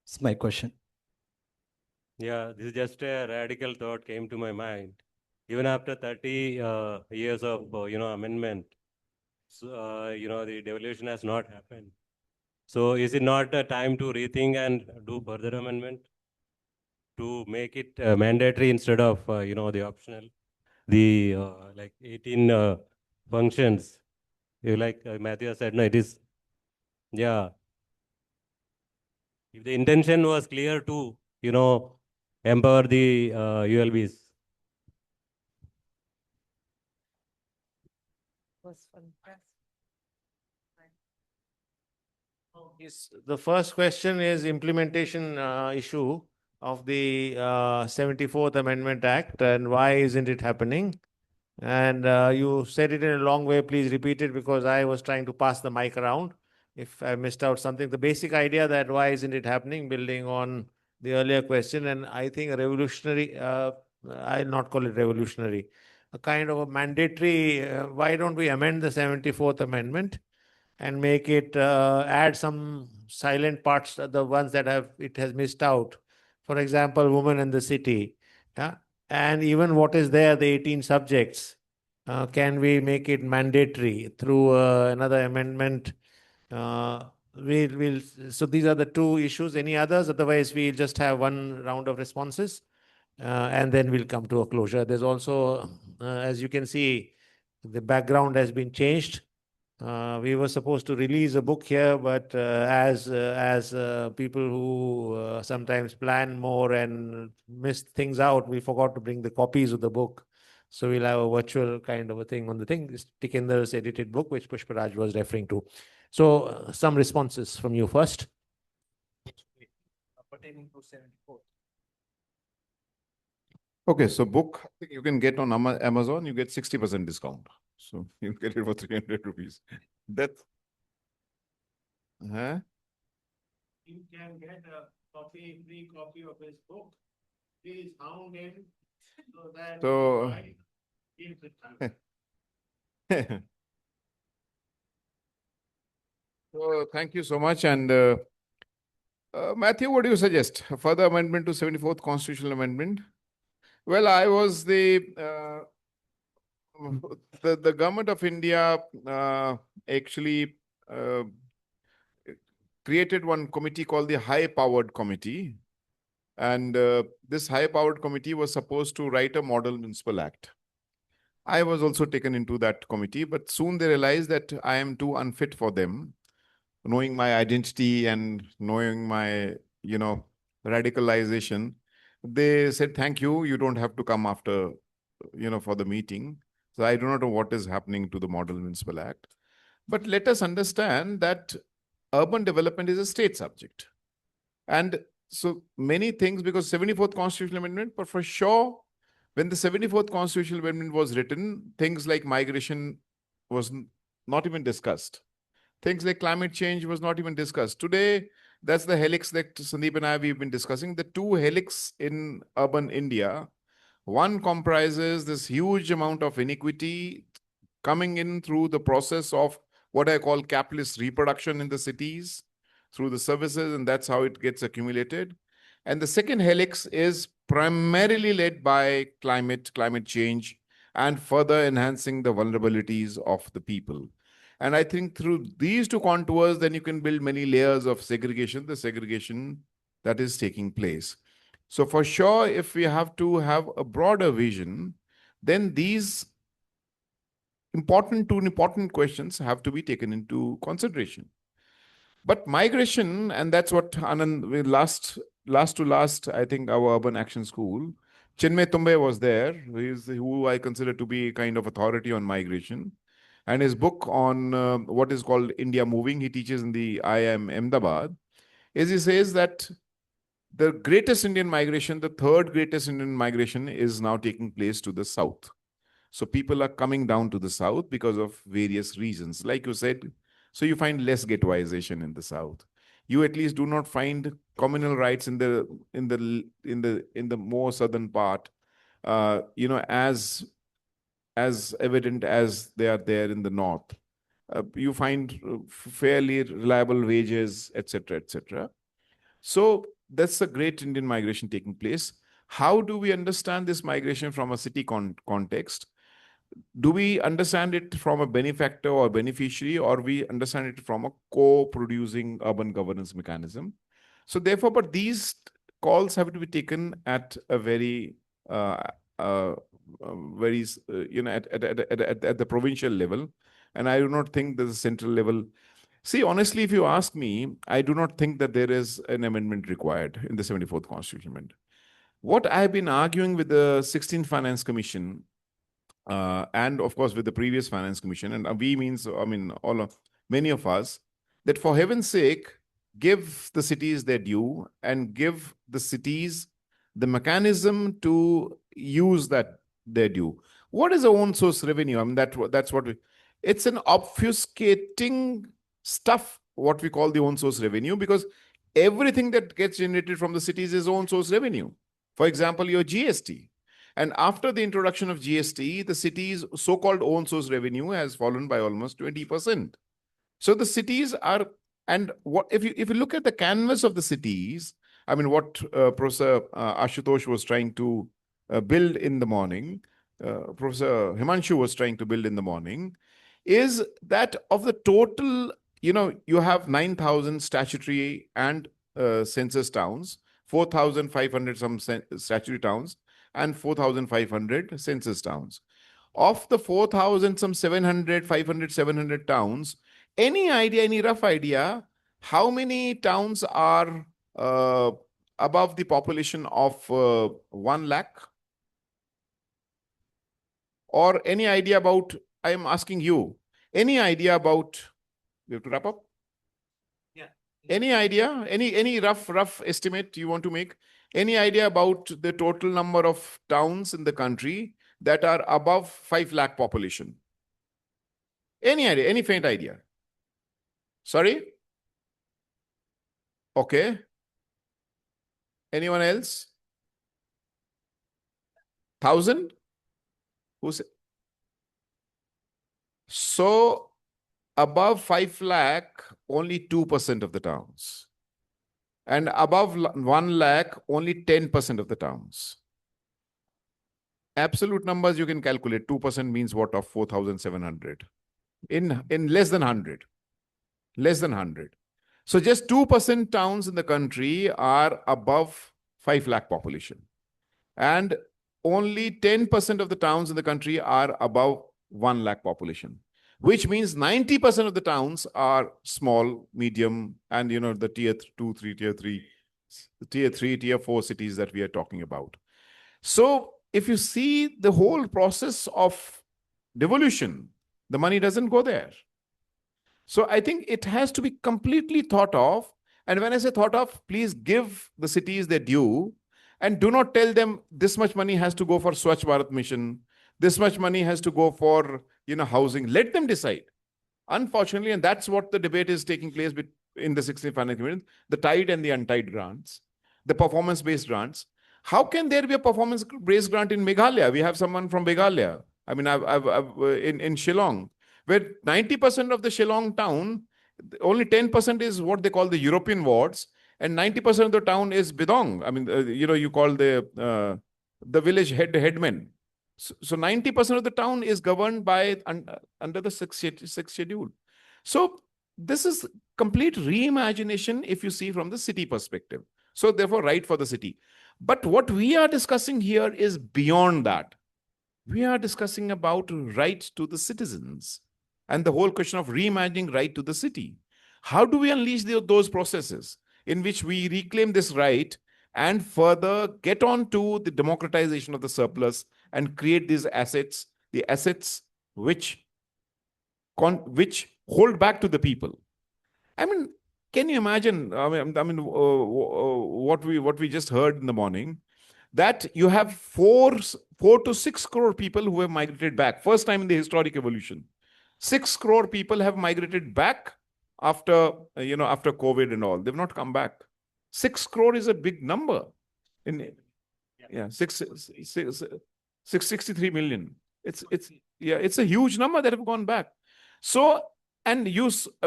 That's my question. Yeah, this is just a radical thought came to my mind. Even after 30 years of amendment, so, the devolution has not happened. So is it not a time to rethink and do further amendment to make it mandatory instead of the optional? The like 18 functions, like Matthew said, no, it is, yeah. If the intention was clear to empower the ULBs. The first question is implementation issue of the 74th Amendment Act, and why isn't it happening? And you said it in a long way. Please repeat it because I was trying to pass the mic around. If I missed out something, the basic idea that why isn't it happening, building on the earlier question, and I think a revolutionary, I'll not call it revolutionary, a kind of a mandatory, why don't we amend the 74th Amendment and make it, add some silent parts, the ones that it has missed out. For example, women in the city. Yeah? And even what is there, the 18 subjects, can we make it mandatory through another amendment? So these are the two issues. Any others? Otherwise, we'll just have one round of responses and then we'll come to a closure. There's also, as you can see, the background has been changed. We were supposed to release a book here, but as people who sometimes plan more and miss things out, we forgot to bring the copies of the book. So we'll have a virtual kind of a thing on the thing. It's Tikender's edited book, which Pushparaj was referring to. So some responses from you first. Pertaining to 74. Okay, so book you can get on Amazon, you get 60% discount. So you get it for 300 rupees. That's You can get a free copy of his book. Please hound him so that so so thank you so much. And Matthew, what do you suggest? A further amendment to 74th Constitutional Amendment? Well, I was the government of India actually created one committee called the High Powered Committee. And this High Powered Committee was supposed to write a model municipal act. I was also taken into that committee, but soon they realized that I am too unfit for them, knowing my identity and knowing my, radicalization. They said, thank you, you don't have to come after, for the meeting. So I do not know what is happening to the Model Municipal Act. But let us understand that urban development is a state subject. And so many things, because 74th Constitutional Amendment, but for sure, when the 74th Constitutional Amendment was written, things like migration was not even discussed. Things like climate change was not even discussed. Today, that's the helix that Sandeep and we've been discussing, the two helix in urban India. One comprises this huge amount of inequity coming in through the process of what I call capitalist reproduction in the cities, through the services, and that's how it gets accumulated. And the second helix is primarily led by climate change and further enhancing the vulnerabilities of the people. And I think through these two contours, then you can build many layers of segregation, the segregation that is taking place. So for sure, if we have to have a broader vision, then these important questions have to be taken into consideration. But migration, and that's what Anand, last, I think our Urban Action School, Chinmay Tumbe was there, who I consider to be kind of authority on migration. And his book on what is called India Moving, he teaches in the IIM Ahmedabad, is he says that the greatest Indian migration, the third greatest Indian migration is now taking place to the south. So people are coming down to the south because of various reasons. Like you said, so you find less ghettoization in the south. You at least do not find communal rights in the more southern part, as evident as they are there in the north. You find fairly reliable wages, etc., etc. So that's a great Indian migration taking place. How do we understand this migration from a city context? Do we understand it from a benefactor or beneficiary, or we understand it from a co-producing urban governance mechanism? So therefore, but these calls have to be taken at a very, at the provincial level. And I do not think there's a central level. See, honestly, if you ask me, I do not think that there is an amendment required in the 74th Constitution Amendment. What I've been arguing with the 16th Finance Commission, and of course with the previous Finance Commission, and we means, many of us, that for heaven's sake, give the cities their due and give the cities the mechanism to use that their due. What is the own source revenue? I mean, that's what it's an obfuscating stuff, what we call the own source revenue, because everything that gets generated from the cities is own source revenue. For example, your GST. And after the introduction of GST, the cities' so-called own source revenue has fallen by almost 20%. So the cities are, and what if you look at the canvas of the cities, I mean, what Professor Ashutosh was trying to build in the morning, Professor Himanshu was trying to build in the morning, is that of the total, you have 9,000 statutory and census towns, 4,500 some statutory towns, and 4,500 census towns. Of the 4,000, some 700, 500, 700 towns, any idea, any rough idea, how many towns are above the population of 1 lakh? Or any idea about, I am asking you, any idea about, we have to wrap up? Yeah. Any idea, any rough estimate you want to make? Any idea about the total number of towns in the country that are above 5 lakh population? Any idea, any faint idea? Sorry? Okay. Anyone else? 1,000? Who's? So above 5 lakh, only 2% of the towns. And above 1 lakh, only 10% of the towns. Absolute numbers you can calculate. 2% means what of 4,700? In less than 100. Less than 100. So just 2% towns in the country are above 5 lakh population. And only 10% of the towns in the country are above 1 lakh population, which means 90% of the towns are small, medium, and the tier 2, 3, tier 3, tier 4 cities that we are talking about. So if you see the whole process of devolution, the money doesn't go there. So I think it has to be completely thought of. And when I say thought of, please give the cities their due and do not tell them this much money has to go for Swachh Bharat Mission, this much money has to go for, housing. Let them decide. Unfortunately, and that's what the debate is taking place in the 16th Finance Committee, the tied and the untied grants, the performance-based grants. How can there be a performance-based grant in Meghalaya? We have someone from Meghalaya. I mean, in Shillong, where 90% of the Shillong town, only 10% is what they call the European wards, and 90% of the town is Bidong. I mean, you call the village headmen. So 90% of the town is governed by under the sixth schedule. So this is complete reimagination if you see from the city perspective. So therefore, right for the city. But what we are discussing here is beyond that. We are discussing about right to the citizens and the whole question of reimagining right to the city. How do we unleash those processes in which we reclaim this right and further get on to the democratization of the surplus and create these assets, the assets which hold back to the people? I mean, can you imagine? What we just heard in the morning, that you have 4 to 6 crore people who have migrated back. First time in the historic evolution. 6 crore people have migrated back after COVID and all. They've not come back. 6 crore is a big number. 663 million. It's a huge number that have gone back. So, and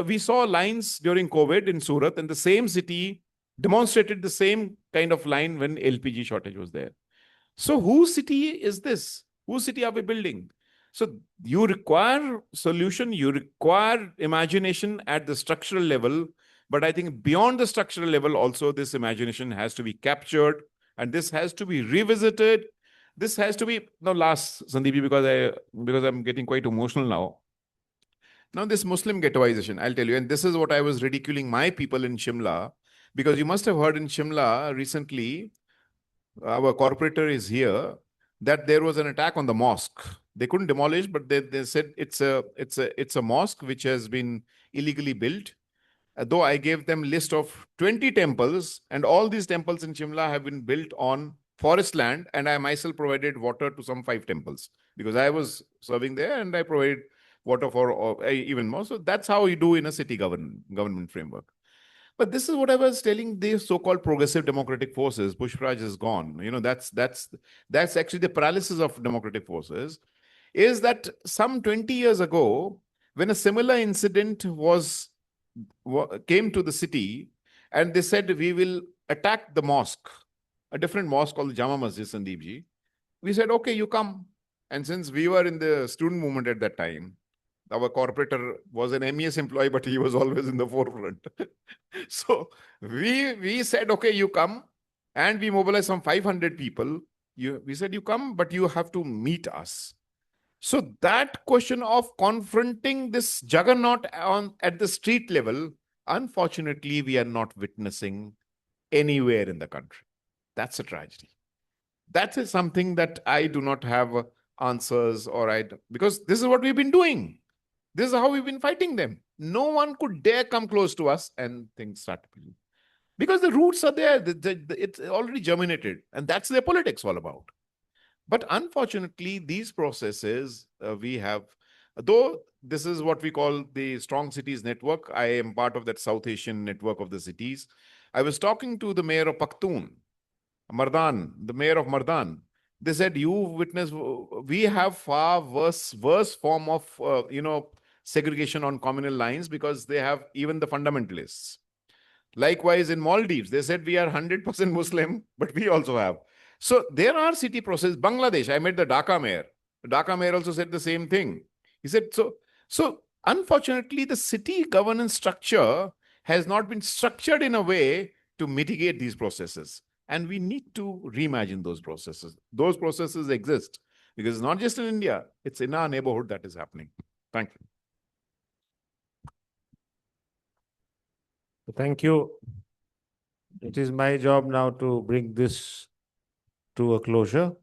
we saw lines during COVID in Surat, and the same city demonstrated the same kind of line when LPG shortage was there. So whose city is this? Whose city are we building? So you require solution, you require imagination at the structural level, but I think beyond the structural level also this imagination has to be captured and this has to be revisited. This has to be, now last, Sandeep, because I'm getting quite emotional now. Now this Muslim ghettoization, I'll tell you, and this is what I was ridiculing my people in Shimla, because you must have heard in Shimla recently, our corporator is here, that there was an attack on the mosque. They couldn't demolish, but they said it's a mosque which has been illegally built. Though I gave them list of 20 temples, and all these temples in Shimla have been built on forest land, and I myself provided water to some 5 temples because I was serving there and I provided water for even more. So that's how you do in a city government framework. But this is what I was telling the so-called progressive democratic forces. Pushparaj is gone. You know, that's actually the paralysis of democratic forces. Is that some 20 years ago, when a similar incident came to the city, and they said we will attack the mosque, a different mosque called the Jama Masjid, Sandeep ji. We said, okay, you come. And since we were in the student movement at that time, our corporator was an MES employee, but he was always in the forefront. So we said, okay, you come, and we mobilized some 500 people. We said, you come, but you have to meet us. So that question of confronting this juggernaut at the street level, unfortunately, we are not witnessing anywhere in the country. That's a tragedy. That is something that I do not have answers, because this is what we've been doing. This is how we've been fighting them. No one could dare come close to us, and things start happening. Because the roots are there. It's already germinated. And that's their politics all about. But unfortunately, these processes we have, though this is what we call the Strong Cities Network. I am part of that South Asian network of the cities. I was talking to the mayor of Pakhtun, Mardan, the mayor of Mardan. They said, you witness, we have far worse form of, segregation on communal lines because they have even the fundamentalists. Likewise, in Maldives, they said we are 100% Muslim, but we also have. So there are city processes. Bangladesh, I met the Dhaka mayor. The Dhaka mayor also said the same thing. He said, so unfortunately, the city governance structure has not been structured in a way to mitigate these processes. And we need to reimagine those processes. Those processes exist because it's not just in India, it's in our neighborhood that is happening. Thank you. Thank you. It is my job now to bring this to a closure.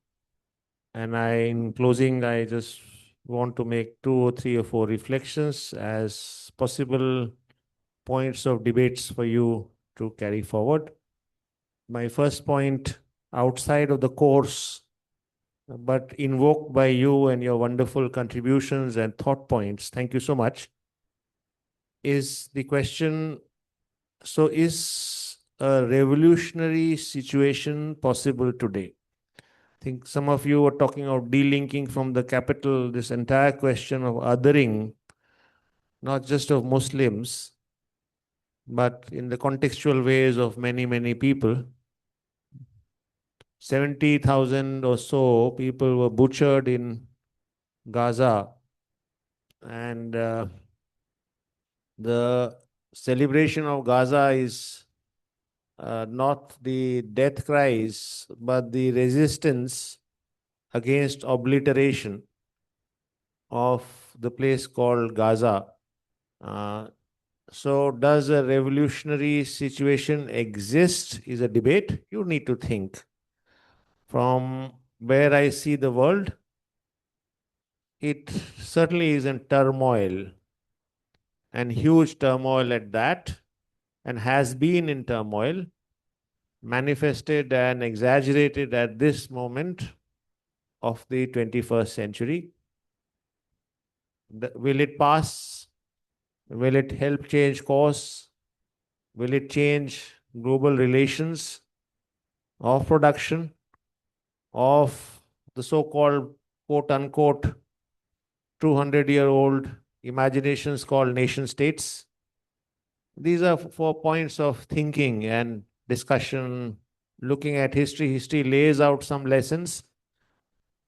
And in closing, I just want to make 2 or 3 or 4 reflections as possible points of debates for you to carry forward. My first point, outside of the course, but invoked by you and your wonderful contributions and thought points, thank you so much, is the question, so is a revolutionary situation possible today? I think some of you were talking of delinking from the capital, this entire question of othering, not just of Muslims, but in the contextual ways of many, many people. 70,000 or so people were butchered in Gaza, and the celebration of Gaza is not the death cries, but the resistance against obliteration of the place called Gaza. So does a revolutionary situation exist is a debate. You need to think. From where I see the world, it certainly is in turmoil, and huge turmoil at that, and has been in turmoil, manifested and exaggerated at this moment of the 21st century. Will it pass? Will it help change course? Will it change global relations of production, of the so-called quote-unquote 200-year-old imaginations called nation states? These are 4 points of thinking and discussion. Looking at history, history lays out some lessons,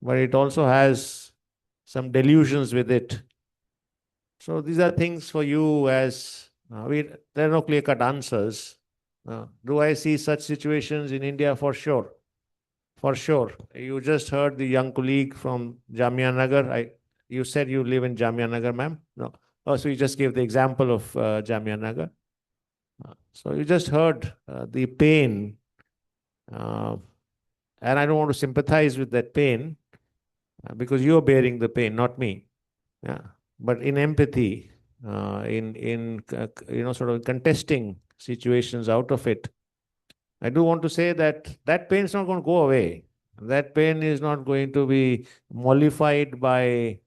but it also has some delusions with it. So these are things for you as, there are no clear-cut answers. Do I see such situations in India? For sure. For sure. You just heard the young colleague from Jamia Nagar. You said you live in Jamia Nagar, ma'am? No. Oh, so you just gave the example of Jamia Nagar. So you just heard the pain. And I don't want to sympathize with that pain because you're bearing the pain, not me. Yeah. But in empathy, in sort of contesting situations out of it, I do want to say that that pain is not going to go away. That pain is not going to be mollified by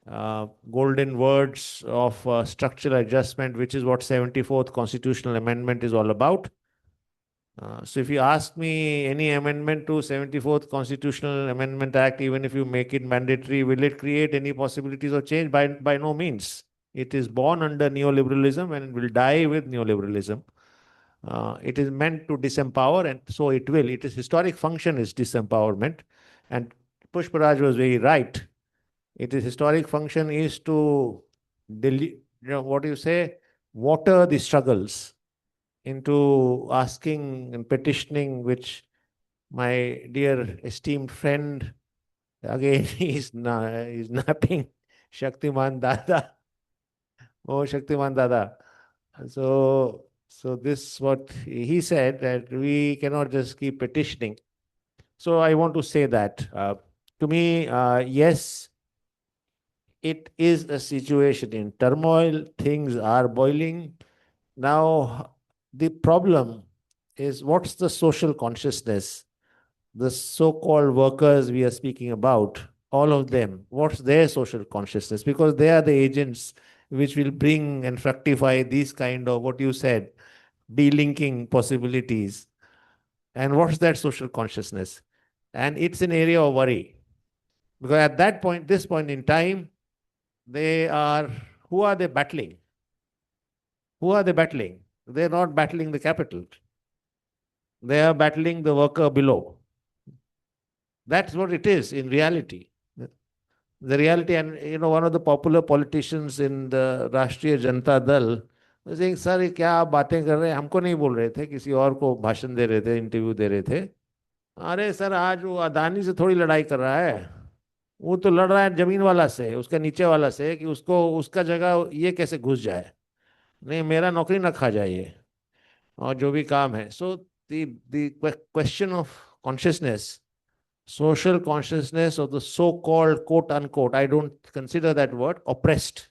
golden words of structural adjustment, which is what 74th constitutional amendment is all about. So if you ask me any amendment to 74th Constitutional Amendment Act, even if you make it mandatory, will it create any possibilities of change? By no means. It is born under neoliberalism and will die with neoliberalism. It is meant to disempower, and so it will. Its historic function is disempowerment. And Pushparaj was very right. Its historic function is to, what do you say, water the struggles into asking and petitioning, which my dear esteemed friend, again, he's napping, Shaktiman Dada. Oh, Shaktiman Dada. So this what he said, that we cannot just keep petitioning. So I want to say that to me, yes, it is a situation in turmoil. Things are boiling. Now, the problem is, what's the social consciousness? The so-called workers we are speaking about, all of them, what's their social consciousness? Because they are the agents which will bring and fructify these kind of, what you said, delinking possibilities. And what's that social consciousness? And it's an area of worry. Because at that point, this point in time, who are they battling? Who are they battling? They're not battling the capital. They are battling the worker below. That's what it is in reality. The reality, and one of the popular politicians in the Rashtriya Janata Dal was saying, sir, ये क्या आप बातें कर रहे हैं? हमको नहीं बोल रहे थे, किसी और को भाषण दे रहे थे, इंटरव्यू दे रहे थे. अरे सर, आज वो अदानी से थोड़ी लड़ाई कर रहा है. वो तो लड़ रहा है जमीन वाला से, उसका नीचे वाला से, कि उसको उसका जगह ये कैसे घुस जाए, नहीं मेरा नौकरी ना खा जाए ये, और जो भी काम है. So the question of consciousness, social consciousness of the so-called, quote unquote, I don't consider that word, oppressed.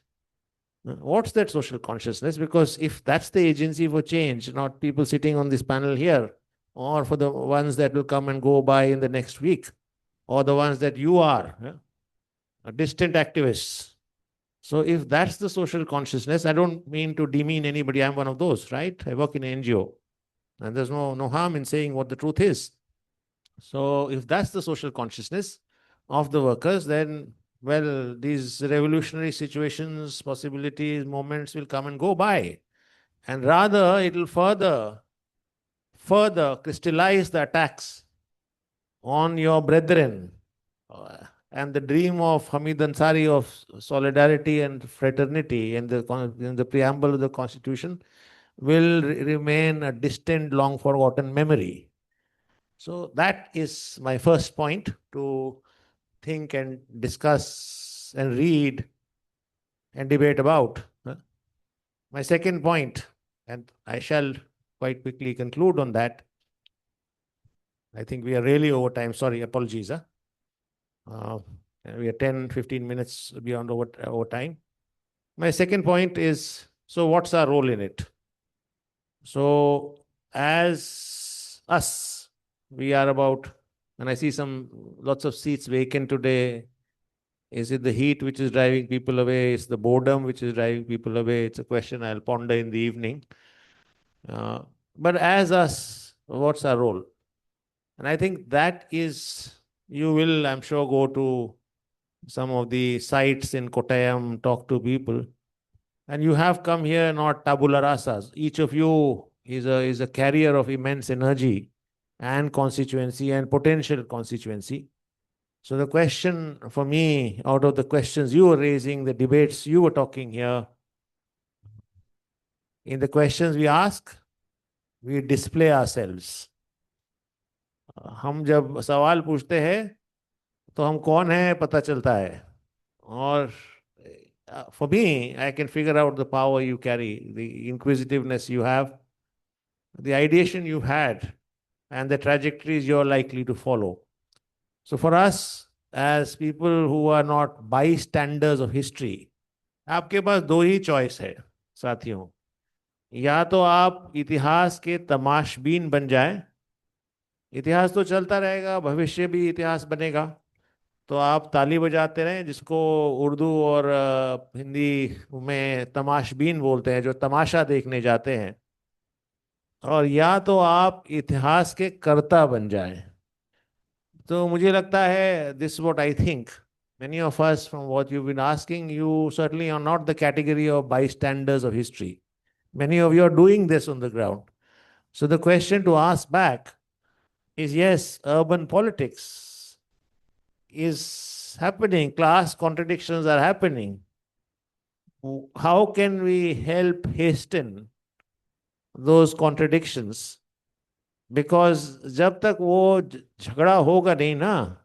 What's that social consciousness? Because if that's the agency for change, not people sitting on this panel here, or for the ones that will come and go by in the next week, or the ones that you are, distant activists. So if that's the social consciousness, I don't mean to demean anybody. I'm one of those, right? I work in an NGO. And there's no harm in saying what the truth is. So if that's the social consciousness of the workers, then, well, these revolutionary situations, possibilities, moments will come and go by. And rather, it will further crystallize the attacks on your brethren. And the dream of Hamid Ansari of solidarity and fraternity in the preamble of the Constitution will remain a distant, long forgotten memory. So that is my first point to think and discuss and read and debate about. My second point, and I shall quite quickly conclude on that. I think we are really over time. Sorry, apologies. We are 10, 15 minutes beyond over time. My second point is, so what's our role in it? So as us, we are about, and I see lots of seats vacant today. Is it the heat which is driving people away? Is the boredom which is driving people away? It's a question I'll ponder in the evening. But as us, what's our role? And I think that is, you will, I'm sure, go to some of the sites in Kottayam, talk to people. And you have come here not tabula rasas. Each of you is a carrier of immense energy and constituency and potential constituency. So the question for me, out of the questions you were raising, the debates you were talking here, in the questions we ask, we display ourselves. हम जब सवाल पूछते हैं तो हम कौन है पता चलता है. और for me, I can figure out the power you carry, the inquisitiveness you have, the ideation you had, and the trajectories you're likely to follow. So for us, as people who are not bystanders of history, आपके पास दो ही choice है साथियों. या तो आप इतिहास के तमाशबीन बन जाएं इतिहास तो चलता रहेगा, भविष्य भी इतिहास बनेगा। तो आप ताली बजाते रहें, जिसको उर्दू और हिंदी में तमाशबीन बोलते हैं, जो तमाशा देखने जाते हैं। और या तो आप इतिहास के कर्ता बन जाएं। तो मुझे लगता है, this what I think, many of us, from what you've been asking, you certainly are not the category of bystanders of history. Many of you are doing this on the ground. So the question to ask back is, yes, urban politics is happening, class contradictions are happening. How can we help hasten those contradictions? Because जब तक वो झगड़ा होगा नहीं ना,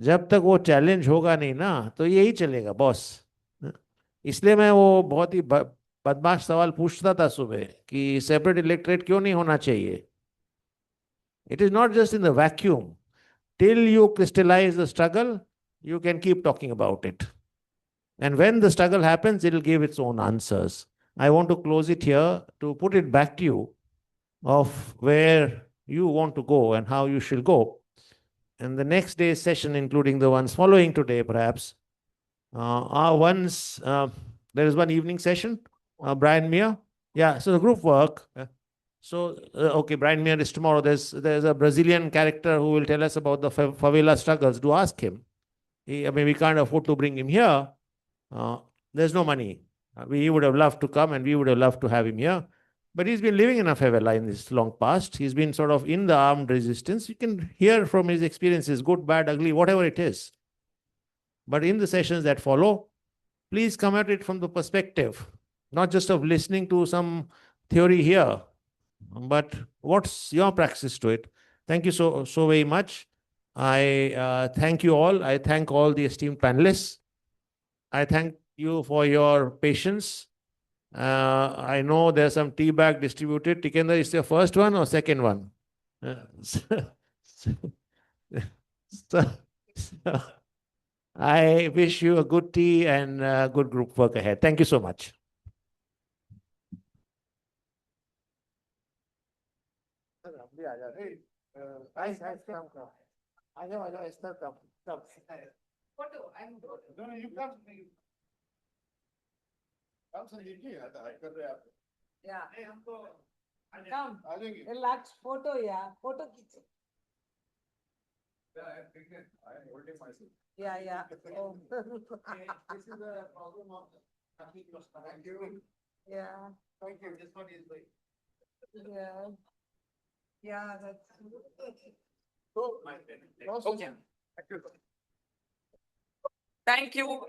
जब तक वो चैलेंज होगा नहीं ना, तो यही चलेगा बॉस। इसलिए मैं वो बहुत ही बदमाश सवाल पूछता था सुबह कि सेपरेट इलेक्टरेट क्यों नहीं होना चाहिए। It is not just in the vacuum. Till you crystallise the struggle, you can keep talking about it. And when the struggle happens, it will give its own answers. I want to close it here to put it back to you of where you want to go and how you shall go. And the next day's session, including the ones following today, perhaps, there is one evening session, Brian Meir. Yeah, so the group work. Okay, Brian Meir is tomorrow. There's a Brazilian character who will tell us about the favela struggles. Do ask him. I mean, we can't afford to bring him here. There's no money. We would have loved to come and we would have loved to have him here. But he's been living in a favela in this long past. He's been sort of in the armed resistance. You can hear from his experiences, good, bad, ugly, whatever it is. But in the sessions that follow, please come at it from the perspective, not just of listening to some theory here, but what's your praxis to it? Thank you so very much. I thank you all. I thank all the esteemed panelists. I thank you for your patience. I know there's some tea bag distributed. Tikendra, is your first one or second one? So, I wish you a good tea and good group work ahead. Thank you so much. Yeah. Come. Relax. Photo, yeah. Photo खींचो. Yeah, yeah. Oh. This is a problem of happy cluster. Thank you. Yeah. Thank you. This one is like. Yeah. Yeah, that's. So, my friend. Okay. Thank you.